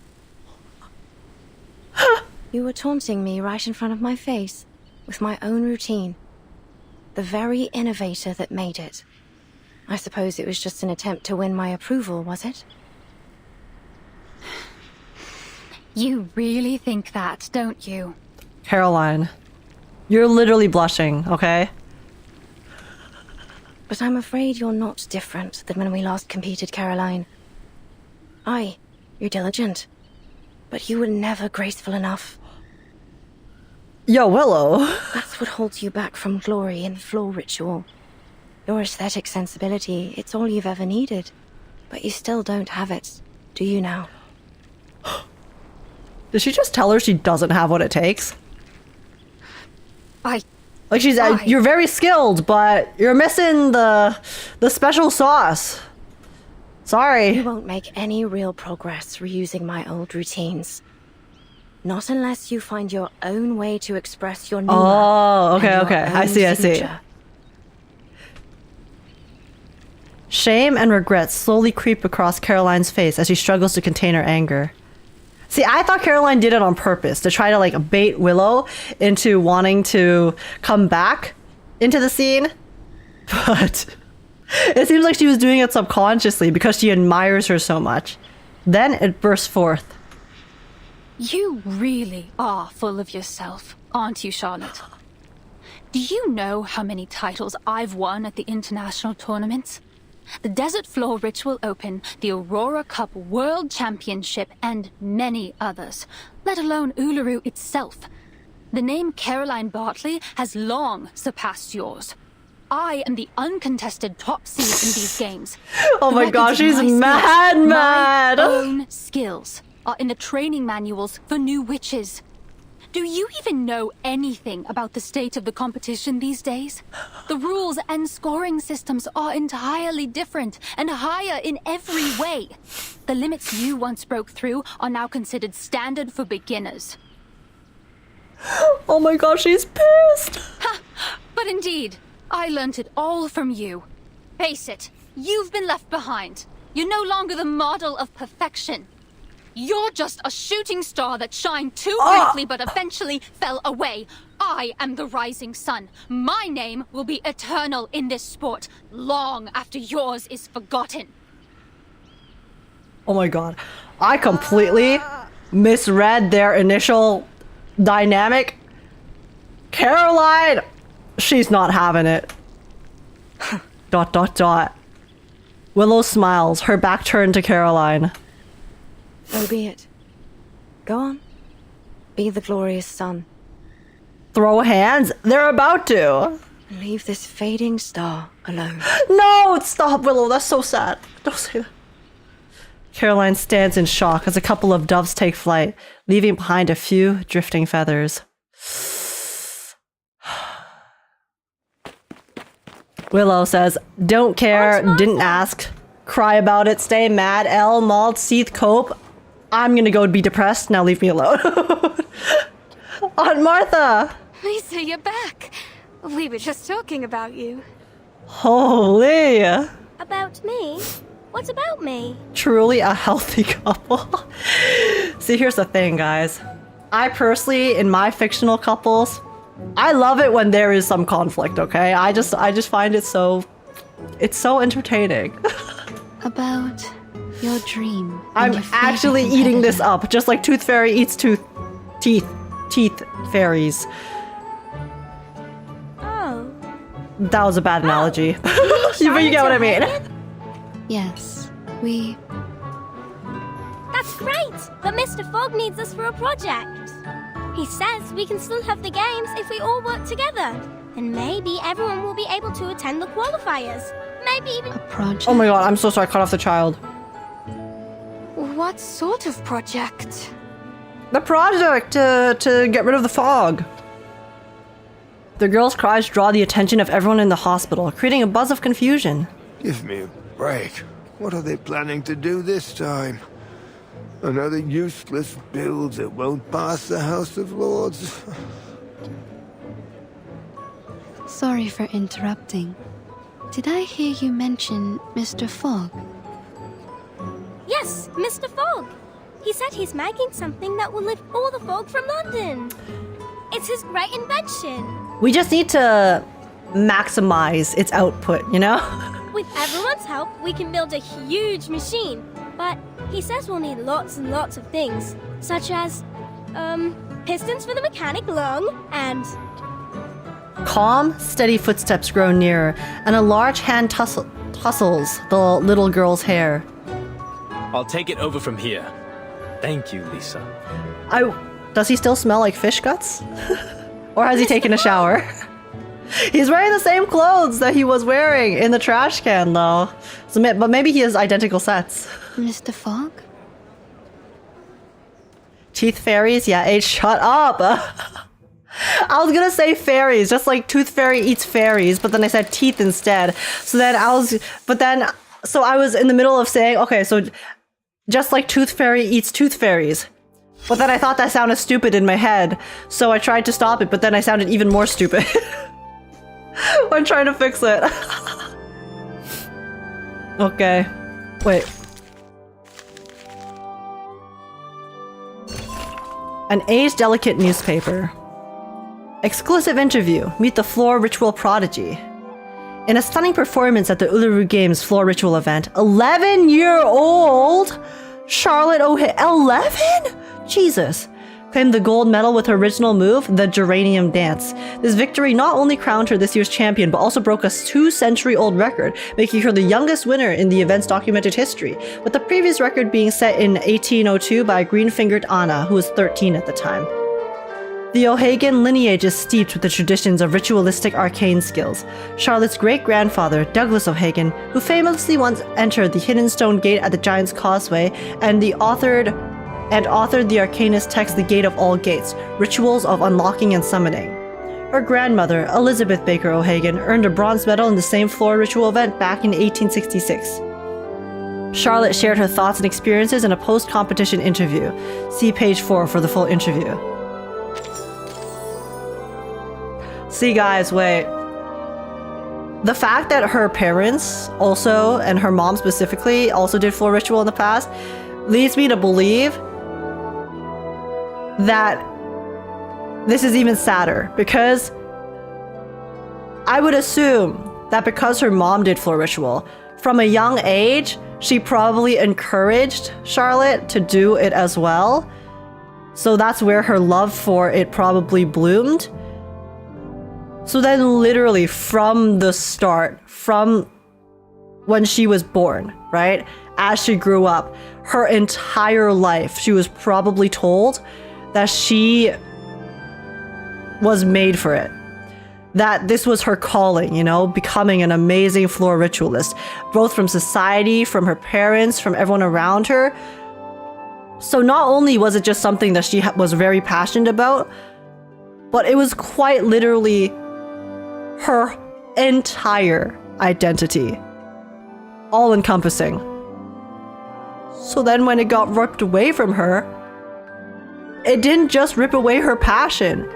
M: You were taunting me right in front of my face, with my own routine. The very innovator that made it. I suppose it was just an attempt to win my approval, was it?
V: You really think that, don't you?
B: Caroline, you're literally blushing, okay?
M: But I'm afraid you're not different than when we last competed, Caroline. Aye, you're diligent, but you were never graceful enough.
B: Yo, Willow.
M: That's what holds you back from glory in floor ritual. Your aesthetic sensibility, it's all you've ever needed. But you still don't have it, do you now?
B: Did she just tell her she doesn't have what it takes? Like she's, you're very skilled, but you're missing the special sauce. Sorry.
M: You won't make any real progress reusing my old routines. Not unless you find your own way to express your new.
B: Oh, okay. I see. Shame and regret slowly creep across Caroline's face as she struggles to contain her anger. See, I thought Caroline did it on purpose to try to like bait Willow into wanting to come back into the scene. But it seems like she was doing it subconsciously because she admires her so much. Then it bursts forth.
V: You really are full of yourself, aren't you, Charlotte? Do you know how many titles I've won at the international tournaments? The Desert Floor Ritual Open, the Aurora Cup World Championship, and many others, let alone Uluru itself. The name Caroline Bartley has long surpassed yours. I am the uncontested top seed in these games.
B: Oh my gosh, she's mad.
V: My own skills are in the training manuals for new witches. Do you even know anything about the state of the competition these days? The rules and scoring systems are entirely different and higher in every way. The limits you once broke through are now considered standard for beginners.
B: Oh my gosh, she's pissed.
V: But indeed, I learnt it all from you. Face it, you've been left behind. You're no longer the model of perfection. You're just a shooting star that shined too briefly but eventually fell away. I am the rising sun. My name will be eternal in this sport, long after yours is forgotten.
B: Oh my god. I completely misread their initial dynamic. Caroline! She's not having it. ... Willow smiles, her back turned to Caroline.
M: So be it. Go on. Be the glorious sun.
B: Throw hands? They're about to.
M: Leave this fading star alone.
B: No! Stop, Willow. That's so sad. Don't say that. Caroline stands in shock as a couple of doves take flight, leaving behind a few drifting feathers. Willow says, don't care, didn't ask. Cry about it, stay mad, L, mauled, seethe, cope. I'm gonna go be depressed, now leave me alone. Aunt Martha!
G: Lisa, you're back. We were just talking about you.
B: Holy!
D: About me? What about me?
B: Truly a healthy couple. See, here's the thing, guys. I personally, in my fictional couples, I love it when there is some conflict, okay? I just find it so... It's so entertaining.
C: About your dream.
B: I'm actually eating this up, just like Tooth Fairy eats teeth fairies.
D: Oh.
B: That was a bad analogy. But you get what I mean.
C: Yes, we...
D: That's great! But Mr. Fog needs us for a project. He says we can still have the games if we all work together. And maybe everyone will be able to attend the qualifiers. Maybe even a
C: project.
B: Oh my god, I'm so sorry, I cut off the child.
G: What sort of project?
B: The project to get rid of the fog. The girl's cries draw the attention of everyone in the hospital, creating a buzz of confusion.
P: Give me a break. What are they planning to do this time? Another useless bill that won't pass the House of Lords.
C: Sorry for interrupting. Did I hear you mention Mr. Fog?
D: Yes, Mr. Fog. He said he's making something that will lift all the fog from London. It's his great invention.
B: We just need to maximize its output, you know?
D: With everyone's help, we can build a huge machine. But he says we'll need lots and lots of things, such as, pistons for the mechanic lung, and...
B: Calm, steady footsteps grow nearer, and a large hand tussles the little girl's hair.
J: I'll take it over from here. Thank you, Lisa.
B: Does he still smell like fish guts? Or has he taken a shower? He's wearing the same clothes that he was wearing in the trash can, though. So, but maybe he has identical sets.
C: Mr. Fog?
B: Teeth fairies? Yeah, H, shut up! I was gonna say fairies, just like Tooth Fairy eats fairies, but then I said teeth instead. So then I was in the middle of saying, okay, so just like Tooth Fairy eats tooth fairies. But then I thought that sounded stupid in my head, so I tried to stop it, but then I sounded even more stupid. I'm trying to fix it. Okay. Wait. An aged delicate newspaper. Exclusive interview. Meet the floor ritual prodigy. In a stunning performance at the Uluru Games floor ritual event, 11-year-old Charlotte O'Hare, 11? Jesus. Claimed the gold medal with her original move, the geranium dance. This victory not only crowned her this year's champion, but also broke a 2-century-old record, making her the youngest winner in the event's documented history, with the previous record being set in 1802 by green-fingered Anna, who was 13 at the time. The O'Hagan lineage is steeped with the traditions of ritualistic arcane skills. Charlotte's great-grandfather, Douglas O'Hagan, who famously once entered the Hidden Stone Gate at the Giant's Causeway and authored the Arcanist text The Gate of All Gates, Rituals of Unlocking and Summoning. Her grandmother, Elizabeth Baker O'Hagan, earned a bronze medal in the same floor ritual event back in 1866. Charlotte shared her thoughts and experiences in a post-competition interview. See page 4 for the full interview. See guys, wait. The fact that her parents also, and her mom specifically, also did floor ritual in the past, leads me to believe that this is even sadder, because I would assume that because her mom did floor ritual, from a young age, she probably encouraged Charlotte to do it as well. So that's where her love for it probably bloomed. So then literally from the start, from when she was born, right? As she grew up, her entire life, she was probably told that she was made for it. That this was her calling, you know, becoming an amazing floor ritualist, both from society, from her parents, from everyone around her. So not only was it just something that she was very passionate about, but it was quite literally her entire identity, all encompassing. So then when it got ripped away from her, it didn't just rip away her passion.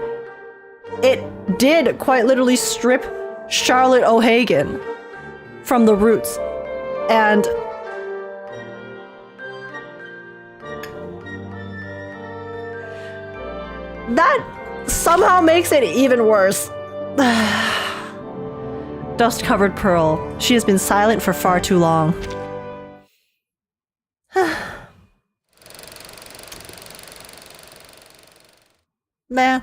B: It did quite literally strip Charlotte O'Hagan from the roots. And that somehow makes it even worse. Dust-covered pearl. She has been silent for far too long. Man.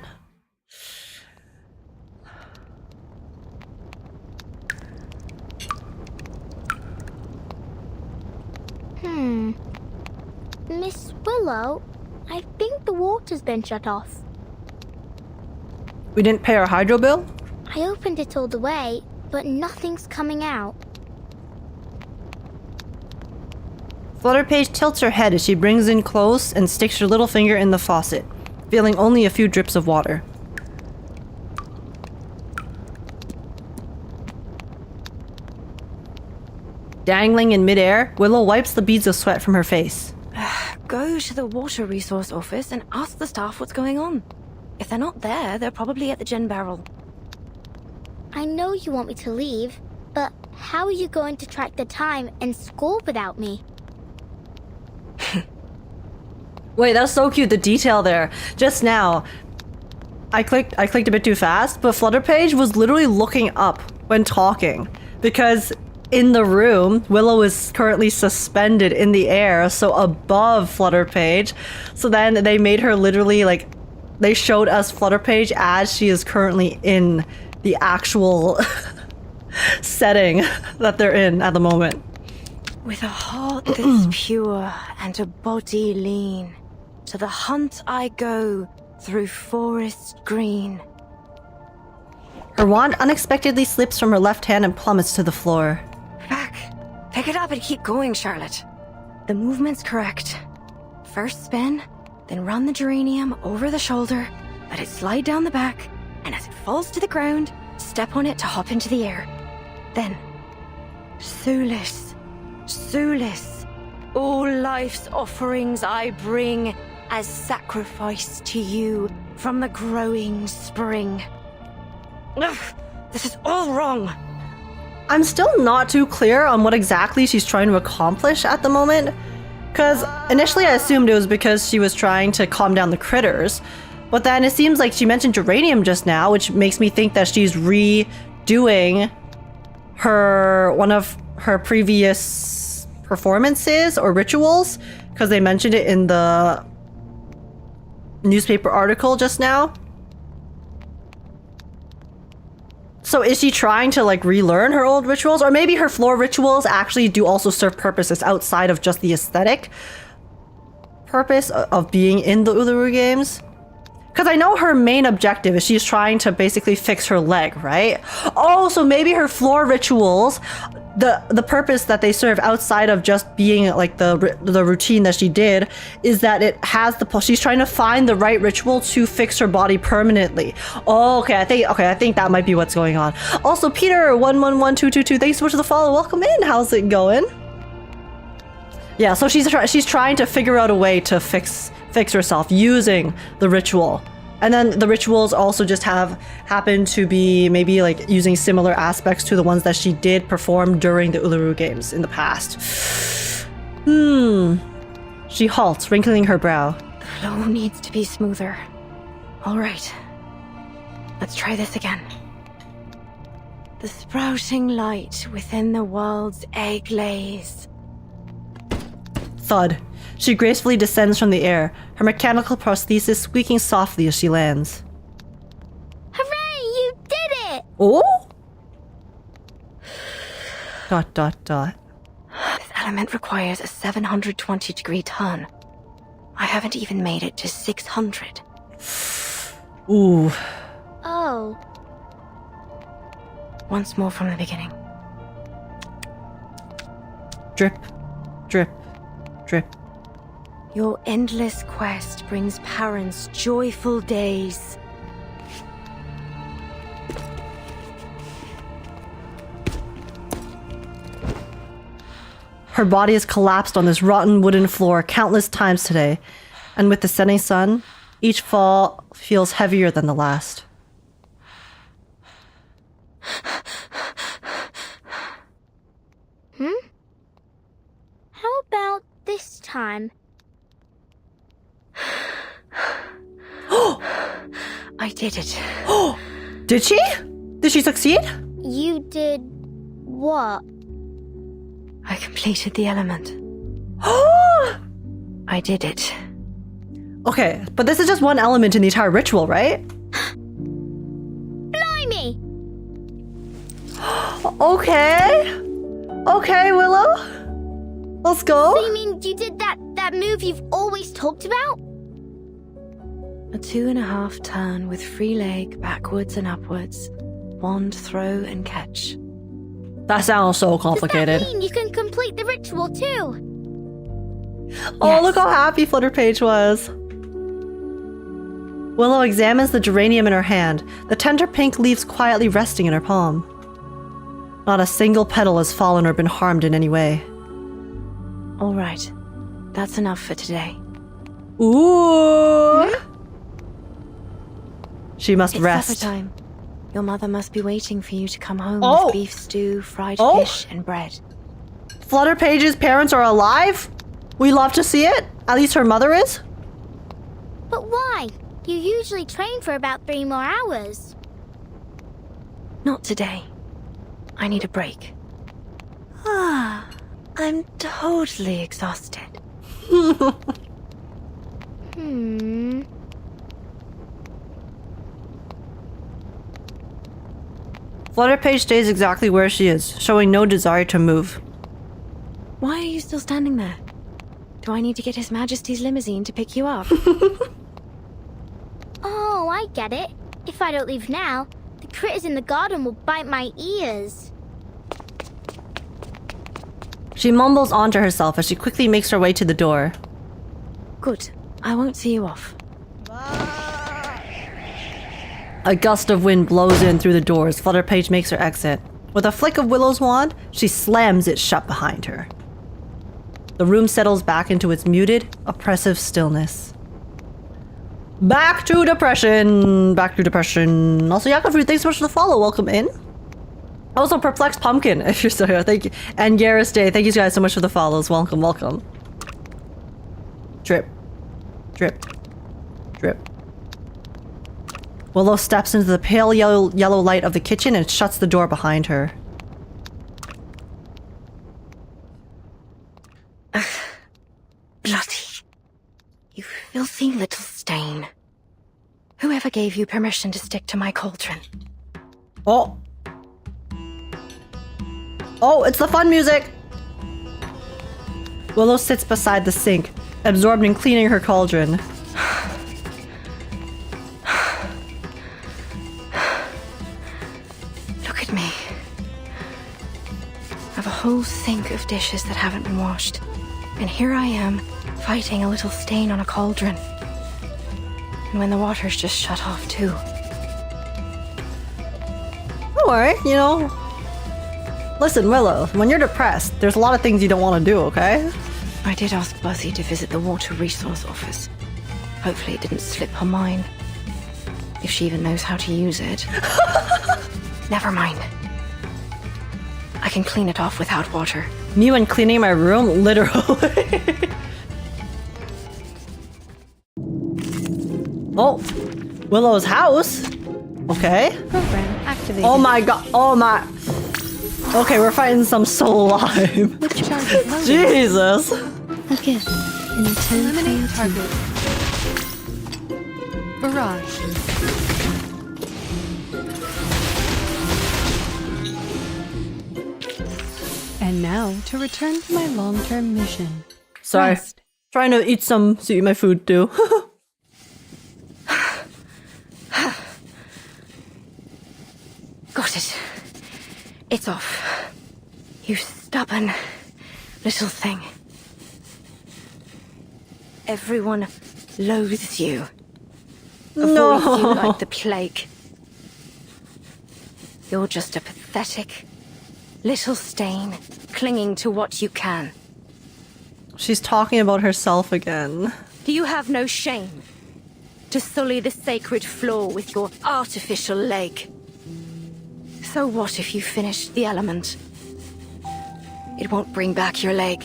H: Miss Willow, I think the water's been shut off.
B: We didn't pay our hydro bill?
H: I opened it all the way, but nothing's coming out.
B: Flutterpage tilts her head as she brings in close and sticks her little finger in the faucet, feeling only a few drips of water. Dangling in midair, Willow wipes the beads of sweat from her face.
M: Go to the water resource office and ask the staff what's going on. If they're not there, they're probably at the gin barrel.
H: I know you want me to leave, but how are you going to track the time and score without me?
B: Wait, that's so cute, the detail there. Just now, I clicked a bit too fast, but Flutterpage was literally looking up when talking, because in the room, Willow is currently suspended in the air, so above Flutterpage. So then they made her literally, like, they showed us Flutterpage as she is currently in the actual setting that they're in at the moment.
M: With a heart that's pure and a body lean, to the hunt I go through forest green.
B: Her wand unexpectedly slips from her left hand and plummets to the floor.
M: Pick it up and keep going, Charlotte. The movement's correct. First spin, then run the geranium over the shoulder, let it slide down the back, and as it falls to the ground, step on it to hop into the air. Then, Sulis, Sulis, all life's offerings I bring as sacrifice to you from the growing spring. Ugh, this is all wrong.
B: I'm still not too clear on what exactly she's trying to accomplish at the moment. Because initially I assumed it was because she was trying to calm down the critters. But then it seems like she mentioned geranium just now, which makes me think that she's redoing one of her previous performances or rituals. Because they mentioned it in the newspaper article just now. So is she trying to like relearn her old rituals? Or maybe her floor rituals actually do also serve purposes outside of just the aesthetic purpose of being in the Uluru games? Because I know her main objective is she's trying to basically fix her leg, right? Oh, so maybe her floor rituals, the purpose that they serve outside of just being like the routine that she did is that it has she's trying to find the right ritual to fix her body permanently. Oh, okay. I think that might be what's going on. Also, Peter 111222, thanks so much for the follow. Welcome in. How's it going? Yeah, so she's trying to figure out a way to fix herself using the ritual. And then the rituals also just happen to be maybe like using similar aspects to the ones that she did perform during the Uluru games in the past. She halts, wrinkling her brow.
M: The flow needs to be smoother. All right. Let's try this again. The sprouting light within the world's egg lays.
B: Thud. She gracefully descends from the air, her mechanical prosthesis squeaking softly as she lands.
H: Hooray! You did it!
B: Oh? ...
M: This element requires a 720-degree turn. I haven't even made it to 600.
B: Ooh.
H: Oh.
M: Once more from the beginning.
B: Drip, drip, drip.
M: Your endless quest brings parents joyful days.
B: Her body has collapsed on this rotten wooden floor countless times today, and with the setting sun, each fall feels heavier than the last.
H: How about this time?
M: I did it.
B: Did she? Did she succeed?
H: You did what?
M: I completed the element. I did it.
B: Okay, but this is just one element in the entire ritual, right?
H: Blimey!
B: Okay. Okay, Willow. Let's go.
H: So you mean you did that move you've always talked about?
M: A 2.5 turn with free leg backwards and upwards. Wand throw and catch.
B: That sounds so complicated.
H: Does that mean you can complete the ritual too?
B: Oh, yes. Look how happy Flutterpage was. Willow examines the geranium in her hand, the tender pink leaves quietly resting in her palm. Not a single petal has fallen or been harmed in any way.
M: All right. That's enough for today.
B: Ooh. She must rest.
M: It's supper time. Your mother must be waiting for you to come home with beef stew, fried fish, and bread.
B: Flutterpage's parents are alive? We love to see it. At least her mother is.
H: But why? You usually train for about 3 more hours.
M: Not today. I need a break. I'm totally exhausted.
B: Flutterpage stays exactly where she is, showing no desire to move.
M: Why are you still standing there? Do I need to get His Majesty's limousine to pick you up?
H: Oh, I get it. If I don't leave now, the critters in the garden will bite my ears.
B: She mumbles on to herself as she quickly makes her way to the door.
M: Good. I won't see you off.
B: A gust of wind blows in through the doors. Flutterpage makes her exit. With a flick of Willow's wand, she slams it shut behind her. The room settles back into its muted, oppressive stillness. Back to depression. Back to depression. Also, Yakafruit, thanks so much for the follow. Welcome in. Also, Perplexed Pumpkin, if you're still here. Thank you. And Garrus Day, thank you guys so much for the follows. Welcome, welcome. Drip. Drip. Drip. Willow steps into the pale yellow light of the kitchen and shuts the door behind her.
M: Bloody. You filthy little stain. Whoever gave you permission to stick to my cauldron?
B: Oh. Oh, it's the fun music! Willow sits beside the sink, absorbed in cleaning her cauldron.
M: dishes that haven't been washed. And here I am, fighting a little stain on a cauldron. And when the water's just shut off too.
B: Don't worry, you know. Listen, Willow, when you're depressed, there's a lot of things you don't want to do, okay?
M: I did ask Buzzy to visit the Water Resource Office. Hopefully it didn't slip her mind. If she even knows how to use it. Never mind. I can clean it off without water.
B: Me when cleaning my room? Literally. Oh, Willow's house. Okay.
F: Program activated.
B: Oh my god. Oh my. Okay, we're fighting some slime.
F: Which target loaded?
B: Jesus.
F: A gift. Eliminate target. Barrage. And now to return to my long-term mission.
B: Sorry.
F: Rest.
B: Trying to eat my food too.
M: Got it. It's off. You stubborn little thing. Everyone loathes you. Avoids you like the plague. You're just a pathetic little stain clinging to what you can.
B: She's talking about herself again.
M: Do you have no shame to sully the sacred floor with your artificial leg? So what if you finish the element? It won't bring back your leg.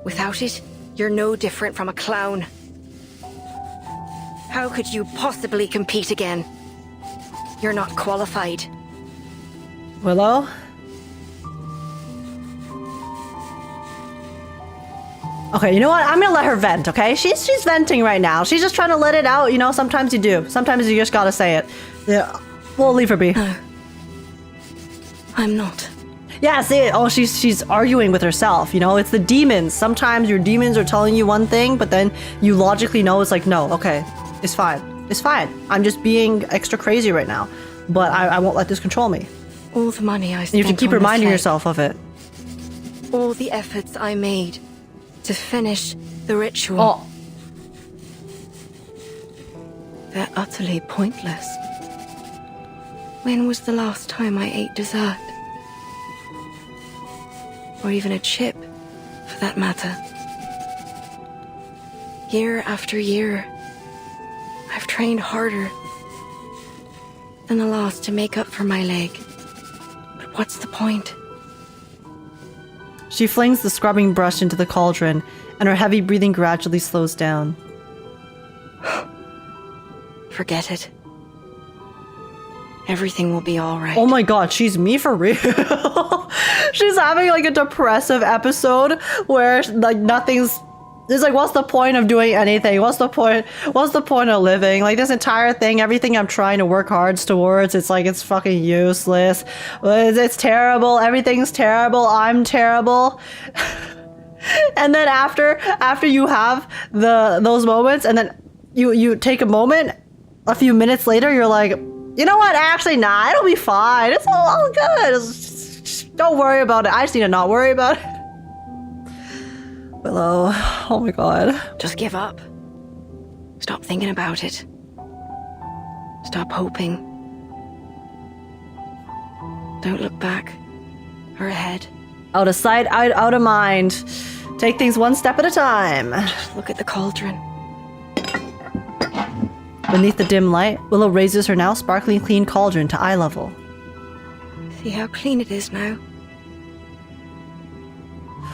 M: Without it, you're no different from a clown. How could you possibly compete again? You're not qualified.
B: Willow? Okay, you know what? I'm gonna let her vent, okay? She's venting right now. She's just trying to let it out, you know? Sometimes you do. Sometimes you just gotta say it. Yeah, we'll leave her be.
M: No. I'm not.
B: Yeah, see, oh, she's arguing with herself, you know? It's the demons. Sometimes your demons are telling you one thing, but then you logically know it's like, no, okay, it's fine. It's fine. I'm just being extra crazy right now. But I won't let this control me.
M: All the money I spent.
B: You have to keep reminding yourself of it.
M: All the efforts I made to finish the ritual.
B: Oh.
M: They're utterly pointless. When was the last time I ate dessert? Or even a chip, for that matter. Year after year, I've trained harder than the last to make up for my leg. But what's the point?
B: She flings the scrubbing brush into the cauldron, and her heavy breathing gradually slows down.
M: Forget it. Everything will be alright.
B: Oh my god, she's me for real. She's having like a depressive episode where like nothing's... It's like, what's the point of doing anything? What's the point of living? Like this entire thing, everything I'm trying to work hard towards, it's like, it's fucking useless. It's terrible. Everything's terrible. I'm terrible. And then after you have those moments, and then you take a moment, a few minutes later, you're like, you know what? Actually, nah, it'll be fine. It's all good. Just don't worry about it. I just need to not worry about it. Willow, oh my god.
M: Just give up. Stop thinking about it. Stop hoping. Don't look back or ahead.
B: Out of sight, out of mind. Take things one step at a time.
M: Just look at the cauldron.
B: Beneath the dim light, Willow raises her now sparkling clean cauldron to eye level.
M: See how clean it is now?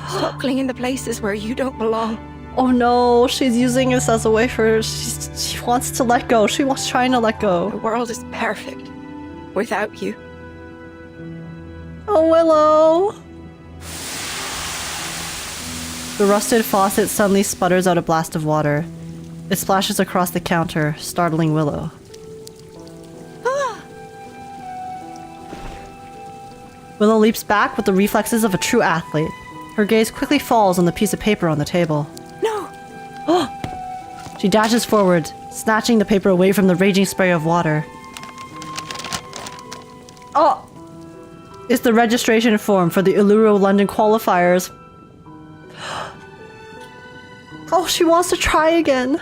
M: Stop clinging the places where you don't belong.
B: Oh no, she's using this as a way for... She wants to let go. Trying to let go.
M: The world is perfect without you.
B: Oh, Willow. The rusted faucet suddenly sputters out a blast of water. It splashes across the counter, startling Willow. Willow leaps back with the reflexes of a true athlete. Her gaze quickly falls on the piece of paper on the table.
M: No!
B: Oh! She dashes forward, snatching the paper away from the raging spray of water. Oh! It's the registration form for the Uluru London qualifiers. Oh, she wants to try again.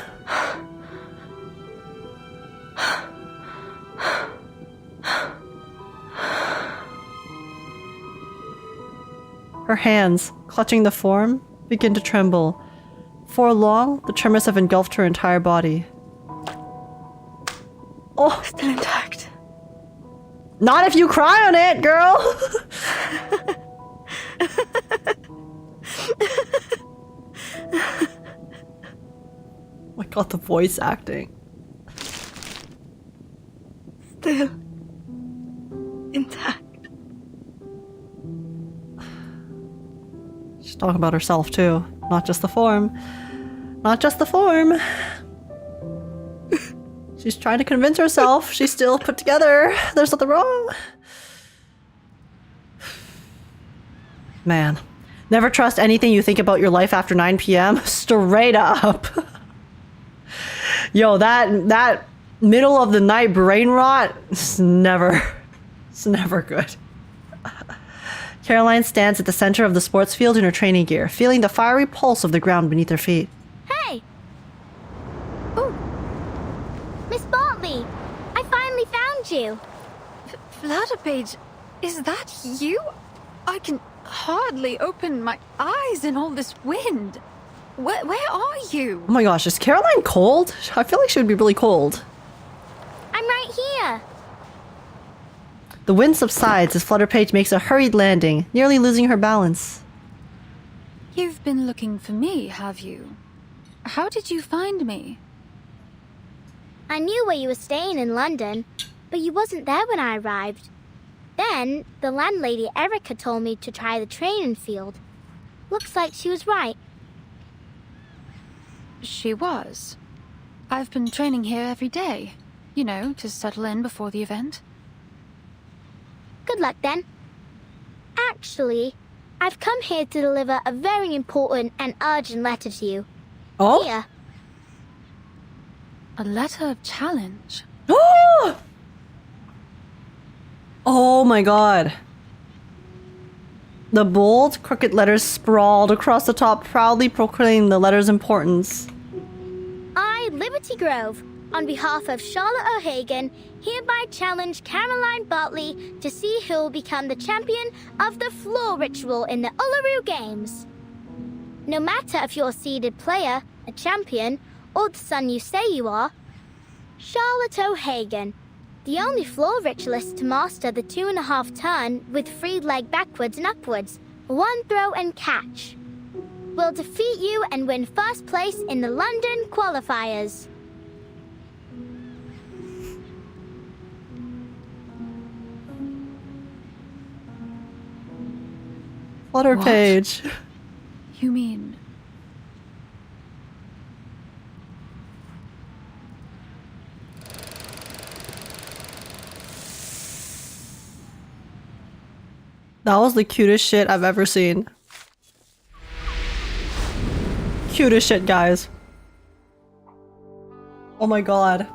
B: Her hands, clutching the form, begin to tremble. For long, the tremors have engulfed her entire body. Oh,
M: still intact.
B: Not if you cry on it, girl! Oh my god, the voice acting.
M: Still intact.
B: She's talking about herself too, not just the form. Not just the form. She's trying to convince herself she's still put together. There's nothing wrong. Man, never trust anything you think about your life after 9 p.m. Straight up. Yo, that middle of the night brain rot is never good. Caroline stands at the center of the sports field in her training gear, feeling the fiery pulse of the ground beneath her feet.
D: Hey! Oh! Miss Bartley! I finally found you!
V: Flutterpage, is that you? I can hardly open my eyes in all this wind. Where are you?
B: Oh my gosh, is Caroline cold? I feel like she would be really cold.
D: I'm right here!
B: The wind subsides as Flutterpage makes a hurried landing, nearly losing her balance.
V: You've been looking for me, have you? How did you find me?
D: I knew where you were staying in London, but you wasn't there when I arrived. Then, the landlady Erica told me to try the training field. Looks like she was right.
V: She was. I've been training here every day. You know, to settle in before the event.
D: Good luck then. Actually, I've come here to deliver a very important and urgent letter to you.
B: Oh?
D: Here.
V: A letter of challenge.
B: Oh my god. The bold, crooked letters sprawled across the top, proudly proclaiming the letter's importance.
D: I, Liberty Grove, on behalf of Charlotte O'Hagan, hereby challenge Caroline Bartley to see who will become the champion of the floor ritual in the Uluru Games. No matter if you're a seeded player, a champion, or the son you say you are, Charlotte O'Hagan, the only floor ritualist to master the 2.5 turn with free leg backwards and upwards, 1 throw and catch, will defeat you and win first place in the London Qualifiers.
B: Flutterpage.
V: What? You mean...
B: That was the cutest shit I've ever seen. Cutest shit, guys. Oh my god.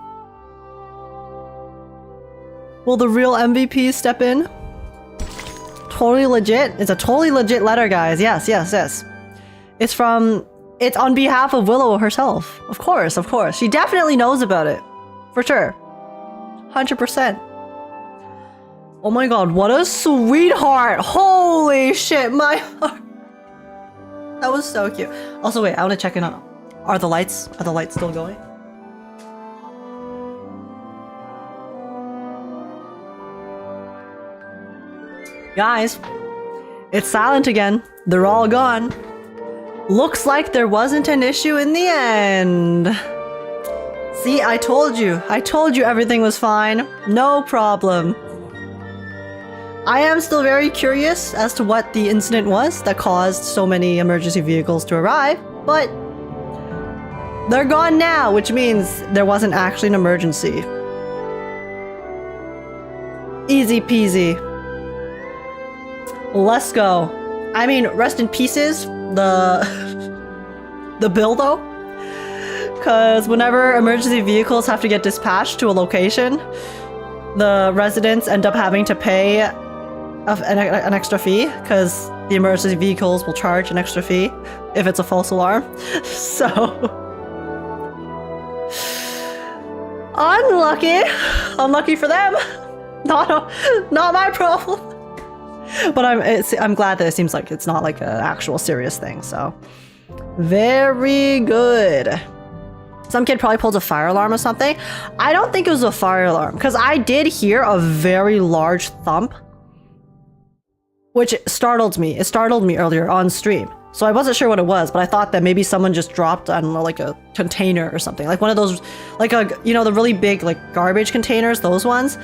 B: Will the real MVP step in? Totally legit. It's a totally legit letter, guys. Yes, yes, yes. It's on behalf of Willow herself. Of course, of course. She definitely knows about it. For sure. 100%. Oh my god, what a sweetheart! Holy shit, my heart! That was so cute. Also, wait, I want to check in on... Are the lights still going? Guys, it's silent again. They're all gone. Looks like there wasn't an issue in the end. See, I told you everything was fine. No problem. I am still very curious as to what the incident was that caused so many emergency vehicles to arrive, but they're gone now, which means there wasn't actually an emergency. Easy peasy. Let's go. I mean, rest in pieces, the bill though. Because whenever emergency vehicles have to get dispatched to a location, the residents end up having to pay an extra fee because the emergency vehicles will charge an extra fee if it's a false alarm. So unlucky for them. Not my problem. But I'm glad that it seems like it's not like an actual serious thing. So very good. Some kid probably pulled a fire alarm or something. I don't think it was a fire alarm because I did hear a very large thump, which startled me. It startled me earlier on stream. So I wasn't sure what it was, but I thought that maybe someone just dropped, I don't know, like a container or something. Like one of those, like the really big like garbage containers, those ones.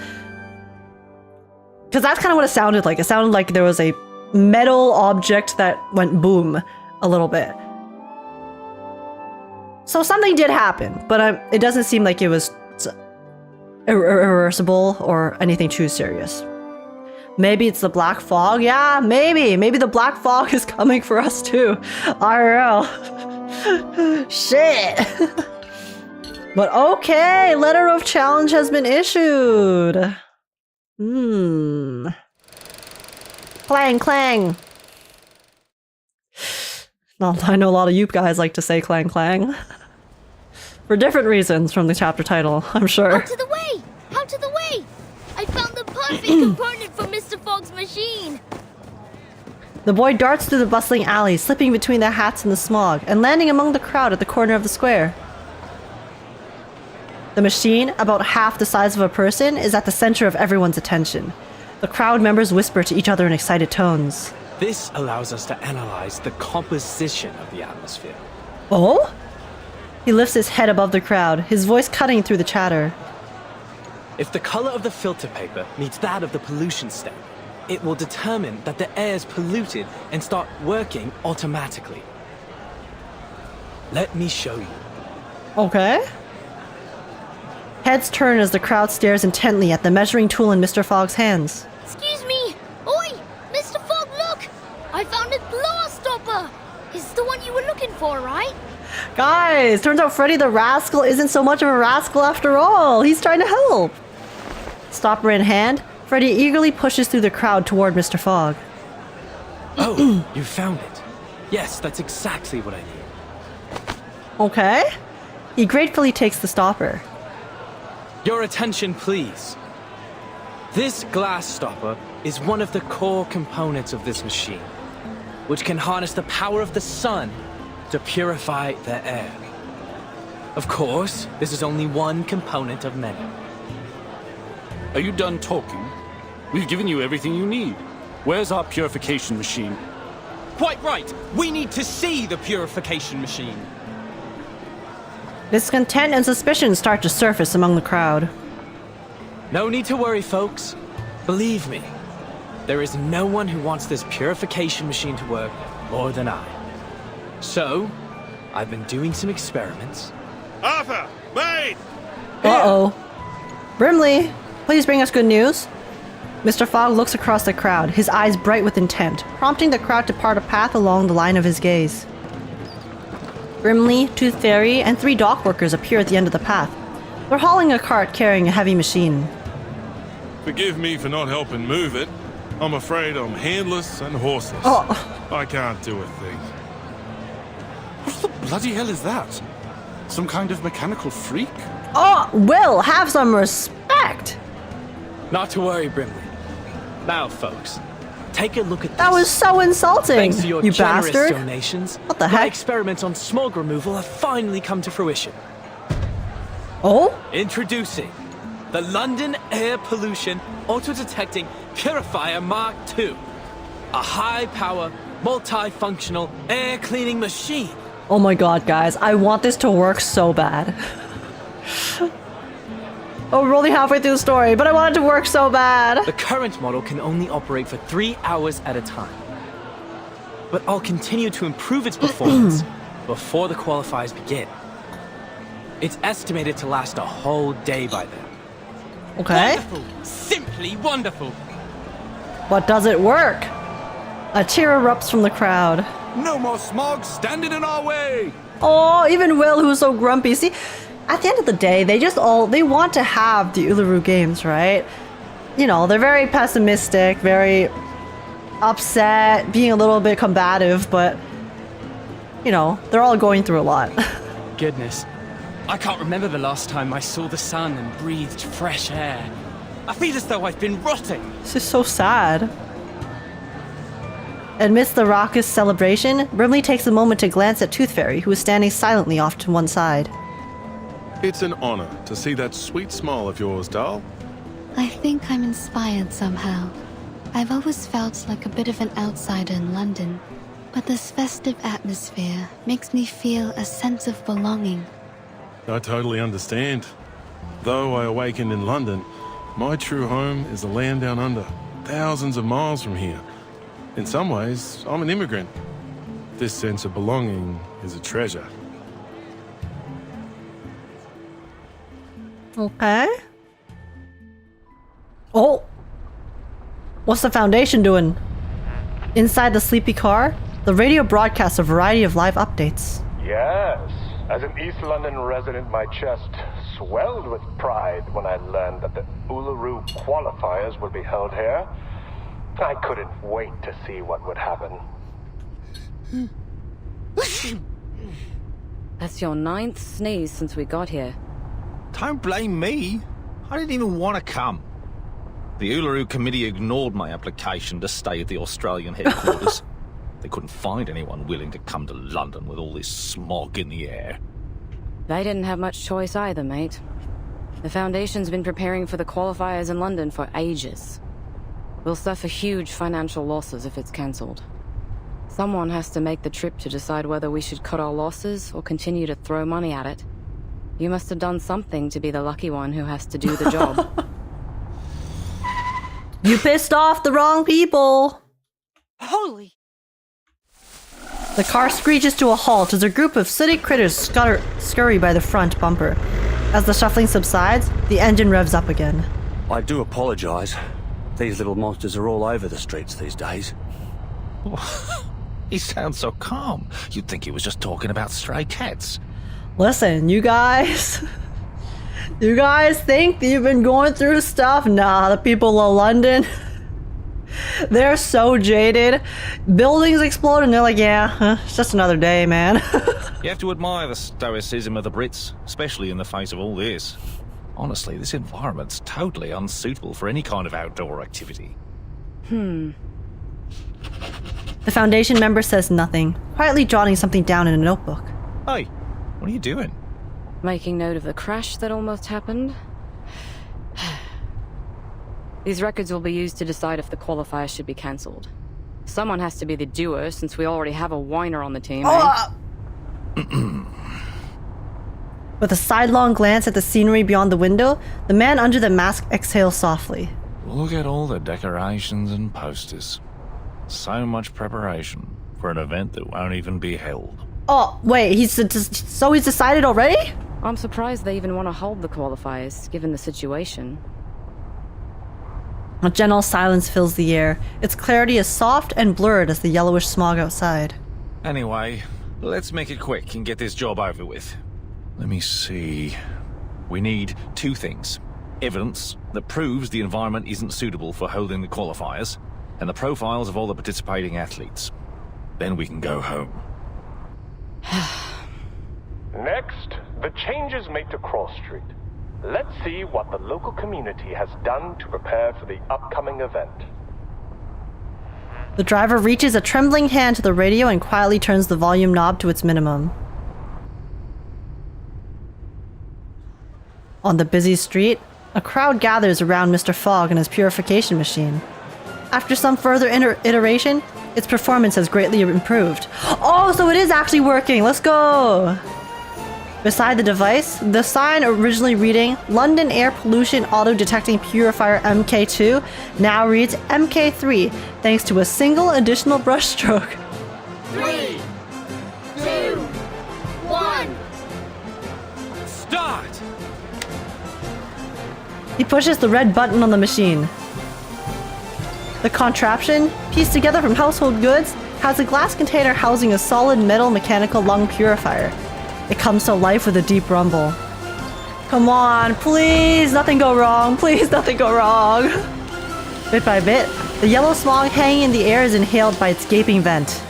B: Because that's kind of what it sounded like. It sounded like there was a metal object that went boom a little bit. So something did happen, but it doesn't seem like it was irreversible or anything too serious. Maybe it's the black fog. Yeah, maybe. Maybe the black fog is coming for us too. IRL. Shit. But okay, letter of challenge has been issued. Clang, clang. Well, I know a lot of you guys like to say clang, clang. For different reasons from the chapter title, I'm sure.
H: Out of the way! Out of the way! I found the perfect component for Mr. Fog's machine!
B: The boy darts through the bustling alley, slipping between the hats and the smog, and landing among the crowd at the corner of the square. The machine, about half the size of a person, is at the center of everyone's attention. The crowd members whisper to each other in excited tones.
J: This allows us to analyze the composition of the atmosphere.
B: Oh? He lifts his head above the crowd, his voice cutting through the chatter.
J: If the color of the filter paper meets that of the pollution stamp, it will determine that the air is polluted and start working automatically. Let me show you.
B: Okay. Heads turn as the crowd stares intently at the measuring tool in Mr. Fogg's hands.
H: Excuse me! Oi! Mr. Fog, look! I found a blast stopper! It's the one you were looking for, right?
B: Guys, turns out Freddy the Rascal isn't so much of a rascal after all. He's trying to help. Stopper in hand, Freddy eagerly pushes through the crowd toward Mr. Fog.
J: Oh, you found it. Yes, that's exactly what I need.
B: Okay. He gratefully takes the stopper.
J: Your attention, please. This glass stopper is one of the core components of this machine, which can harness the power of the sun to purify the air. Of course, this is only one component of many.
I: Are you done talking? We've given you everything you need. Where's our purification machine?
T: Quite right. We need to see the purification machine.
B: Discontent and suspicion start to surface among the crowd.
J: No need to worry, folks. Believe me, there is no one who wants this purification machine to work more than I. So, I've been doing some experiments.
L: Arthur! Mate!
B: Uh-oh. Brimley, please bring us good news. Mr. Fogg looks across the crowd, his eyes bright with intent, prompting the crowd to part a path along the line of his gaze. Brimley, Tooth Fairy, and 3 dock workers appear at the end of the path. They're hauling a cart carrying a heavy machine.
L: Forgive me for not helping move it. I'm afraid I'm handless and horseless.
B: Oh.
L: I can't do a thing.
I: What the bloody hell is that? Some kind of mechanical freak?
B: Oh, Will, have some respect!
J: Not to worry, Brimley. Now, folks, take a look at this.
B: That was so insulting,
J: Thanks to your
B: you
J: generous
B: bastard.
J: donations,
B: What the
J: my
B: heck?
J: experiments on smog removal have finally come to fruition.
B: Oh?
J: Introducing the London Air Pollution Auto-Detecting Purifier Mark II. A high-power, multifunctional air cleaning machine.
B: Oh my god, guys, I want this to work so bad. Oh, we're only halfway through the story, but I want it to work so bad.
J: The current model can only operate for 3 hours at a time. But I'll continue to improve its performance before the qualifiers begin. It's estimated to last a whole day by then.
B: Okay.
T: Wonderful. Simply wonderful.
B: But does it work? A cheer erupts from the crowd.
I: No more smog standing in our way!
B: Oh, even Will, who's so grumpy. See, at the end of the day, they want to have the Uluru games, right? You know, they're very pessimistic, very upset, being a little bit combative, but you know, they're all going through a lot.
T: Goodness. I can't remember the last time I saw the sun and breathed fresh air. I feel as though I've been rotting.
B: This is so sad. Amidst the raucous celebration, Brimley takes a moment to glance at Tooth Fairy, who is standing silently off to one side.
L: It's an honor to see that sweet smile of yours, doll.
C: I think I'm inspired somehow. I've always felt like a bit of an outsider in London, but this festive atmosphere makes me feel a sense of belonging.
L: I totally understand. Though I awakened in London, my true home is the land down under, thousands of miles from here. In some ways, I'm an immigrant. This sense of belonging is a treasure.
B: Okay. Oh! What's the Foundation doing? Inside the sleepy car, the radio broadcasts a variety of live updates.
O: Yes. As an East London resident, my chest swelled with pride when I learned that the Uluru Qualifiers would be held here. I couldn't wait to see what would happen.
A: That's your 9th sneeze since we got here.
N: Don't blame me. I didn't even want to come. The Uluru committee ignored my application to stay at the Australian headquarters. They couldn't find anyone willing to come to London with all this smog in the air.
A: They didn't have much choice either, mate. The Foundation's been preparing for the qualifiers in London for ages. We'll suffer huge financial losses if it's cancelled. Someone has to make the trip to decide whether we should cut our losses or continue to throw money at it. You must have done something to be the lucky one who has to do the job.
B: You pissed off the wrong people!
Q: Holy!
B: The car screeches to a halt as a group of sooty critters scurry by the front bumper. As the shuffling subsides, the engine revs up again.
E: I do apologise. These little monsters are all over the streets these days.
N: He sounds so calm. You'd think he was just talking about stray cats.
B: Listen, you guys... You guys think that you've been going through stuff? Nah, the people of London... They're so jaded. Buildings explode and they're like, yeah, it's just another day, man.
N: You have to admire the stoicism of the Brits, especially in the face of all this. Honestly, this environment's totally unsuitable for any kind of outdoor activity.
B: The Foundation member says nothing, quietly jotting something down in a notebook.
N: Hey, what are you doing?
A: Making note of the crash that almost happened. These records will be used to decide if the qualifiers should be cancelled. Someone has to be the doer, since we already have a whiner on the team,
B: With a sidelong glance at the scenery beyond the window, the man under the mask exhales softly.
N: Look at all the decorations and posters. So much preparation for an event that won't even be held.
B: Oh, wait, he's decided already?
A: I'm surprised they even want to hold the qualifiers, given the situation.
B: A gentle silence fills the air. Its clarity is soft and blurred as the yellowish smog outside.
N: Anyway, let's make it quick and get this job over with. Let me see. We need 2 things. Evidence that proves the environment isn't suitable for holding the qualifiers, and the profiles of all the participating athletes. Then we can go home.
O: Next, the changes made to Cross Street. Let's see what the local community has done to prepare for the upcoming event.
B: The driver reaches a trembling hand to the radio and quietly turns the volume knob to its minimum. On the busy street, a crowd gathers around Mr. Fogg and his purification machine. After some further iteration, its performance has greatly improved. Oh, so it is actually working! Let's go! Beside the device, the sign originally reading London Air Pollution Auto-Detecting Purifier MK2 now reads MK3 thanks to a single additional brushstroke.
D: 3, 2, 1.
T: Start!
B: He pushes the red button on the machine. The contraption, pieced together from household goods, has a glass container housing a solid metal mechanical lung purifier. It comes to life with a deep rumble. Come on, please, nothing go wrong. Please, nothing go wrong. Bit by bit, The yellow smog hanging in the air is inhaled by its gaping vent.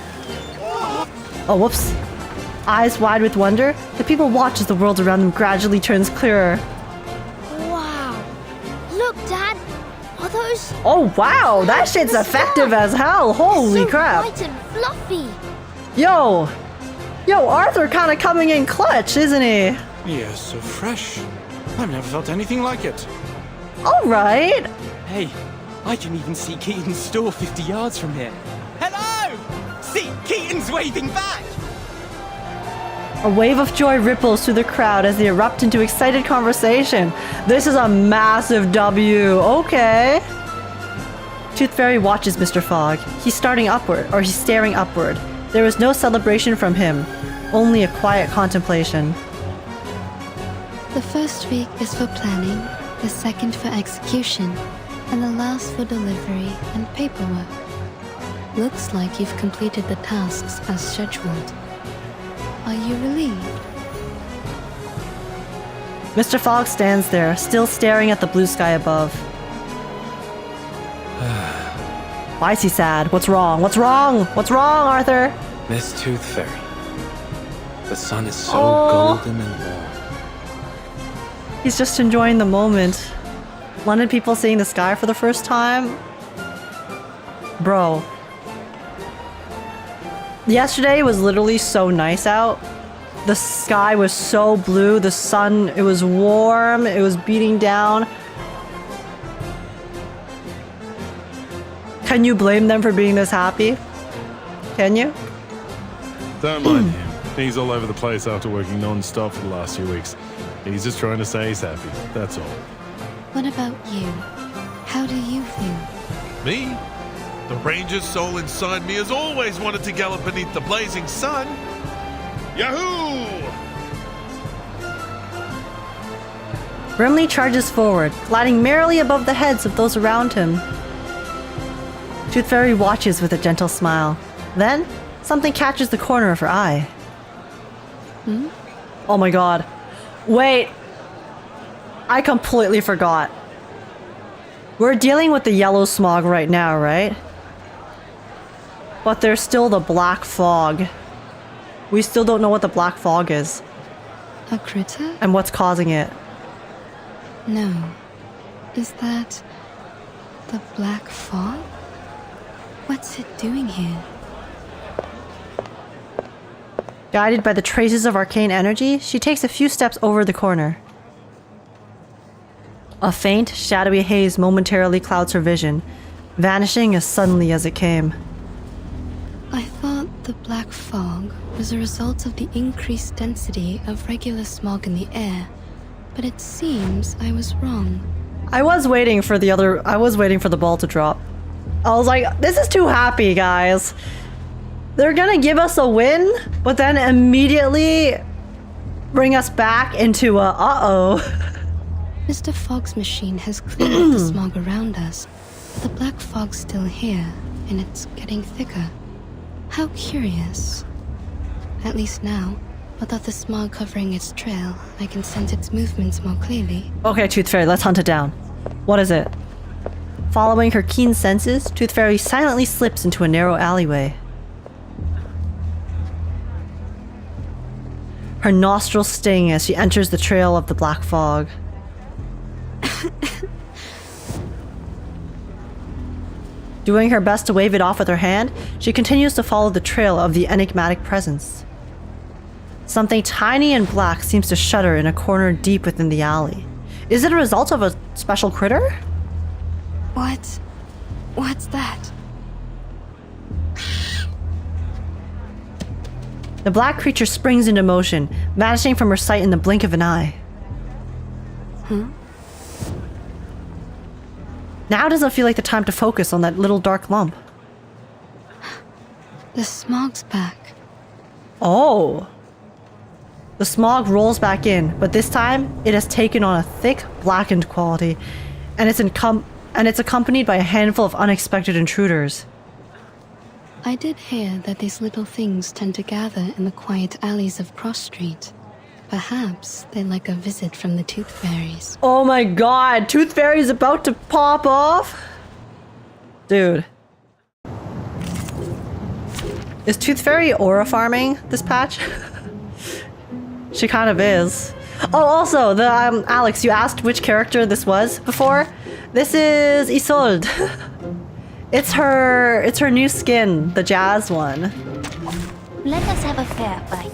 B: Oh, whoops. Eyes wide with wonder, the people watch as the world around them gradually turns clearer.
H: Wow. Look, Dad. Are those...
B: Oh, wow. That shit's effective as hell. Holy crap.
H: White and fluffy.
B: Yo, Arthur kind of coming in clutch, isn't he?
I: Yes, so fresh. I've never felt anything like it.
B: All right.
T: Hey, I can even see Keaton's store 50 yards from here. Hello! See, Keaton's waving back!
B: A wave of joy ripples through the crowd as they erupt into excited conversation. This is a massive W. Okay. Tooth Fairy watches Mr. Fogg. He's staring upward. There is no celebration from him, only a quiet contemplation.
C: The first week is for planning, the second for execution, and the last for delivery and paperwork. Looks like you've completed the tasks as scheduled. Are you relieved?
B: Mr. Fogg stands there, still staring at the blue sky above. Why is he sad? What's wrong? What's wrong? What's wrong, Arthur?
J: Miss Tooth Fairy. The sun is so golden and warm.
B: He's just enjoying the moment. London people seeing the sky for the first time? Bro. Yesterday was literally so nice out. The sky was so blue, the sun, it was warm, it was beating down. Can you blame them for being this happy? Can you?
L: Don't mind him. He's all over the place after working non-stop for the last few weeks. He's just trying to say he's happy, that's all.
C: What about you? How do you feel?
K: Me? The ranger's soul inside me has always wanted to gallop beneath the blazing sun. Yahoo!
B: Brimley charges forward, gliding merrily above the heads of those around him. Tooth Fairy watches with a gentle smile. Then, something catches the corner of her eye. Oh my god. Wait! I completely forgot. We're dealing with the yellow smog right now, right? But there's still the black fog. We still don't know what the black fog is.
C: A critter?
B: And what's causing it.
C: No. Is that the black fog? What's it doing here?
B: Guided by the traces of arcane energy, she takes a few steps over the corner. A faint, shadowy haze momentarily clouds her vision, vanishing as suddenly as it came.
C: I thought the black fog was a result of the increased density of regular smog in the air, but it seems I was wrong.
B: I was waiting for the ball to drop. I was like, this is too happy, guys. They're gonna give us a win, but then immediately bring us back into a uh-oh.
C: Mr. Fogg's machine has cleared up the smog around us, but the black fog's still here, and it's getting thicker. How curious. At least now, without the smog covering its trail, I can sense its movements more clearly.
B: Okay, Tooth Fairy, let's hunt it down. What is it? Following her keen senses, Tooth Fairy silently slips into a narrow alleyway. Her nostrils sting as she enters the trail of the black fog. Doing her best to wave it off with her hand, she continues to follow the trail of the enigmatic presence. Something tiny and black seems to shudder in a corner deep within the alley. Is it a result of a special critter?
C: What's that?
B: The black creature springs into motion, vanishing from her sight in the blink of an eye. Now doesn't feel like the time to focus on that little dark lump.
C: The smog's back.
B: Oh. The smog rolls back in, but this time it has taken on a thick, blackened quality, and it's accompanied by a handful of unexpected intruders.
C: I did hear that these little things tend to gather in the quiet alleys of Cross Street. Perhaps they like a visit from the Tooth Fairies.
B: Oh my god, Tooth Fairy's about to pop off? Dude. Is Tooth Fairy aura farming this patch? She kind of is. Oh, also, the Alex, you asked which character this was before. This is Isolde. It's her new skin, the jazz one.
H: Let us have a fair fight.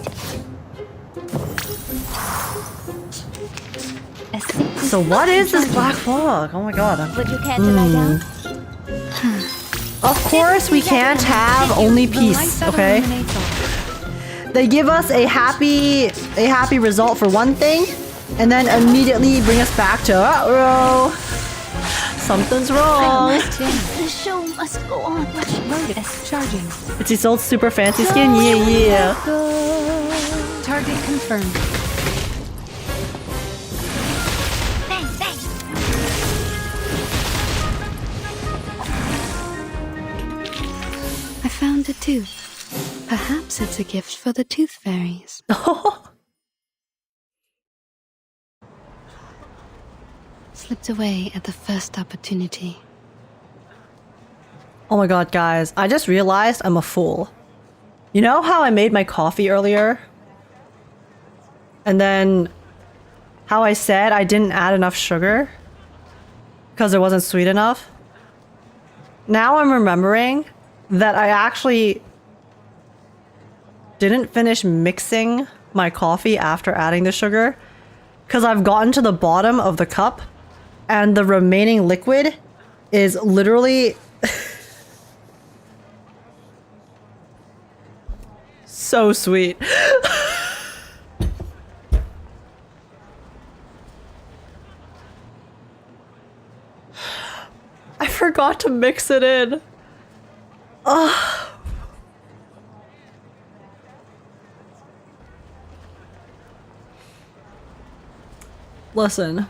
B: So what is this black fog? Oh my god.
H: Would you care to lie down?
B: Of course we can't have only peace, okay? They give us a happy result for one thing, and then immediately bring us back to uh-oh. Something's wrong.
V: The show must go on. Lotus charging.
B: It's Isolde's super fancy skin, yeah.
V: Target confirmed.
H: Bang, bang.
C: I found a tooth. Perhaps it's a gift for the tooth fairies. Slipped away at the first opportunity.
B: Oh my god, guys. I just realized I'm a fool. You know how I made my coffee earlier? And then how I said I didn't add enough sugar? Because it wasn't sweet enough? Now I'm remembering that I actually didn't finish mixing my coffee after adding the sugar. Because I've gotten to the bottom of the cup and the remaining liquid is literally so sweet. I forgot to mix it in. Ugh. Listen.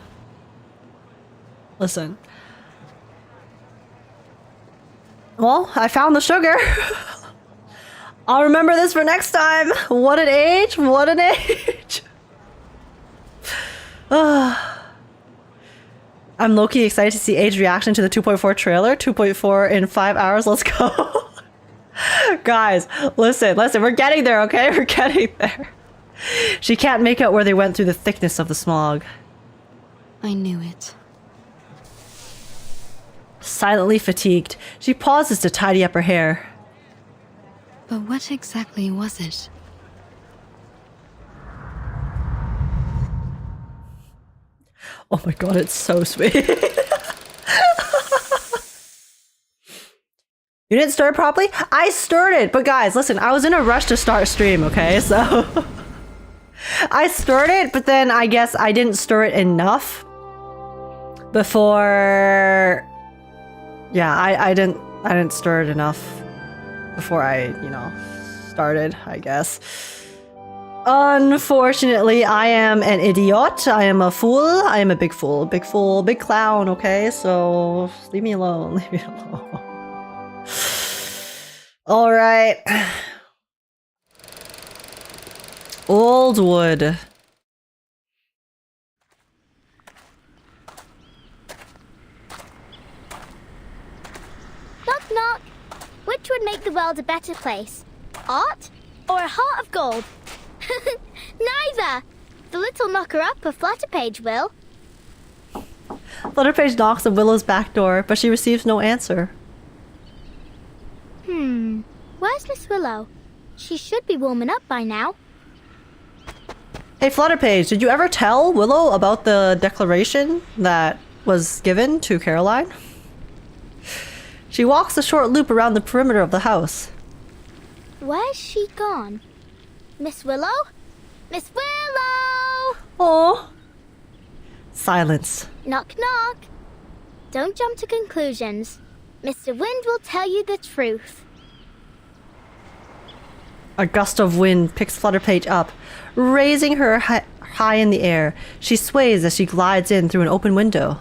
B: Well, I found the sugar. I'll remember this for next time. What an age. What an age. I'm low-key excited to see Age's reaction to the 2.4 trailer. 2.4 in 5 hours. Let's go. Guys, listen. We're getting there, okay? We're getting there. She can't make out where they went through the thickness of the smog.
C: I knew it.
B: Silently fatigued, she pauses to tidy up her hair.
C: But what exactly was it?
B: Oh my god, it's so sweet. You didn't stir it properly? I stirred it, but guys, listen, I was in a rush to start stream, okay? So I stirred it, but then I guess I didn't stir it enough before. Yeah, I didn't stir it enough before I, started, I guess. Unfortunately, I am an idiot. I am a fool. I am a big fool. Big fool. Big clown, okay? So leave me alone. Leave me alone. Alright. Old wood.
H: Knock, knock. Which would make the world a better place? Art or a heart of gold? Neither. The little knocker-up of Flutterpage will.
B: Flutterpage knocks on Willow's back door, but she receives no answer.
H: Where's Miss Willow? She should be warming up by now.
B: Hey Flutterpage, did you ever tell Willow about the declaration that was given to Caroline? She walks a short loop around the perimeter of the house.
H: Where's she gone? Miss Willow? Miss Willow!
B: Oh. Silence.
H: Knock, knock. Don't jump to conclusions. Mr. Wind will tell you the truth.
B: A gust of wind picks Flutterpage up, raising her high in the air. She sways as she glides in through an open window.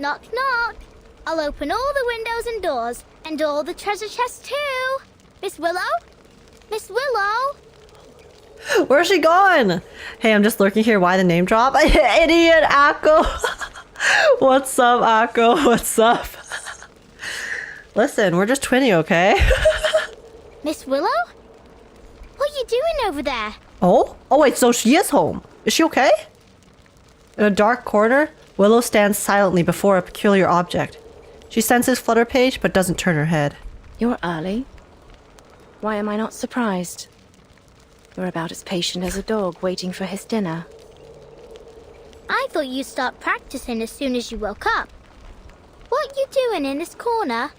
H: Knock, knock. I'll open all the windows and doors, and all the treasure chests too. Miss Willow? Miss Willow?
B: Where's she gone? Hey, I'm just lurking here. Why the name drop? Idiot, Akko. What's up, Akko? What's up? Listen, we're just twinning, okay?
H: Miss Willow? What are you doing over there?
B: Oh? Oh wait, so she is home. Is she okay? In a dark corner, Willow stands silently before a peculiar object. She senses Flutterpage, but doesn't turn her head.
A: You're early. Why am I not surprised? You're about as patient as a dog waiting for his dinner.
H: I thought you'd start practicing as soon as you woke up. What you doing in this corner?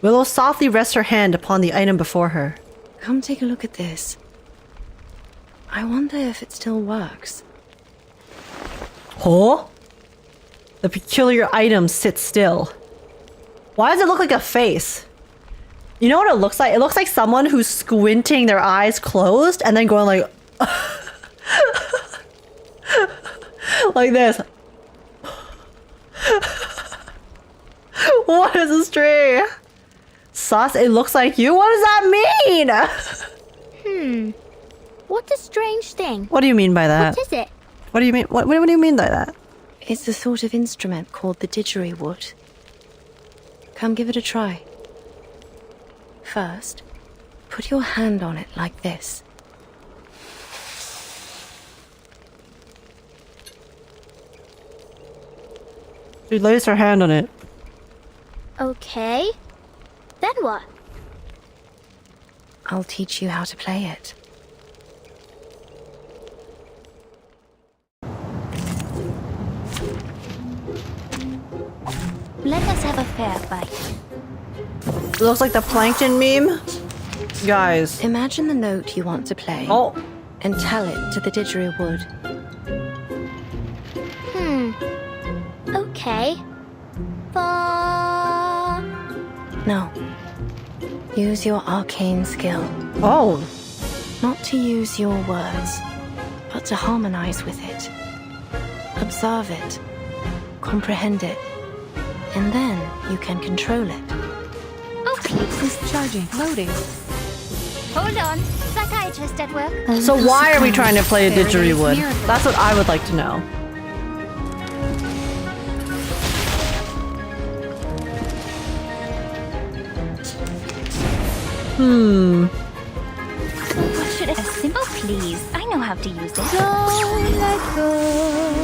B: Willow softly rests her hand upon the item before her.
A: Come take a look at this. I wonder if it still works.
B: Huh? The peculiar item sits still. Why does it look like a face? You know what it looks like? It looks like someone who's squinting their eyes closed and then going like... like this. What is this tree? Sus, it looks like you? What does that mean?
H: What a strange thing.
B: What do you mean by that?
H: What is it?
B: What do you mean? What do you mean by that?
A: It's the sort of instrument called the didgeridoo. Come give it a try. First, put your hand on it like this.
B: She lays her hand on it.
H: Okay. Then what?
A: I'll teach you how to play it.
H: Let us have a fair fight.
B: It looks like the plankton meme. Guys.
A: Imagine the note you want to play.
B: Oh.
A: And tell it to the didgeridoo.
H: Okay.
A: No. Use your arcane skill.
B: Oh.
A: Not to use your words, but to harmonize with it. Observe it. Comprehend it. And then you can control it.
H: Okay.
F: Discharging. Loading.
H: Hold on. Psychiatrist at work.
B: So why are we trying to play a didgeridoo? That's what I would like to know.
H: What should I... Oh, please. I know how to use it.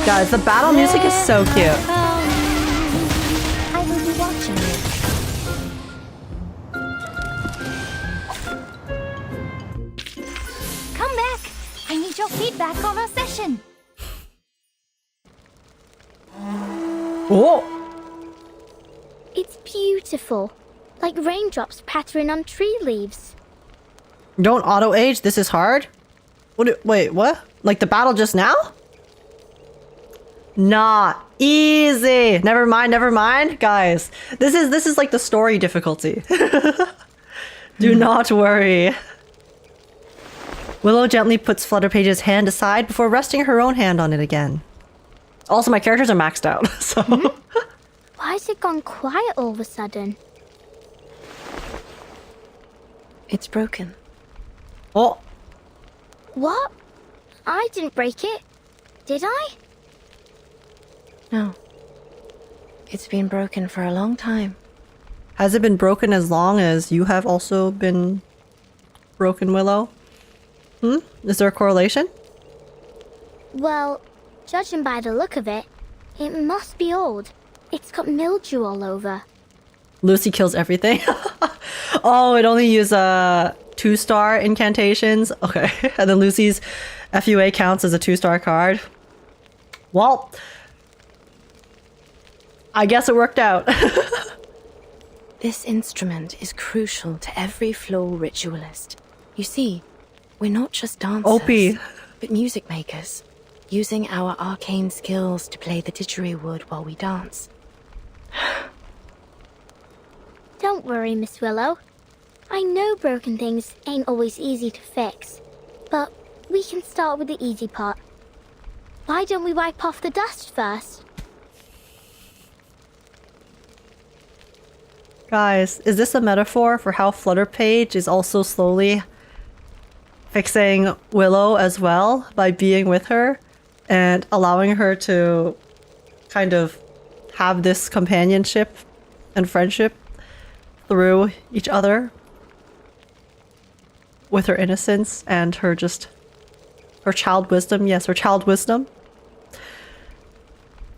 B: Guys, the battle music is so cute.
H: I will be watching you. Come back. I need your feedback on our session.
B: Oh!
H: It's beautiful. Like raindrops pattering on tree leaves.
B: Don't auto-age, this is hard? Wait, what? Like the battle just now? Not easy. Never mind. Guys, this is like the story difficulty. Do not worry. Willow gently puts Flutterpage's hand aside before resting her own hand on it again. Also, my characters are maxed out, so...
H: Why has it gone quiet all of a sudden?
A: It's broken.
B: Oh.
H: What? I didn't break it. Did I?
A: No. It's been broken for a long time.
B: Has it been broken as long as you have also been broken, Willow? Is there a correlation?
H: Well, judging by the look of it, it must be old. It's got mildew all over.
B: Lucy kills everything. Oh, it only uses 2-star incantations. Okay, and then Lucy's FUA counts as a 2-star card. Well, I guess it worked out.
A: This instrument is crucial to every floor ritualist. You see, we're not just dancers, but music makers, using our arcane skills to play the didgeridoo while we dance.
H: Don't worry, Miss Willow. I know broken things ain't always easy to fix, but we can start with the easy part. Why don't we wipe off the dust first?
B: Guys, is this a metaphor for how Flutterpage is also slowly fixing Willow as well by being with her and allowing her to kind of have this companionship and friendship through each other with her innocence and her child wisdom. Yes, her child wisdom.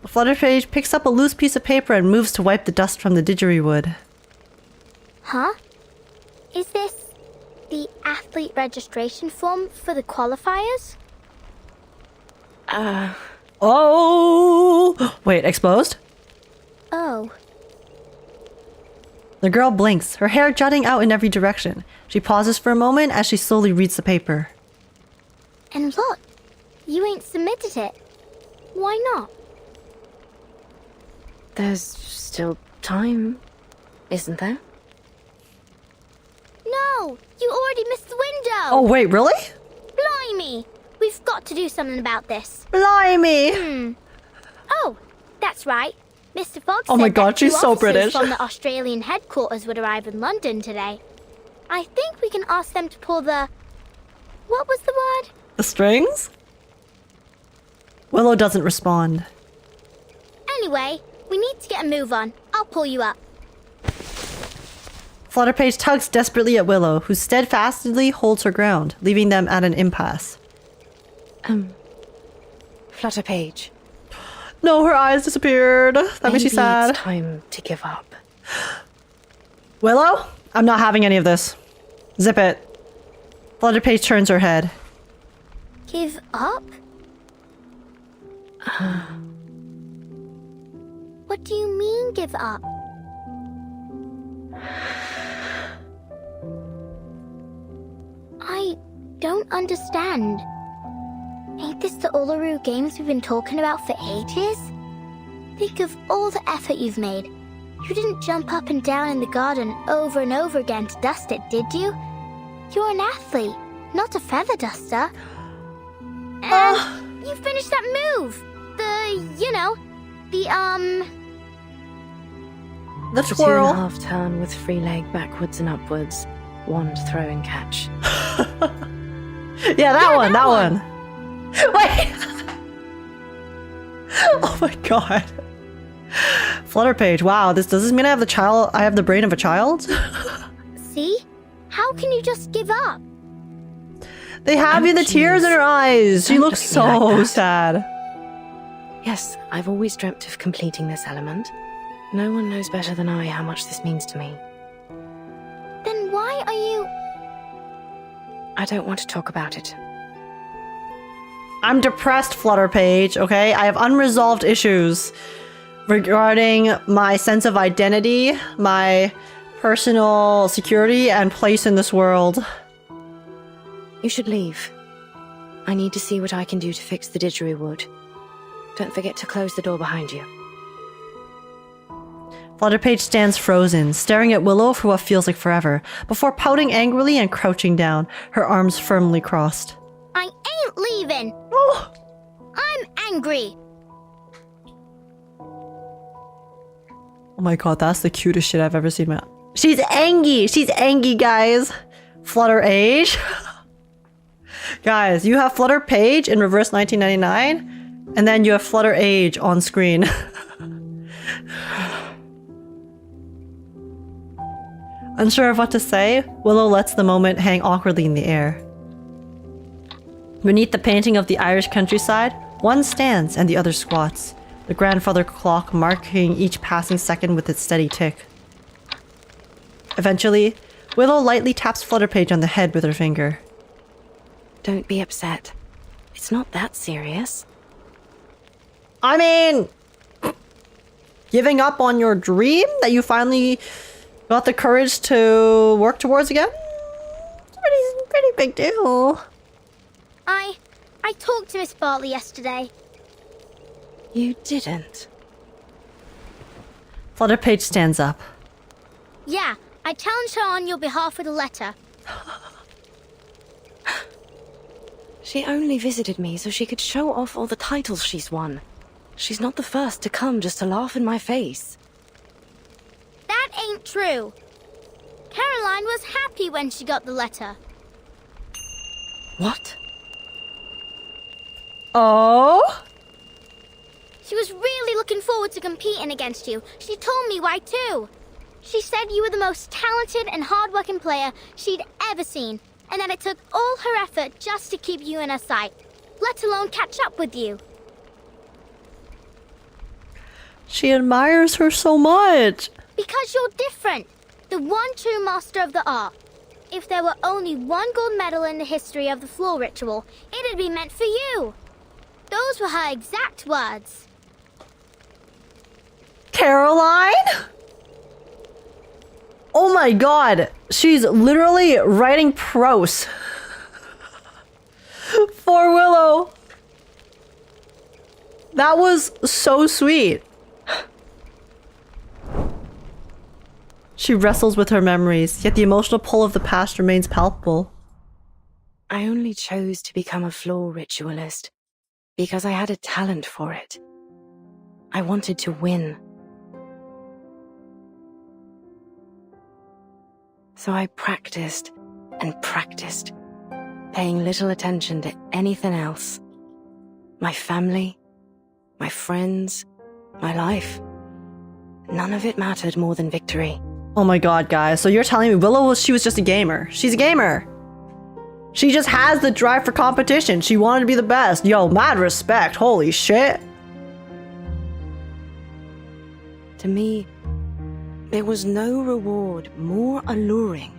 B: Flutterpage picks up a loose piece of paper and moves to wipe the dust from the didgeridoo.
H: Huh? Is this the athlete registration form for the qualifiers?
B: Oh! Wait, exposed?
H: Oh.
B: The girl blinks, her hair jutting out in every direction. She pauses for a moment as she slowly reads the paper.
H: And look, you ain't submitted it. Why not?
A: There's still time, isn't there?
H: No! You already missed the window!
B: Oh, wait, really?
H: Blimey! We've got to do something about this.
B: Blimey!
H: Oh, that's right. Mr. Fogg
B: Oh
H: said
B: my god,
H: that
B: she's
H: two
B: so
H: officers
B: British.
H: from the Australian headquarters would arrive in London today. I think we can ask them to pull the... What was the word?
B: The strings? Willow doesn't respond.
H: Anyway, we need to get a move on. I'll pull you up.
B: Flutterpage tugs desperately at Willow, who steadfastly holds her ground, leaving them at an impasse.
A: Flutterpage.
B: No, her eyes disappeared. That makes you sad.
A: It's time to give up.
B: Willow? I'm not having any of this. Zip it. Flutterpage turns her head.
H: Give up? What do you mean, give up? I don't understand. Ain't this the Uluru games we've been talking about for ages? Think of all the effort you've made. You didn't jump up and down in the garden over and over again to dust it, did you? You're an athlete, not a feather duster. And you finished that move.
B: The twirl.
A: 2.5 turn with free leg backwards and upwards. Wand throw and catch.
B: Yeah, that one. Wait! Oh my god. Flutterpage, wow, does this mean I have the brain of a child?
H: See? How can you just give up?
B: They have you the tears in her eyes. She looks so sad.
A: Yes, I've always dreamt of completing this element. No one knows better than I how much this means to me.
H: Then why are you...
A: I don't want to talk about it.
B: I'm depressed, Flutterpage, okay? I have unresolved issues regarding my sense of identity, my personal security, and place in this world.
A: You should leave. I need to see what I can do to fix the didgeridoo. Don't forget to close the door behind you.
B: Flutterpage stands frozen, staring at Willow for what feels like forever, before pouting angrily and crouching down, her arms firmly crossed.
H: I ain't leaving!
B: Oh.
H: I'm angry!
B: Oh my god, that's the cutest shit I've ever seen, man. She's angry! She's angry, guys! Flutterpage. Guys, you have Flutterpage in reverse 1999, and then you have Flutterpage on screen. Unsure of what to say, Willow lets the moment hang awkwardly in the air. Beneath the painting of the Irish countryside, one stands and the other squats, the grandfather clock marking each passing second with its steady tick. Eventually, Willow lightly taps Flutterpage on the head with her finger.
A: Don't be upset. It's not that serious.
B: I mean... giving up on your dream that you finally got the courage to work towards again? It's a pretty big deal.
H: I talked to Miss Bartley yesterday.
A: You didn't?
B: Flutterpage stands up.
H: Yeah, I challenged her on your behalf with a letter.
A: She only visited me so she could show off all the titles she's won. She's not the first to come just to laugh in my face.
H: That ain't true. Caroline was happy when she got the letter.
A: What?
B: Oh?
H: She was really looking forward to competing against you. She told me why too. She said you were the most talented and hard-working player she'd ever seen, and that it took all her effort just to keep you in her sight, let alone catch up with you.
B: She admires her so much.
H: Because you're different. The one true master of the art. If there were only one gold medal in the history of the floor ritual, it'd be meant for you. Those were her exact words.
B: Caroline? Oh my god. She's literally writing prose for Willow. That was so sweet. She wrestles with her memories, yet the emotional pull of the past remains palpable.
A: I only chose to become a floor ritualist because I had a talent for it. I wanted to win. So I practiced and practiced, paying little attention to anything else. My family, my friends, my life. None of it mattered more than victory.
B: Oh my god, guys. So you're telling me Willow, she was just a gamer. She's a gamer. She just has the drive for competition. She wanted to be the best. Yo, mad respect. Holy shit.
A: To me, there was no reward more alluring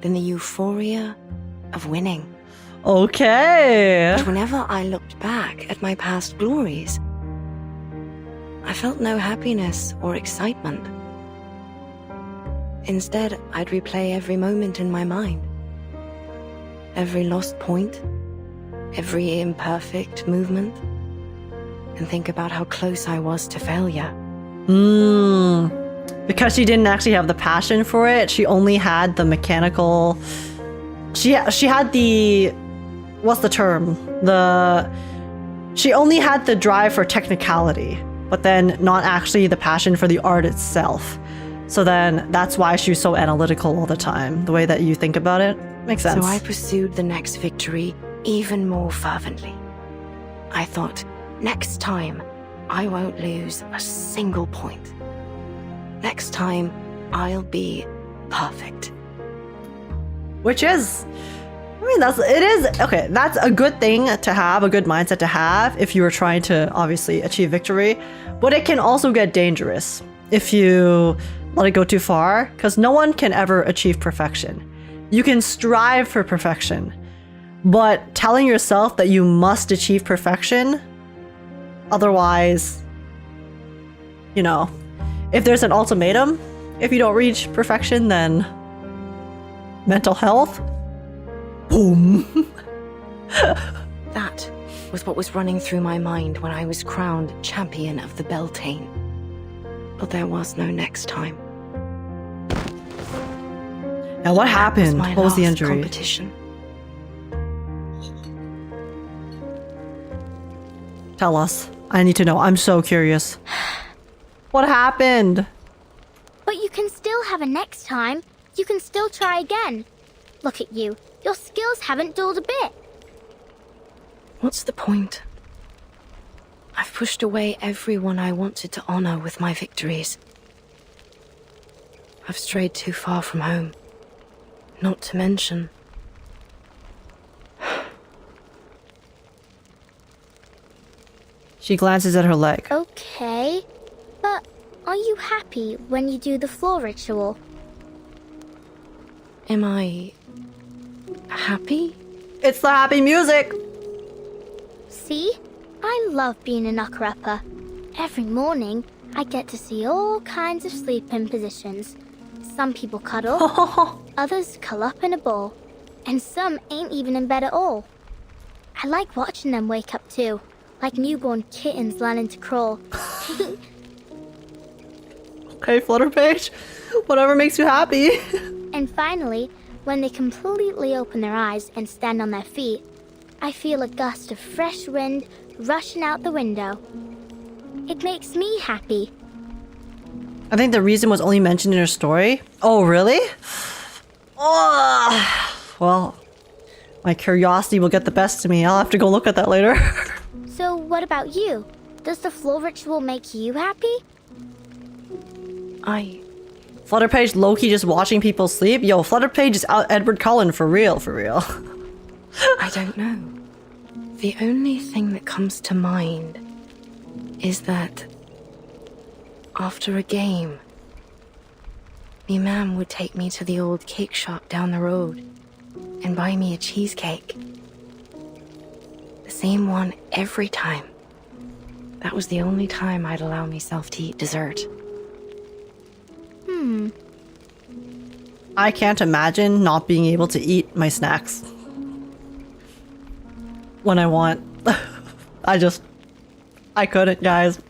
A: than the euphoria of winning.
B: Okay.
A: But whenever I looked back at my past glories, I felt no happiness or excitement. Instead, I'd replay every moment in my mind. Every lost point, every imperfect movement, and think about how close I was to failure.
B: Because she didn't actually have the passion for it, she only had the mechanical... She had the... What's the term? She only had the drive for technicality, but then not actually the passion for the art itself. So then that's why she was so analytical all the time. The way that you think about it makes sense.
A: So I pursued the next victory even more fervently. I thought, next time, I won't lose a single point. Next time, I'll be perfect.
B: Which is... I mean, that's a good thing to have, a good mindset to have if you were trying to obviously achieve victory. But it can also get dangerous if you let it go too far, because no one can ever achieve perfection. You can strive for perfection, but telling yourself that you must achieve perfection, otherwise, you know, if there's an ultimatum, if you don't reach perfection, then mental health, boom.
A: That was what was running through my mind when I was crowned champion of the Beltane. But there was no next time.
B: Now what happened? What was the injury?
A: Competition.
B: Tell us. I need to know. I'm so curious. What happened?
H: But you can still have a next time. You can still try again. Look at you. Your skills haven't dulled a bit.
A: What's the point? I've pushed away everyone I wanted to honor with my victories. I've strayed too far from home. Not to mention...
B: She glances at her leg.
H: Okay, but are you happy when you do the floor ritual?
A: Am I... happy?
B: It's the happy music!
H: See? I love being an upper. Every morning, I get to see all kinds of sleeping positions. Some people cuddle, others curl up in a ball, and some ain't even in bed at all. I like watching them wake up too, like newborn kittens learning to crawl.
B: Okay, Flutterpage. Whatever makes you happy.
H: And finally, when they completely open their eyes and stand on their feet, I feel a gust of fresh wind rushing out the window. It makes me happy.
B: I think the reason was only mentioned in her story. Oh, really? Oh, well, My curiosity will get the best of me. I'll have to go look at that later.
H: So what about you? Does the floor ritual make you happy?
B: Flutterpage low-key just watching people sleep? Yo, Flutterpage is out Edward Cullen for real, for real.
A: I don't know. The only thing that comes to mind is that after a game, me mam would take me to the old cake shop down the road and buy me a cheesecake. The same one every time. That was the only time I'd allow myself to eat dessert.
B: I can't imagine not being able to eat my snacks when I want. I couldn't, guys.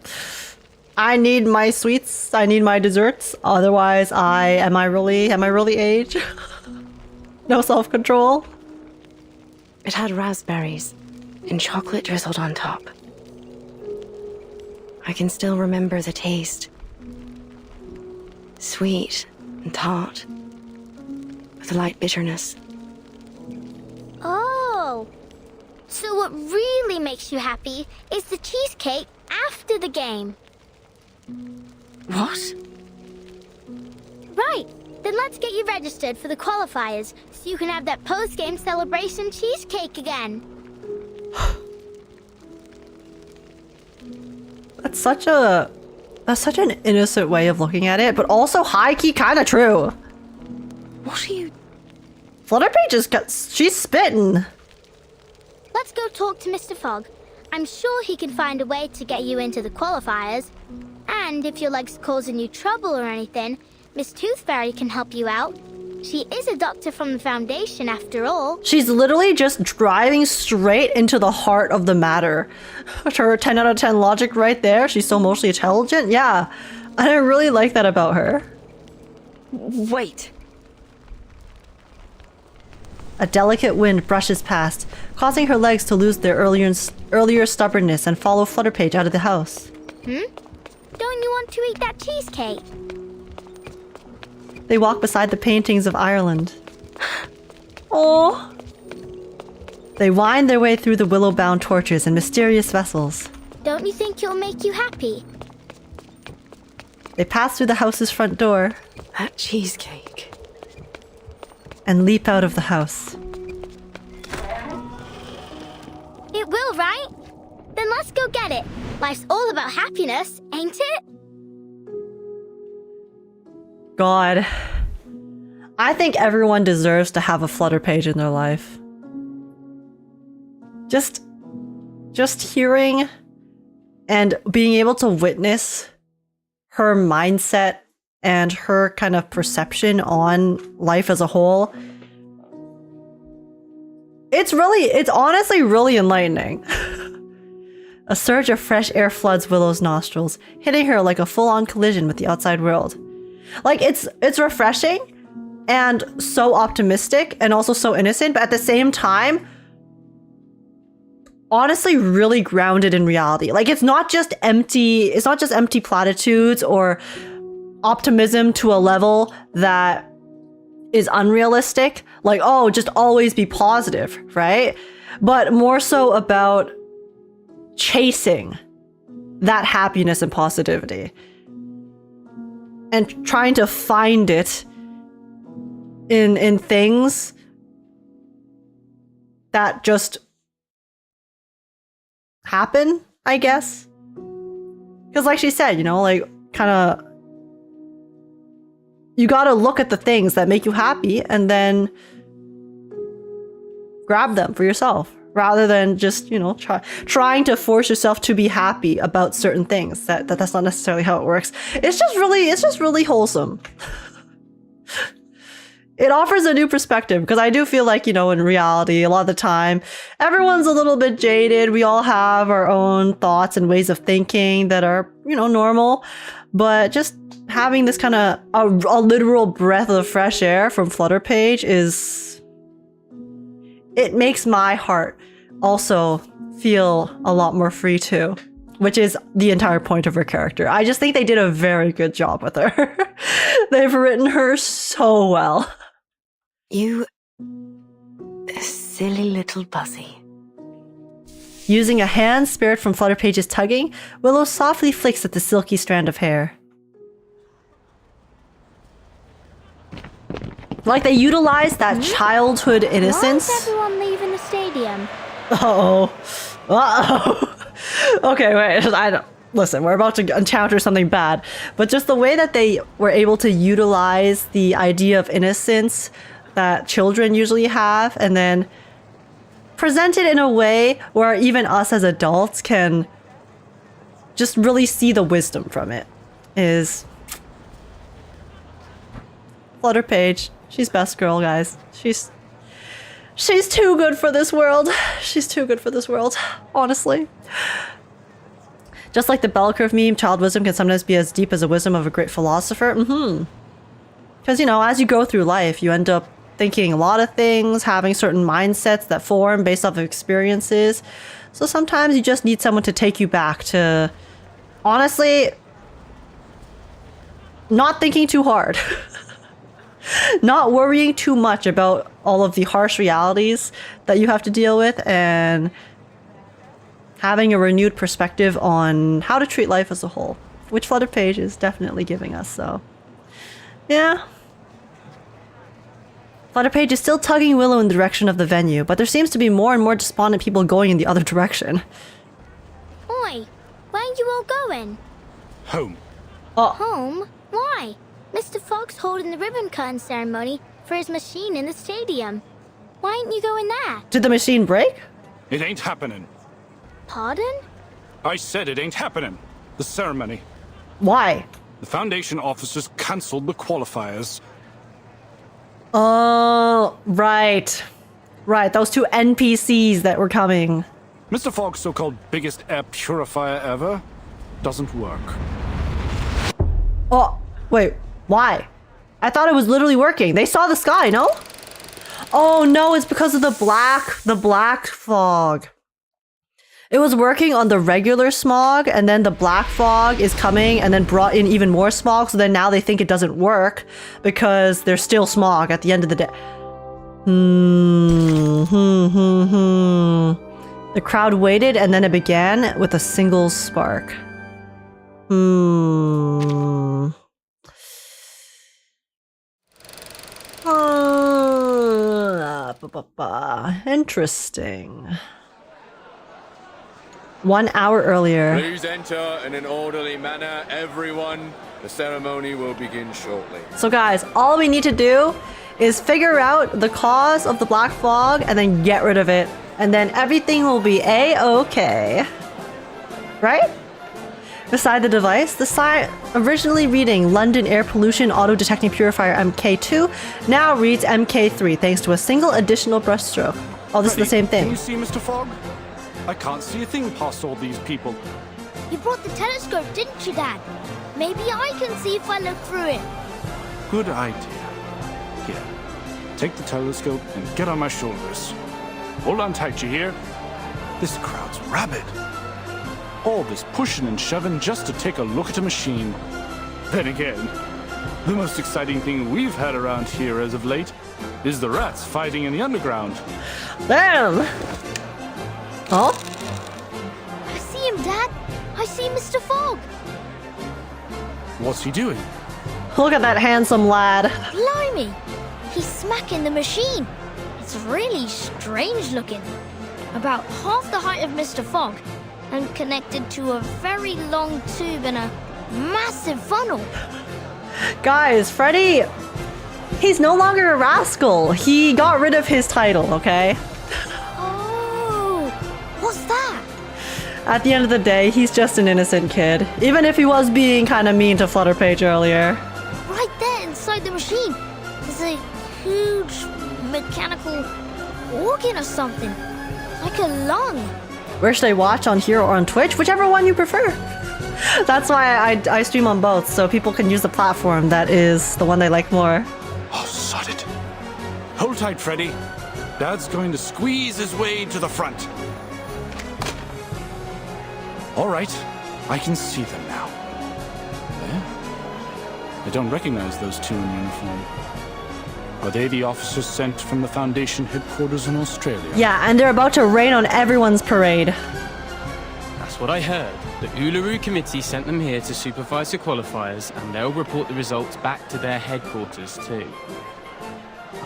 B: I need my sweets. I need my desserts. Otherwise, am I really aged? No self-control.
A: It had raspberries and chocolate drizzled on top. I can still remember the taste. Sweet and tart, with a light bitterness.
H: Oh! So what really makes you happy is the cheesecake after the game.
A: What?
H: Right. Then let's get you registered for the qualifiers so you can have that post-game celebration cheesecake again.
B: That's such an innocent way of looking at it, but also high-key kind of true.
A: What are you...
B: Flutterpage she's spitting.
H: Let's go talk to Mr. Fogg. I'm sure he can find a way to get you into the qualifiers. And if your leg's causing you trouble or anything, Miss Tooth Fairy can help you out. She is a doctor from the Foundation after all.
B: She's literally just driving straight into the heart of the matter. Her 10 out of 10 logic right there. She's so emotionally intelligent. Yeah. And I really like that about her.
A: Wait.
B: A delicate wind brushes past, causing her legs to lose their earlier stubbornness and follow Flutterpage out of the house.
H: Don't you want to eat that cheesecake?
B: They walk beside the paintings of Ireland. Oh. They wind their way through the willow-bound torches and mysterious vessels.
H: Don't you think it'll make you happy?
B: They pass through the house's front door.
A: That cheesecake.
B: And leap out of the house.
H: It will, right? Then let's go get it. Life's all about happiness, ain't it?
B: God. I think everyone deserves to have a Flutterpage in their life. Just hearing and being able to witness her mindset and her kind of perception on life as a whole. It's honestly really enlightening. A surge of fresh air floods Willow's nostrils, hitting her like a full-on collision with the outside world. Like, it's refreshing and so optimistic and also so innocent, but at the same time, honestly really grounded in reality. Like, it's not just empty platitudes or optimism to a level that is unrealistic. Like, oh, just always be positive, right? But more so about chasing that happiness and positivity. And trying to find it in things that just happen, I guess. Because like she said, you know, like, kind of, you gotta look at the things that make you happy and then grab them for yourself, rather than just, you know, trying to force yourself to be happy about certain things. That's not necessarily how it works. It's just really wholesome. It offers a new perspective, because I do feel like, you know, in reality, a lot of the time, everyone's a little bit jaded. We all have our own thoughts and ways of thinking that are, you know, normal. But just having this kind of a literal breath of fresh air from Flutterpage it makes my heart also feel a lot more free too, which is the entire point of her character. I just think they did a very good job with her. They've written her so well.
A: You
M: silly little buzzy.
B: Using a hand spared from Flutterpage's tugging, Willow softly flicks at the silky strand of hair. Like they utilize that childhood innocence.
H: Why is everyone leaving the stadium?
B: Uh-oh. Uh-oh. Okay, wait. Listen, we're about to encounter something bad. But just the way that they were able to utilize the idea of innocence that children usually have, and then present it in a way where even us as adults can just really see the wisdom from it, is Flutterpage. She's best girl, guys. She's too good for this world. She's too good for this world, honestly. Just like the bell curve meme, child wisdom can sometimes be as deep as the wisdom of a great philosopher. Because, you know, as you go through life, you end up thinking a lot of things, having certain mindsets that form based off of experiences. So sometimes you just need someone to take you back to, honestly, not thinking too hard. Not worrying too much about all of the harsh realities that you have to deal with, and having a renewed perspective on how to treat life as a whole, which Flutterpage is definitely giving us, so yeah. Flutterpage is still tugging Willow in the direction of the venue, but there seems to be more and more despondent people going in the other direction.
H: Oi, where are you all going?
I: Home.
H: Home? Why? Mr. Fog's holding the ribbon cutting ceremony for his machine in the stadium. Why aren't you going there?
B: Did the machine break?
I: It ain't happening.
H: Pardon?
I: I said it ain't happening. The ceremony.
B: Why?
I: The Foundation officers cancelled the qualifiers.
B: Oh, right. Right, those two NPCs that were coming.
I: Mr. Fog's so-called biggest air purifier ever doesn't work.
B: Oh, wait, why? I thought it was literally working. They saw the sky, no? Oh no, it's because of the black fog. It was working on the regular smog, and then the black fog is coming and then brought in even more smog, so then now they think it doesn't work because there's still smog at the end of the day. The crowd waited and then it began with a single spark. Interesting. 1 hour earlier.
R: Please enter in an orderly manner, everyone. The ceremony will begin shortly.
B: So guys, all we need to do is figure out the cause of the black fog and then get rid of it. And then everything will be A-okay. Right? Beside the device, the sign originally reading London Air Pollution Auto-Detecting Purifier MK2 now reads MK3 thanks to a single additional brushstroke. Oh, this is the same thing.
I: Can you see Mr. Fog? I can't see a thing past all these people.
H: You brought the telescope, didn't you, Dad? Maybe I can see if I look through it.
I: Good idea. Here, take the telescope and get on my shoulders. Hold on tight, you hear? This crowd's rabid. All this pushing and shoving just to take a look at a machine. Then again, the most exciting thing we've had around here as of late is the rats fighting in the underground.
B: Damn! Oh?
H: I see him, Dad. I see Mr. Fog.
I: What's he doing?
B: Look at that handsome lad.
H: Blimey! He's smacking the machine. It's really strange looking. About half the height of Mr. Fog and connected to a very long tube and a massive funnel.
B: Guys, Freddy, he's no longer a rascal. He got rid of his title, okay?
H: Oh, what's that?
B: At the end of the day, he's just an innocent kid. Even if he was being kind of mean to Flutterpage earlier.
H: Right there inside the machine, there's a huge mechanical organ or something. Like a lung.
B: Where should I watch, on here or on Twitch? Whichever one you prefer. That's why I stream on both, so people can use the platform that is the one they like more.
I: Oh, sod it. Hold tight, Freddy. Dad's going to squeeze his way to the front. All right, I can see them now. There? I don't recognize those two in uniform. Are they the officers sent from the Foundation headquarters in Australia?
B: Yeah, and they're about to rain on everyone's parade.
T: That's what I heard. The Uluru committee sent them here to supervise the qualifiers, and they'll report the results back to their headquarters too.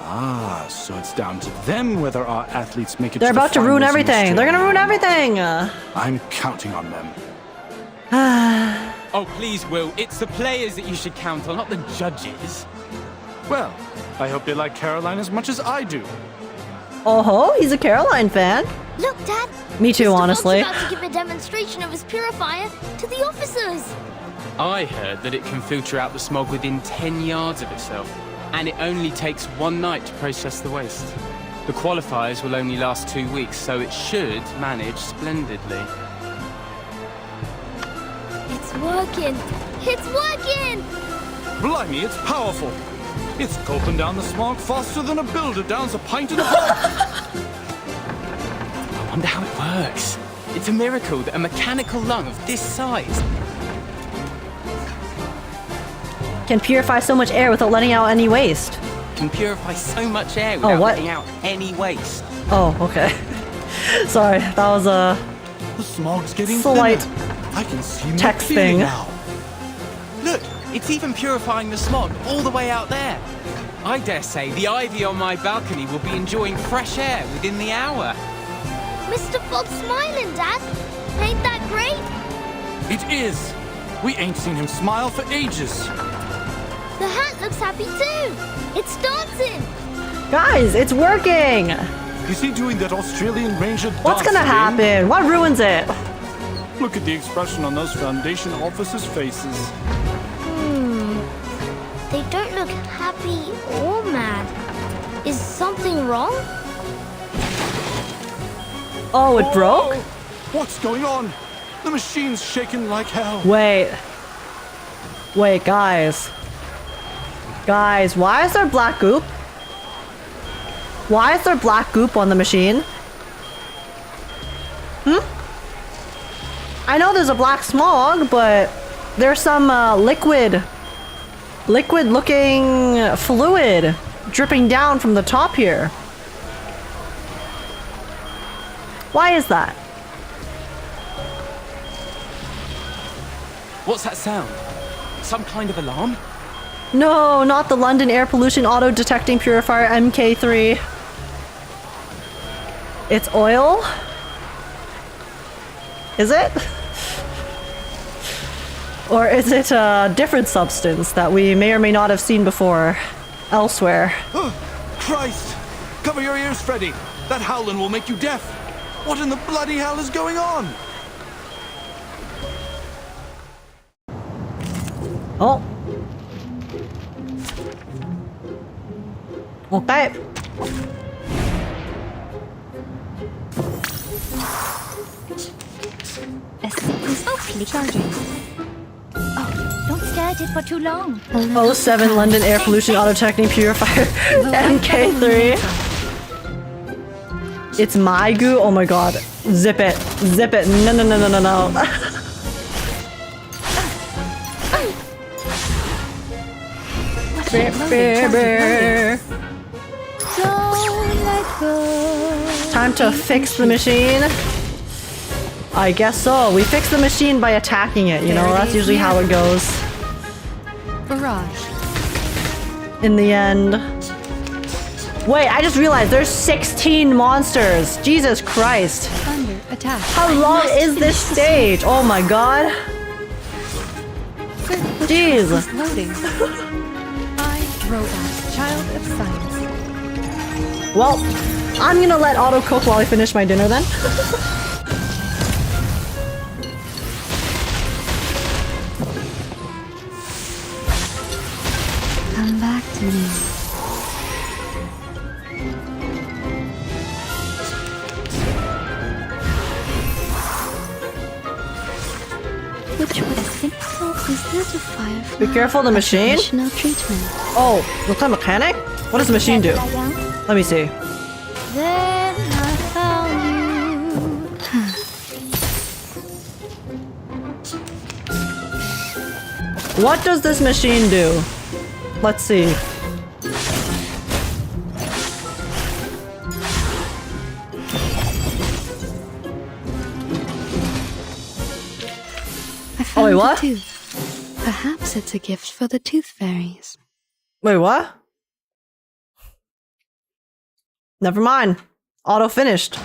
I: Ah, so it's down to them whether our athletes make it
B: They're
I: to the
B: about to ruin
I: finals in
B: everything. They're gonna ruin everything.
I: I'm counting on them.
T: Oh, please, Will. It's the players that you should count on, not the judges.
I: Well, I hope they like Caroline as much as I do.
B: Oh, he's a Caroline fan.
H: Look, Dad.
B: Me too,
H: Mr.
B: honestly.
H: Fog's about to give a demonstration of his purifier to the officers.
T: I heard that it can filter out the smog within 10 yards of itself, and it only takes one night to process the waste. The qualifiers will only last 2 weeks, so it should manage splendidly.
H: It's working. It's working.
I: Blimey, it's powerful. It's gulping down the smog faster than a builder downs a pint and a half.
T: I wonder how it works. It's a miracle that a mechanical lung of this size
B: Can purify so much air without letting out any waste.
T: can purify so much air without letting out any waste.
B: Oh, okay. Sorry, that was a
I: The smog's getting
B: slight
I: thinner. I can see my
B: text
I: feeling
B: thing.
I: now.
T: Look, it's even purifying the smog all the way out there. I dare say the ivy on my balcony will be enjoying fresh air within the hour.
H: Mr. Fog's smiling, Dad. Ain't that great?
I: It is. We ain't seen him smile for ages.
H: The hat looks happy too. It's dancing.
B: Guys, it's working.
I: Is he doing that Australian Ranger
B: What's gonna
I: dance
B: happen? What ruins it?
I: thing? Look at the expression on those Foundation officers' faces.
H: They don't look happy or mad. Is something wrong?
B: Oh, it broke?
I: What's going on? The machine's shaking like hell.
B: Wait. Wait, guys. Guys, why is there black goop? Why is there black goop on the machine? I know there's a black smog, but there's some liquid-looking fluid dripping down from the top here. Why is that?
T: What's that sound? Some kind of alarm?
B: No, not the London Air Pollution Auto-Detecting Purifier MK3. It's oil? Is it? Or is it a different substance that we may or may not have seen before elsewhere?
I: Christ! Cover your ears, Freddy! That howling will make you deaf! What in the bloody hell is going on?
B: Oh. Okay.
S: Oh, don't stare at it for too long.
B: 07 London Air Pollution Auto-Detecting Purifier MK3. It's my goo? Oh my god. Zip it. Zip it. No, no, no, no, no, no. Time to fix the machine. I guess so. We fix the machine by attacking it, you know? That's usually how it goes.
F: Barrage.
B: In the end. Wait, I just realized there's 16 monsters. Jesus Christ.
F: Under attack.
B: How long is this stage? Oh my god. Jeez.
F: Loading. Robot, child of science.
B: Well, I'm gonna let Otto cook while I finish my dinner then.
F: Come back to me. Which would have been so easier to fire from
B: Be careful, the machine.
F: traditional treatment.
B: Oh, what's that mechanic? What does the machine do? Let me see.
H: Then I found you.
B: What does this machine do? Let's see. Oh, wait,
C: And a
B: what?
C: tooth. Perhaps it's a gift for the tooth fairies.
B: Wait, what? Never mind. Auto finished.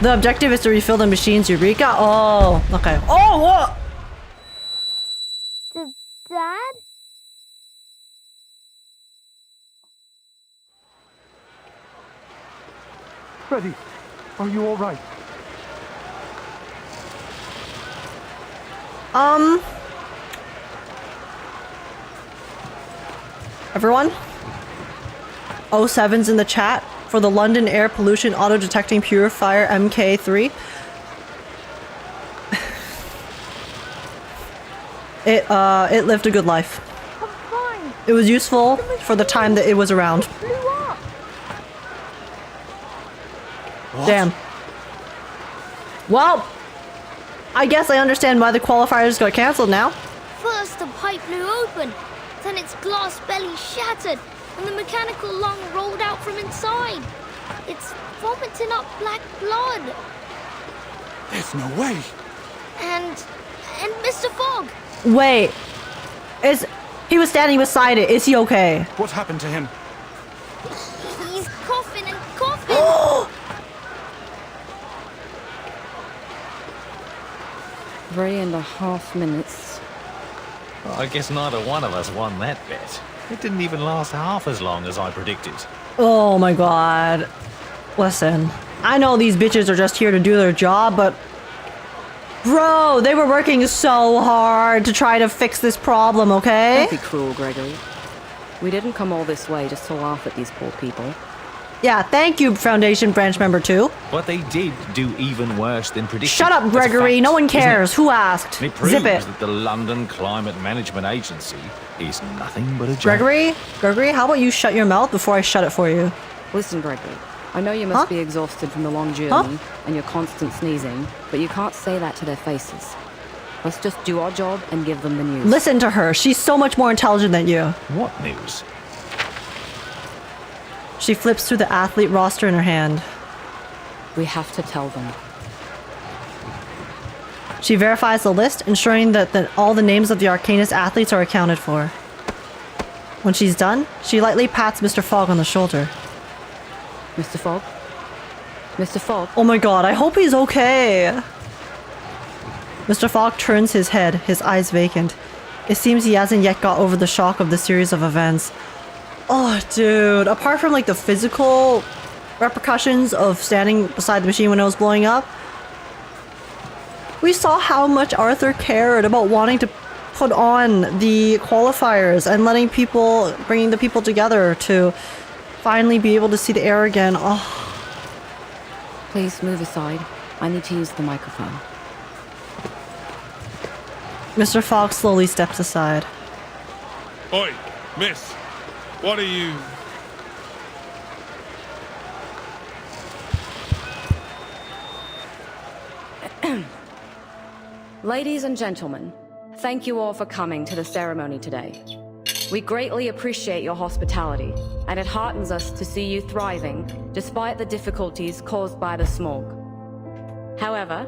B: The objective is to refill the machine's Eureka. Oh, okay. Oh, what?
H: Dad?
G: Freddy, are you all right?
B: Everyone? 07's in the chat for the London Air Pollution Auto Detecting Purifier MK3. It lived a good life. It was useful for the time that it was around. Damn. Well, I guess I understand why the qualifiers got cancelled now.
H: First the pipe blew open, then its glass belly shattered, and the mechanical lung rolled out from inside. It's vomiting up black blood.
I: There's no way.
H: And Mr. Fog.
B: Wait. He was standing beside it. Is he okay?
I: What happened to him?
H: He's coughing and coughing.
A: 3.5 minutes.
N: Well, I guess neither one of us won that bet. It didn't even last half as long as I predicted.
B: Oh my god. Listen, I know these bitches are just here to do their job, but bro, they were working so hard to try to fix this problem, okay?
A: Don't be cruel, Gregory. We didn't come all this way just to laugh at these poor people.
B: Yeah, thank you, Foundation Branch Member 2.
N: But they did do even worse than predicted.
B: Shut up, Gregory. No one cares. Who asked?
N: It proves
B: Zip it.
N: that the London Climate Management Agency is nothing but a joke.
B: Gregory, how about you shut your mouth before I shut it for you?
A: Listen, Gregory. I know you must be exhausted from the long journey and your constant sneezing, but you can't say that to their faces. Let's just do our job and give them the news.
B: Listen to her. She's so much more intelligent than you.
N: What news?
B: She flips through the athlete roster in her hand.
A: We have to tell them.
B: She verifies the list, ensuring that all the names of the Arcanist athletes are accounted for. When she's done, she lightly pats Mr. Fogg on the shoulder.
A: Mr. Fogg? Mr. Fogg?
B: Oh my god, I hope he's okay. Mr. Fogg turns his head, his eyes vacant. It seems he hasn't yet got over the shock of the series of events. Oh, dude. Apart from, like, the physical repercussions of standing beside the machine when it was blowing up, we saw how much Arthur cared about wanting to put on the qualifiers and bringing the people together to finally be able to see the air again. Oh.
A: Please move aside. I need to use the microphone.
B: Mr. Fogg slowly steps aside.
L: Oi, miss. What are you...
A: Ladies and gentlemen, thank you all for coming to the ceremony today. We greatly appreciate your hospitality, and it heartens us to see you thriving despite the difficulties caused by the smog. However,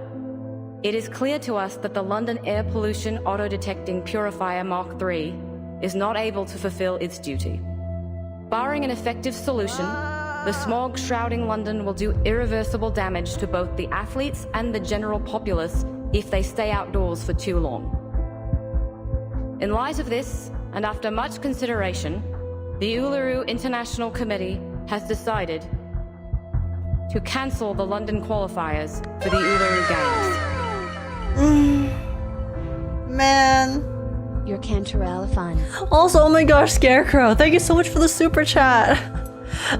A: it is clear to us that the London Air Pollution Auto-Detecting Purifier Mark III is not able to fulfill its duty. Barring an effective solution, the smog shrouding London will do irreversible damage to both the athletes and the general populace if they stay outdoors for too long. In light of this, and after much consideration, the Uluru International Committee has decided to cancel the London qualifiers for the Uluru Games.
B: Man.
M: Your Cantarella fun.
B: Also, oh my gosh, Scarecrow, thank you so much for the super chat.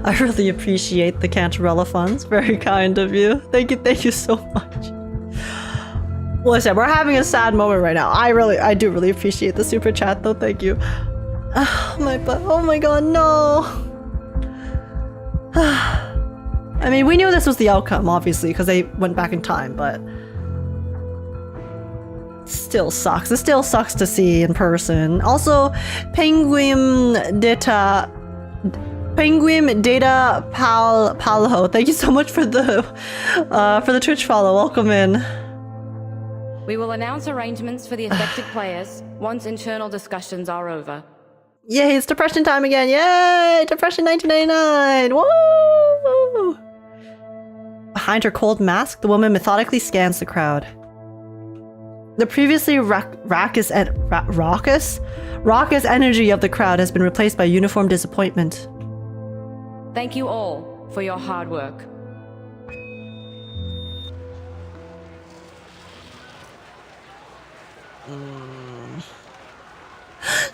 B: I really appreciate the Cantarella funds. Very kind of you. Thank you so much. Listen, we're having a sad moment right now. I do really appreciate the super chat though. Thank you. Oh my god, no. I mean, we knew this was the outcome, obviously, because they went back in time, but still sucks. It still sucks to see in person. Also, Penguin Data Palho, thank you so much for the Twitch follow. Welcome in.
A: We will announce arrangements for the affected players once internal discussions are over.
B: Yay, it's depression time again. Yay, depression 1999. Woo! Behind her cold mask, the woman methodically scans the crowd. The previously raucous energy of the crowd has been replaced by uniform disappointment.
A: Thank you all for your hard work.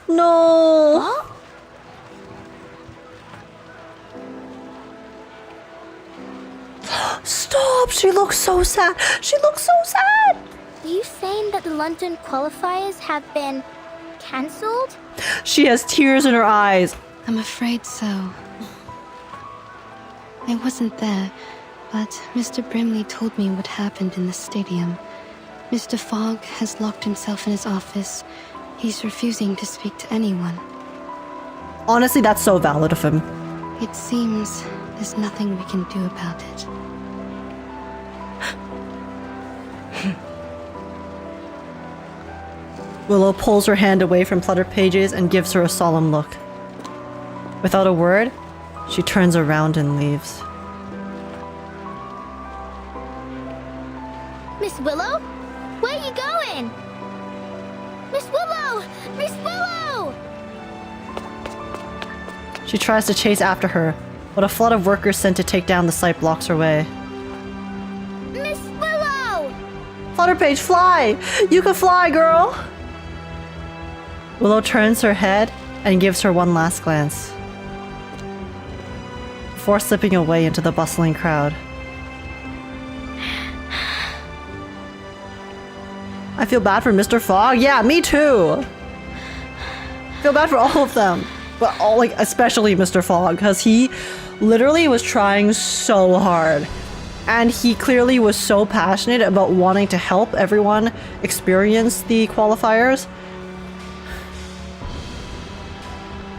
B: No!
H: What?
B: Stop! She looks so sad. She looks so sad.
H: Are you saying that the London qualifiers have been cancelled?
B: She has tears in her eyes.
C: I'm afraid so. I wasn't there, but Mr. Brimley told me what happened in the stadium. Mr. Fogg has locked himself in his office. He's refusing to speak to anyone.
B: Honestly, that's so valid of him.
C: It seems there's nothing we can do about it.
B: Willow pulls her hand away from Flutterpage's and gives her a solemn look. Without a word, she turns around and leaves.
H: Miss Willow? Where are you going? Miss Willow! Miss Willow!
B: She tries to chase after her, but a flood of workers sent to take down the site blocks her way.
H: Miss Willow!
B: Flutterpage, fly! You can fly, girl! Willow turns her head and gives her one last glance, before slipping away into the bustling crowd. I feel bad for Mr. Fogg. Yeah, me too. Feel bad for all of them, but especially Mr. Fogg, because he literally was trying so hard, and he clearly was so passionate about wanting to help everyone experience the qualifiers,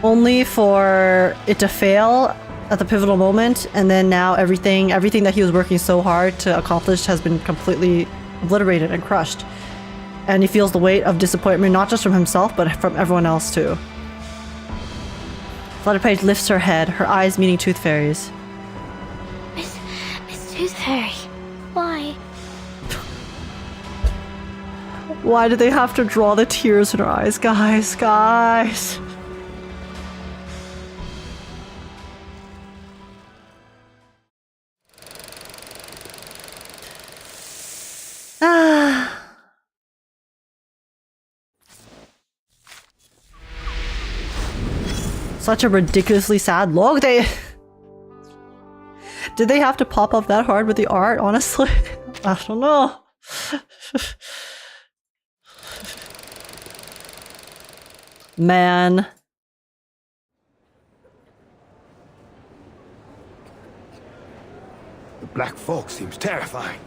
B: only for it to fail at the pivotal moment, and then now everything that he was working so hard to accomplish has been completely obliterated and crushed. And he feels the weight of disappointment, not just from himself, but from everyone else too. Flutterpage lifts her head, her eyes meeting Tooth Fairy's.
H: Miss Tooth Fairy, why?
B: Why do they have to draw the tears in her eyes, guys? Guys! Such a ridiculously sad look. Did they have to pop up that hard with the art, honestly? I don't know. Man.
P: The black fog seems terrifying.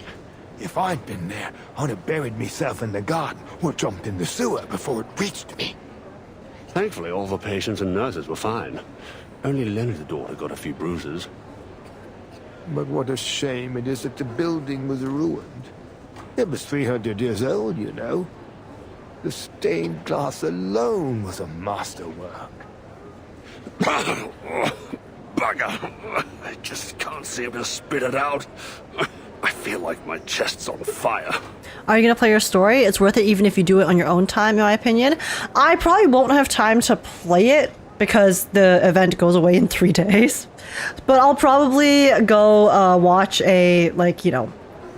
P: If I'd been there, I'd have buried myself in the garden or jumped in the sewer before it reached me.
E: Thankfully, all the patients and nurses were fine. Only Leonard's daughter got a few bruises.
P: But what a shame it is that the building was ruined. It was 300 years old, you know. The stained glass alone was a masterwork.
E: Bugger! I just can't seem to spit it out. I feel like my chest's on fire.
B: Are you gonna play your story? It's worth it even if you do it on your own time, in my opinion. I probably won't have time to play it because the event goes away in 3 days. But I'll probably go watch a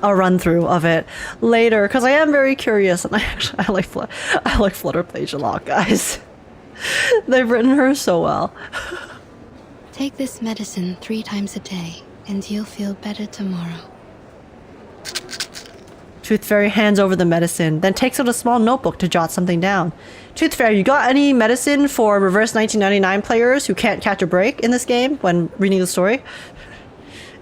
B: run through of it later because I am very curious, and I like Flutterpage a lot, guys. They've written her so well.
C: Take this medicine 3 times a day, and you'll feel better tomorrow.
B: Tooth Fairy hands over the medicine, then takes out a small notebook to jot something down. Tooth Fairy, you got any medicine for reverse 1999 players who can't catch a break in this game when reading the story?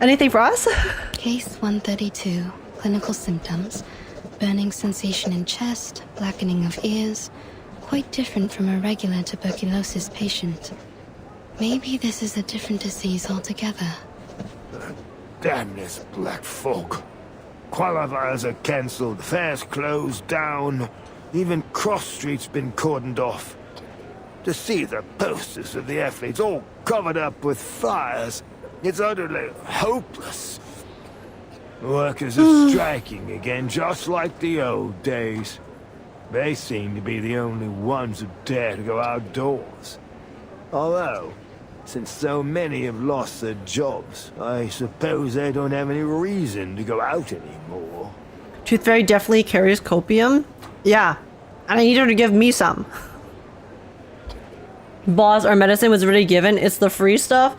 B: Anything for us?
C: Case 132. Clinical symptoms. Burning sensation in chest, blackening of ears. Quite different from a regular tuberculosis patient. Maybe this is a different disease altogether.
P: Damn this black fog. Qualifiers are cancelled, fairs closed down, even Cross Street's been cordoned off. To see the posters of the athletes all covered up with fires, it's utterly hopeless. Workers are striking again, just like the old days. They seem to be the only ones who dare to go outdoors. Although, since so many have lost their jobs, I suppose they don't have any reason to go out anymore.
B: Tooth Fairy definitely carries copium. Yeah, and I need her to give me some. Boss, our medicine was already given. It's the free stuff.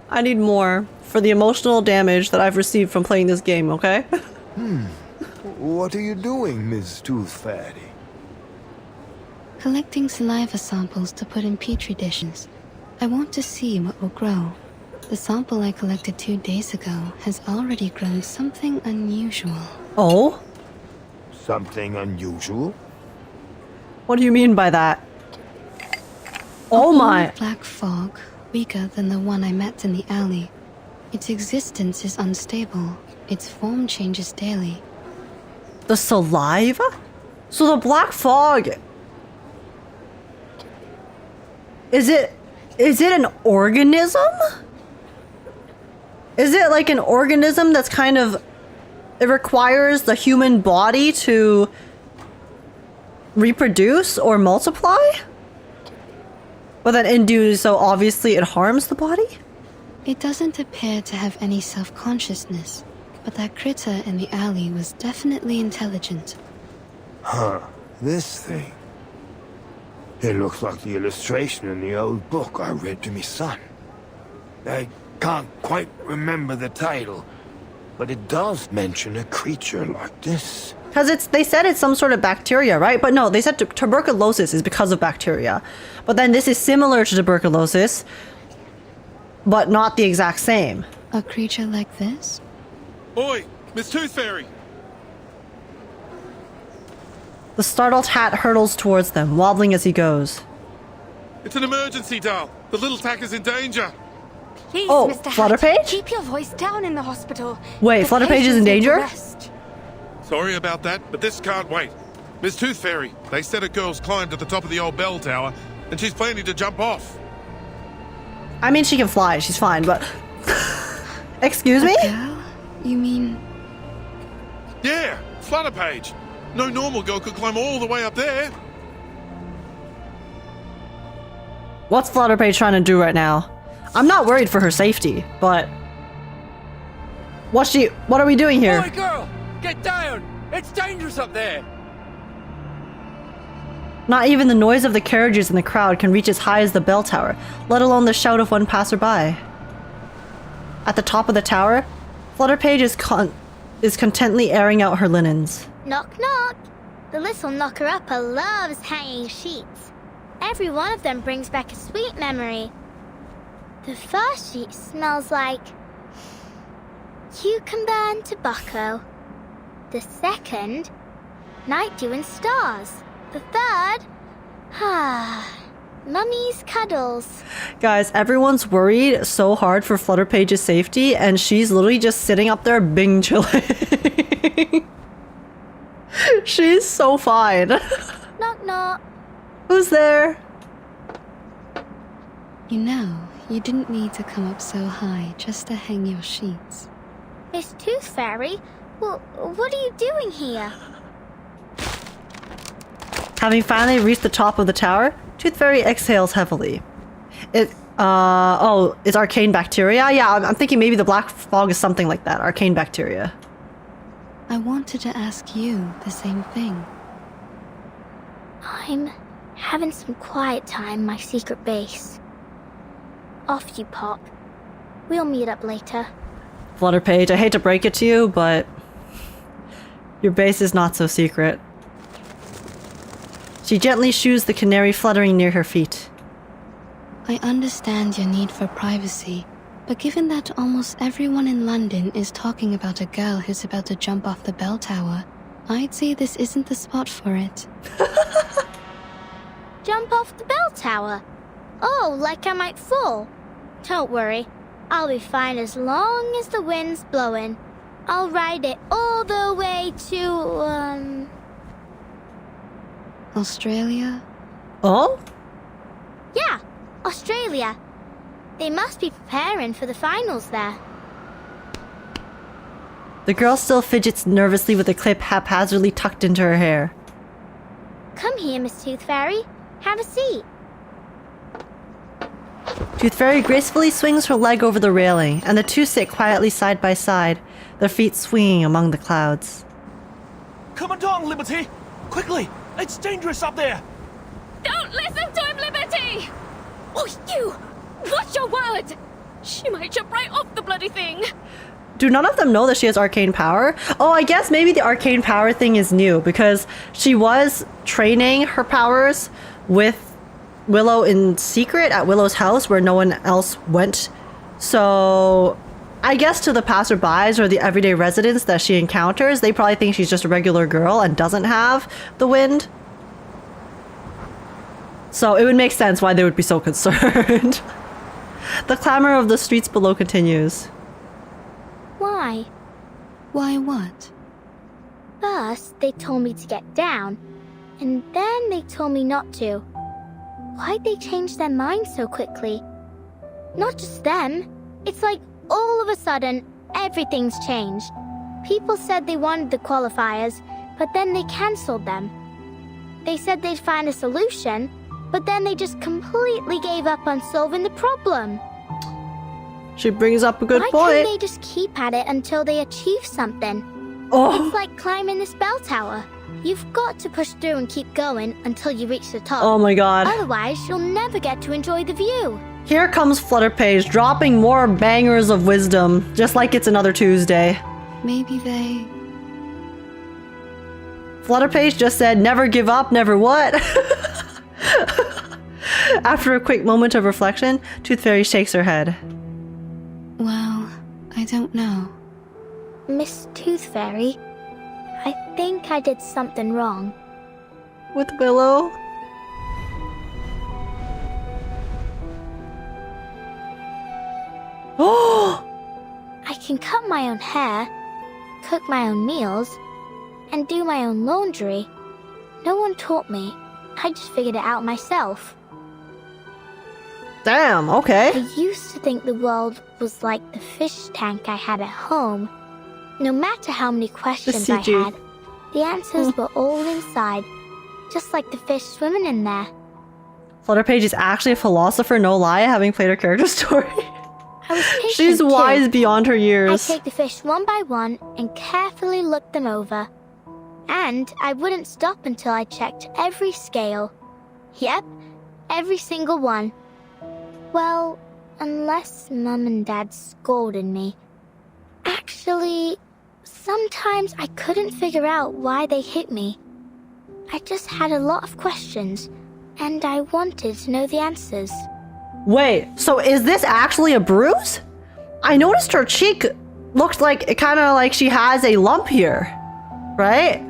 B: I need more for the emotional damage that I've received from playing this game, okay?
P: What are you doing, Miss Tooth Fairy?
C: Collecting saliva samples to put in petri dishes. I want to see what will grow. The sample I collected 2 days ago has already grown something unusual.
B: Oh?
P: Something unusual?
B: What do you mean by that? Oh my!
C: Black fog, weaker than the one I met in the alley. Its existence is unstable. Its form changes daily.
B: The saliva? So the black fog... Is it an organism? Is it like an organism that's kind of... It requires the human body to reproduce or multiply? But then in doing so, obviously it harms the body?
C: It doesn't appear to have any self-consciousness, but that critter in the alley was definitely intelligent.
P: Huh, this thing. It looks like the illustration in the old book I read to me son. I can't quite remember the title, but it does mention a creature like this.
B: Because they said it's some sort of bacteria, right? But no, they said tuberculosis is because of bacteria. But then this is similar to tuberculosis, but not the exact same.
C: A creature like this?
K: Oi, Miss Tooth Fairy!
B: The startled hat hurtles towards them, wobbling as he goes.
K: It's an emergency, doll. The little tacker's in danger.
Q: Please,
B: Oh,
Q: Mr.
B: Flutterpage?
Q: Hat, keep your voice down in the hospital.
B: Wait,
Q: The
B: Flutterpage is in
Q: patients need
B: danger?
Q: rest.
K: Sorry about that, but this can't wait. Miss Tooth Fairy, they said a girl's climbed to the top of the old bell tower, and she's planning to jump off.
B: I mean, she can fly, she's fine, but... Excuse me?
C: Girl? You mean...
K: Yeah, Flutterpage. No normal girl could climb all the way up there.
B: What's Flutterpage trying to do right now? I'm not worried for her safety, but... What are we doing here?
U: Boy, girl! Get down! It's dangerous up there!
B: Not even the noise of the carriages in the crowd can reach as high as the bell tower, let alone the shout of one passerby. At the top of the tower, Flutterpage is contently airing out her linens.
H: Knock, knock. The little knocker-upper loves hanging sheets. Every one of them brings back a sweet memory. The first sheet smells like cucumber and tobacco. The second, night dew and stars. The third, mummy's cuddles.
B: Guys, everyone's worried so hard for Flutterpage's safety, and she's literally just sitting up there bing chilling. She's so fine.
H: Knock, knock.
B: Who's there?
C: You know, you didn't need to come up so high just to hang your sheets.
H: Miss Tooth Fairy, well, what are you doing here?
B: Having finally reached the top of the tower, Tooth Fairy exhales heavily. It's arcane bacteria? Yeah, I'm thinking maybe the black fog is something like that, arcane bacteria.
C: I wanted to ask you the same thing.
H: I'm having some quiet time in my secret base. Off you pop. We'll meet up later.
B: Flutterpage, I hate to break it to you, but your base is not so secret. She gently shoos the canary fluttering near her feet.
C: I understand your need for privacy, but given that almost everyone in London is talking about a girl who's about to jump off the bell tower, I'd say this isn't the spot for it.
H: Jump off the bell tower? Oh, like I might fall? Don't worry. I'll be fine as long as the wind's blowing. I'll ride it all the way to,
C: Australia?
B: Oh?
H: Yeah, Australia. They must be preparing for the finals there.
B: The girl still fidgets nervously with a clip haphazardly tucked into her hair.
H: Come here, Miss Tooth Fairy. Have a seat.
B: Tooth Fairy gracefully swings her leg over the railing, and the two sit quietly side by side, their feet swinging among the clouds.
D: Come on, Liberty! Quickly! It's dangerous up there!
O: Don't listen to him, Liberty! Oh, you! Watch your words! She might jump right off the bloody thing!
B: Do none of them know that she has arcane power? Oh, I guess maybe the arcane power thing is new, because she was training her powers with Willow in secret at Willow's house where no one else went. So I guess to the passerbys or the everyday residents that she encounters, they probably think she's just a regular girl and doesn't have the wind. So it would make sense why they would be so concerned. The clamor of the streets below continues.
H: Why?
C: Why what?
H: First, they told me to get down, and then they told me not to. Why'd they change their minds so quickly? Not just them. It's like all of a sudden, everything's changed. People said they wanted the qualifiers, but then they cancelled them. They said they'd find a solution, but then they just completely gave up on solving the problem.
B: She brings up a good point.
H: Why can't they just keep at it until they achieve something?
B: Oh.
H: It's like climbing this bell tower. You've got to push through and keep going until you reach the top.
B: Oh my god.
H: Otherwise, you'll never get to enjoy the view.
B: Here comes Flutterpage, dropping more bangers of wisdom, just like it's another Tuesday.
C: Maybe they...
B: Flutterpage just said, never give up, never what? After a quick moment of reflection, Tooth Fairy shakes her head.
C: Well, I don't know.
H: Miss Tooth Fairy, I think I did something wrong.
B: With Willow? Oh!
H: I can cut my own hair, cook my own meals, and do my own laundry. No one taught me. I just figured it out myself.
B: Damn, okay.
H: I used to think the world was like the fish tank I had at home. No matter how many questions I had, the answers were all inside, just like the fish swimming in there.
B: Flutterpage is actually a philosopher, no lie, having played her character story.
H: I was patient
B: She's wise beyond her years.
H: I take the fish one by one and carefully look them over. And I wouldn't stop until I checked every scale. Yep, every single one. Well, unless Mum and Dad scolded me. Actually, sometimes I couldn't figure out why they hit me. I just had a lot of questions, and I wanted to know the answers.
B: Wait, so is this actually a bruise? I noticed her cheek looked like, it kind of like she has a lump here, right?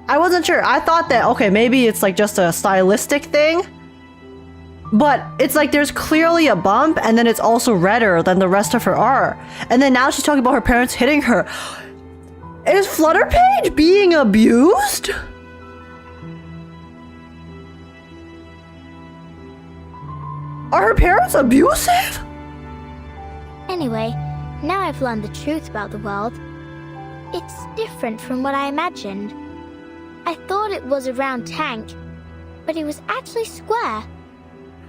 B: I wasn't sure. I thought that, okay, maybe it's like just a stylistic thing. But it's like there's clearly a bump, and then it's also redder than the rest of her are. And then now she's talking about her parents hitting her. Is Flutterpage being abused? Are her parents abusive?
H: Anyway, now I've learned the truth about the world. It's different from what I imagined. I thought it was a round tank, but it was actually square.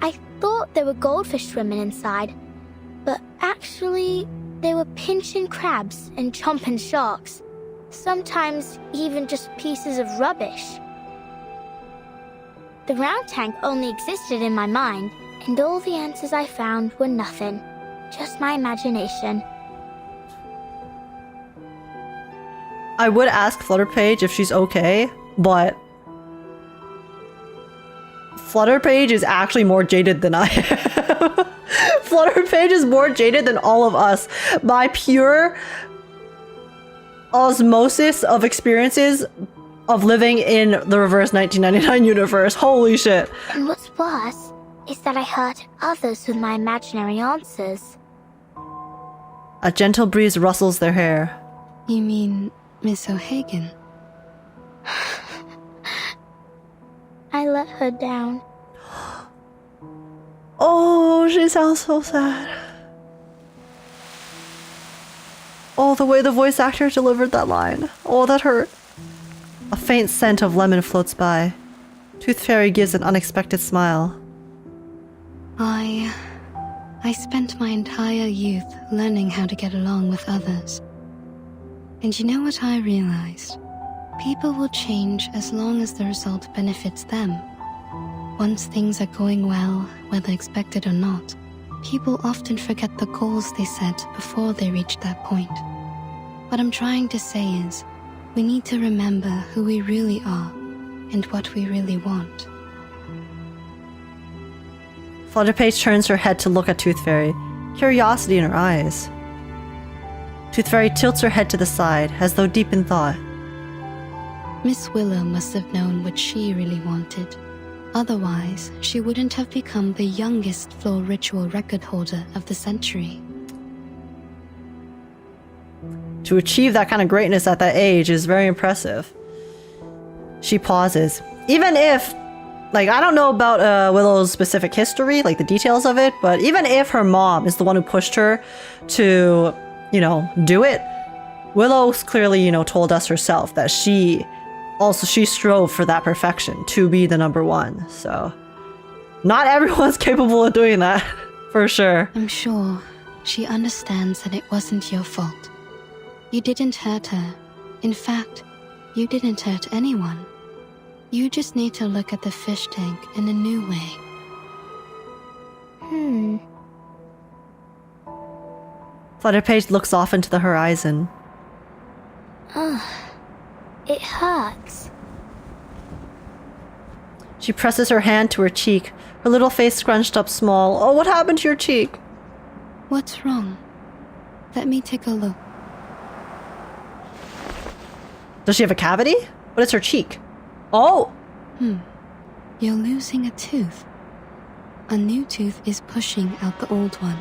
H: I thought there were goldfish swimming inside, but actually they were pinching crabs and chomping sharks. Sometimes even just pieces of rubbish. The round tank only existed in my mind, and all the answers I found were nothing. Just my imagination.
B: I would ask Flutterpage if she's okay, but Flutterpage is actually more jaded than I am. Flutterpage is more jaded than all of us by pure osmosis of experiences of living in the reverse 1999 universe. Holy shit.
H: And what's worse is that I hurt others with my imaginary answers.
B: A gentle breeze rustles their hair.
C: You mean Miss O'Hagan?
H: I let her down.
B: Oh, she sounds so sad. Oh, the way the voice actor delivered that line. Oh, that hurt. A faint scent of lemon floats by. Tooth Fairy gives an unexpected smile.
C: I spent my entire youth learning how to get along with others. And you know what I realized? People will change as long as the result benefits them. Once things are going well, whether expected or not, people often forget the goals they set before they reach that point. What I'm trying to say is, we need to remember who we really are and what we really want.
B: Flutterpage turns her head to look at Tooth Fairy, curiosity in her eyes. Tooth Fairy tilts her head to the side, as though deep in thought.
C: Miss Willow must have known what she really wanted. Otherwise, she wouldn't have become the youngest floor ritual record holder of the century.
B: To achieve that kind of greatness at that age is very impressive. She pauses. Even if, like, I don't know about Willow's specific history, like the details of it, but even if her mom is the one who pushed her to, you know, do it, Willow's clearly, you know, told us herself that she strove for that perfection, to be the number one, so not everyone's capable of doing that, for sure.
C: I'm sure she understands that it wasn't your fault. You didn't hurt her. In fact, you didn't hurt anyone. You just need to look at the fish tank in a new way.
B: Flutterpage looks off into the horizon.
H: Ugh. It hurts.
B: She presses her hand to her cheek, her little face scrunched up small. Oh, what happened to your cheek?
C: What's wrong? Let me take a look.
B: Does she have a cavity? What is her cheek? Oh!
C: You're losing a tooth. A new tooth is pushing out the old one.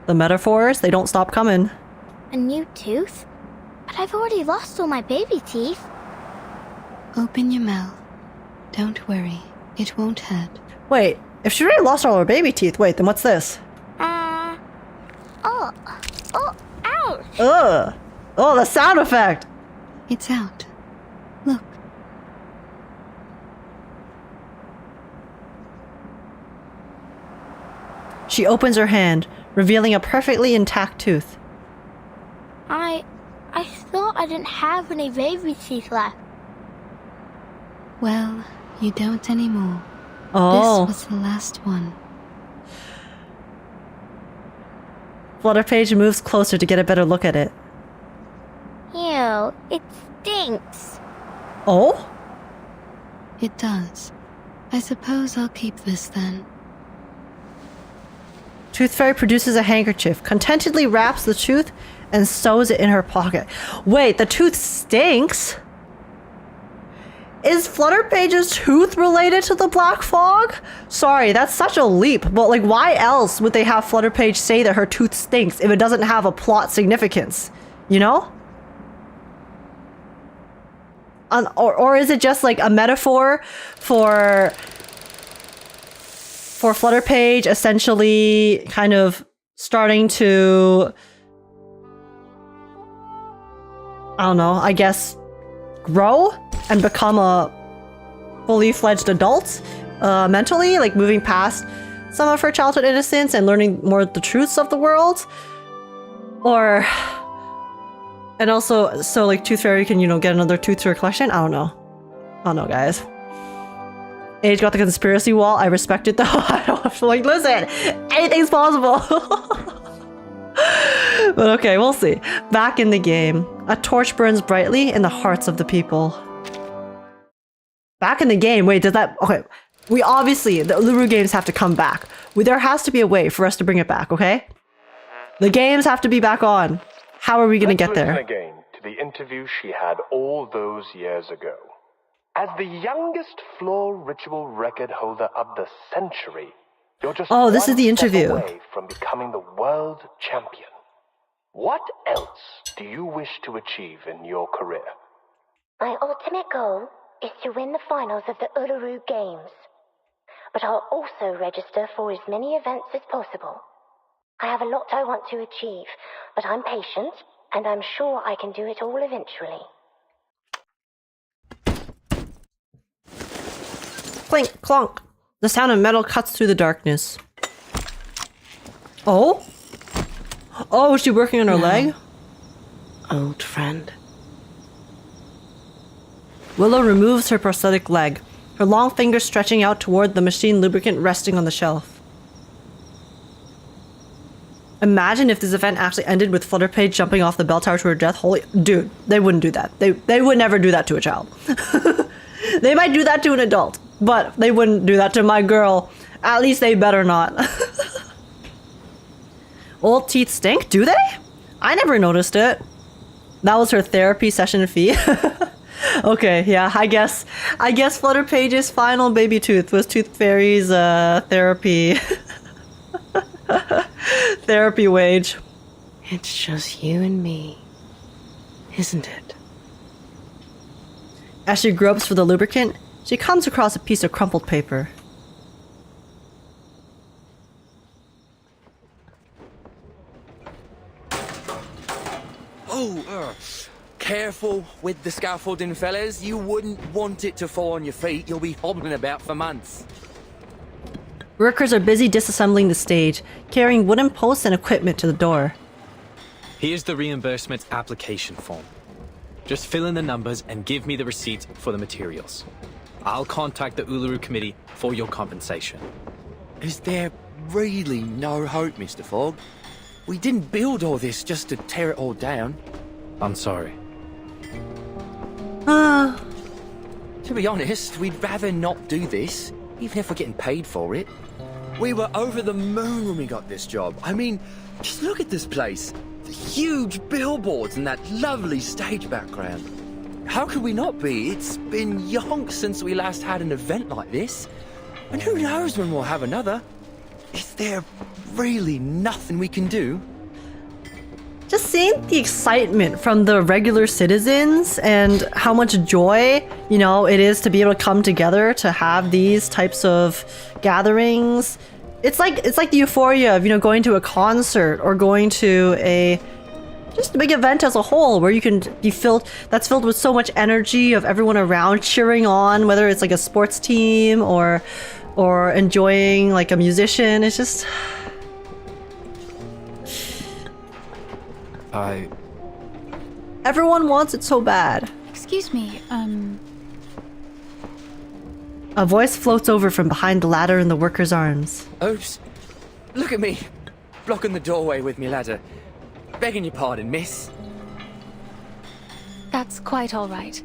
B: The metaphors, they don't stop coming.
H: A new tooth? But I've already lost all my baby teeth.
C: Open your mouth. Don't worry. It won't hurt.
B: Wait, if she already lost all her baby teeth, wait, then what's this?
H: Ouch!
B: Ugh! Oh, the sound effect!
C: It's out. Look.
B: She opens her hand, revealing a perfectly intact tooth.
H: I thought I didn't have any baby teeth left.
C: Well, you don't anymore.
B: Oh.
C: This was the last one.
B: Flutterpage moves closer to get a better look at it.
H: Ew, it stinks.
B: Oh?
C: It does. I suppose I'll keep this then.
B: Tooth Fairy produces a handkerchief, contentedly wraps the tooth, and sews it in her pocket. Wait, the tooth stinks? Is Flutterpage's tooth related to the Black Fog? Sorry, that's such a leap. But like, why else would they have Flutterpage say that her tooth stinks if it doesn't have a plot significance? You know? Or is it just like a metaphor for Flutterpage essentially kind of starting to, I don't know, I guess grow and become a fully fledged adult mentally, like moving past some of her childhood innocence and learning more of the truths of the world? Or, and also, so like Tooth Fairy can, you know, get another tooth to her collection? I don't know, guys. Age got the conspiracy wall. I respect it though. I don't like, listen, anything's possible. But okay, we'll see. Back in the game, a torch burns brightly in the hearts of the people. Back in the game, wait, does that, okay. We obviously, the Uluru games have to come back. There has to be a way for us to bring it back, okay? The games have to be back on. How are we gonna get there?
J: Listen again to the interview she had all those years ago. As the youngest floor ritual record holder of the century, You're just
B: Oh, this is the
J: one step
B: interview.
J: away from becoming the world champion. What else do you wish to achieve in your career?
R: My ultimate goal is to win the finals of the Uluru Games. But I'll also register for as many events as possible. I have a lot I want to achieve, but I'm patient, and I'm sure I can do it all eventually.
B: Clink, clonk. The sound of metal cuts through the darkness. Oh? Oh, is she working on her leg?
M: Old friend.
B: Willow removes her prosthetic leg, her long fingers stretching out toward the machine lubricant resting on the shelf. Imagine if this event actually ended with Flutterpage jumping off the bell tower to her death. Holy dude, they wouldn't do that. They would never do that to a child. They might do that to an adult, but they wouldn't do that to my girl. At least they better not. Old teeth stink, do they? I never noticed it. That was her therapy session fee. Okay, yeah, I guess Flutterpage's final baby tooth was Tooth Fairy's therapy therapy wage.
M: It's just you and me, isn't it?
B: As she gropes for the lubricant, she comes across a piece of crumpled paper.
U: Oh, careful with the scaffolding, fellas. You wouldn't want it to fall on your feet. You'll be hobbling about for months.
B: Workers are busy disassembling the stage, carrying wooden posts and equipment to the door.
V: Here's the reimbursement application form. Just fill in the numbers and give me the receipts for the materials. I'll contact the Uluru committee for your compensation.
U: Is there really no hope, Mr. Fogg? We didn't build all this just to tear it all down.
V: I'm sorry.
U: To be honest, we'd rather not do this, even if we're getting paid for it. We were over the moon when we got this job. I mean, just look at this place. The huge billboards and that lovely stage background. How could we not be? It's been yonks since we last had an event like this. And who knows when we'll have another? Is there really nothing we can do?
B: Just seeing the excitement from the regular citizens and how much joy, you know, it is to be able to come together to have these types of gatherings. It's like the euphoria of, you know, going to a concert or going to just a big event as a whole, where you can be filled with so much energy of everyone around cheering on, whether it's like a sports team or enjoying like a musician. It's just everyone wants it so bad.
W: Excuse me,
B: A voice floats over from behind the ladder in the worker's arms.
U: Oops. Look at me, blocking the doorway with me ladder. Begging your pardon, miss.
W: that's quite all right.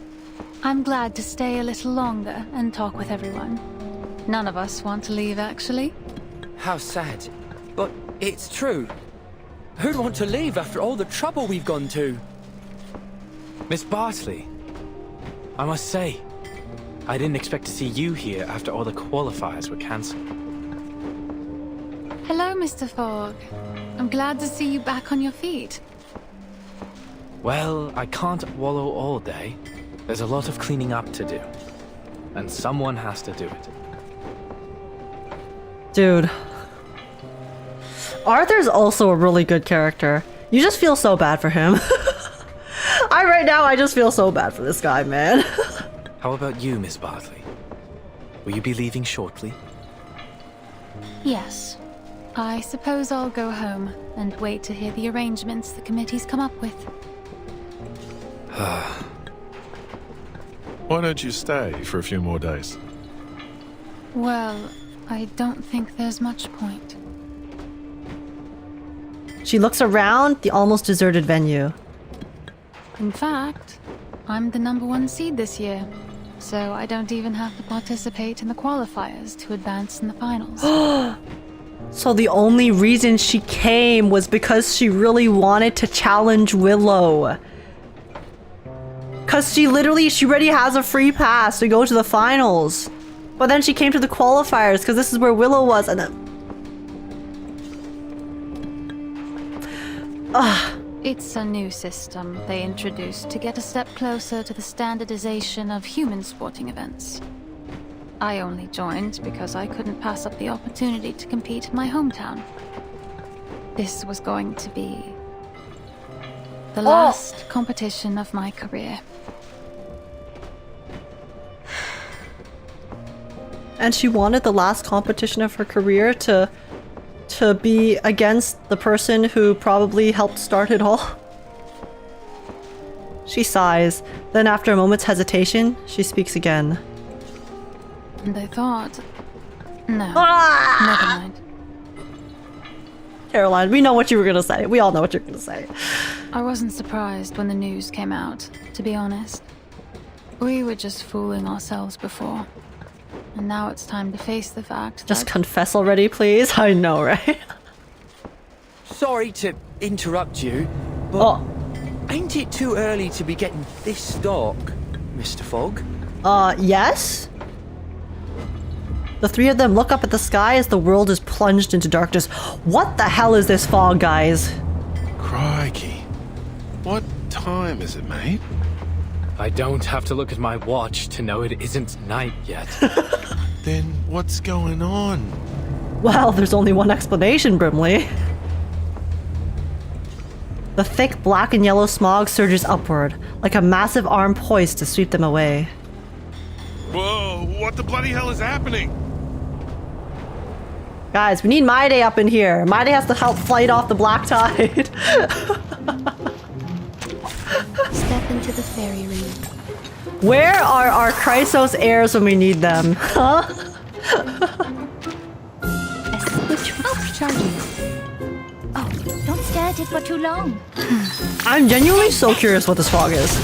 W: I'm glad to stay a little longer and talk with everyone. None of us want to leave, actually.
U: How sad. But it's true. Who'd want to leave after all the trouble we've gone to?
V: Miss Bartley, I must say, I didn't expect to see you here after all the qualifiers were cancelled.
W: Hello, Mr. Fogg. I'm glad to see you back on your feet.
V: Well, I can't wallow all day. There's a lot of cleaning up to do. And someone has to do it.
B: Dude. Arthur's also a really good character. You just feel so bad for him. Right now, I just feel so bad for this guy, man.
V: How about you, Miss Bartley? Will you be leaving shortly?
W: Yes. I suppose I'll go home and wait to hear the arrangements the committee's come up with.
L: Why don't you stay for a few more days?
W: Well, I don't think there's much point.
B: She looks around the almost deserted venue.
W: In fact, I'm the #1 seed this year, so I don't even have to participate in the qualifiers to advance in the finals.
B: So the only reason she came was because she really wanted to challenge Willow. Because she already has a free pass to go to the finals. But then she came to the qualifiers because this is where Willow was, and
W: It's a new system they introduced to get a step closer to the standardization of human sporting events. I only joined because I couldn't pass up the opportunity to compete in my hometown. This was going to be the last competition of my career.
B: And she wanted the last competition of her career to be against the person who probably helped start it all. She sighs. Then after a moment's hesitation, she speaks again.
W: And I thought... No, never mind.
B: Caroline, we know what you were gonna say. We all know what you're gonna say.
W: I wasn't surprised when the news came out, to be honest. We were just fooling ourselves before. And now it's time to face the fact
B: Just confess already, please. I know, right?
U: Sorry to interrupt you, but ain't it too early to be getting this dark, Mr. Fog?
B: Yes? The three of them look up at the sky as the world is plunged into darkness. What the hell is this fog, guys?
L: Crikey. What time is it, mate?
V: I don't have to look at my watch to know it isn't night yet.
L: Then what's going on?
B: Well, there's only one explanation, Brimley. The thick black and yellow smog surges upward, like a massive arm poised to sweep them away.
L: Whoa, what the bloody hell is happening?
B: Guys, we need My Day up in here. My Day has to help fight off the black tide.
C: Step into the fairy ring.
B: Where are our Chrysos heirs when we need them? Huh?
C: Which charging?
O: Oh, don't stare at it for too long.
B: I'm genuinely so curious what this fog is.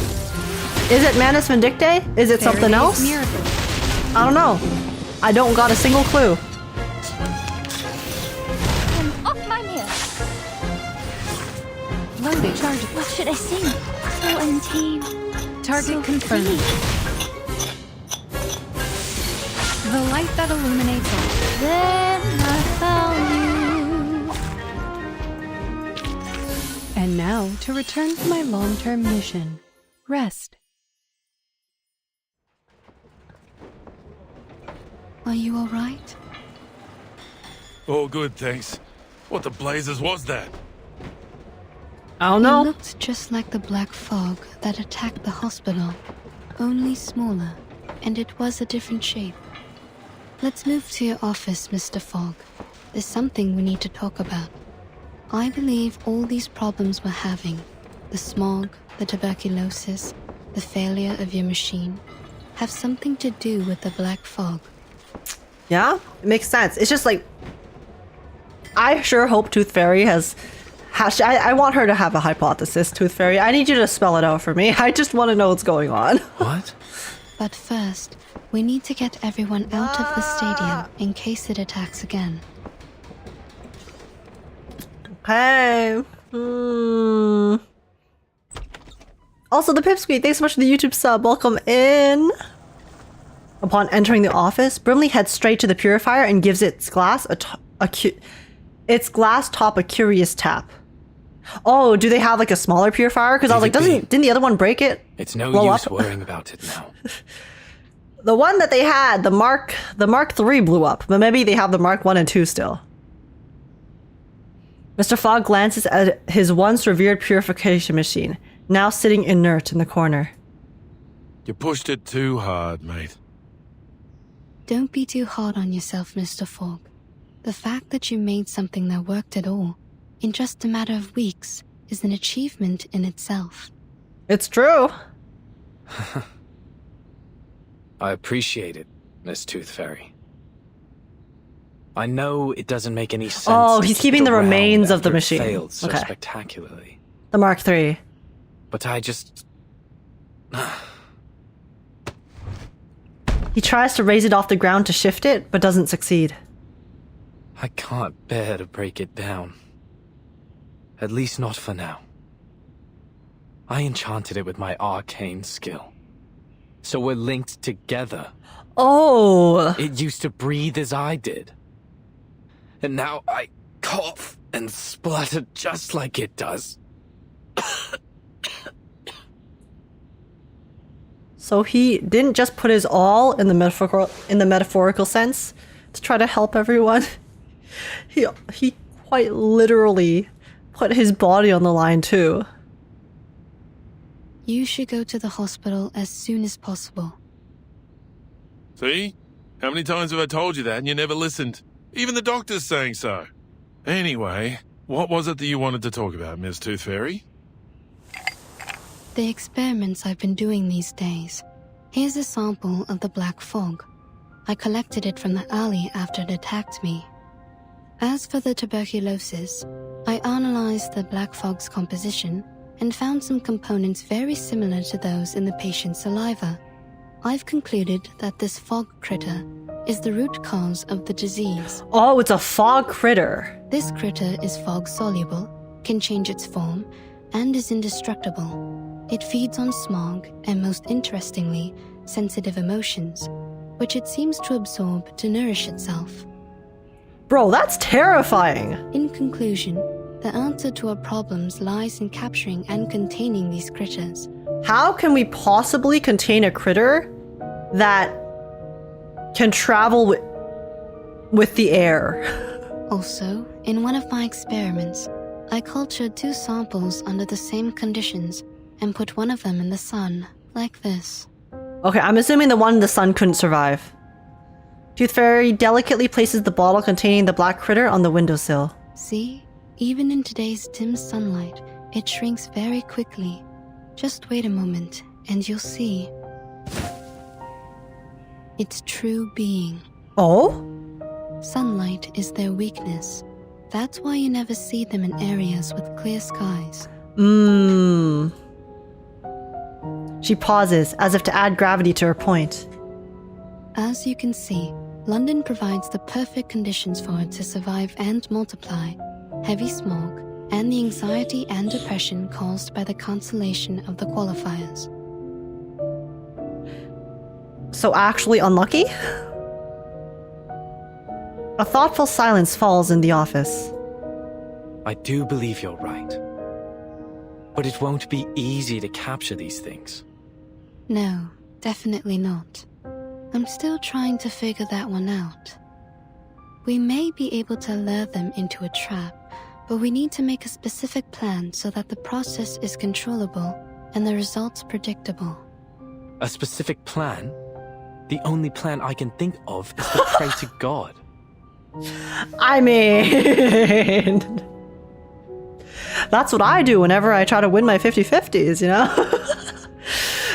B: Is it Manus Vindictae? Is it something else? I don't know. I don't got a single clue.
O: Off my mirror.
W: Loading. Charge.
O: What should I sing? So untamed.
W: Target
O: so
W: confirmed.
O: free.
W: The light that illuminates all.
O: Then I found you.
F: And now, to return to my long-term mission. Rest.
C: Are you alright?
L: All good, thanks. What the blazes was that?
B: I don't know.
C: It looked just like the black fog that attacked the hospital, only smaller, and it was a different shape. Let's move to your office, Mr. Fog. There's something we need to talk about. I believe all these problems we're having, the smog, the tuberculosis, the failure of your machine, have something to do with the black fog.
B: Yeah, it makes sense. It's just like, I sure hope Tooth Fairy has I want her to have a hypothesis, Tooth Fairy. I need you to spell it out for me. I just want to know what's going on.
V: What?
C: But first, we need to get everyone out of the stadium in case it attacks again.
B: Okay. Also, the Pipsqueak, thanks so much for the YouTube sub. Welcome in. Upon entering the office, Brimley heads straight to the purifier and gives its glass its glass top a curious tap. Oh, do they have like a smaller purifier? Because I was like, didn't the other one break it?
V: It's no use worrying about it now.
B: The one that they had, the Mark III blew up, but maybe they have the Mark 1 and 2 still. Mr. Fogg glances at his once revered purification machine, now sitting inert in the corner.
L: You pushed it too hard, mate.
C: Don't be too hard on yourself, Mr. Fogg. The fact that you made something that worked at all, in just a matter of weeks, is an achievement in itself.
B: It's true.
V: I appreciate it, Miss Tooth Fairy. I know it doesn't make any sense.
B: Oh, he's keeping the remains of the machine.
V: Failed so
B: okay.
V: Spectacularly.
B: The Mark III.
V: But I just...
B: He tries to raise it off the ground to shift it, but doesn't succeed.
V: I can't bear to break it down. At least not for now. I enchanted it with my arcane skill. So we're linked together.
B: Oh!
V: It used to breathe as I did. And now I cough and splutter just like it does.
B: So he didn't just put his all in the metaphorical sense to try to help everyone. He quite literally put his body on the line too.
C: You should go to the hospital as soon as possible.
L: See? How many times have I told you that and you never listened? Even the doctor's saying so. Anyway, what was it that you wanted to talk about, Miss Tooth Fairy?
C: The experiments I've been doing these days. Here's a sample of the black fog. I collected it from the alley after it attacked me. As for the tuberculosis, I analyzed the black fog's composition and found some components very similar to those in the patient's saliva. I've concluded that this fog critter is the root cause of the disease.
B: Oh, it's a fog critter.
C: This critter is fog-soluble, can change its form, and is indestructible. It feeds on smog and, most interestingly, sensitive emotions, which it seems to absorb to nourish itself.
B: Bro, that's terrifying.
C: In conclusion, the answer to our problems lies in capturing and containing these critters.
B: How can we possibly contain a critter that can travel with the air?
C: Also, in one of my experiments, I cultured 2 samples under the same conditions and put one of them in the sun, like this.
B: Okay, I'm assuming the one in the sun couldn't survive. Tooth Fairy delicately places the bottle containing the black critter on the windowsill.
C: See? Even in today's dim sunlight, it shrinks very quickly. Just wait a moment, and you'll see. Its true being.
B: Oh?
C: Sunlight is their weakness. That's why you never see them in areas with clear skies.
B: She pauses, as if to add gravity to her point.
C: As you can see, London provides the perfect conditions for it to survive and multiply. Heavy smog, and the anxiety and depression caused by the cancellation of the qualifiers.
B: So actually unlucky? A thoughtful silence falls in the office.
V: I do believe you're right. But it won't be easy to capture these things.
C: No, definitely not. I'm still trying to figure that one out. We may be able to lure them into a trap, but we need to make a specific plan so that the process is controllable and the results predictable.
V: A specific plan? The only plan I can think of is to pray to God.
B: I mean... that's what I do whenever I try to win my 50-50s, you know?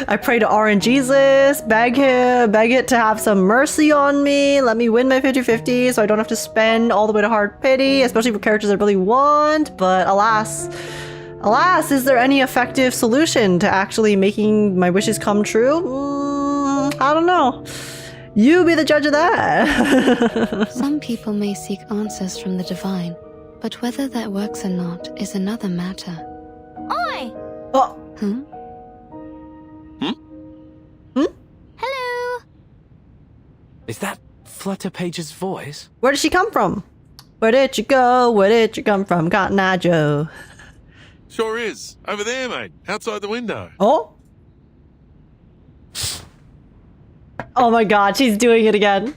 B: I pray to RNGesus, beg it to have some mercy on me, let me win my 50-50 so I don't have to spend all the way to hard pity, especially for characters I really want, but alas, is there any effective solution to actually making my wishes come true? I don't know. You be the judge of that.
C: Some people may seek answers from the divine, but whether that works or not is another matter.
H: Oi!
B: Oh.
H: Hello!
V: Is that Flutterpage's voice?
B: Where did she come from? Where did you go? Where did you come from, Cotton Eye Joe?
L: Sure is. Over there, mate. Outside the window.
B: Oh? Oh my god, she's doing it again.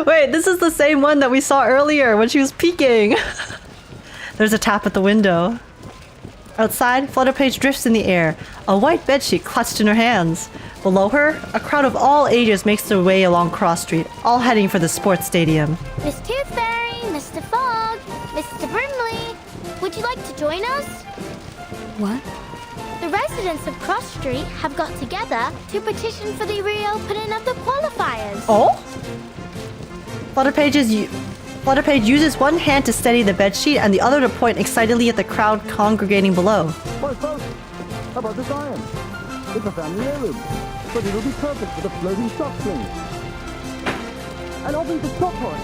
B: Wait, this is the same one that we saw earlier when she was peeking. There's a tap at the window. Outside, Flutterpage drifts in the air, a white bedsheet clutched in her hands. Below her, a crowd of all ages makes their way along Cross Street, all heading for the sports stadium.
H: Miss Tooth Fairy, Mr. Fog, Mr. Brimley, would you like to join us?
C: What?
H: The residents of Cross Street have got together to petition for the reopening of the qualifiers.
B: Oh? Flutterpage uses one hand to steady the bedsheet and the other to point excitedly at the crowd congregating below.
G: Why, folks, how about this iron? It's a family heirloom, but it'll be perfect for the floating shock sling. And I'll be the top one.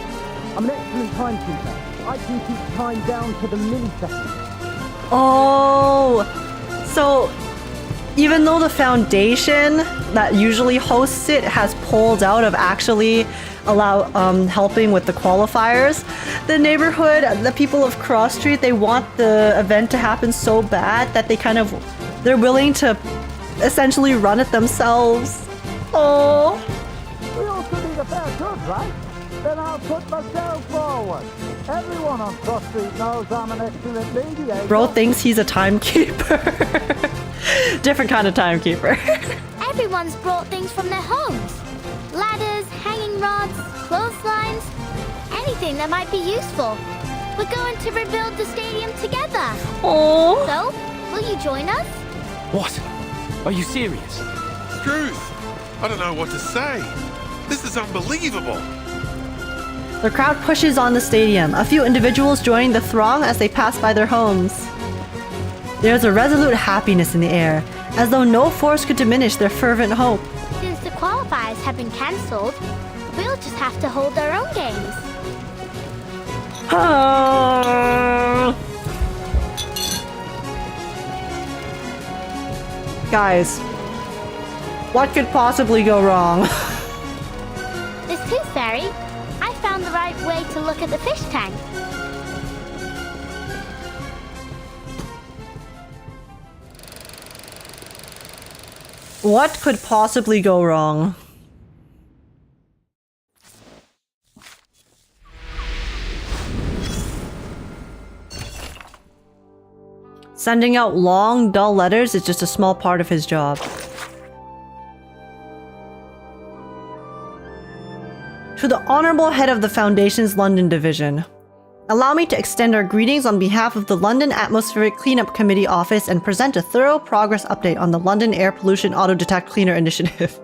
G: I'm an excellent timekeeper. I can keep time down to the millisecond.
B: Oh, so even though the foundation that usually hosts it has pulled out of actually helping with the qualifiers. The neighborhood, the people of Cross Street, they want the event to happen so bad that they're willing to essentially run it themselves. Oh.
G: We also need a fair judge, right? Then I'll put myself forward. Everyone on Cross Street knows I'm an excellent mediator.
B: Bro thinks he's a timekeeper. Different kind of timekeeper.
H: Everyone's brought things from their homes. Ladders, hanging rods, clotheslines, anything that might be useful. We're going to rebuild the stadium together.
B: Oh.
H: So, will you join us?
V: What? Are you serious?
K: Truth. I don't know what to say. This is unbelievable.
B: The crowd pushes on the stadium, a few individuals joining the throng as they pass by their homes. There's a resolute happiness in the air, as though no force could diminish their fervent hope.
H: Since the qualifiers have been cancelled, we'll just have to hold our own games.
B: Guys, what could possibly go wrong?
H: This Tooth Fairy, I found the right way to look at the fish tank.
B: What could possibly go wrong? Sending out long, dull letters is just a small part of his job. To the Honorable Head of the Foundation's London Division, allow me to extend our greetings on behalf of the London Atmospheric Cleanup Committee Office and present a thorough progress update on the London Air Pollution Auto-Detect Cleaner Initiative.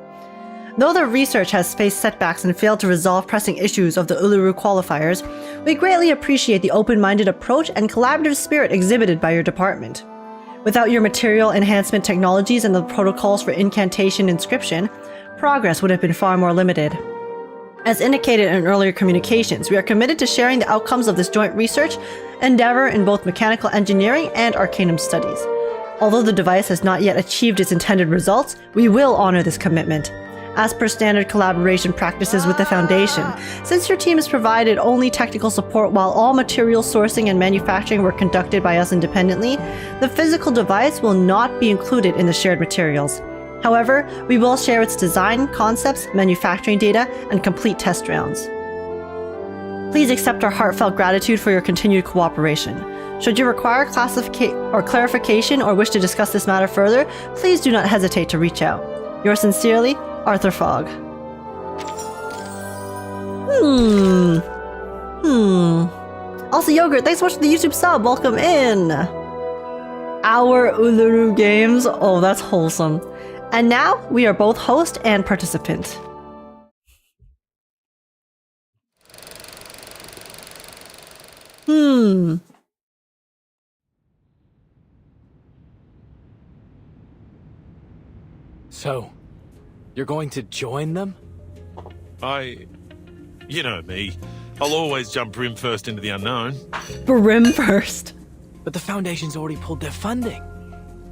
B: Though the research has faced setbacks and failed to resolve pressing issues of the Uluru qualifiers, we greatly appreciate the open-minded approach and collaborative spirit exhibited by your department. Without your material enhancement technologies and the protocols for incantation inscription, progress would have been far more limited. As indicated in earlier communications, we are committed to sharing the outcomes of this joint research endeavor in both mechanical engineering and arcanum studies. Although the device has not yet achieved its intended results, we will honor this commitment. As per standard collaboration practices with the Foundation, since your team has provided only technical support while all material sourcing and manufacturing were conducted by us independently, the physical device will not be included in the shared materials. However, we will share its design, concepts, manufacturing data, and complete test rounds. Please accept our heartfelt gratitude for your continued cooperation. Should you require clarification or wish to discuss this matter further, please do not hesitate to reach out. Yours sincerely, Arthur Fogg. Also, Yogurt, thanks so much for the YouTube sub. Welcome in. Our Uluru Games. Oh, that's wholesome. And now, we are both host and participant.
V: So, you're going to join them?
L: You know me. I'll always jump brim first into the unknown.
B: Brim first?
V: But the Foundation's already pulled their funding.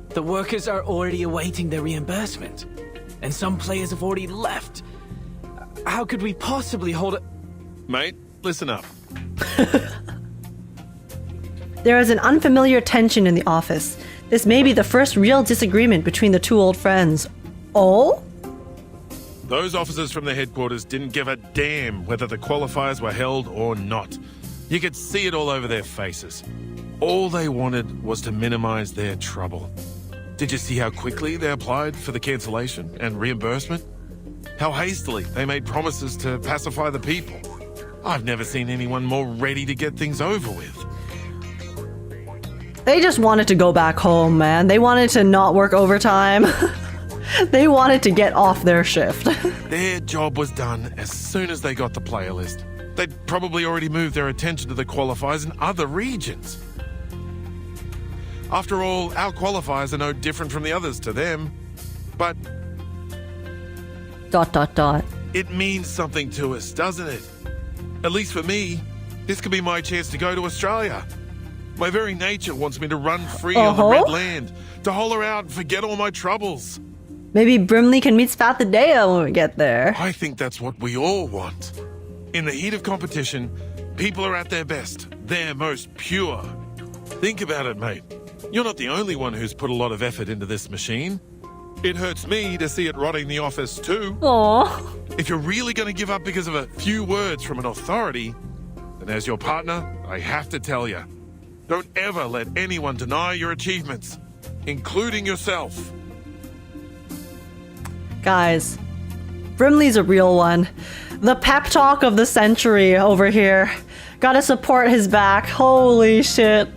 V: The workers are already awaiting their reimbursement. And some players have already left. How could we possibly hold it?
L: Mate, listen up.
B: There is an unfamiliar tension in the office. This may be the first real disagreement between the two old friends. Oh?
L: Those officers from the headquarters didn't give a damn whether the qualifiers were held or not. You could see it all over their faces. All they wanted was to minimize their trouble. Did you see how quickly they applied for the cancellation and reimbursement? How hastily they made promises to pacify the people. I've never seen anyone more ready to get things over with.
B: They just wanted to go back home, man. They wanted to not work overtime. They wanted to get off their shift.
L: Their job was done as soon as they got the player list. They'd probably already moved their attention to the qualifiers in other regions. After all, our qualifiers are no different from the others to them. But... ... It means something to us, doesn't it? At least for me, this could be my chance to go to Australia. My very nature wants me to run free on the Red Land, to holler out and forget all my troubles.
B: Maybe Brimley can meet Spathidea when we get there.
L: I think that's what we all want. In the heat of competition, people are at their best, their most pure. Think about it, mate. You're not the only one who's put a lot of effort into this machine. It hurts me to see it rotting the office too.
B: Aww.
L: If you're really going to give up because of a few words from an authority, then as your partner, I have to tell you, don't ever let anyone deny your achievements, including yourself.
B: Guys, Brimley's a real one. The pep talk of the century over here. Gotta support his back. Holy shit.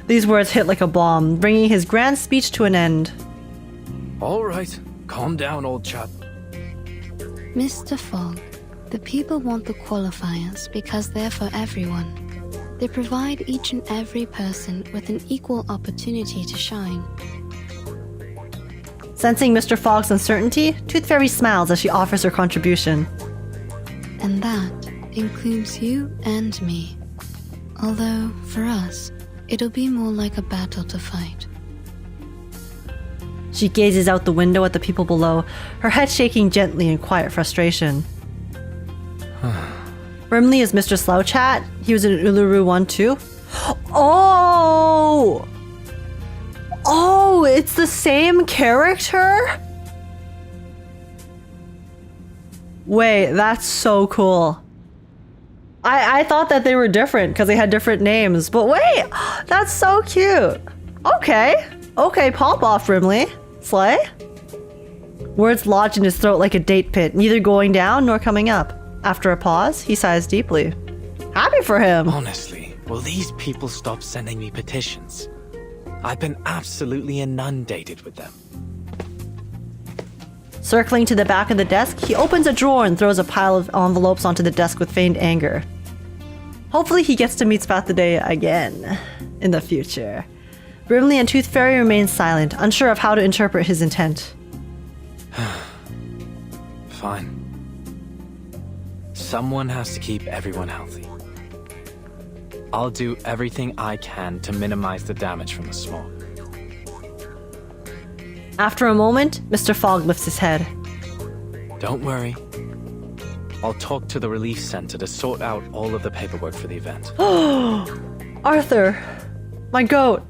B: These words hit like a bomb, bringing his grand speech to an end.
V: All right, calm down, old chap.
C: Mr. Fogg, the people want the qualifiers because they're for everyone. They provide each and every person with an equal opportunity to shine.
B: Sensing Mr. Fogg's uncertainty, Tooth Fairy smiles as she offers her contribution.
C: And that includes you and me. Although, for us, it'll be more like a battle to fight.
B: She gazes out the window at the people below, her head shaking gently in quiet frustration. Brimley is Mr. Slouch Hat. He was in Uluru 1 too. Oh! Oh, it's the same character? Wait, that's so cool. I thought that they were different because they had different names, but wait, that's so cute. Okay, pop off, Brimley. Slay? Words lodge in his throat like a date pit, neither going down nor coming up. After a pause, he sighs deeply. Happy for him.
V: Honestly, will these people stop sending me petitions? I've been absolutely inundated with them.
B: Circling to the back of the desk, he opens a drawer and throws a pile of envelopes onto the desk with feigned anger. Hopefully he gets to meet Spathidea again in the future. Brimley and Tooth Fairy remain silent, unsure of how to interpret his intent.
V: Fine. Someone has to keep everyone healthy. I'll do everything I can to minimize the damage from the smog.
B: After a moment, Mr. Fogg lifts his head.
V: Don't worry. I'll talk to the relief center to sort out all of the paperwork for the event.
B: Arthur! My goat!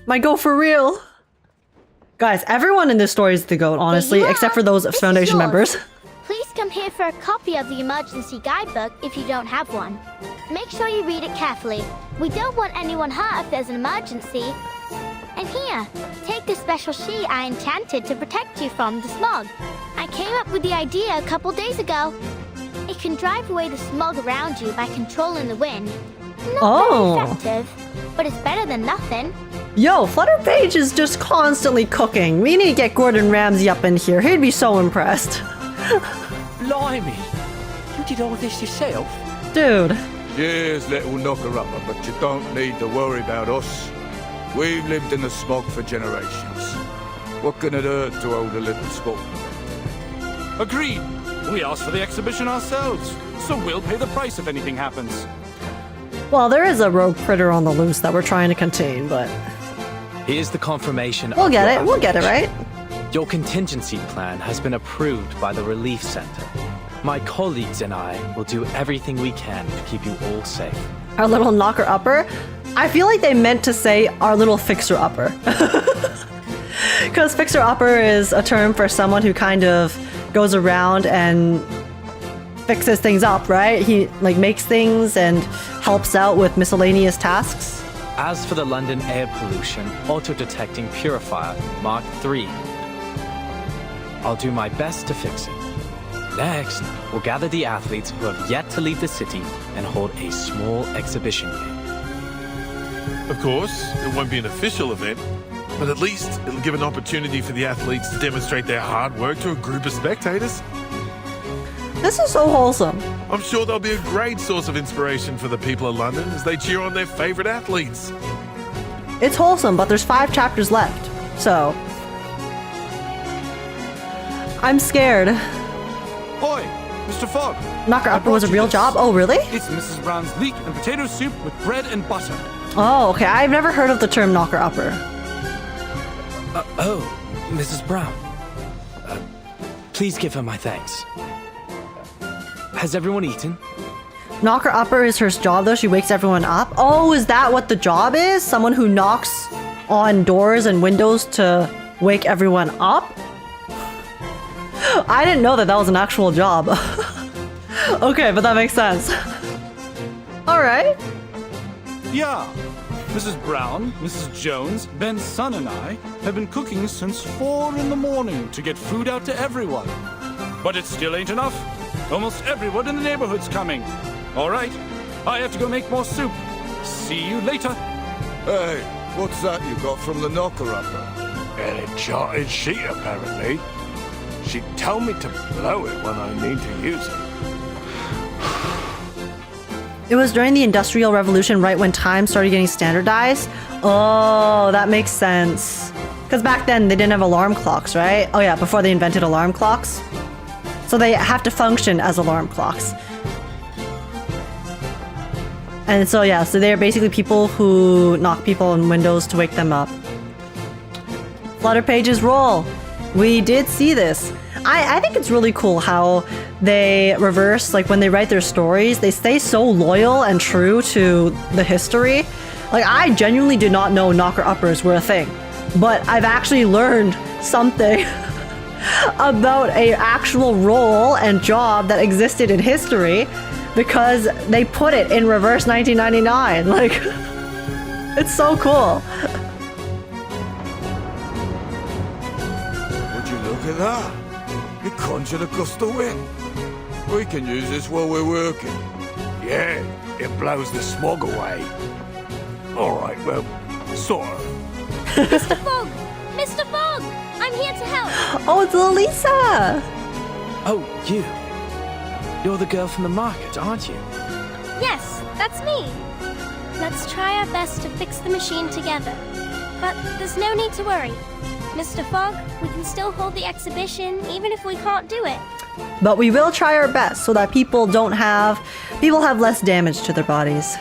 B: My goat for real! Guys, everyone in this story is the goat, honestly, except for those Foundation members.
H: Please come here for a copy of the emergency guidebook if you don't have one. Make sure you read it carefully. We don't want anyone hurt if there's an emergency. And here, take this special sheet I enchanted to protect you from the smog. I came up with the idea a couple days ago. It can drive away the smog around you by controlling the wind. Not very effective, but it's better than nothing.
B: Yo, Flutterpage is just constantly cooking. We need to get Gordon Ramsay up in here. He'd be so impressed.
U: Blimey! You did all this yourself?
B: Dude.
I: Yes, little knocker-upper, but you don't need to worry about us. We've lived in the smog for generations. What can it hurt to hold a little sporting event?
S: Agreed. We asked for the exhibition ourselves, so we'll pay the price if anything happens.
B: Well, there is a rogue critter on the loose that we're trying to contain, but...
V: Here's the confirmation.
B: We'll get it, right?
V: Your contingency plan has been approved by the relief center. My colleagues and I will do everything we can to keep you all safe.
B: Our little knocker-upper? I feel like they meant to say our little fixer-upper. Because fixer-upper is a term for someone who kind of goes around and fixes things up, right? He makes things and helps out with miscellaneous tasks.
V: As for the London air pollution, auto-detecting Purifier Mark III. I'll do my best to fix it. Next, we'll gather the athletes who have yet to leave the city and hold a small exhibition game.
L: Of course, it won't be an official event, but at least it'll give an opportunity for the athletes to demonstrate their hard work to a group of spectators.
B: This is so wholesome.
L: I'm sure they'll be a great source of inspiration for the people of London as they cheer on their favorite athletes.
B: It's wholesome, but there's 5 chapters left, so... I'm scared.
S: Oi, Mr. Fogg.
B: Knocker-upper was a real job? Oh, really?
S: It's Mrs. Brown's leek and potato soup with bread and butter.
B: Oh, okay. I've never heard of the term knocker-upper.
V: Oh, Mrs. Brown. Please give her my thanks. Has everyone eaten?
B: Knocker upper is her job though. She wakes everyone up. Oh, is that what the job is? Someone who knocks on doors and windows to wake everyone up? I didn't know that that was an actual job. Okay, but that makes sense. Alright.
S: Yeah. Mrs. Brown, Mrs. Jones, Ben's son and I have been cooking since 4 in the morning to get food out to everyone. But it still ain't enough. Almost everyone in the neighborhood's coming. All right, I have to go make more soup. See you later.
I: Hey, what's that you got from the knocker-upper?
J: An enchanted sheet, apparently. She'd tell me to blow it when I need to use it.
B: It was during the Industrial Revolution, right when time started getting standardized. Oh, that makes sense. Because back then, they didn't have alarm clocks, right? Oh yeah, before they invented alarm clocks. So they have to function as alarm clocks. And so yeah, so they're basically people who knock people on windows to wake them up. Flutterpage's role. We did see this. I think it's really cool how they reverse, like when they write their stories, they stay so loyal and true to the history. Like I genuinely did not know knocker-uppers were a thing, but I've actually learned something about a actual role and job that existed in history because they put it in reverse 1999. Like, it's so cool.
I: Would you look at that? It conjured a gust of wind. We can use this while we're working.
J: Yeah, it blows the smog away. All right, well, sort of.
O: Mr. Fog! Mr. Fog! I'm here to help!
B: Oh, it's Lisa!
V: Oh, you. You're the girl from the market, aren't you?
H: Yes, that's me. Let's try our best to fix the machine together. But there's no need to worry. Mr. Fog, we can still hold the exhibition even if we can't do it.
B: But we will try our best so that people have less damage to their bodies. ...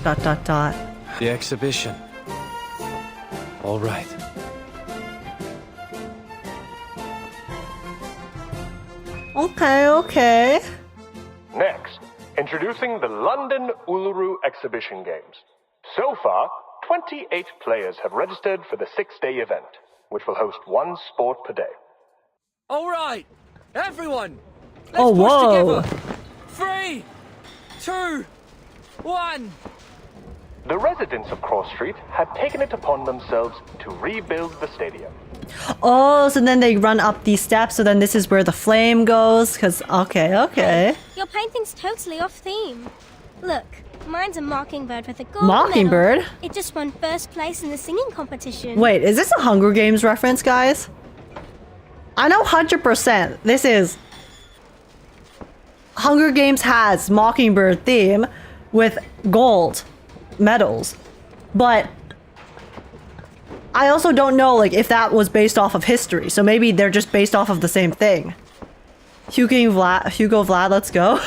V: The exhibition. All right.
B: Okay.
J: Next, introducing the London Uluru Exhibition Games. So far, 28 players have registered for the 6-day event, which will host one sport per day.
U: All right, everyone, let's
B: Oh,
U: push
B: whoa.
U: together. 3, 2, 1.
J: The residents of Cross Street have taken it upon themselves to rebuild the stadium.
B: Oh, so then they run up these steps, so then this is where the flame goes, because, okay.
H: Your painting's totally off theme. Look, mine's a mockingbird with a gold
B: Mockingbird?
H: medal. It just won first place in the singing competition.
B: Wait, is this a Hunger Games reference, guys? I know 100% this is... Hunger Games has Mockingbird theme with gold medals, but I also don't know like if that was based off of history, so maybe they're just based off of the same thing. Hugo Vlad, let's go.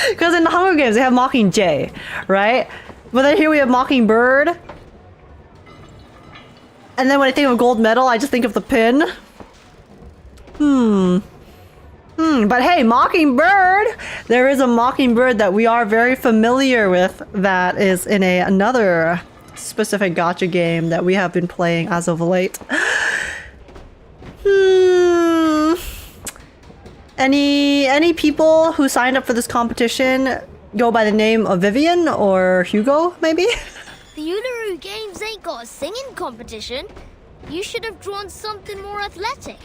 B: Because in the Hunger Games they have Mockingjay, right? But then here we have Mockingbird. And then when I think of gold medal, I just think of the pin. But hey, Mockingbird! There is a Mockingbird that we are very familiar with that is in another specific gacha game that we have been playing as of late. Any people who signed up for this competition go by the name of Vivian or Hugo, maybe?
A: The Uluru Games ain't got a singing competition. You should have drawn something more athletic.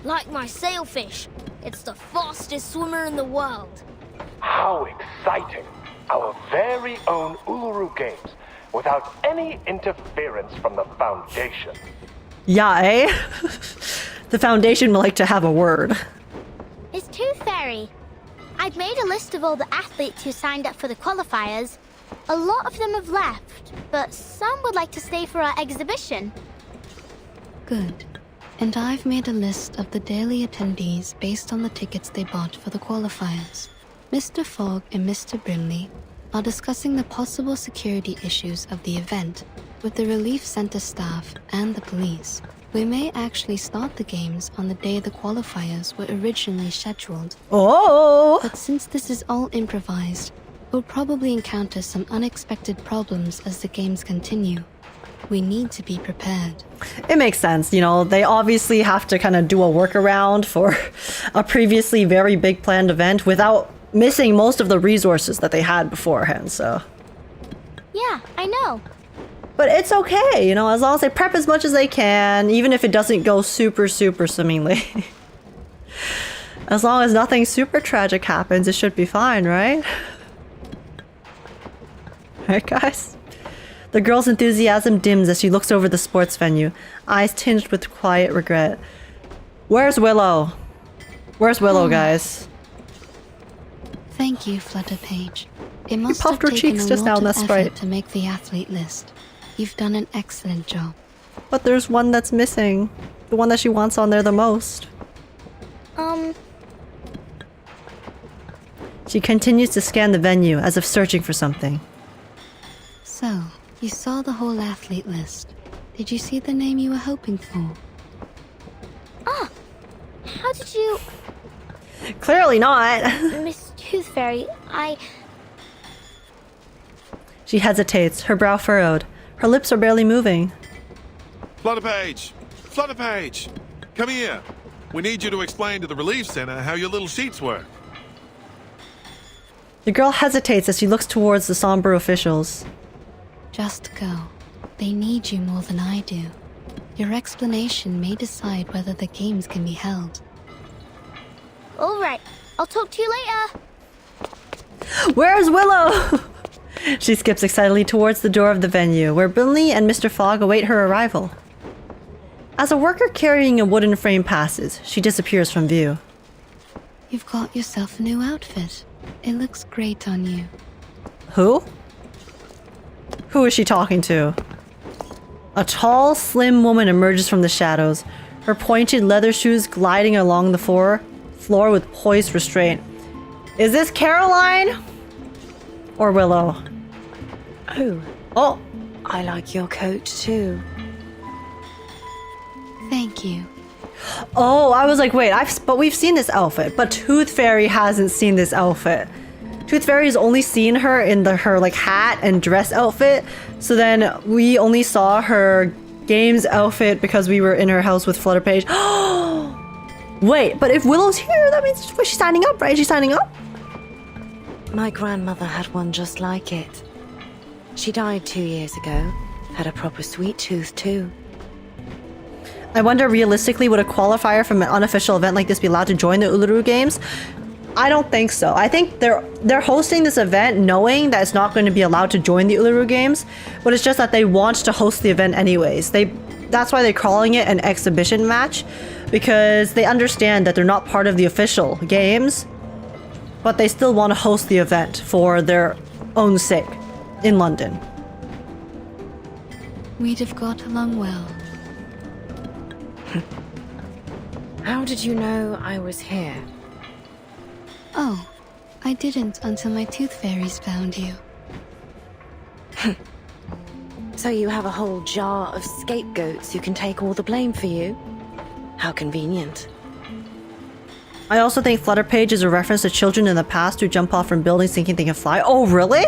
A: Like my sailfish. It's the fastest swimmer in the world.
J: How exciting! Our very own Uluru Games, without any interference from the Foundation.
B: Yeah, eh? The Foundation would like to have a word.
H: It's Tooth Fairy. I've made a list of all the athletes who signed up for the qualifiers. A lot of them have left, but some would like to stay for our exhibition.
C: Good. And I've made a list of the daily attendees based on the tickets they bought for the qualifiers. Mr. Fogg and Mr. Brimley are discussing the possible security issues of the event with the Relief Center staff and the police. We may actually start the games on the day the qualifiers were originally scheduled.
B: Oh!
C: But since this is all improvised, we'll probably encounter some unexpected problems as the games continue. We need to be prepared.
B: It makes sense, you know, they obviously have to kind of do a workaround for a previously very big planned event without missing most of the resources that they had beforehand, so.
A: Yeah, I know.
B: But it's okay, you know, as long as they prep as much as they can, even if it doesn't go super swimmingly. As long as nothing super tragic happens, it should be fine, right? Right, guys? The girl's enthusiasm dims as she looks over the sports venue, eyes tinged with quiet regret. Where's Willow? Where's Willow, guys?
C: Thank you, Flutterpage. It must
B: puffed
C: have
B: her
C: taken
B: cheeks
C: a
B: just
C: lot
B: now,
C: of
B: that's
C: effort
B: right.
C: to make the athlete list. You've done an excellent job.
B: But there's one that's missing. The one that she wants on there the most. She continues to scan the venue as if searching for something.
C: So, you saw the whole athlete list. Did you see the name you were hoping for?
A: Ah! How did you...
B: Clearly not.
A: Miss Tooth Fairy,
B: She hesitates, her brow furrowed. Her lips are barely moving.
L: Flutterpage! Flutterpage! Come here! We need you to explain to the relief center how your little sheets work.
B: The girl hesitates as she looks towards the somber officials.
C: Just go. They need you more than I do. Your explanation may decide whether the games can be held.
A: Alright, I'll talk to you later.
B: Where's Willow? She skips excitedly towards the door of the venue, where Brimley and Mr. Fogg await her arrival. As a worker carrying a wooden frame passes, she disappears from view.
C: You've got yourself a new outfit. It looks great on you.
B: Who? Who is she talking to? A tall, slim woman emerges from the shadows, her pointed leather shoes gliding along the floor with poised restraint. Is this Caroline? Or Willow?
M: Oh, I like your coat too.
C: Thank you.
B: Oh, I was like, wait, but we've seen this outfit, but Tooth Fairy hasn't seen this outfit. Tooth Fairy's only seen her in her like hat and dress outfit, so then we only saw her games outfit because we were in her house with Flutterpage. Wait, but if Willow's here, that means she's signing up, right? She's signing up?
M: My grandmother had one just like it. She died 2 years ago. Had a proper sweet tooth too.
B: I wonder realistically, would a qualifier from an unofficial event like this be allowed to join the Uluru Games? I don't think so. I think they're hosting this event knowing that it's not going to be allowed to join the Uluru Games, but it's just that they want to host the event anyways. That's why they're calling it an exhibition match, because they understand that they're not part of the official games, but they still want to host the event for their own sake in London.
C: We'd have got along well.
M: How did you know I was here?
C: Oh, I didn't until my tooth fairies found you.
M: So you have a whole jar of scapegoats who can take all the blame for you? How convenient.
B: I also think Flutterpage is a reference to children in the past who jump off from buildings thinking they can fly. Oh, really?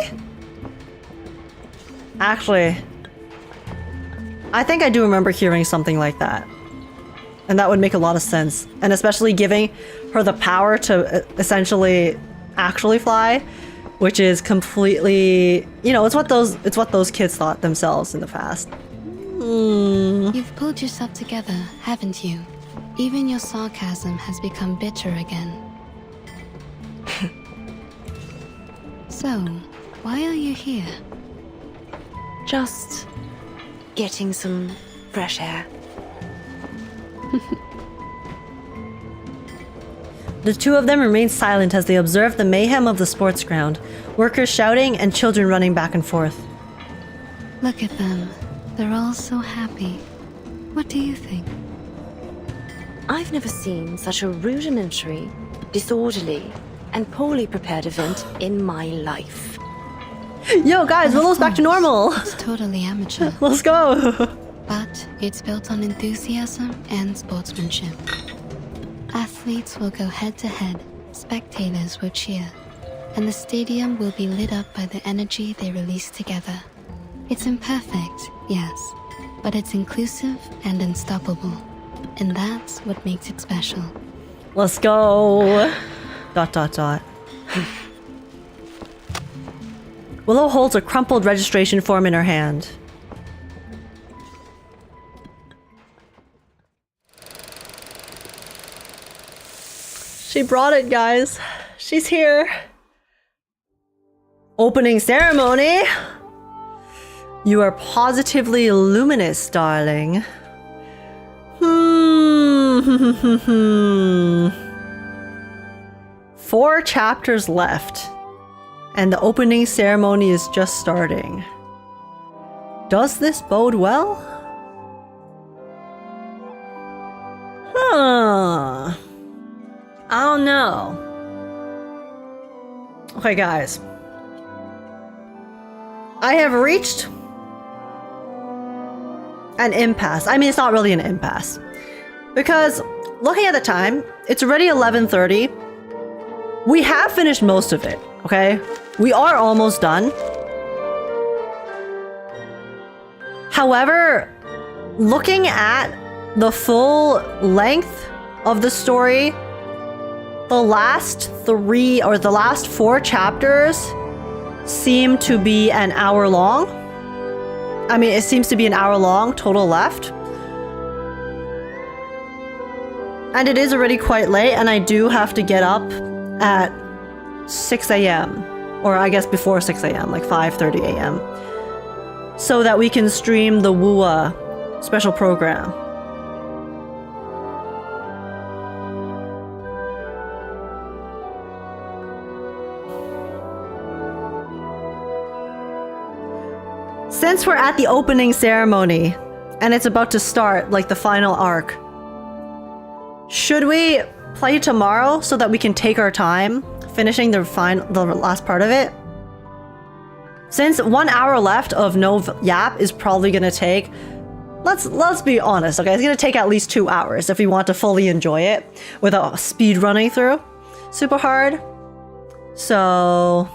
B: Actually, I think I do remember hearing something like that. And that would make a lot of sense. And especially giving her the power to essentially actually fly, which is completely, you know, it's what those kids thought themselves in the past.
C: You've pulled yourself together, haven't you? Even your sarcasm has become bitter again. So, why are you here?
M: Just getting some fresh air.
B: The two of them remain silent as they observe the mayhem of the sports ground, workers shouting and children running back and forth.
C: Look at them. They're all so happy. What do you think?
M: I've never seen such a rudimentary, disorderly, and poorly prepared event in my life.
B: Yo guys, Willow's back to normal!
C: It's totally amateur.
B: Let's go!
C: But but it's built on enthusiasm and sportsmanship. Athletes will go head-to-head, spectators will cheer, and the stadium will be lit up by the energy they release together. It's imperfect, yes, but it's inclusive and unstoppable, and that's what makes it special.
B: Let's go. ... Willow holds a crumpled registration form in her hand. She brought it, guys. She's here. Opening ceremony. You are positively luminous, darling. 4 chapters left, and the opening ceremony is just starting. Does this bode well? Huh. I don't know. Okay, guys. I have reached an impasse. I mean, it's not really an impasse. Because looking at the time, it's already 11:30. We have finished most of it, okay? We are almost done. However, looking at the full length of the story, the last 4 chapters seem to be an hour long. I mean, it seems to be an hour long total left. And it is already quite late, and I do have to get up at 6 a.m. Or I guess before 6 a.m., like 5:30 a.m. so that we can stream the WUA special program. Since we're at the opening ceremony and it's about to start, like the final arc, should we play tomorrow so that we can take our time finishing the last part of it? Since 1 hour left of no yap is probably gonna take, let's be honest, okay? It's gonna take at least 2 hours if we want to fully enjoy it without speed running through super hard. So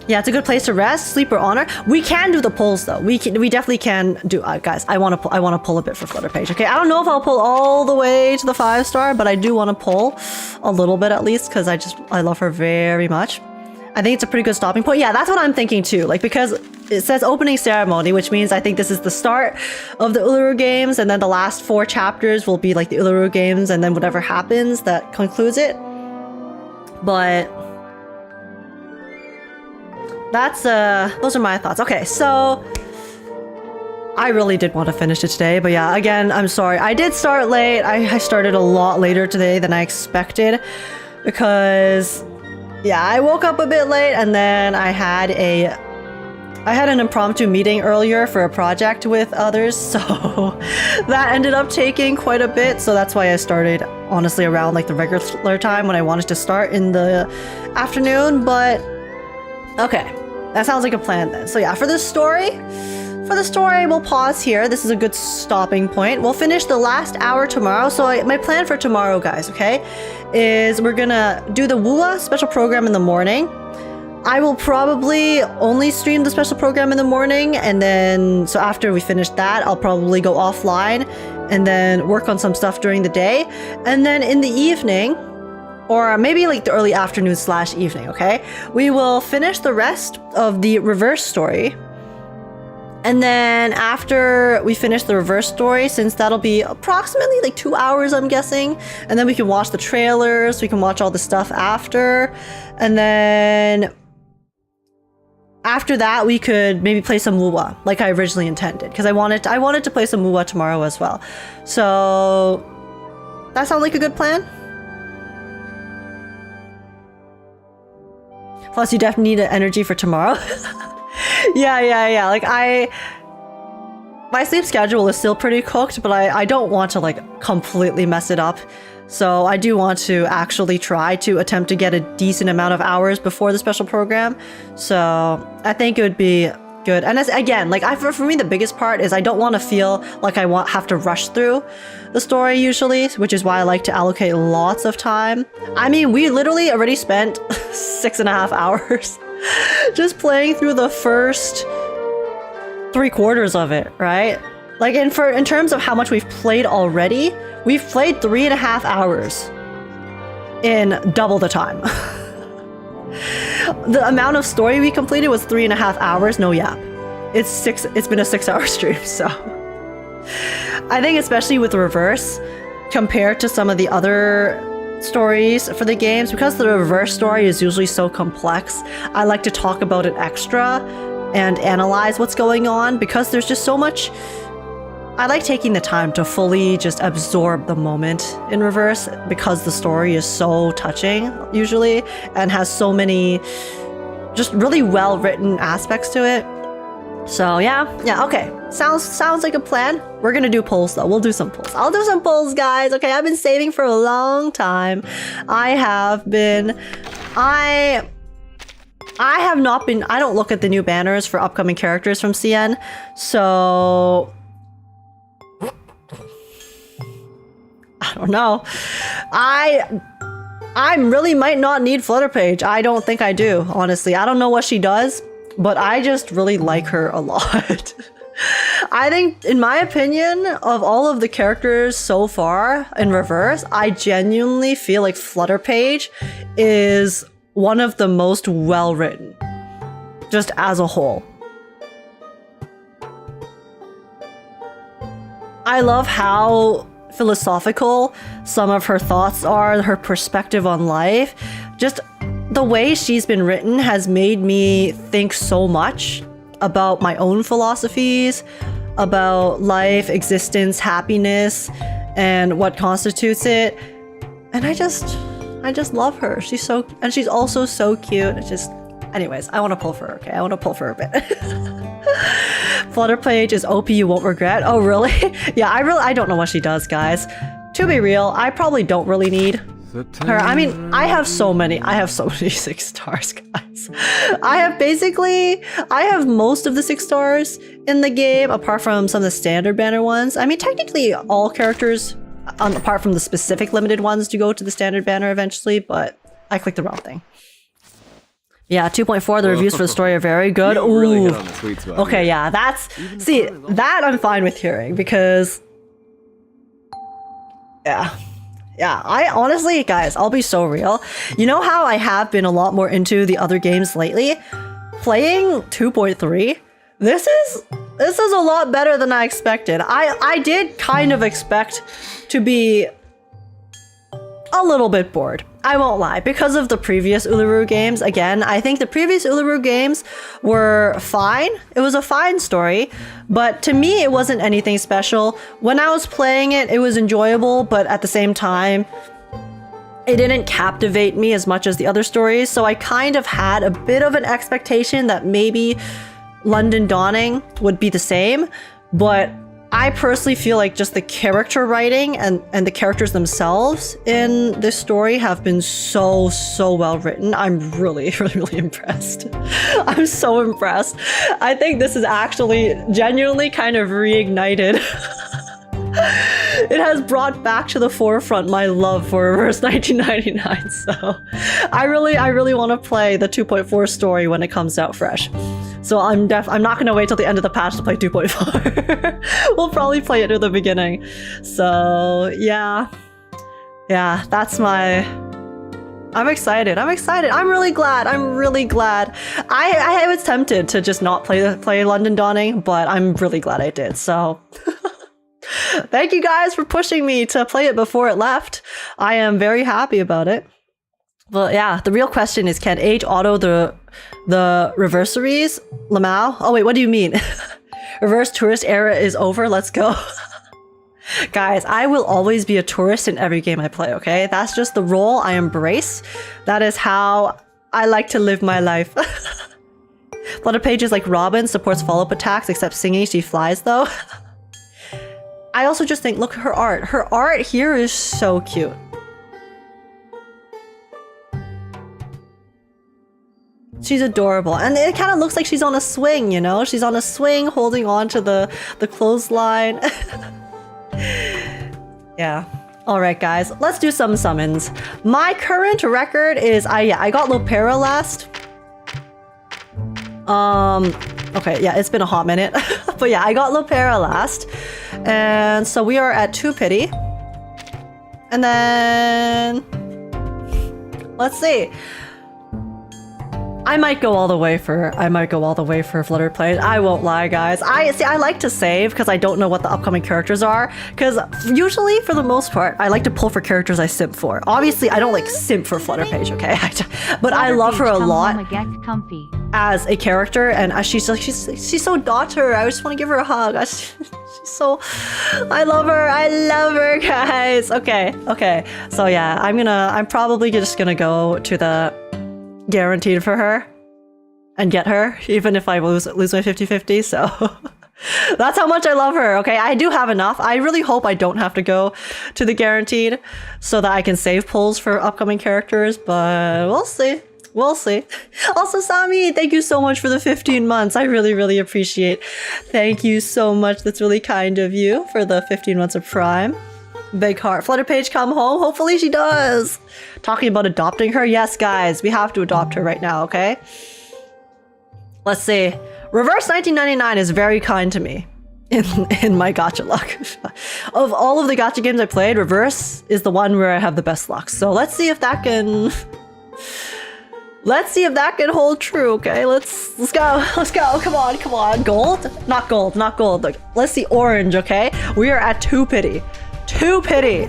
B: yeah, it's a good place to rest, sleep, or honor. We can do the pulls though. We definitely can do. Guys, I want to pull a bit for Flutterpage. Okay, I don't know if I'll pull all the way to the 5-star, but I do want to pull a little bit at least because I love her very much. I think it's a pretty good stopping point. Yeah, that's what I'm thinking too. Like, because it says opening ceremony, which means I think this is the start of the Uluru games, and then the last 4 chapters will be like the Uluru games, and then whatever happens that concludes it. But that's those are my thoughts. Okay, so I really did want to finish it today, but yeah, again, I'm sorry. I did start late. I started a lot later today than I expected because yeah, I woke up a bit late, and then I had an impromptu meeting earlier for a project with others, so that ended up taking quite a bit. So that's why I started honestly around like the regular time when I wanted to start in the afternoon. But okay, that sounds like a plan then. So yeah, for the story, we'll pause here. This is a good stopping point. We'll finish the last hour tomorrow. So my plan for tomorrow, guys, okay, is we're gonna do the WUA special program in the morning. I will probably only stream the special program in the morning, and then so after we finish that, I'll probably go offline and then work on some stuff during the day. And then in the evening, or maybe like the early afternoon / evening, okay, we will finish the rest of the reverse story. And then after we finish the reverse story, since that'll be approximately like 2 hours, I'm guessing, and then we can watch the trailers, we can watch all the stuff after, and then after that we could maybe play some WUA like I originally intended, because I wanted to play some WUA tomorrow as well. So that sounds like a good plan. Plus you definitely need energy for tomorrow. Yeah. Like my sleep schedule is still pretty cooked, but I don't want to like completely mess it up. So I do want to actually try to attempt to get a decent amount of hours before the special program. So I think it would be good. And as, again, like for me, the biggest part is I don't want to feel like I have to rush through the story usually, which is why I like to allocate lots of time. I mean, we literally already spent 6.5 hours just playing through the first 3/4 of it, right? Like in terms of how much we've played already, we've played 3.5 hours in double the time. The amount of story we completed was 3.5 hours, no yap. It's been a 6-hour stream, so. I think especially with Reverse, compared to some of the other stories for the games, because the Reverse story is usually so complex, I like to talk about it extra and analyze what's going on, because there's just so much. I like taking the time to fully just absorb the moment in Reverse, because the story is so touching usually and has so many just really well written aspects to it. So yeah, okay. Sounds like a plan. We're gonna do polls though. We'll do some polls. I'll do some polls, guys. Okay, I've been saving for a long time. I have not been. I don't look at the new banners for upcoming characters from CN, so I don't know. I really might not need Flutterpage. I don't think I do, honestly. I don't know what she does, but I just really like her a lot. I think, in my opinion, of all of the characters so far in Reverse, I genuinely feel like Flutterpage is one of the most well-written, just as a whole. I love how philosophical some of her thoughts are, her perspective on life. Just the way she's been written has made me think so much about my own philosophies, about life, existence, happiness, and what constitutes it. And I just love her. She's also so cute. It's just, anyways, I want to pull for her, okay? I want to pull for her a bit. Flutterpage is OP you won't regret. Oh, really? Yeah, I don't know what she does, guys. To be real, I probably don't really need her. I mean, I have so many 6 stars, guys. I have most of the 6 stars in the game, apart from some of the standard banner ones. I mean, technically all characters, apart from the specific limited ones, do go to the standard banner eventually, but I clicked the wrong thing. Yeah, 2.4, the reviews for the story are very good. Ooh.
E: Really hit on the sweet spot.
B: Okay, yeah, that I'm fine with hearing, because yeah, I honestly, guys, I'll be so real. You know how I have been a lot more into the other games lately? Playing 2.3, this is a lot better than I expected. I did kind of expect to be a little bit bored. I won't lie, because of the previous Uluru games. Again, I think the previous Uluru games were fine. It was a fine story, but to me, it wasn't anything special. When I was playing it, it was enjoyable, but at the same time, it didn't captivate me as much as the other stories. So I kind of had a bit of an expectation that maybe London Dawning would be the same, but I personally feel like just the character writing and the characters themselves in this story have been so well written. I'm really impressed. I'm so impressed. I think this is actually genuinely kind of reignited. It has brought back to the forefront my love for Reverse 1999, so I really want to play the 2.4 story when it comes out fresh. So I'm not gonna wait till the end of the patch to play 2.4. We'll probably play it at the beginning. So yeah, that's my. I'm excited. I'm really glad. I was tempted to just not play London Dawning, but I'm really glad I did. So. Thank you guys for pushing me to play it before it left. I am very happy about it. Well, yeah, the real question is, can Age auto the reversaries? Lamau? Oh wait, what do you mean? Reverse tourist era is over, let's go. Guys, I will always be a tourist in every game I play, okay? That's just the role I embrace. That is how I like to live my life. Flutterpage is like Robin, supports follow-up attacks, except singing she flies though. I also just think, look at her art. Her art here is so cute. She's adorable. And it kind of looks like she's on a swing, you know? She's on a swing holding on to the clothesline. Yeah. Alright guys, let's do some summons. My current record is, I got Lopera last. Okay, yeah, it's been a hot minute. But yeah, I got Lopera last. And so we are at 2 pity. And then... let's see. I might go all the way for Flutterpage. I won't lie, guys. I like to save because I don't know what the upcoming characters are. Because usually, for the most part, I like to pull for characters I simp for. Obviously, I don't like simp for Flutterpage, okay? But I love her a lot as a character, and she's so daughter. I just want to give her a hug. She's so, I love her, guys. Okay. So yeah, I'm probably just gonna go to the guaranteed for her and get her, even if I lose my 50-50, so that's how much I love her. Okay, I do have enough. I really hope I don't have to go to the guaranteed so that I can save pulls for upcoming characters, but we'll see. Also, Sami, thank you so much for the 15 months. I really appreciate. Thank you so much. That's really kind of you for the 15 months of Prime. Big heart. Flutterpage come home? Hopefully she does. Talking about adopting her? Yes, guys. We have to adopt her right now, okay? Let's see. Reverse 1999 is very kind to me in my gacha luck. Of all of the gacha games I played, Reverse is the one where I have the best luck. So let's see if that can... let's see if that can hold true, okay? Let's go. Come on. Gold? Not gold. Look, let's see orange, okay? We are at 2 pity. 2 pity.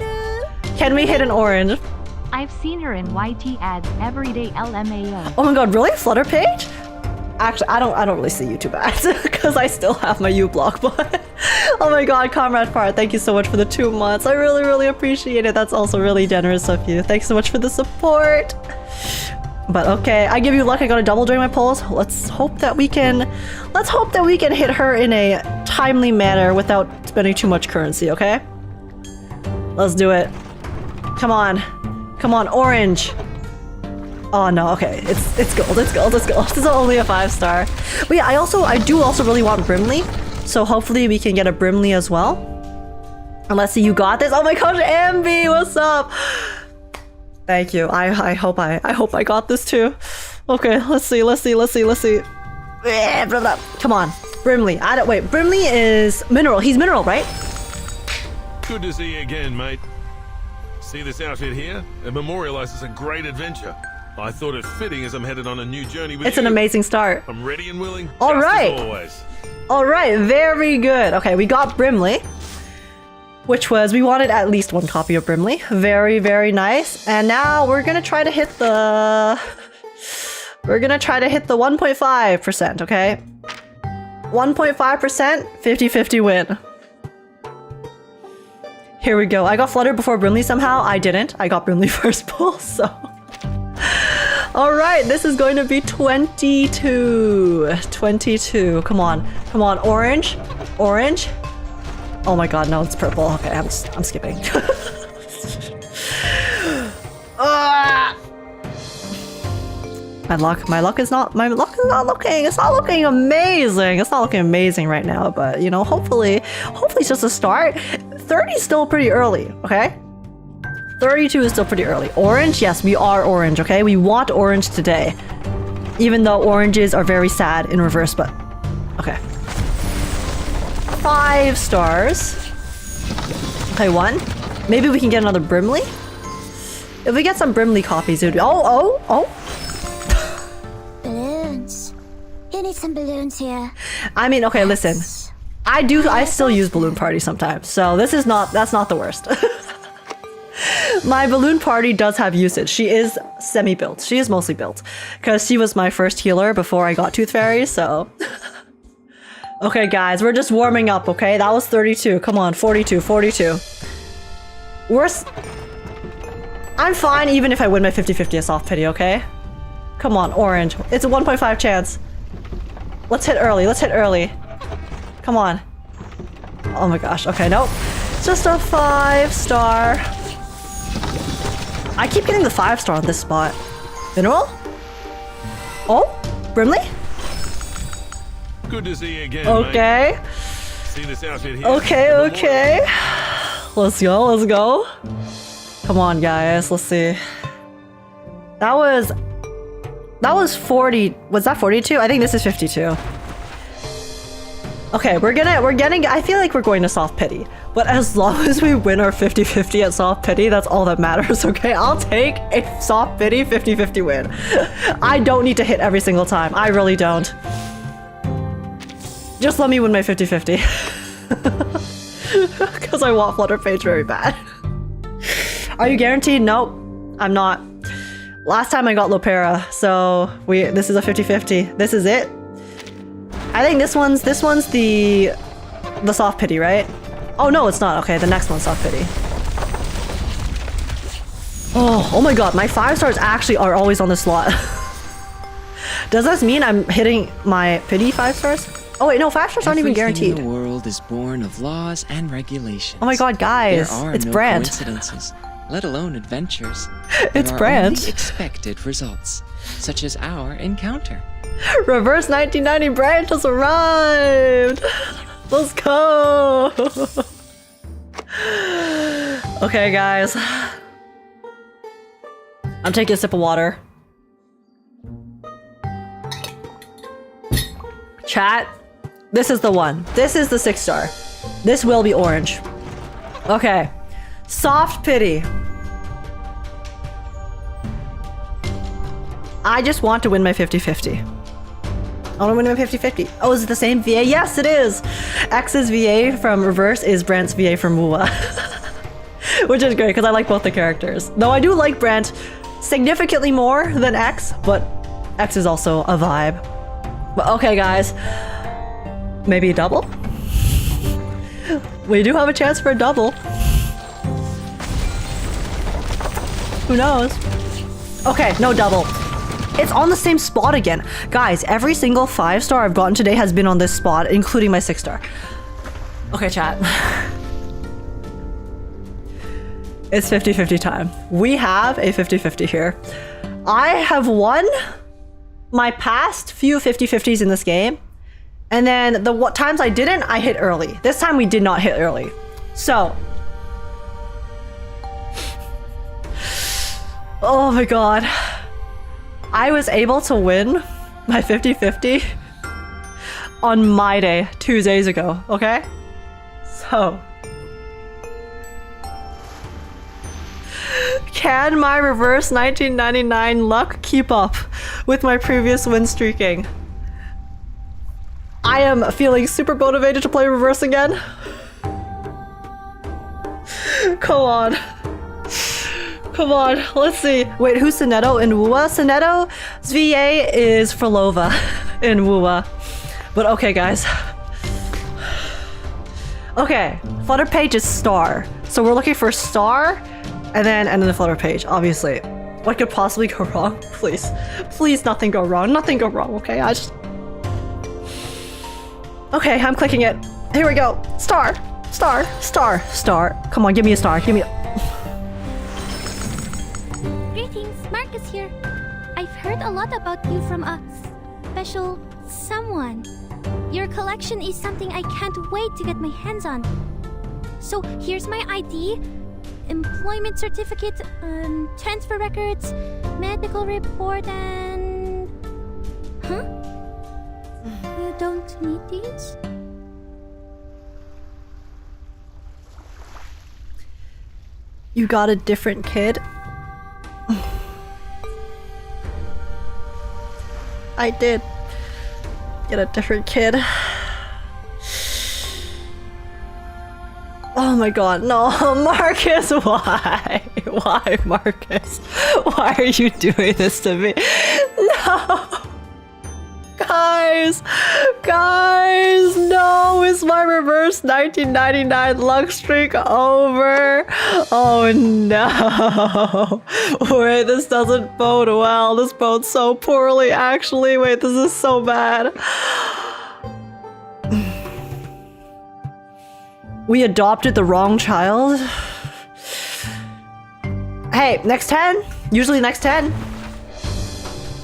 B: Can we hit an orange?
E: I've seen her in YT ads every day. LMAO.
B: Oh my god, really? Flutterpage? Actually, I don't really see YouTube ads because I still have my uBlock, but oh my god, Comrade Part, thank you so much for the 2 months. I really appreciate it. That's also really generous of you. Thanks so much for the support. But okay, I give you luck. I got a double during my polls. Let's hope that we can hit her in a timely manner without spending too much currency, okay? Let's do it. Come on, orange. Oh no, okay, it's gold. This is only a 5-star. But yeah, I do also really want Brimley, so hopefully we can get a Brimley as well. And let's see, you got this. Oh my gosh, Ambi, what's up? Thank you. I hope I got this too. Okay, let's see. Come on, Brimley. Wait, Brimley is mineral. He's mineral, right?
L: Good to see you again, mate. See this outfit here? It memorializes a great adventure. I thought it fitting as I'm headed on a new journey with you.
B: It's an amazing start.
L: I'm ready and willing.
B: All right.
L: As always.
B: All right, very good. Okay, we got Brimley, which was, we wanted at least 1 copy of Brimley. Very nice. And now we're gonna try to hit the 1.5%, okay? 1.5%, 50-50 win. Here we go. I got Flutter before Brimley somehow. I didn't. I got Brimley first pull, so... Alright, this is going to be 22. 22. Come on, orange. Oh my god, no, it's purple. Okay, I'm skipping. My luck is not looking. It's not looking amazing. It's not looking amazing right now, but you know, hopefully it's just a start. 30 is still pretty early, okay? 32 is still pretty early. Orange? Yes, we are orange, okay? We want orange today. Even though oranges are very sad in reverse, but... okay. 5 stars. Okay, 1. Maybe we can get another Brimley? If we get some Brimley copies, it would be... Oh!
R: Balloons. Who needs some balloons here?
B: I mean, okay, listen. I still use Balloon Party sometimes, so that's not the worst. My Balloon Party does have usage. She is semi-built. She is mostly built. Because she was my first healer before I got Tooth Fairy, so... Okay, guys, we're just warming up, okay? That was 32. Come on, 42. I'm fine even if I win my 50-50 soft pity, okay? Come on, orange. It's a 1.5 chance. Let's hit early. Come on. Oh my gosh, okay, nope. Just a 5-star. I keep getting the 5-star on this spot. Mineral? Oh, Brimley?
L: Good to see you again,
B: Okay.
L: mate. See this outfit here?
B: Okay. Let's go. Come on, guys. Let's see. That was 40. Was that 42? I think this is 52. Okay, we're getting, I feel like we're going to soft pity. But as long as we win our 50-50 at soft pity, that's all that matters, okay? I'll take a soft pity 50-50 win. I don't need to hit every single time. I really don't. Just let me win my 50-50. Because I want Flutterpage very bad. Are you guaranteed? Nope, I'm not. Last time I got Lopera, so this is a 50-50. This is it. I think this one's the soft pity, right? Oh no, it's not. Okay, the next one's soft pity. Oh my god, my 5 stars actually are always on the slot. Does this mean I'm hitting my pity 5 stars? Oh wait, no, 5 stars aren't even guaranteed.
N: Everything in the world is born of laws and regulations.
B: Oh my god, guys,
N: there are
B: it's
N: no
B: Brand.
N: coincidences, let alone adventures.
B: It's
N: there are
B: Brand.
N: only expected results, such as our encounter.
B: Reverse 1990 Brand just arrived. Let's go. Okay, guys. I'm taking a sip of water. Chat, this is the one. This is the 6 star. This will be orange. Okay. Soft pity. I just want to win my 50-50. I want to win my 50-50. Oh, is it the same VA? Yes, it is! X's VA from Reverse is Brant's VA from Mua. Which is great, because I like both the characters. Though I do like Brant significantly more than X, but X is also a vibe. But okay, guys. Maybe a double? We do have a chance for a double. Who knows? Okay, no double. It's on the same spot again. Guys, every single 5 star I've gotten today has been on this spot, including my 6 star. Okay, chat. It's 50-50 time. We have a 50-50 here. I have won my past few 50-50s in this game. And then the times I didn't, I hit early. This time we did not hit early. So. Oh my god. I was able to win my 50-50 on my day 2 days ago, okay? So. Can my reverse 1999 luck keep up with my previous win streaking? I am feeling super motivated to play reverse again. Come on. Come on, let's see. Wait, who's Sonetto in Wua? Sonetto's VA is Frolova in Wua. But okay, guys. Okay, Flutterpage is star. So we're looking for star and then the Flutterpage, obviously. What could possibly go wrong? Please. Please, nothing go wrong. Nothing go wrong, okay? Okay, I'm clicking it. Here we go. Star. Star. Star. Star. Come on, give me a star. Give me a...
P: Greetings, Marcus here. I've heard a lot about you from a special someone. Your collection is something I can't wait to get my hands on. So here's my ID, employment certificate, transfer records, medical report, and... Huh? You don't need these?
B: You got a different kid? I did get a different kid. Oh my god, no, Marcus, why? Why, Marcus? Why are you doing this to me? No! Guys! Guys! No! Is my reverse 1999 luck streak over? Oh no! Wait, this doesn't bode well. This bodes so poorly, actually. Wait, this is so bad. We adopted the wrong child? Hey, next 10? Usually next 10.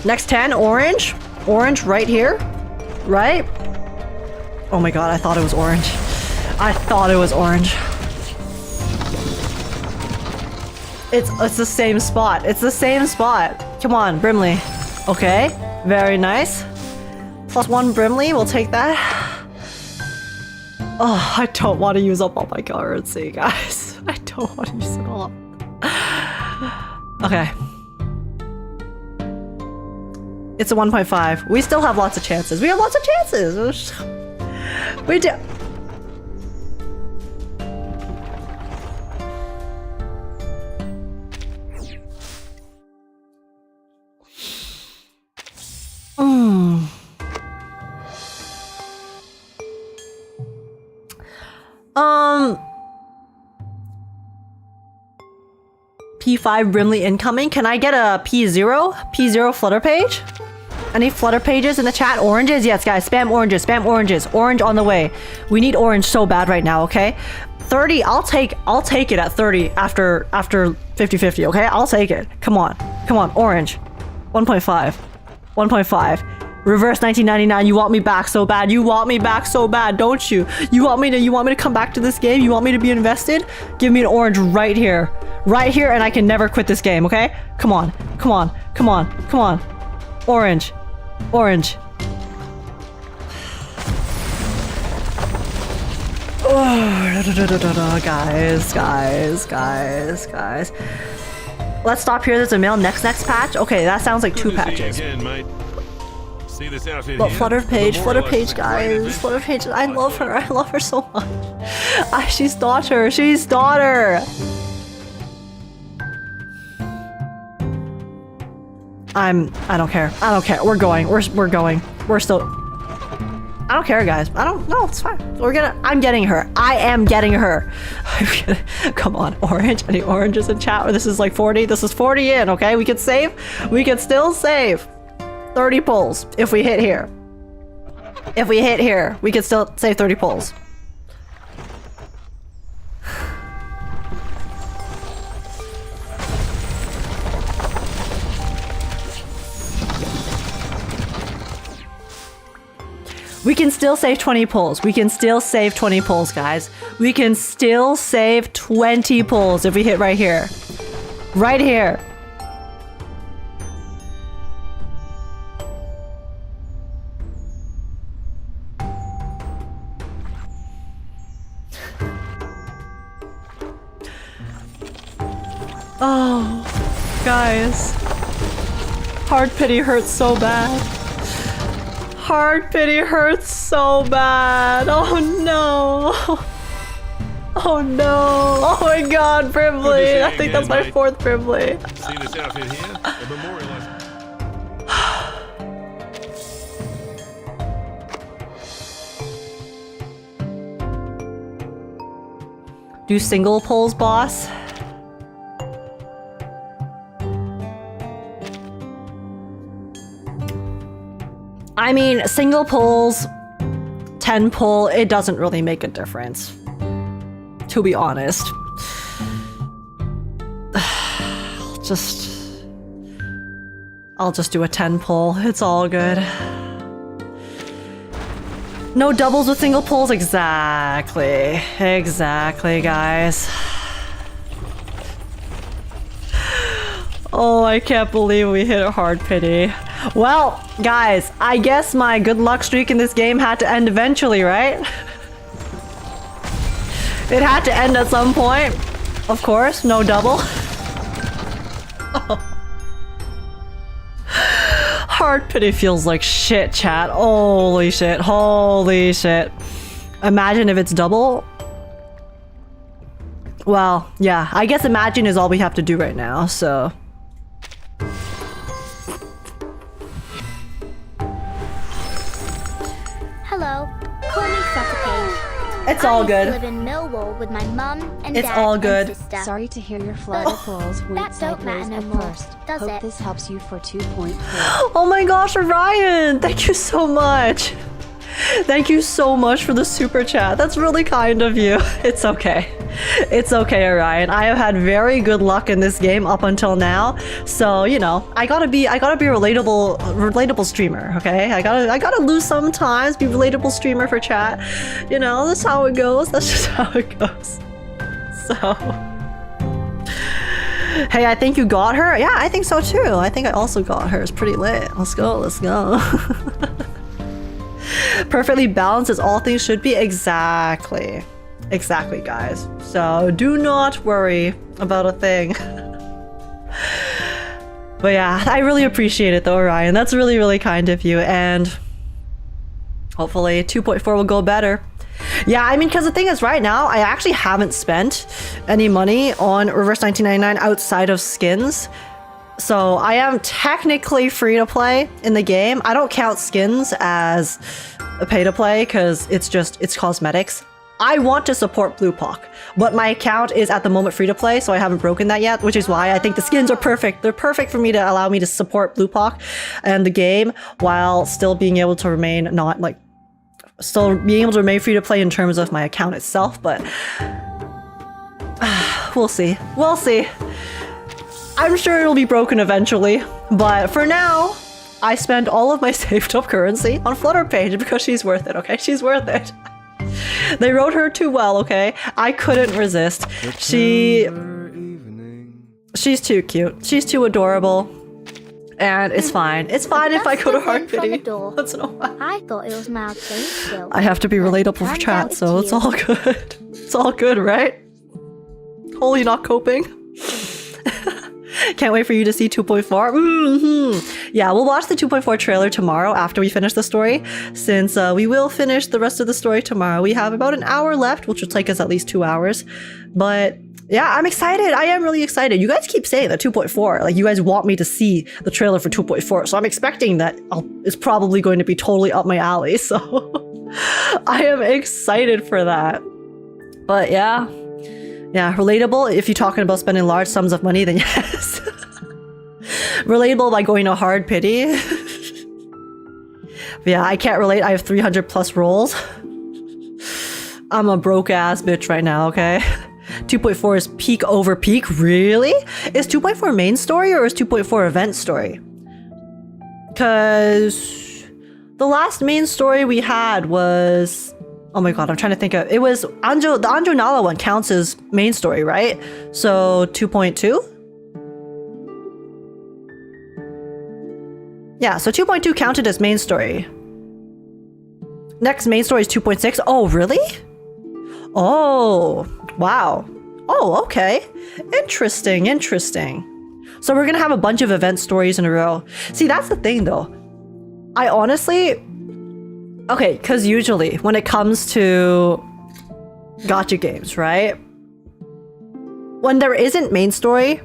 B: Next 10, orange. Orange right here. Right? Oh my god, I thought it was orange. I thought it was orange. It's the same spot. It's the same spot. Come on, Brimley. Okay, very nice. +1 Brimley, we'll take that. Oh, I don't want to use up all my currency, guys. I don't want to use it all up. Okay. It's a 1.5. We still have lots of chances. We have lots of chances. We do. P5 Brimley incoming. Can I get a P0? P0 Flutter page? Any Flutter pages in the chat? Oranges? Yes, guys. Spam oranges. Spam oranges. Orange on the way. We need orange so bad right now, okay? 30. I'll take it at 30 after 50-50, okay? I'll take it. Come on. Come on. Orange. 1.5. 1.5. Reverse 1999. You want me back so bad. You want me back so bad, don't you? You want me to come back to this game? You want me to be invested? Give me an orange right here. Right here, and I can never quit this game, okay? Come on. Come on. Come on. Come on. Orange. Orange. Oh, guys. Let's stop here. There's a mail next patch. Okay, that sounds like 2 patches.
L: Again, mate. See this outfit
B: But
L: here?
B: Flutterpage, guys. Flutterpage, I love her. I love her so much. She's daughter. She's daughter. I don't care. I don't care. We're going. We're going. We're still. I don't care, guys. I don't know. It's fine. I'm getting her. I am getting her. Come on, orange. Any oranges in chat? Or this is like 40. This is 40 in. Okay, we can save. We can still save 30 pulls if we hit here. If we hit here, we can still save 30 pulls. We can still save 20 pulls. We can still save 20 pulls, guys. We can still save 20 pulls if we hit right here. Right here. Oh, guys. Hard pity hurts so bad. Hard pity hurts so bad. Oh no. Oh no. Oh my god, Brimley. I think that's my 4th Brimley.
L: See this outfit here? A memorialized.
B: Do single pulls, boss? I mean, single pulls, 10 pull, it doesn't really make a difference. To be honest. I'll just do a 10 pull. It's all good. No doubles with single pulls? Exactly. Exactly, guys. Oh, I can't believe we hit a hard pity. Well, guys, I guess my good luck streak in this game had to end eventually, right? It had to end at some point. Of course, no double. Oh. Hard pity feels like shit, chat. Holy shit. Holy shit. Imagine if it's double. Well, yeah, I guess imagine is all we have to do right now, so...
H: Hello, call me Flutterpage.
B: It's all good.
H: I live in Millwall with my mum and
B: It's
H: dad
B: all
H: and
B: good.
H: sister.
D: Sorry to hear your Flutter pulls went
H: That don't matter
D: sideways
H: no
D: at
H: more,
D: first.
H: does
D: Hope
H: it?
D: this helps you for 2.4.
B: Oh my gosh, Ryan! Thank you so much! Thank you so much for the super chat. That's really kind of you. It's okay. It's okay, Orion. I have had very good luck in this game up until now. So, you know, I gotta be a relatable streamer, okay? I gotta lose sometimes, be relatable streamer for chat. You know, that's how it goes. That's just how it goes. So... Hey, I think you got her? Yeah, I think so too. I think I also got her. It's pretty lit. Let's go, let's go. Perfectly balanced as all things should be. Exactly. Exactly, guys. So do not worry about a thing. But yeah, I really appreciate it though, Orion. That's really, really kind of you. And hopefully 2.4 will go better. Yeah, I mean, because the thing is, right now, I actually haven't spent any money on Reverse 1999 outside of skins. So I am technically free to play in the game. I don't count skins as a pay to play because it's cosmetics. I want to support Bluepock, but my account is at the moment free to play, so I haven't broken that yet, which is why I think the skins are perfect. They're perfect for me to allow me to support Bluepock and the game while still being able to remain not like... still being able to remain free to play in terms of my account itself, but we'll see. We'll see. I'm sure it'll be broken eventually, but for now, I spend all of my saved up currency on Flutterpage because she's worth it, okay? She's worth it. They wrote her too well, okay? I couldn't resist. She's too cute. She's too adorable. And it's fine. It's fine if I go to hard pity once in a while.
H: I thought it was my game skill.
B: I have to be relatable for chat, so it's all good. It's all good, right? Holy, not coping. Can't wait for you to see 2.4. Yeah, we'll watch the 2.4 trailer tomorrow after we finish the story, since we will finish the rest of the story tomorrow. We have about an hour left, which will take us at least 2 hours. But yeah, I'm excited. I am really excited. You guys keep saying that 2.4, like you guys want me to see the trailer for 2.4. So I'm expecting that it's probably going to be totally up my alley. So I am excited for that. But yeah, relatable. If you're talking about spending large sums of money, then yes. Relatable by going to hard pity. But yeah, I can't relate. I have 300 plus rolls. I'm a broke ass bitch right now, okay? 2.4 is peak over peak. Really? Is 2.4 main story or is 2.4 event story? Because the last main story we had was... Oh my god, I'm trying to think of... It was... the Anjo Nala one counts as main story, right? So 2.2? Yeah, so 2.2 counted as main story. Next main story is 2.6. Oh, really? Oh, wow. Oh, okay. Interesting. So we're gonna have a bunch of event stories in a row. See, that's the thing though. I honestly... Okay, because usually when it comes to gacha games, right? When there isn't main story,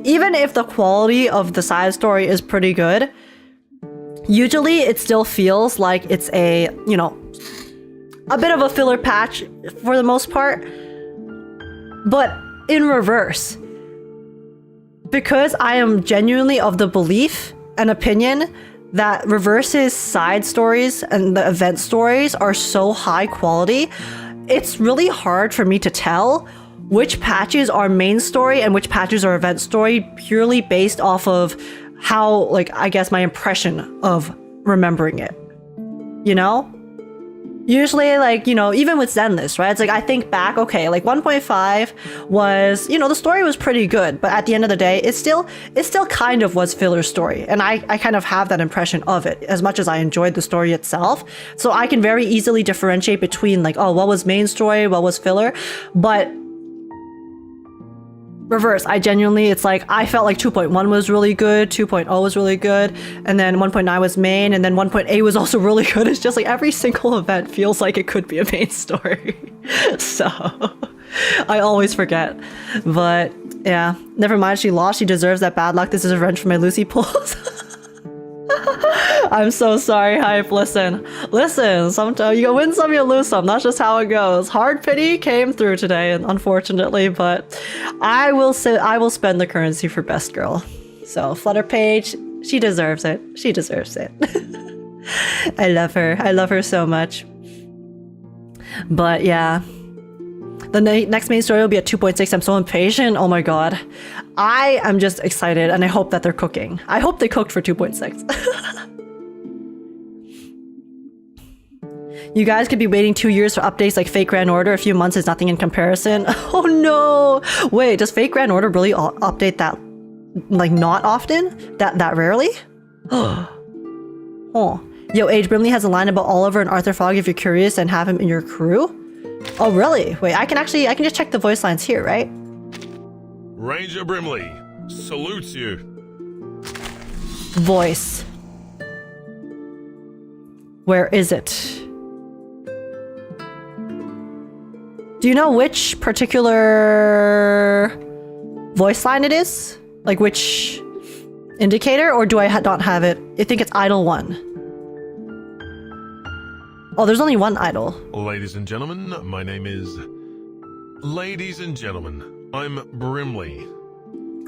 B: even if the quality of the side story is pretty good, usually it still feels like it's a, you know, a bit of a filler patch for the most part. But in reverse, because I am genuinely of the belief and opinion that Reverse's side stories and the event stories are so high quality, it's really hard for me to tell which patches are main story and which patches are event story purely based off of how, like, I guess my impression of remembering it, you know? Usually, like, you know, even with Zenless, right? It's like, I think back, okay, like 1.5 was, you know, the story was pretty good, but at the end of the day, it still kind of was filler story. And I kind of have that impression of it as much as I enjoyed the story itself. So I can very easily differentiate between like, oh, what was main story, what was filler, but Reverse, I genuinely, it's like, I felt like 2.1 was really good, 2.0 was really good, and then 1.9 was main, and then 1.8 was also really good. It's just like every single event feels like it could be a main story. So, I always forget. But, yeah, never mind, she lost, she deserves that bad luck. This is revenge for my Lucy pulls. I'm so sorry, Hype. Listen, sometimes you win some, you lose some. That's just how it goes. Hard pity came through today, unfortunately, but I will spend the currency for best girl. So Flutterpage, she deserves it. She deserves it. I love her. I love her so much. But yeah, The next main story will be at 2.6. I'm so impatient. Oh my god. I am just excited and I hope that they're cooking. I hope they cooked for 2.6. You guys could be waiting 2 years for updates like Fake Grand Order. A few months is nothing in comparison. Oh no! Wait, does Fake Grand Order really update that, like, not often? That rarely? Oh. Yo, Age Brimley has a line about Oliver and Arthur Fogg if you're curious and have him in your crew. Oh really? Wait, I can just check the voice lines here, right?
L: Ranger Brimley salutes you.
B: Voice. Where is it? Do you know which particular voice line it is? Like which indicator, or do I not have it? I think it's idle 1. Oh, there's only one idle.
L: Ladies and gentlemen, my name is... Ladies and gentlemen, I'm Brimley.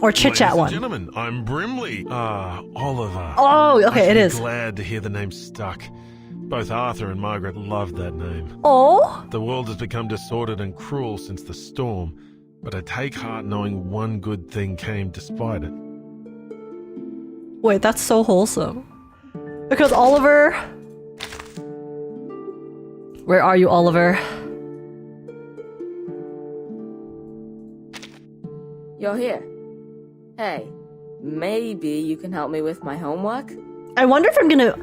B: Or chit-chat 1.
L: Ladies and gentlemen, I'm Brimley. Oliver.
B: Oh, okay, it is.
L: I'm glad to hear the name stuck. Both Arthur and Margaret loved that name.
B: Oh?
L: The world has become disordered and cruel since the storm, but I take heart knowing one good thing came despite it.
B: Wait, that's so wholesome. Because Oliver... Where are you, Oliver?
Q: You're here. Hey, maybe you can help me with my homework?
B: I wonder if I'm gonna...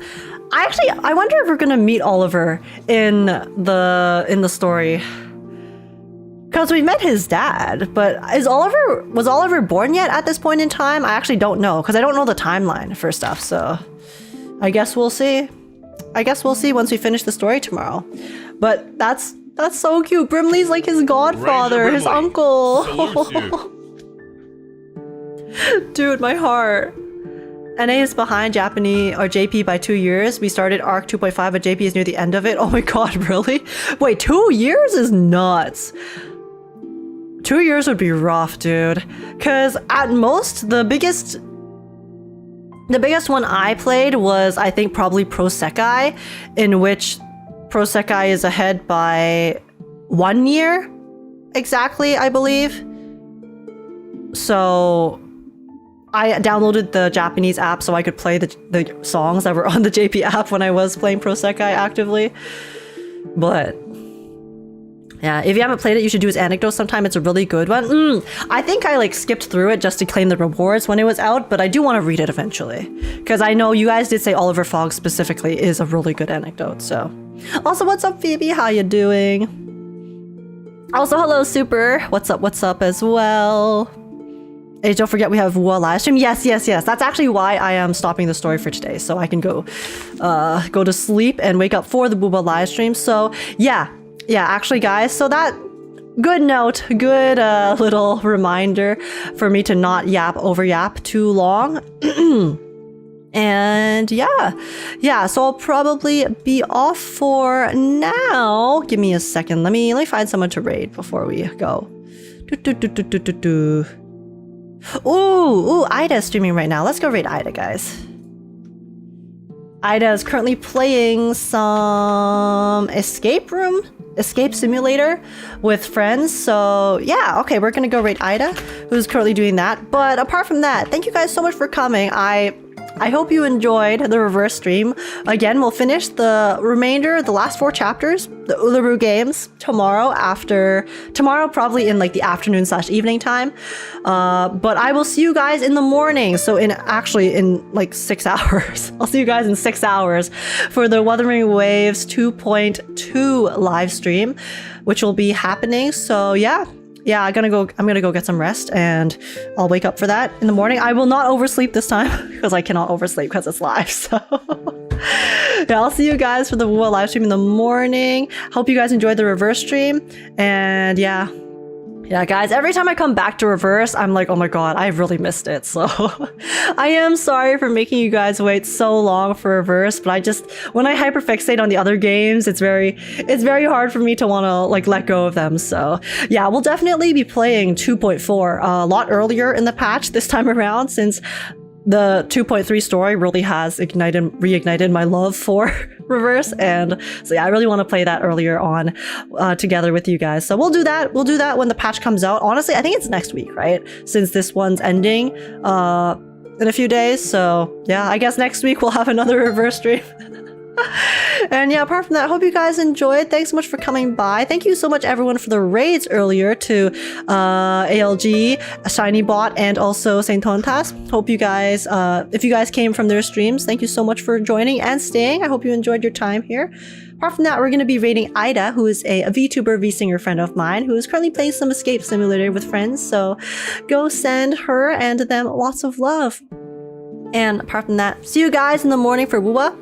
B: I wonder if we're gonna meet Oliver in the story. Because we met his dad, but was Oliver born yet at this point in time? I actually don't know, because I don't know the timeline for stuff, so... I guess we'll see. I guess we'll see once we finish the story tomorrow. But that's so cute. Brimley's like his godfather, his uncle. Dude, my heart. NA is behind Japanese or JP by 2 years. We started ARC 2.5, but JP is near the end of it. Oh my god, really? Wait, 2 years is nuts. 2 years would be rough, dude. Because at most, the biggest one I played was, I think, probably Pro Sekai, in which Pro Sekai is ahead by 1 year, exactly, I believe. So I downloaded the Japanese app so I could play the songs that were on the JP app when I was playing Pro Sekai actively. But yeah, if you haven't played it, you should do his anecdote sometime. It's a really good one. I think I like skipped through it just to claim the rewards when it was out, but I do want to read it eventually. Because I know you guys did say Oliver Fogg specifically is a really good anecdote, so. Also, what's up, Phoebe? How you doing? Also, hello, Super. What's up as well? Hey, don't forget we have Wua live stream. Yes. That's actually why I am stopping the story for today, so I can go to sleep and wake up for the Booba live stream. So, yeah, actually, guys, so that good note, good little reminder for me to not over yap too long. And yeah, so I'll probably be off for now. Give me a second. Let me find someone to raid before we go. Ooh, Ida's streaming right now. Let's go raid Ida, guys. Ida is currently playing some escape simulator with friends. So yeah, okay, we're gonna go raid Ida, who's currently doing that. But apart from that, thank you guys so much for coming. I hope you enjoyed the reverse stream. Again, we'll finish the last 4 chapters, the Uluru games, tomorrow probably in like the afternoon/evening time. But I will see you guys in the morning. So in like 6 hours. I'll see you guys in 6 hours for the Wuthering Waves 2.2 live stream, which will be happening. So yeah, I'm gonna go get some rest, and I'll wake up for that in the morning. I will not oversleep this time because I cannot oversleep because it's live. So yeah, I'll see you guys for the Wua live stream in the morning. Hope you guys enjoyed the reverse stream, and yeah, guys, every time I come back to reverse, I'm like, oh my god, I really missed it. So I am sorry for making you guys wait so long for reverse, but when I hyperfixate on the other games, it's very hard for me to want to like let go of them. So yeah, we'll definitely be playing 2.4 a lot earlier in the patch this time around, since the 2.3 story really has reignited my love for Reverse, and so yeah, I really want to play that earlier on together with you guys. So we'll do that. We'll do that when the patch comes out. Honestly, I think it's next week, right? Since this one's ending in a few days. So yeah, I guess next week we'll have another Reverse stream. And yeah, apart from that, I hope you guys enjoyed. Thanks so much for coming by. Thank you so much everyone for the raids earlier to ALG, ShinyBot, and also Saint Tontas. Hope you guys, if you guys came from their streams, thank you so much for joining and staying. I hope you enjoyed your time here. Apart from that, we're going to be raiding Ida, who is a VTuber, V-Singer friend of mine, who is currently playing some Escape Simulator with friends. So go send her and them lots of love. And apart from that, see you guys in the morning for Wuwa.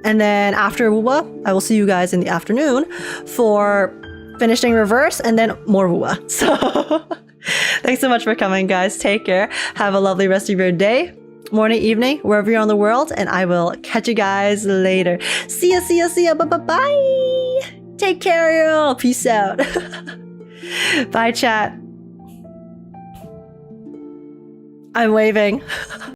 B: And then after Wuwa, I will see you guys in the afternoon for finishing Reverse and then more Wuwa. So thanks so much for coming, guys. Take care. Have a lovely rest of your day, morning, evening, wherever you're on the world. And I will catch you guys later. See ya, see ya, see ya. Bye-bye. Take care, y'all. Peace out. Bye, chat. I'm waving.